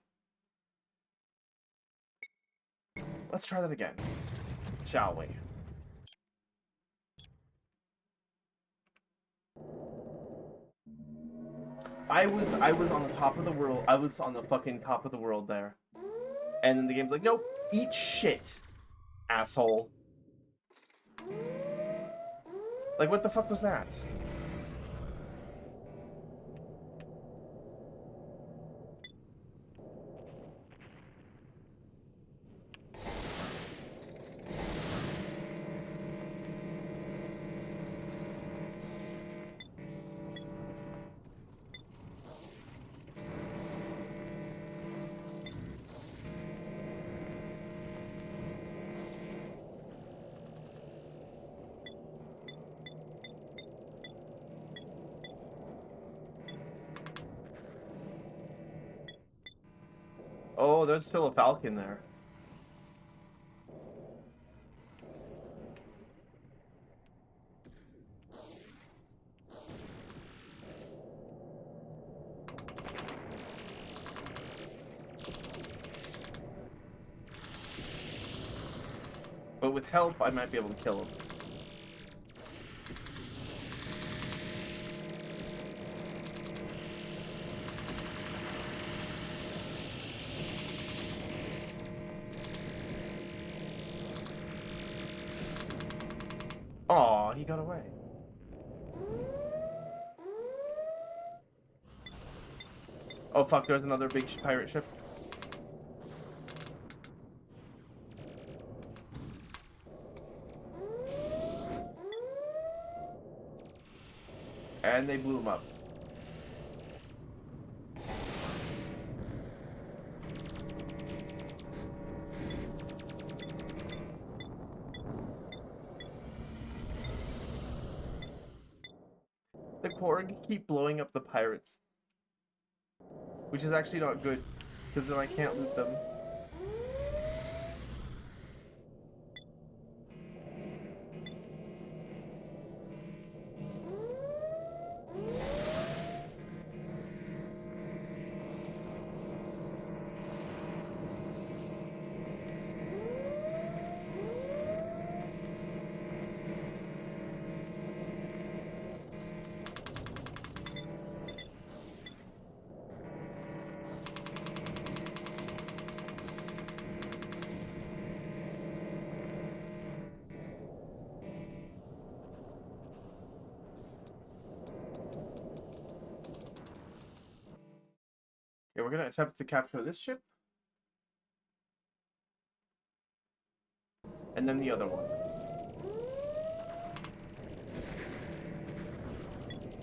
Let's try that again. Shall we? I was on the top of the world. I was on the fucking top of the world there. And then the game's like, nope, eat shit, asshole. Like, what the fuck was that? Oh, there's still a falcon there. But with help, I might be able to kill him. Aw, he got away. Oh fuck, there's another big pirate ship. And they blew him up. The Korg keep blowing up the pirates. Which is actually not good, because then I can't loot them. gonna attempt to capture this ship. And then the other one.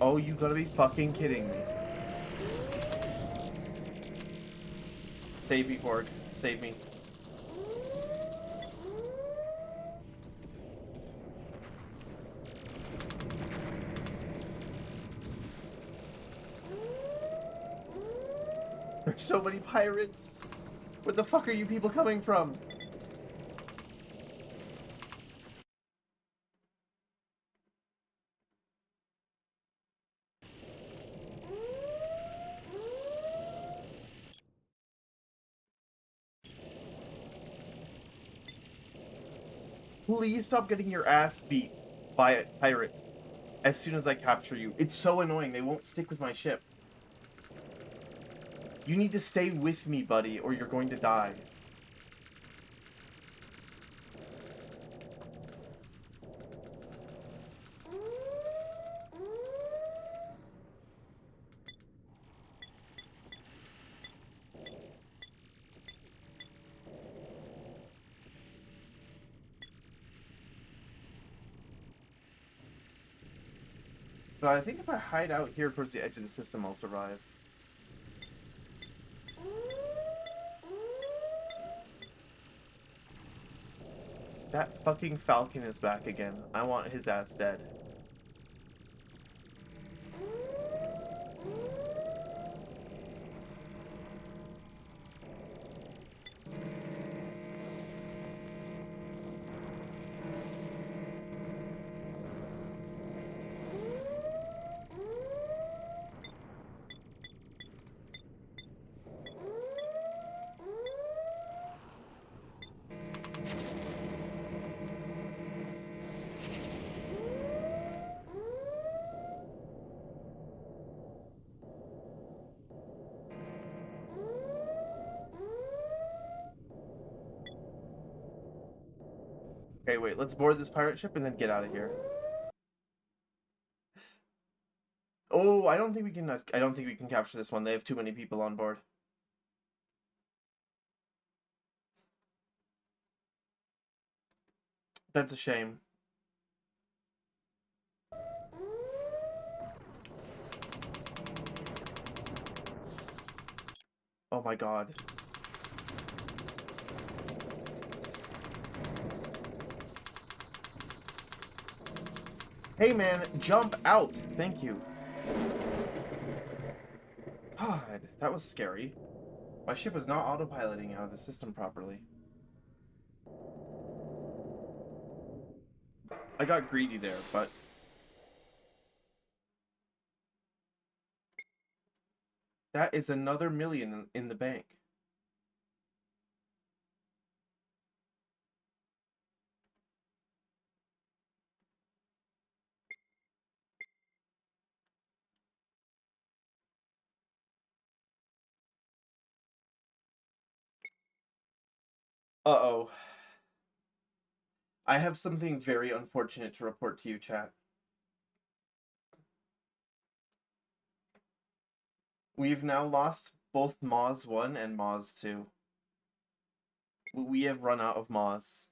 Oh, you gotta be fucking kidding me. Save me, Borg. Save me. There's so many pirates. Where the fuck are you people coming from? Please stop getting your ass beat by pirates as soon as I capture you. It's so annoying. They won't stick with my ship. You need to stay with me, buddy, or you're going to die. But I think if I hide out here towards the edge of the system, I'll survive. That fucking Falcon is back again. I want his ass dead. Okay, wait, let's board this pirate ship and then get out of here. Oh, I don't think we can capture this one. They have too many people on board. That's a shame. Oh my god. Hey man, jump out! Thank you. God, that was scary. My ship was not autopiloting out of the system properly. I got greedy there, but... That is another million in the bank. Uh-oh. I have something very unfortunate to report to you, chat. We've now lost both Moz 1 and Moz 2. We have run out of Moz.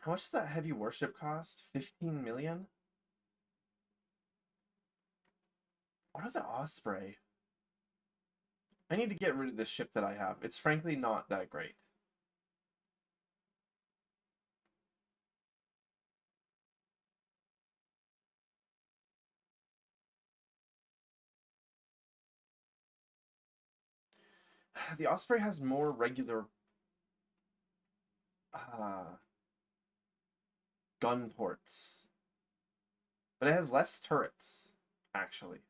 How much does that heavy warship cost? 15 million? What are the Osprey? I need to get rid of this ship that I have. It's frankly not that great. The Osprey has more regular gun ports. But it has less turrets, actually.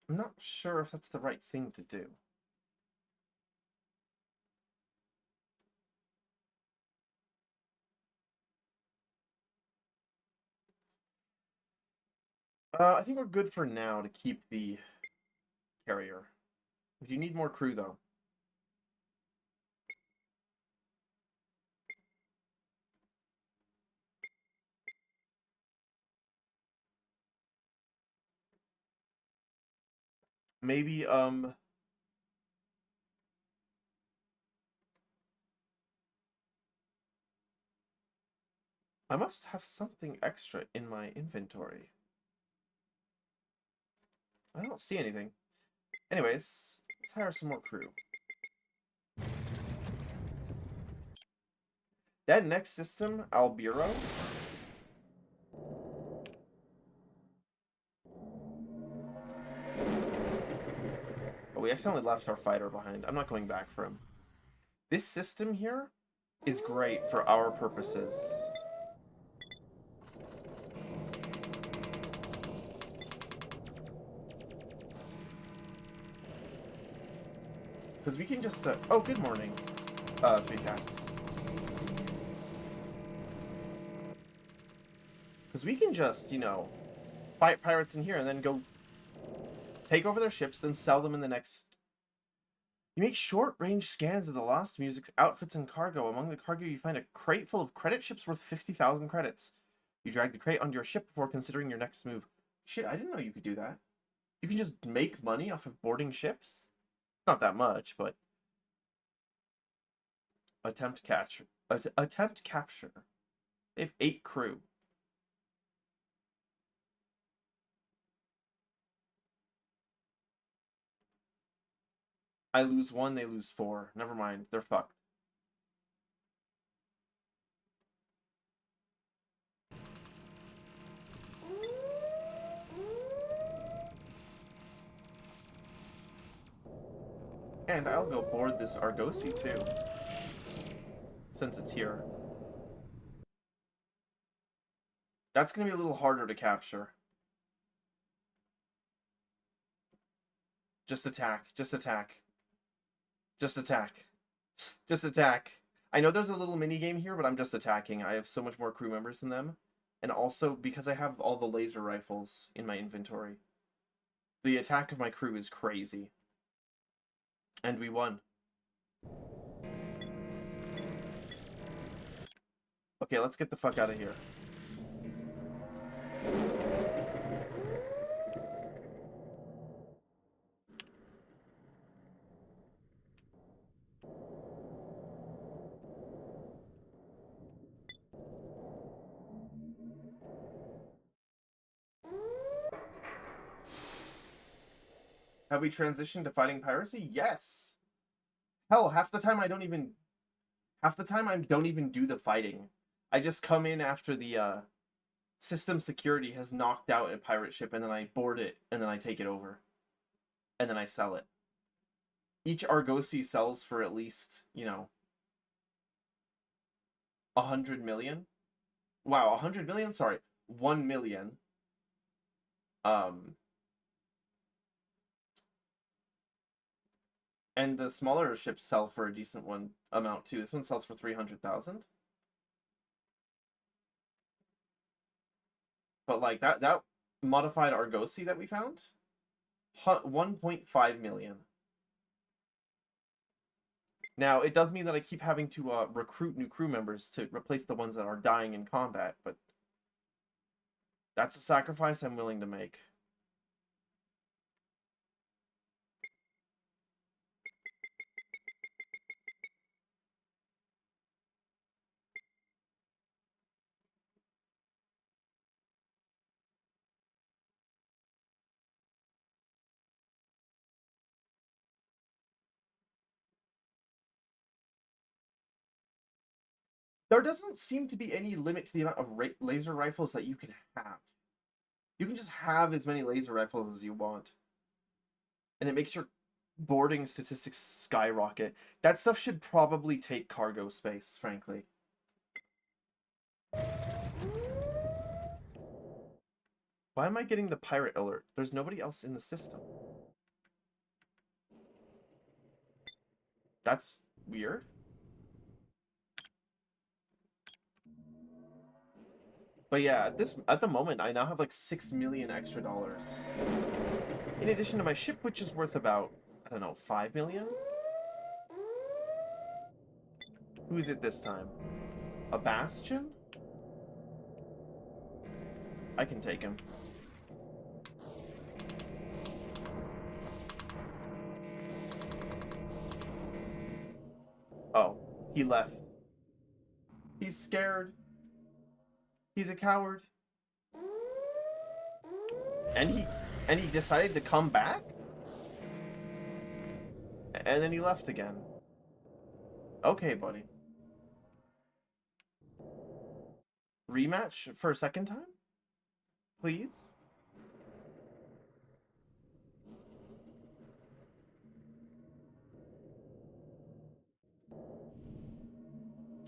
I'm not sure if that's the right thing to do. I think we're good for now to keep the carrier. You need more crew, though. maybe, I must have something extra in my inventory. I don't see anything. Anyways, let's hire some more crew. That next system, Albiro. Oh, we accidentally left our fighter behind. I'm not going back for him. This system here is great for our purposes. Because we can just, oh, good morning, Three Cats. Because we can just, you know, fight pirates in here and then go take over their ships, then sell them in the next... You make short-range scans of the lost music, outfits, and cargo. Among the cargo, you find a crate full of credit ships worth 50,000 credits. You drag the crate onto your ship before considering your next move. Shit, I didn't know you could do that. You can just make money off of boarding ships? Not that much, but... Attempt capture. Attempt capture. They have 8 crew. I lose 1, they lose 4. Never mind, they're fucked. And I'll go board this Argosy too, since it's here. That's gonna be a little harder to capture. Just attack, just attack. Just attack. Just attack. I know there's a little mini game here, but I'm just attacking. I have so much more crew members than them. And also, because I have all the laser rifles in my inventory, the attack of my crew is crazy. And we won. Okay, let's get the fuck out of here. Have we transitioned to fighting piracy? Yes! Hell, half the time I don't even do the fighting. I just come in after the system security has knocked out a pirate ship, and then I board it, and then I take it over. And then I sell it. Each Argosy sells for at least, you know, 100 million. Wow, 100 million? Sorry, 1 million. And the smaller ships sell for a decent amount too. This one sells for 300,000. But like that modified Argosy that we found, 1.5 million. Now, it does mean that I keep having to recruit new crew members to replace the ones that are dying in combat, but that's a sacrifice I'm willing to make. There doesn't seem to be any limit to the amount of laser rifles that you can have. You can just have as many laser rifles as you want. And it makes your boarding statistics skyrocket. That stuff should probably take cargo space, frankly. Why am I getting the pirate alert? There's nobody else in the system. That's weird. But yeah, at the moment, I now have like 6 million extra dollars. In addition to my ship, which is worth about, I don't know, 5 million? Who is it this time? A Bastion? I can take him. He left. He's scared. He's a coward. And he decided to come back? And then he left again. Okay, buddy. Rematch for a second time? Please?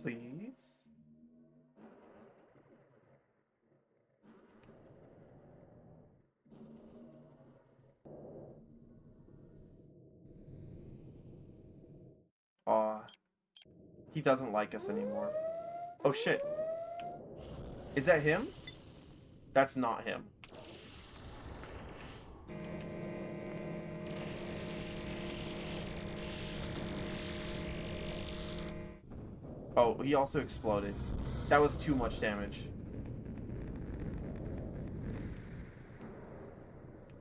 Please? Aw. He doesn't like us anymore. Oh shit. Is that him? That's not him. Oh, he also exploded. That was too much damage.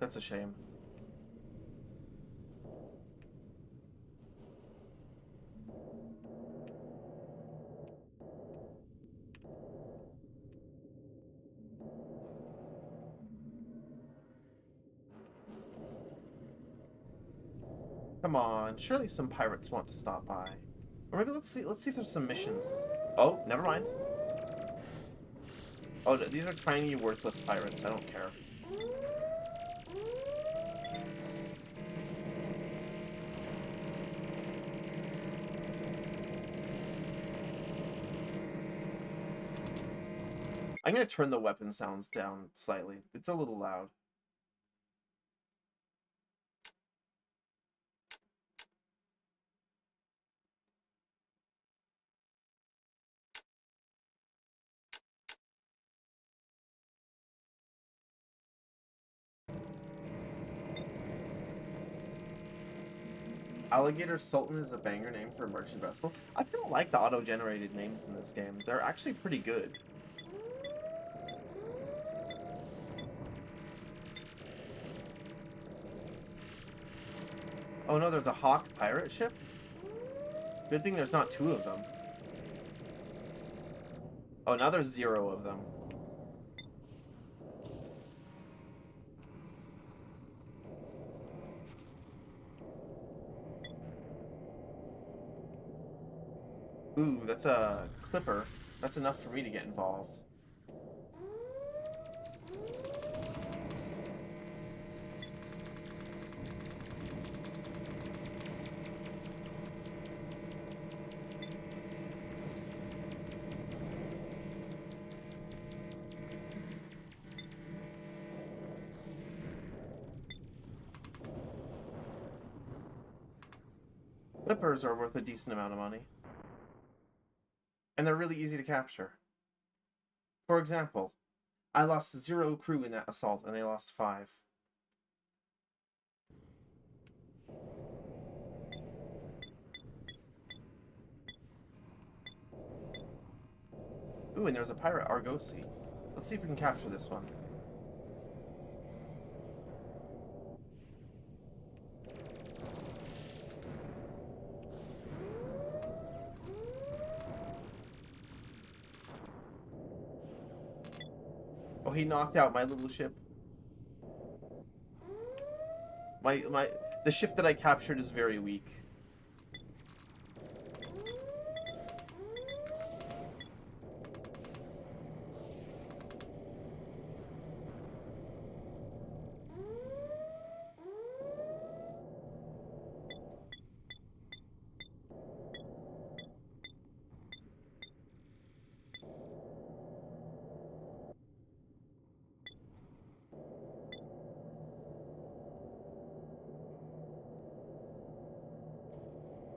That's a shame. Come on, surely some pirates want to stop by. Or maybe let's see if there's some missions. Oh, never mind. Oh, these are tiny, worthless pirates. I don't care. I'm gonna turn the weapon sounds down slightly. It's a little loud. Alligator Sultan is a banger name for a merchant vessel. I kind of like the auto-generated names in this game. They're actually pretty good. Oh no, there's a Hawk pirate ship? Good thing there's not 2 of them. Oh, now there's 0 of them. Ooh, that's a clipper. That's enough for me to get involved. Clippers are worth a decent amount of money. And they're really easy to capture. For example, I lost 0 crew in that assault, and they lost 5. Ooh, and there's a pirate Argosy. Let's see if we can capture this one. Oh, he knocked out my little ship. The ship that I captured is very weak.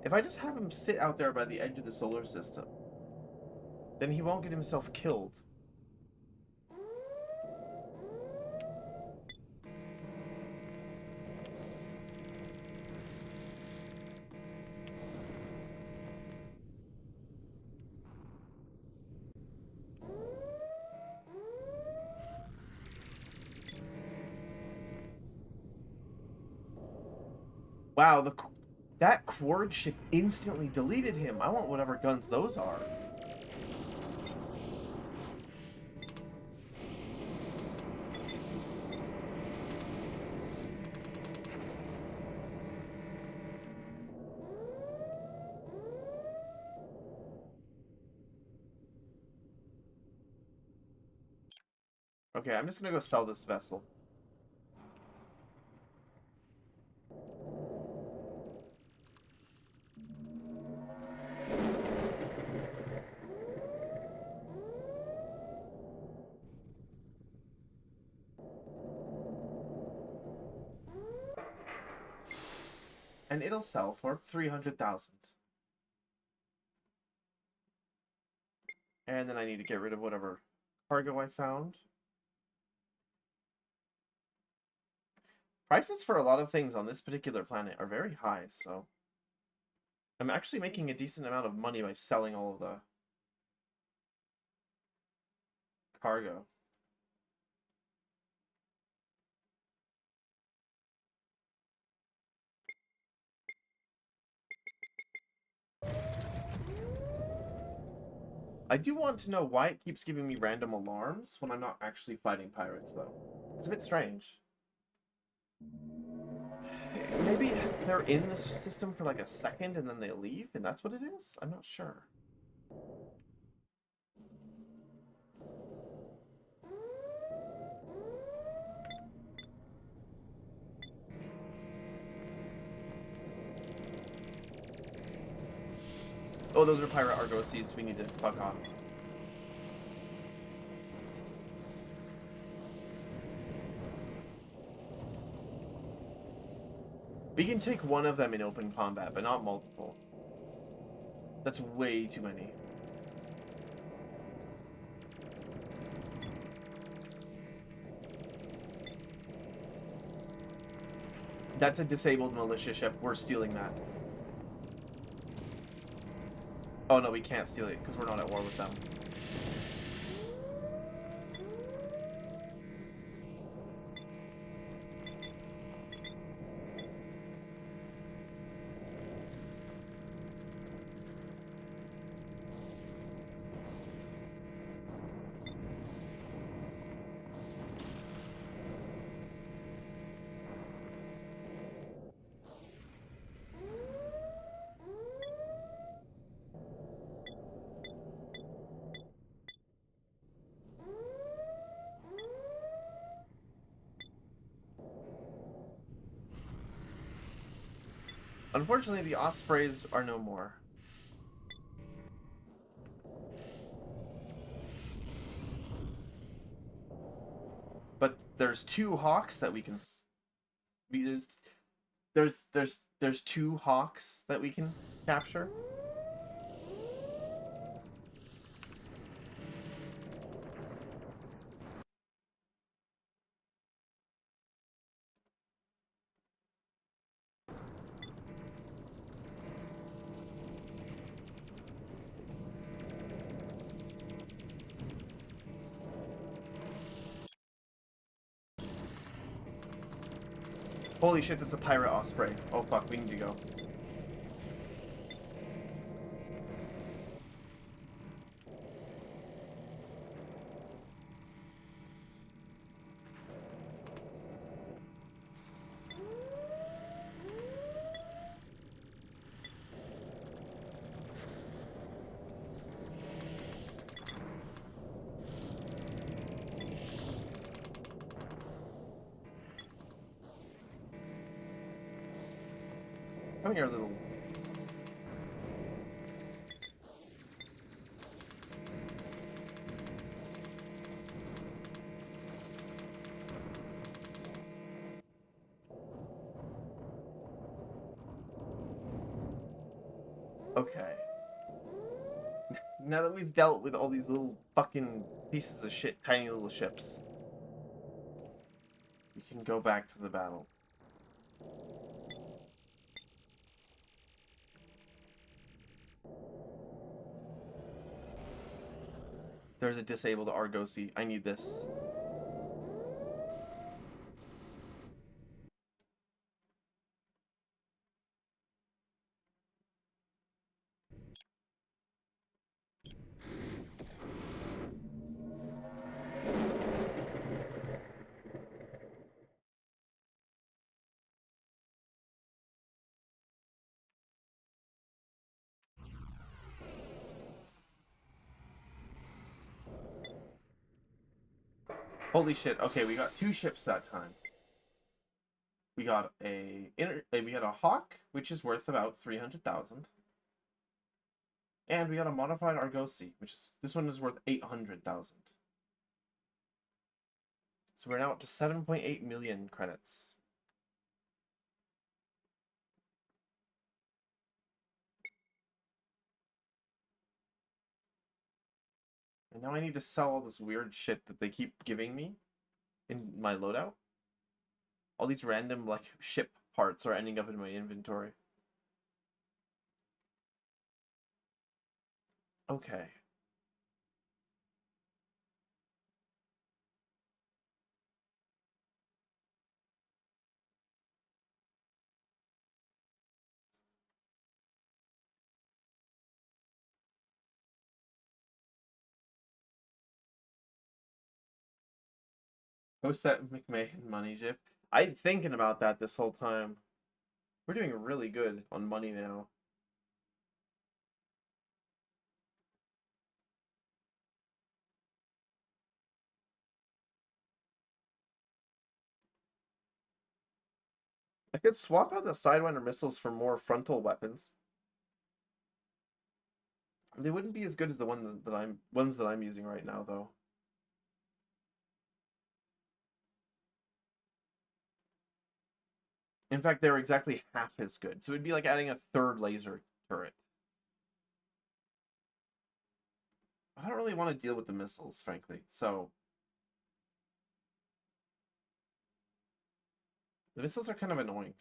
If I just have him sit out there by the edge of the solar system, then he won't get himself killed. Wow, That Quarg ship instantly deleted him. I want whatever guns those are. Okay, I'm just gonna go sell this vessel. And it'll sell for 300,000. And then I need to get rid of whatever cargo I found. Prices for a lot of things on this particular planet are very high, so I'm actually making a decent amount of money by selling all of the cargo. I do want to know why it keeps giving me random alarms when I'm not actually fighting pirates, though. It's a bit strange. Maybe they're in the system for like a second and then they leave, and that's what it is? I'm not sure. Oh, those are pirate Argosies. We need to fuck off. We can take one of them in open combat, but not multiple. That's way too many. That's a disabled militia ship. We're stealing that. Oh no, we can't steal it because we're not at war with them. Unfortunately, the Ospreys are no more. But there's two Hawks that we can. There's two Hawks that we can capture. Holy shit, that's a pirate Osprey. Oh fuck, we need to go. Come here, little. Okay. Now that we've dealt with all these little fucking pieces of shit, tiny little ships, we can go back to the battle. There's a disabled Argosy. I need this. Holy shit. Okay, we got 2 ships that time. We got a Hawk, which is worth about 300,000. And we got a modified Argosy, this one is worth 800,000. So we're now up to 7.8 million credits. And now I need to sell all this weird shit that they keep giving me in my loadout. All these random, like, ship parts are ending up in my inventory. Okay. Post that McMahon money, Jip. I'm thinking about that this whole time. We're doing really good on money now. I could swap out the Sidewinder missiles for more frontal weapons. They wouldn't be as good as the ones that I'm using right now, though. In fact, they're exactly half as good. So it'd be like adding a 3rd laser turret. I don't really want to deal with the missiles, frankly. So the missiles are kind of annoying.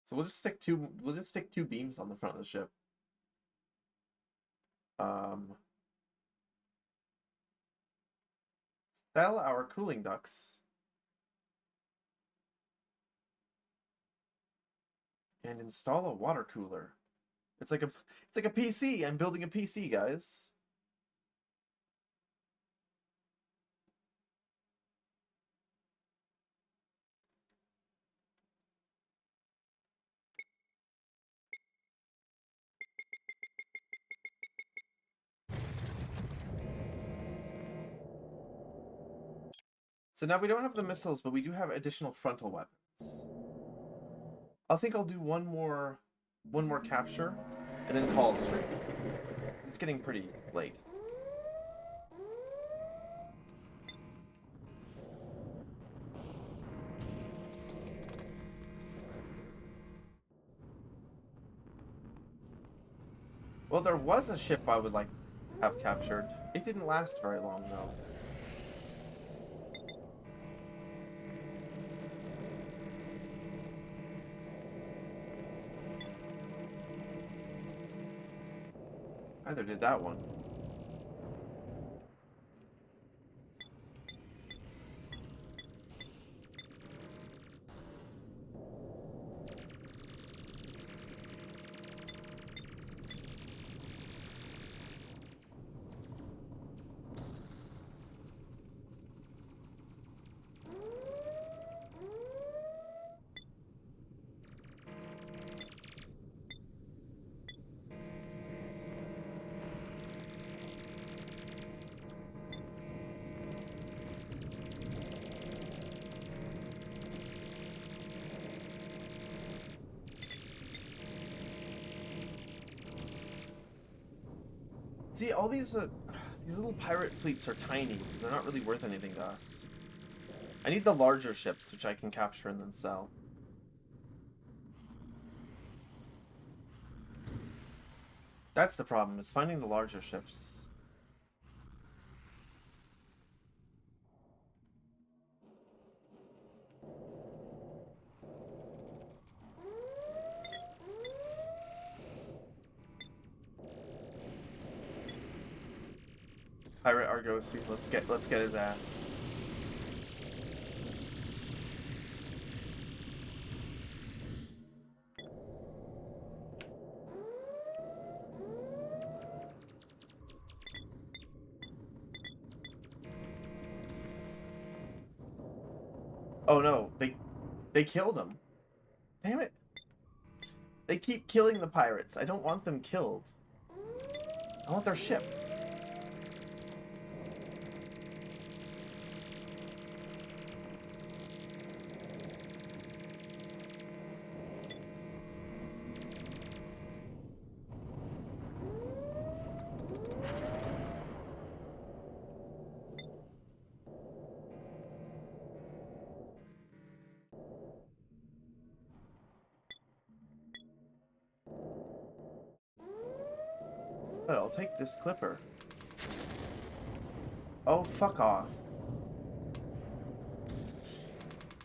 So we'll just stick two beams on the front of the ship. Sell our cooling ducts. And install a water cooler. It's like a PC. I'm building a PC, guys. So now we don't have the missiles, but we do have additional frontal weapons. I think I'll do one more capture, and then call it straight. It's getting pretty late. Well, there was a ship I would like to have captured. It didn't last very long, though. Either did that one. See, all these little pirate fleets are tiny, so they're not really worth anything to us. I need the larger ships, which I can capture and then sell. That's the problem, is finding the larger ships. Pirate Argosy, let's get his ass. Oh no, they killed him. Damn it. They keep killing the pirates. I don't want them killed. I want their ship. But I'll take this clipper. Oh, fuck off.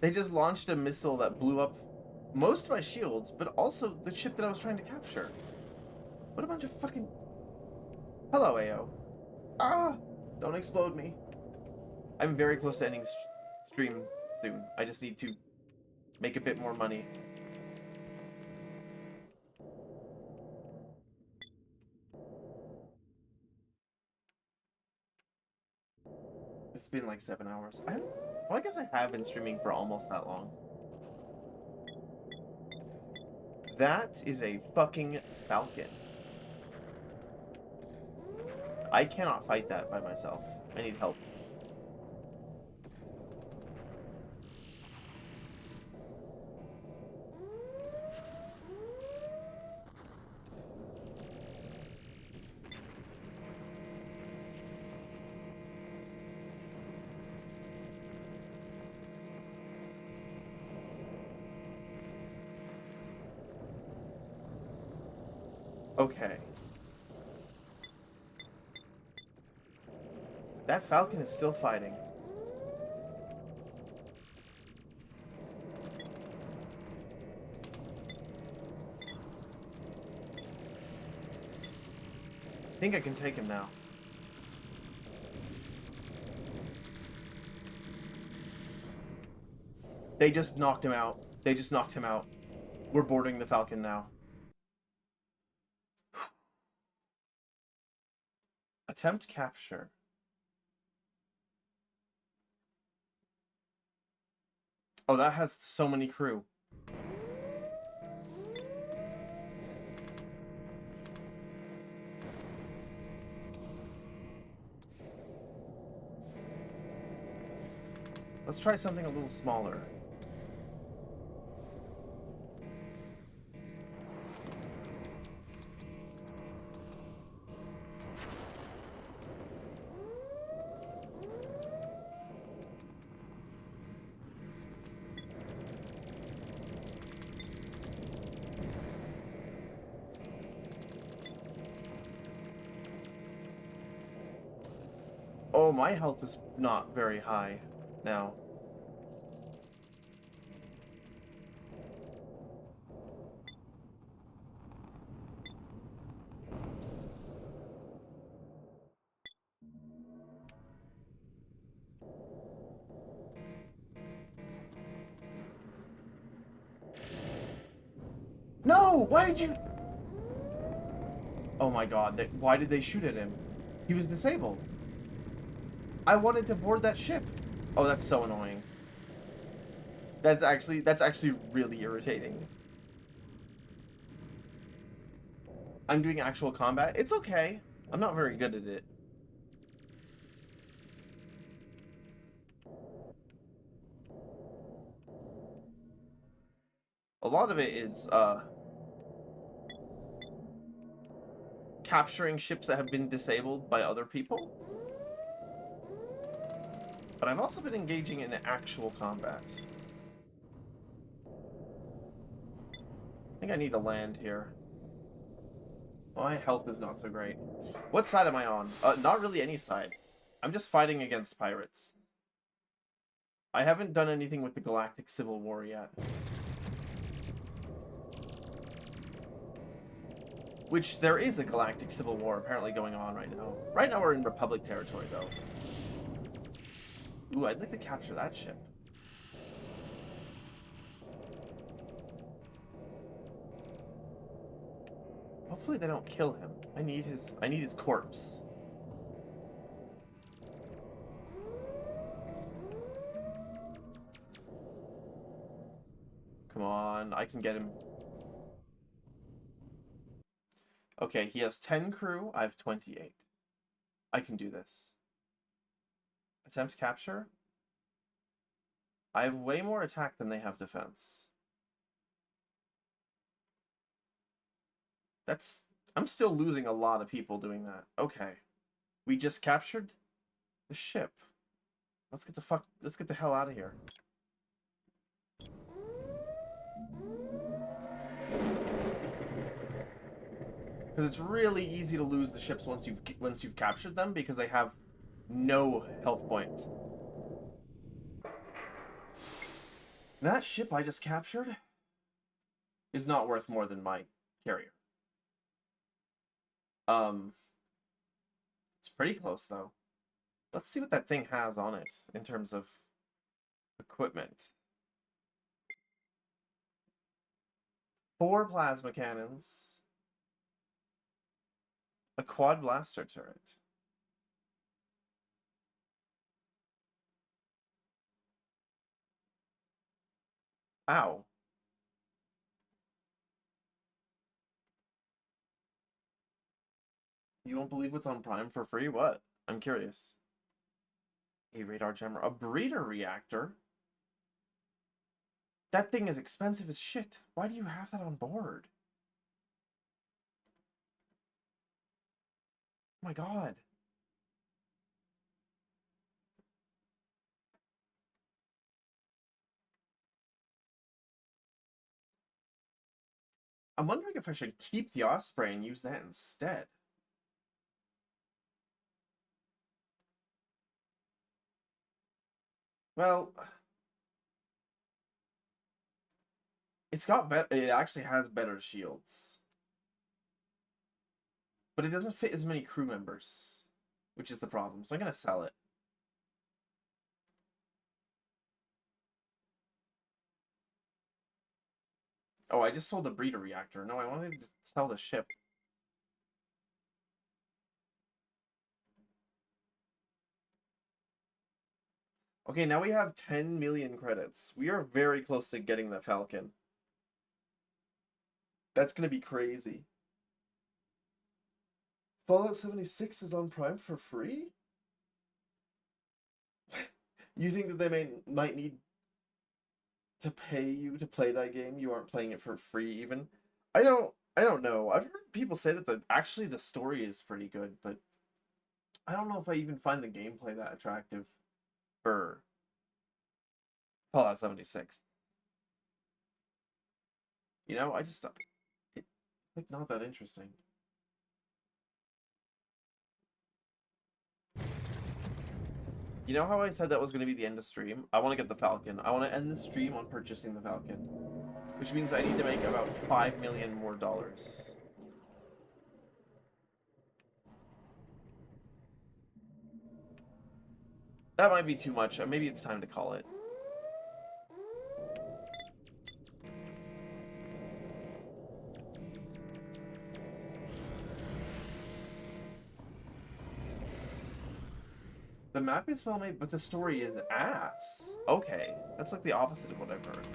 They just launched a missile that blew up most of my shields, but also the ship that I was trying to capture. What a bunch of fucking... Hello, AO. Ah! Don't explode me. I'm very close to ending stream soon. I just need to make a bit more money. It's been like 7 hours. Well, I guess I have been streaming for almost that long. That is a fucking falcon. I cannot fight that by myself. I need help. Okay. That falcon is still fighting. I think I can take him now. They just knocked him out. They just knocked him out. We're boarding the falcon now. Attempt capture. Oh, that has so many crew. Let's try something a little smaller. Oh, my health is not very high now. No! Why did you... Oh my god, why did they shoot at him? He was disabled. I wanted to board that ship. Oh, that's so annoying. That's actually really irritating. I'm doing actual combat. It's okay. I'm not very good at it. A lot of it is, capturing ships that have been disabled by other people. But I've also been engaging in actual combat. I think I need to land here. My health is not so great. What side am I on? Not really any side. I'm just fighting against pirates. I haven't done anything with the Galactic Civil War yet. Which, there is a Galactic Civil War apparently going on right now. Right now we're in Republic territory, though. Ooh, I'd like to capture that ship. Hopefully they don't kill him. I need his corpse. done. I can get him. Okay, he has 10 crew. I have 28. I can do this. Attempt capture. I have way more attack than they have defense. That's... I'm still losing a lot of people doing that. Okay. We just captured the ship. Let's get the hell out of here. Because it's really easy to lose the ships once you've captured them because they have no health points. That ship I just captured is not worth more than my carrier. It's pretty close though. Let's see what that thing has on it in terms of equipment. 4 plasma cannons. A quad blaster turret. Ow. You won't believe what's on Prime for free? What? I'm curious. A radar jammer. A breeder reactor? That thing is expensive as shit. Why do you have that on board? Oh my god. I'm wondering if I should keep the Osprey and use that instead. Well, it's got better. It actually has better shields, but it doesn't fit as many crew members, which is the problem. So I'm gonna sell it. Oh, I just sold the breeder reactor. No, I wanted to sell the ship. Okay, now we have 10 million credits. We are very close to getting the Falcon. That's gonna be crazy. Fallout 76 is on Prime for free? You think that they might need to pay you to play that game? You aren't playing it for free even? I don't know. I've heard people say that actually the story is pretty good, but I don't know if I even find the gameplay that attractive for Fallout 76. You know, it's like not that interesting. You know how I said that was going to be the end of stream? I want to get the Falcon. I want to end the stream on purchasing the Falcon, which means I need to make about $5 million more dollars. That might be too much. Maybe it's time to call it. The map is well made, but the story is ass. Okay, that's like the opposite of what I've heard.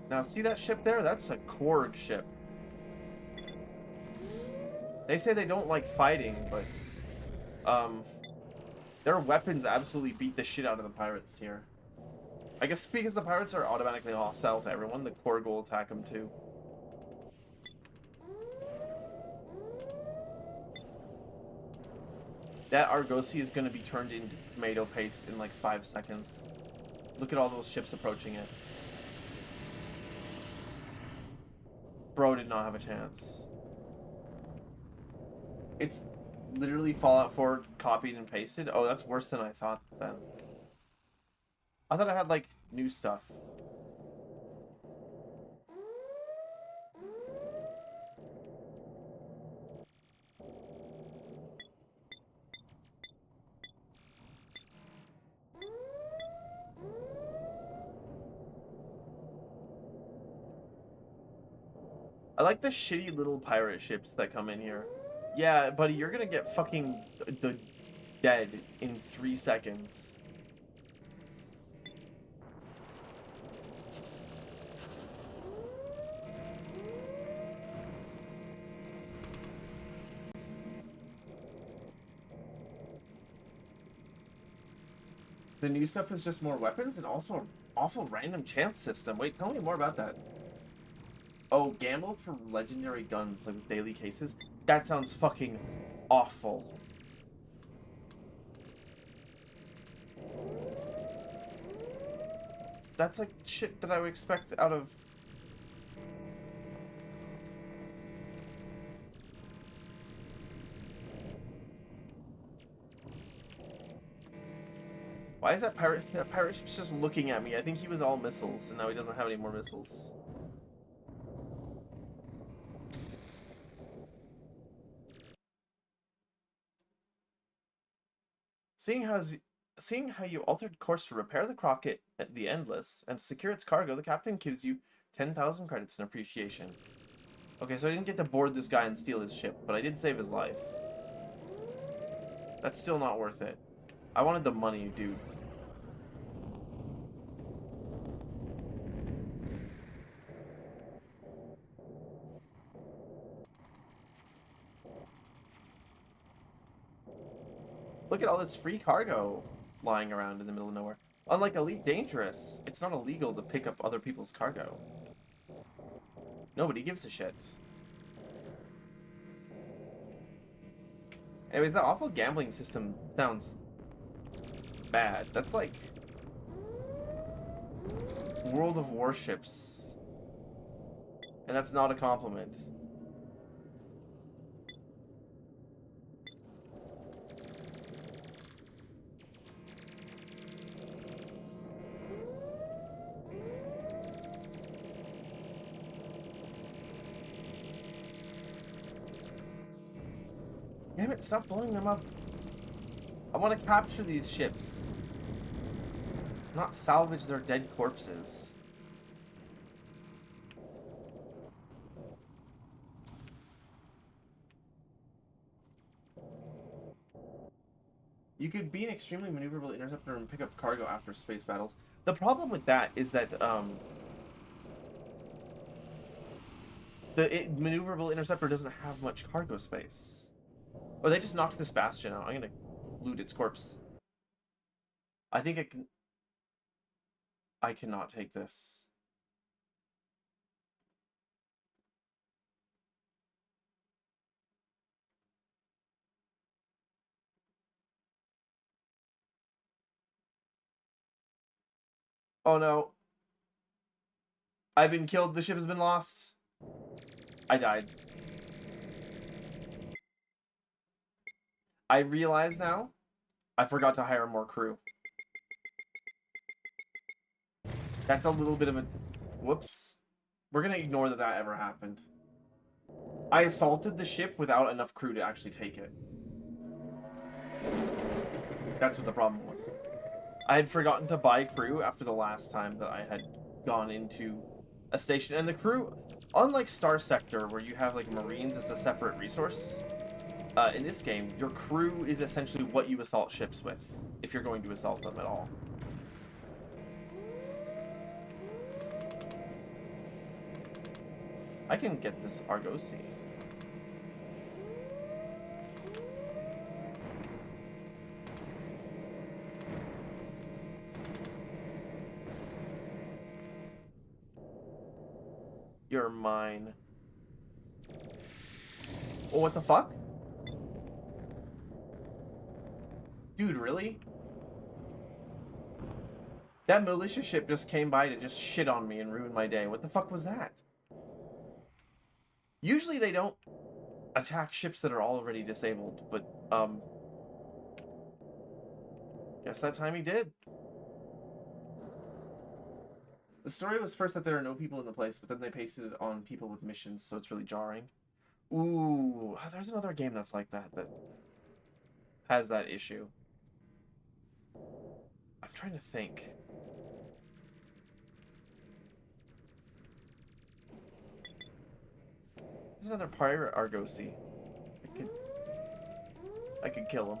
Now, see that ship there? That's a Korg ship. They say they don't like fighting, but their weapons absolutely beat the shit out of the pirates here. I guess because the pirates are automatically hostile to everyone, the Korg will attack them too. That Argosy is going to be turned into tomato paste in like 5 seconds. Look at all those ships approaching it. Bro did not have a chance. It's literally Fallout 4 copied and pasted. Oh, that's worse than I thought then. I thought I had like new stuff. I like the shitty little pirate ships that come in here. Yeah, buddy, you're gonna get fucking dead in 3 seconds. The new stuff is just more weapons and also an awful random chance system. Wait, tell me more about that. Oh, gamble for legendary guns, like daily cases? That sounds fucking awful. That's like shit that I would expect out of... Why is that pirate ship's just looking at me? I think he was all missiles, and now he doesn't have any more missiles. Seeing how you altered course to repair the Crockett at the Endless and secure its cargo, the captain gives you 10,000 credits in appreciation. Okay, so I didn't get to board this guy and steal his ship, but I did save his life. That's still not worth it. I wanted the money, dude. Look at all this free cargo lying around in the middle of nowhere. Unlike Elite Dangerous, it's not illegal to pick up other people's cargo. Nobody gives a shit. Anyways, that awful gambling system sounds bad. That's like World of Warships. And that's not a compliment. Damn it, stop blowing them up. I want to capture these ships. Not salvage their dead corpses. You could be an extremely maneuverable interceptor and pick up cargo after space battles. The problem with that is that, the maneuverable interceptor doesn't have much cargo space. Oh, they just knocked this bastion out. I'm gonna loot its corpse. I think I cannot take this. Oh no. I've been killed. The ship has been lost. I died. I realize now, I forgot to hire more crew. That's a little bit of a... Whoops. We're gonna ignore that ever happened. I assaulted the ship without enough crew to actually take it. That's what the problem was. I had forgotten to buy crew after the last time that I had gone into a station. And the crew, unlike Star Sector, where you have like Marines as a separate resource, in this game, your crew is essentially what you assault ships with, if you're going to assault them at all. I can get this Argosy. You're mine. Oh, what the fuck? Dude, really? That militia ship just came by to just shit on me and ruin my day. What the fuck was that? Usually they don't attack ships that are already disabled, but, guess that time he did. The story was first that there are no people in the place, but then they pasted it on people with missions, so it's really jarring. Ooh, there's another game that's like that, that has that issue. I'm trying to think. another pirate Argosy. I could kill him.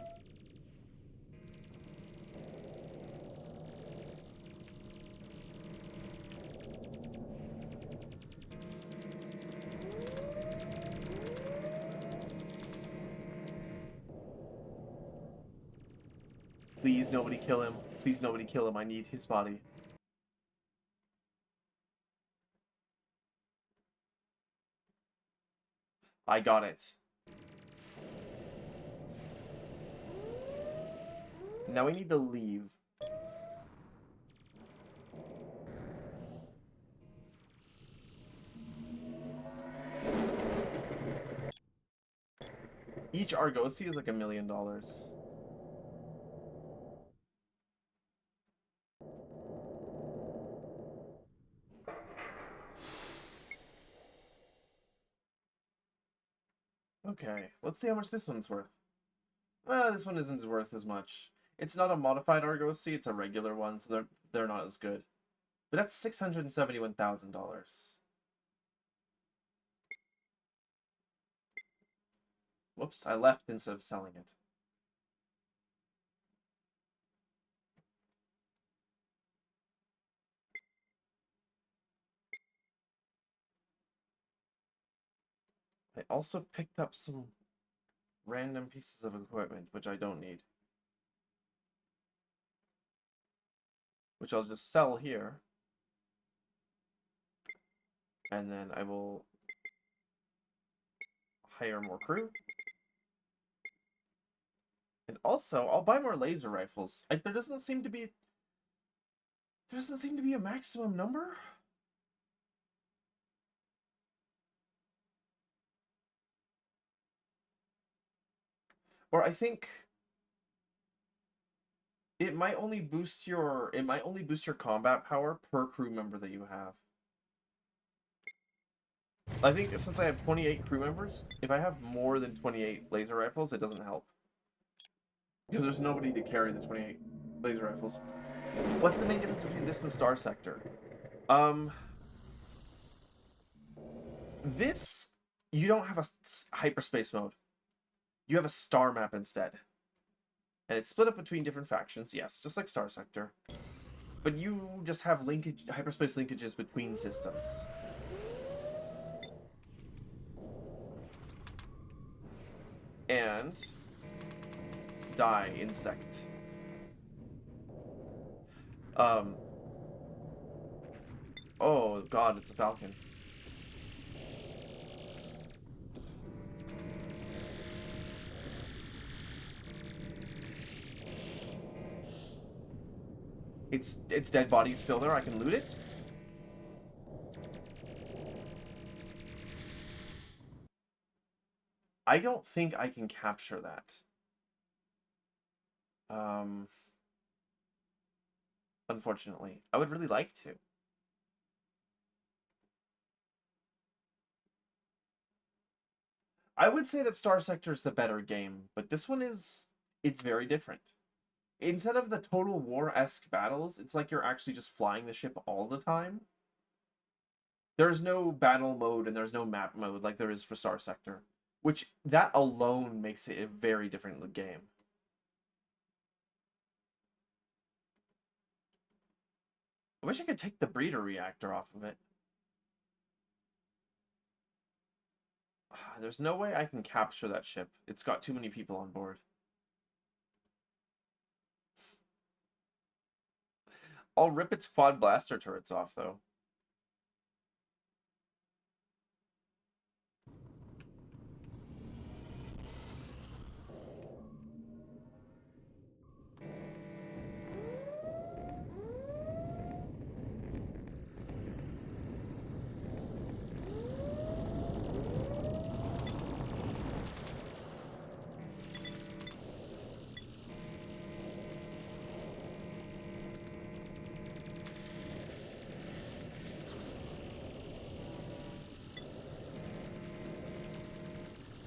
Please, nobody kill him. Please, nobody kill him. I need his body. I got it. Now we need to leave. Each Argosy is like $1 million. Okay, let's see how much this one's worth. Well, this one isn't worth as much. It's not a modified Argosy, it's a regular one, so they're not as good. But that's $671,000. Whoops, I left instead of selling it. I also picked up some random pieces of equipment, which I don't need. Which I'll just sell here. And then I will hire more crew. And also, I'll buy more laser rifles. There doesn't seem to be a maximum number. Or I think it might only boost your combat power per crew member that you have. I think since I have 28 crew members, if I have more than 28 laser rifles, it doesn't help. Because there's nobody to carry the 28 laser rifles. What's the main difference between this and Star Sector? This, you don't have a hyperspace mode. You have a star map instead. And it's split up between different factions, yes, just like Star Sector. But you just have hyperspace linkages between systems. And die, insect. Oh god, it's a falcon. Its dead body is still there. I can loot it. I don't think I can capture that. Unfortunately. I would really like to. I would say that Star Sector is the better game, but this one it's very different. Instead of the Total War-esque battles, it's like you're actually just flying the ship all the time. There's no battle mode and there's no map mode like there is for Star Sector, which that alone makes it a very different game. I wish I could take the breeder reactor off of it. There's no way I can capture that ship. It's got too many people on board. I'll rip its quad blaster turrets off, though.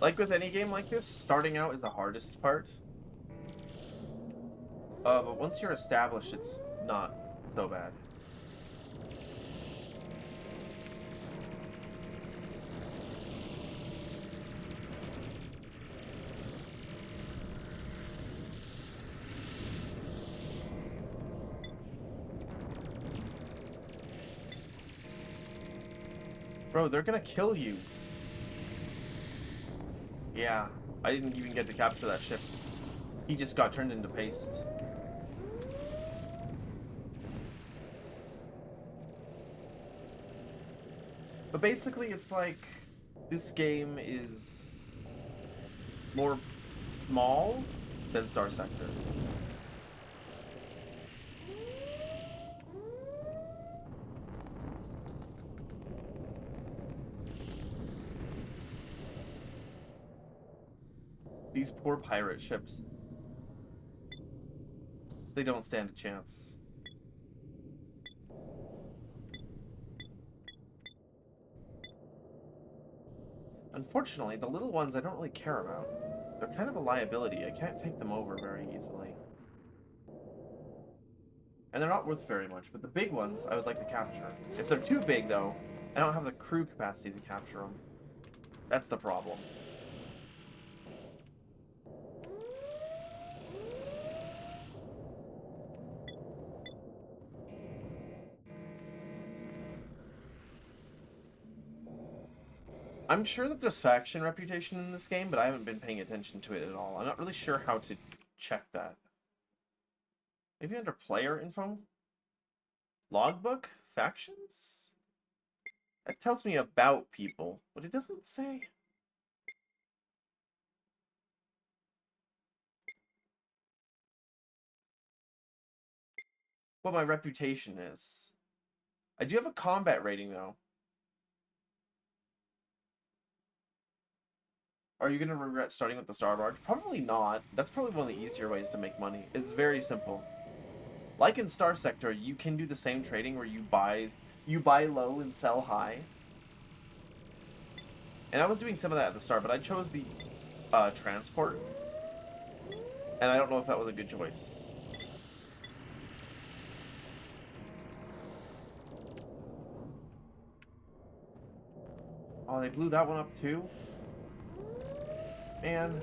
Like with any game like this, starting out is the hardest part. But once you're established, it's not so bad. Bro, they're gonna kill you. Yeah, I didn't even get to capture that ship. He just got turned into paste. But basically, it's like this game is more small than Star Sector. These poor pirate ships. They don't stand a chance. Unfortunately, the little ones I don't really care about. They're kind of a liability. I can't take them over very easily. And they're not worth very much, but the big ones I would like to capture. If they're too big, though, I don't have the crew capacity to capture them. That's the problem. I'm sure that there's faction reputation in this game, but I haven't been paying attention to it at all. I'm not really sure how to check that. Maybe under player info? Logbook? Factions? That tells me about people, but it doesn't say. What my reputation is. I do have a combat rating, though. Are you going to regret starting with the Star Barge? Probably not. That's probably one of the easier ways to make money. It's very simple. Like in Star Sector, you can do the same trading where you buy low and sell high. And I was doing some of that at the start, but I chose the transport. And I don't know if that was a good choice. Oh, they blew that one up too? Man.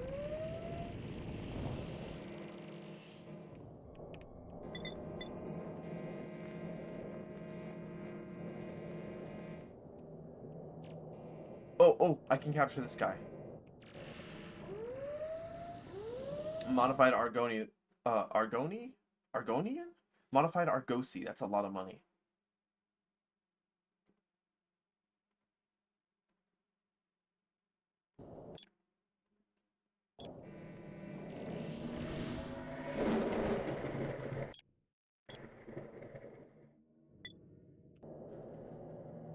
Oh, I can capture this guy. Modified Argonian? Argonian? Modified Argosy. That's a lot of money.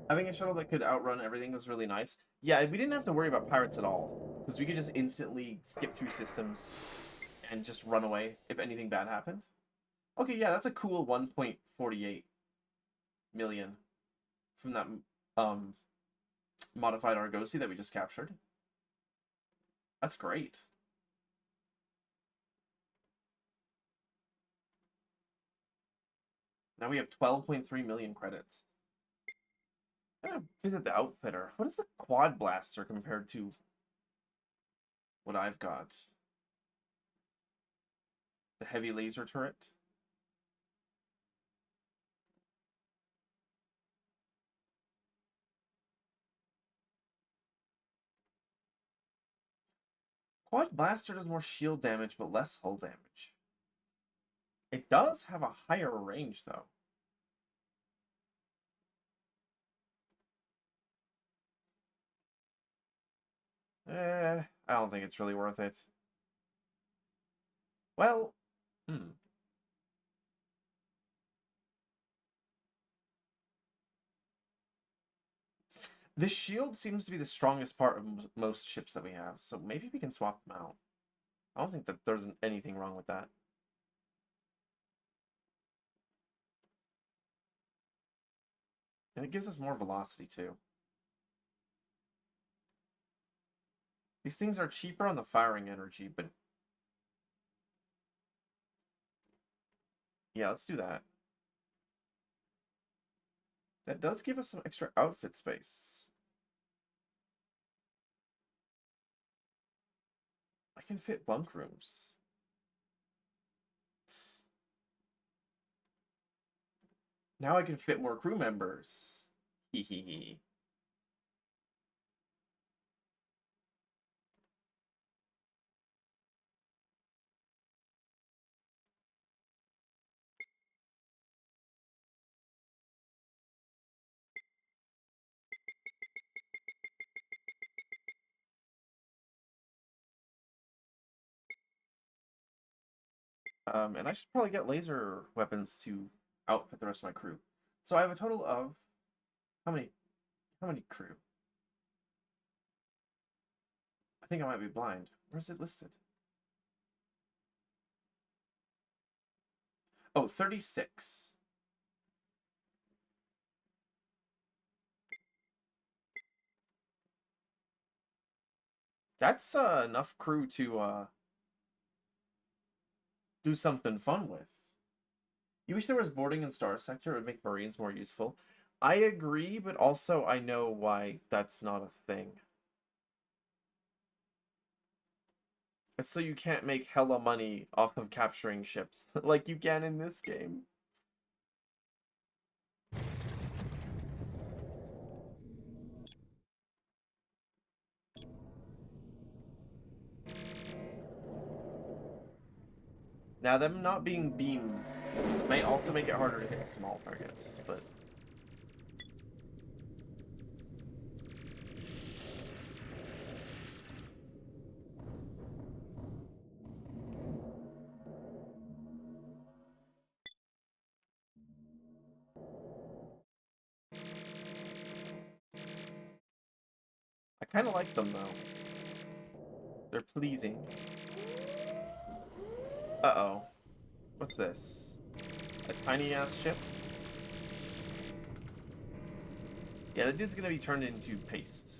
Having a shuttle that could outrun everything was really nice. Yeah, we didn't have to worry about pirates at all, because we could just instantly skip through systems and just run away if anything bad happened. Okay, yeah, that's a cool 1.48 million from that um, modified Argosy that we just captured. That's great. Now we have 12.3 million credits. I'm gonna visit the outfitter. What is the quad blaster compared to what I've got? The heavy laser turret? Quad blaster does more shield damage, but less hull damage. It does have a higher range, though. I don't think it's really worth it. Well, The shield seems to be the strongest part of most ships that we have, so maybe we can swap them out. I don't think that there's anything wrong with that. And it gives us more velocity, too. These things are cheaper on the firing energy, but... yeah, let's do that. That does give us some extra outfit space. I can fit bunk rooms. Now I can fit more crew members. Hee hee hee. And I should probably get laser weapons to outfit the rest of my crew. So I have a total of how many? How many crew? I think I might be blind. Where's it listed? Oh, 36. That's enough crew to do something fun with. You wish there was boarding in Star Sector, it would make Marines more useful. I agree, but also I know why that's not a thing. It's so you can't make hella money off of capturing ships, like you can in this game. Now, them not being beams may also make it harder to hit small targets, but... I kind of like them, though. They're pleasing. Uh-oh. What's this? A tiny-ass ship? Yeah, the dude's gonna be turned into paste.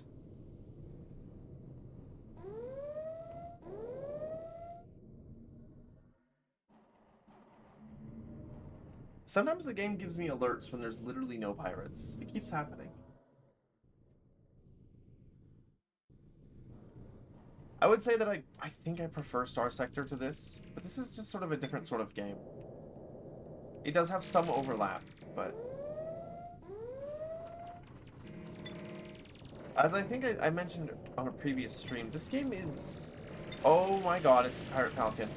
Sometimes the game gives me alerts when there's literally no pirates. It keeps happening. I would say that I think I prefer Star Sector to this, but this is just sort of a different sort of game. It does have some overlap, but... As I think I mentioned on a previous stream, this game is... Oh my god, it's a Pirate Falcon.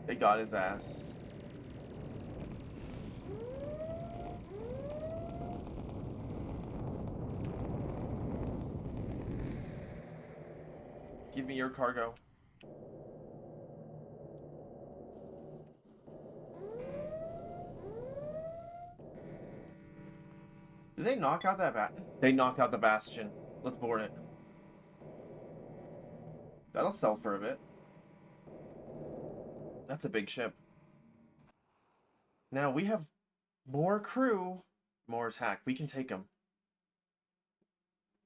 They got his ass. Give me your cargo. Did they knock out that They knocked out the Bastion. Let's board it. That'll sell for a bit. That's a big ship. Now we have more crew, more attack. We can take them.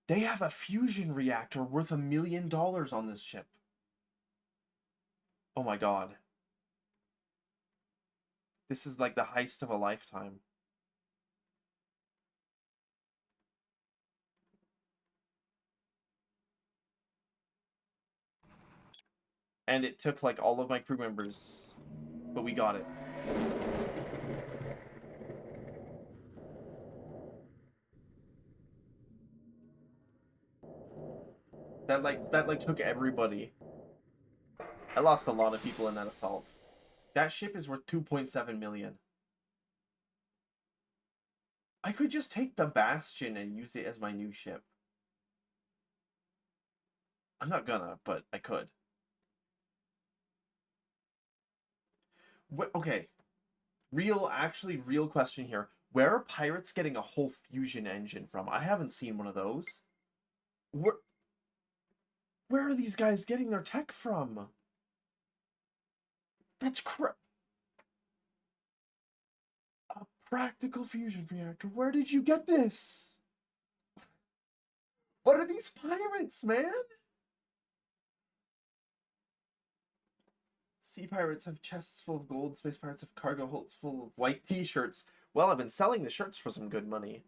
They have a fusion reactor worth $1 million on this ship. Oh my god. This is like the heist of a lifetime. And it took like all of my crew members, but we got it. That took everybody. I lost a lot of people in that assault. That ship is worth 2.7 million. I could just take the Bastion and use it as my new ship. I'm not gonna, but I could. Okay. Real question here. Where are pirates getting a whole fusion engine from? I haven't seen one of those. Where are these guys getting their tech from? That's a practical fusion reactor. Where did you get this? What are these pirates, man? Sea pirates have chests full of gold. Space pirates have cargo holds full of white t-shirts. Well, I've been selling the shirts for some good money.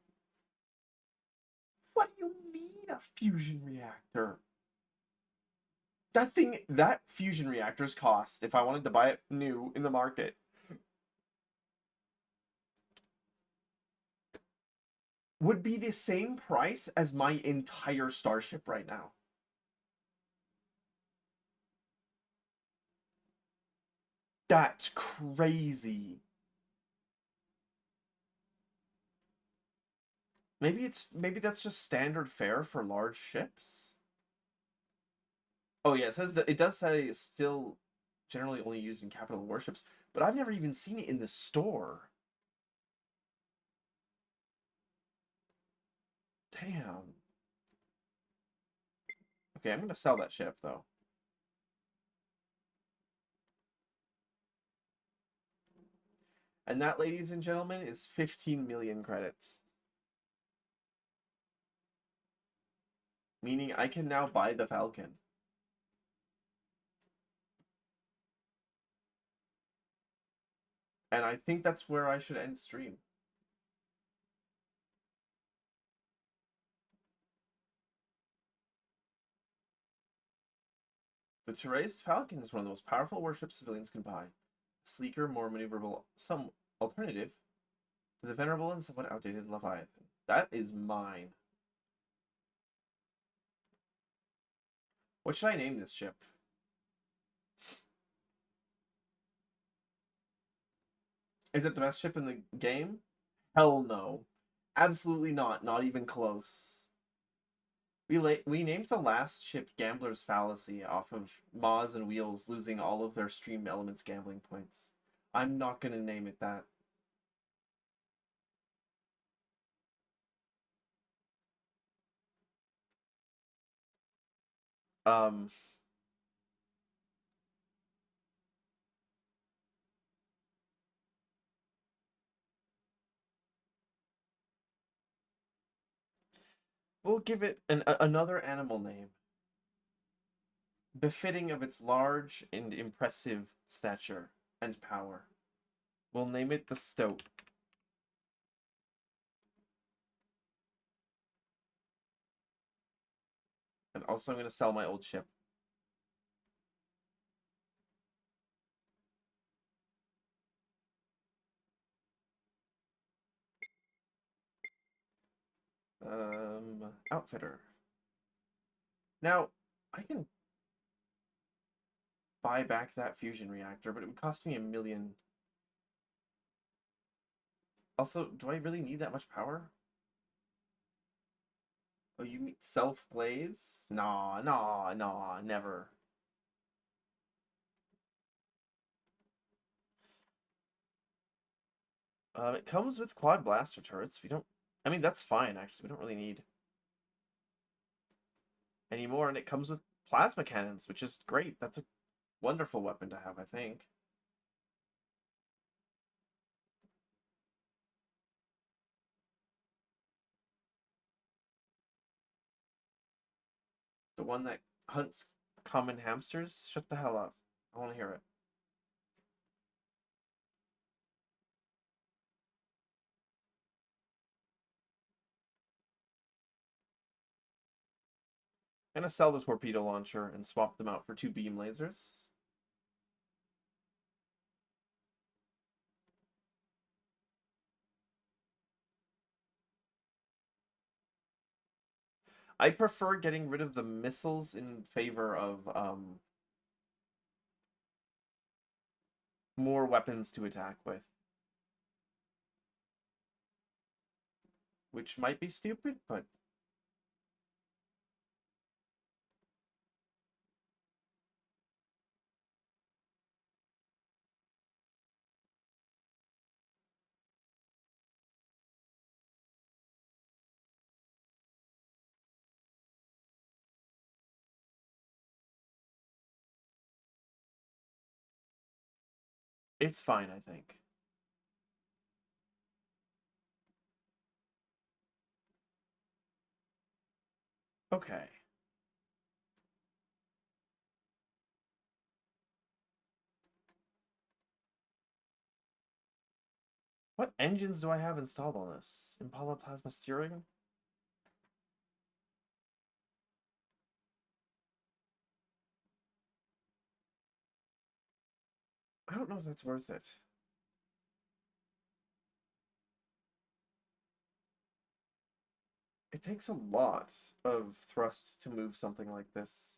What do you mean a fusion reactor? That fusion reactor's cost, if I wanted to buy it new in the market, would be the same price as my entire starship right now. That's crazy. Maybe that's just standard fare for large ships. Oh yeah, it says that it does say it's still generally only used in capital warships, but I've never even seen it in the store. Damn. Okay, I'm gonna sell that ship though. And that, ladies and gentlemen, is 15 million credits. Meaning I can now buy the Falcon. And I think that's where I should end stream. The Therese Falcon is one of the most powerful warships civilians can buy. A sleeker, more maneuverable, some alternative to the venerable and somewhat outdated Leviathan. That is mine. What should I name this ship? Is it the best ship in the game? Hell no. Absolutely not. Not even close. We named the last ship Gambler's Fallacy off of Maz and Wheels losing all of their Stream Elements gambling points. I'm not going to name it that. Um, we'll give it another animal name, befitting of its large and impressive stature and power. We'll name it the Stoat. And also I'm going to sell my old ship. Outfitter. Now, I can buy back that fusion reactor, but it would cost me 1,000,000. Also, do I really need that much power? Oh, you mean self-blaze? Nah, nah, nah, never. It comes with quad blaster turrets. We don't... I mean, that's fine, actually. We don't really need any more. And it comes with plasma cannons, which is great. That's a wonderful weapon to have, I think. The one that hunts common hamsters? Shut the hell up. I want to hear it. I'm gonna sell the torpedo launcher and swap them out for 2 beam lasers. I prefer getting rid of the missiles in favor of more weapons to attack with. Which might be stupid, but it's fine, I think. Okay. What engines do I have installed on this? Impala plasma steering? I don't know if that's worth it. It takes a lot of thrust to move something like this.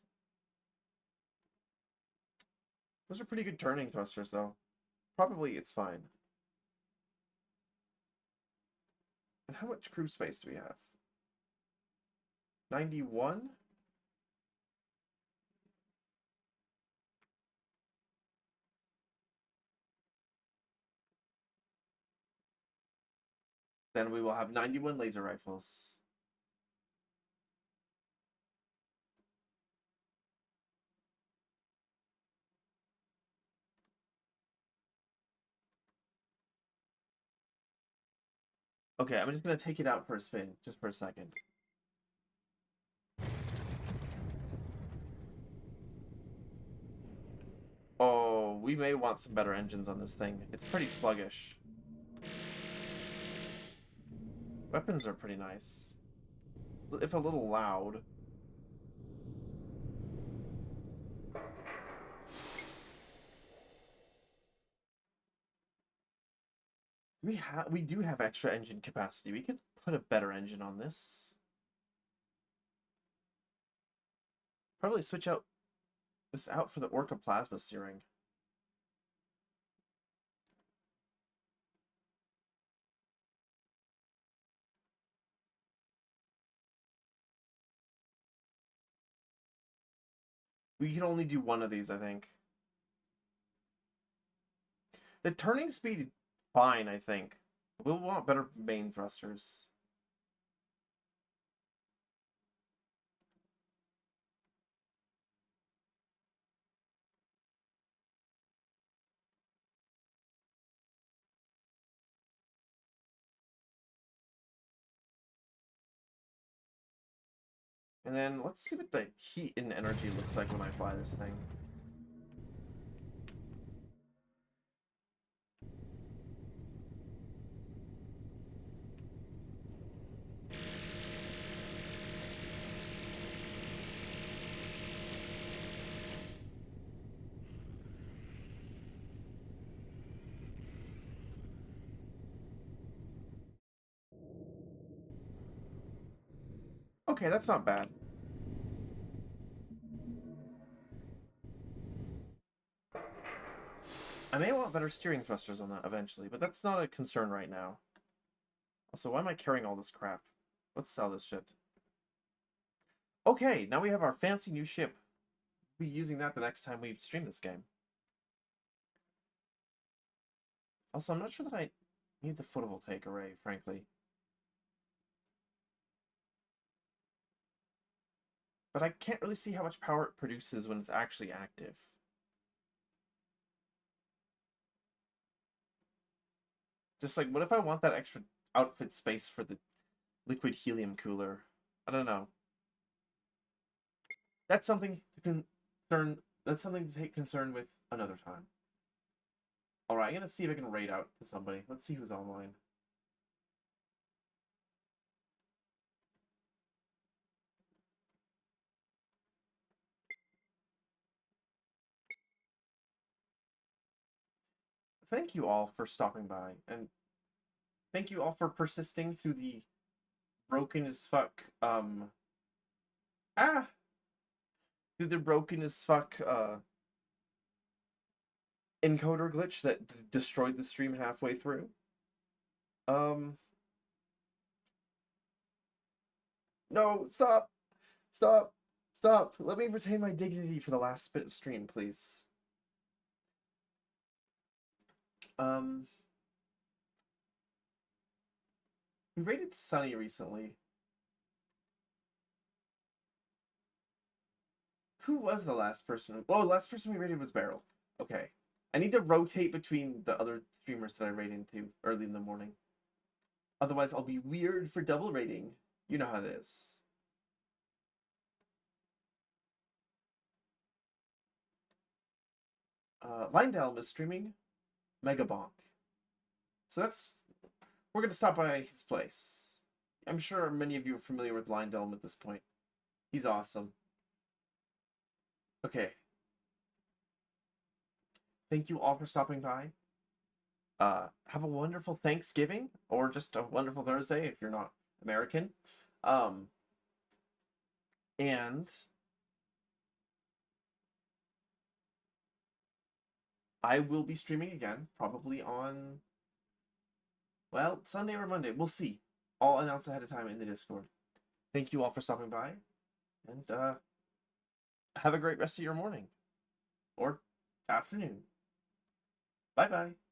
Those are pretty good turning thrusters, though. Probably it's fine. And how much crew space do we have? 91? Then we will have 91 laser rifles. Okay, I'm just gonna take it out for a spin, just for a second. Oh, we may want some better engines on this thing. It's pretty sluggish. Weapons are pretty nice. If a little loud. We do have extra engine capacity. We could put a better engine on this. Probably switch this out for the Orca plasma steering. We can only do one of these, I think. The turning speed is fine, I think. We'll want better main thrusters. And then let's see what the heat and energy looks like when I fly this thing. Okay, that's not bad. I may want better steering thrusters on that eventually, but that's not a concern right now. Also, why am I carrying all this crap? Let's sell this shit. Okay, now we have our fancy new ship. We'll be using that the next time we stream this game. Also, I'm not sure that I need the photovoltaic array, frankly. But I can't really see how much power it produces when it's actually active. Just like, what if I want that extra outfit space for the liquid helium cooler? I don't know. That's something to concern. That's something to take concern with another time. All right, I'm gonna see if I can raid out to somebody. Let's see who's online. Thank you all for stopping by, and thank you all for persisting through the broken as fuck through the broken as fuck encoder glitch that destroyed the stream halfway through. No, stop, stop, stop. Let me retain my dignity for the last bit of stream, please. We rated Sunny recently. Who was the last person? Oh, the last person we rated was Beryl. Okay. I need to rotate between the other streamers that I rate into early in the morning. Otherwise, I'll be weird for double rating. You know how it is. Lindelm is streaming Megabonk. So we're going to stop by his place. I'm sure many of you are familiar with Lindelm at this point. He's awesome. Okay. Thank you all for stopping by. Have a wonderful Thanksgiving, or just a wonderful Thursday if you're not American. Um, and I will be streaming again, probably on, well, Sunday or Monday. We'll see. I'll announce ahead of time in the Discord. Thank you all for stopping by, and have a great rest of your morning or afternoon. Bye bye.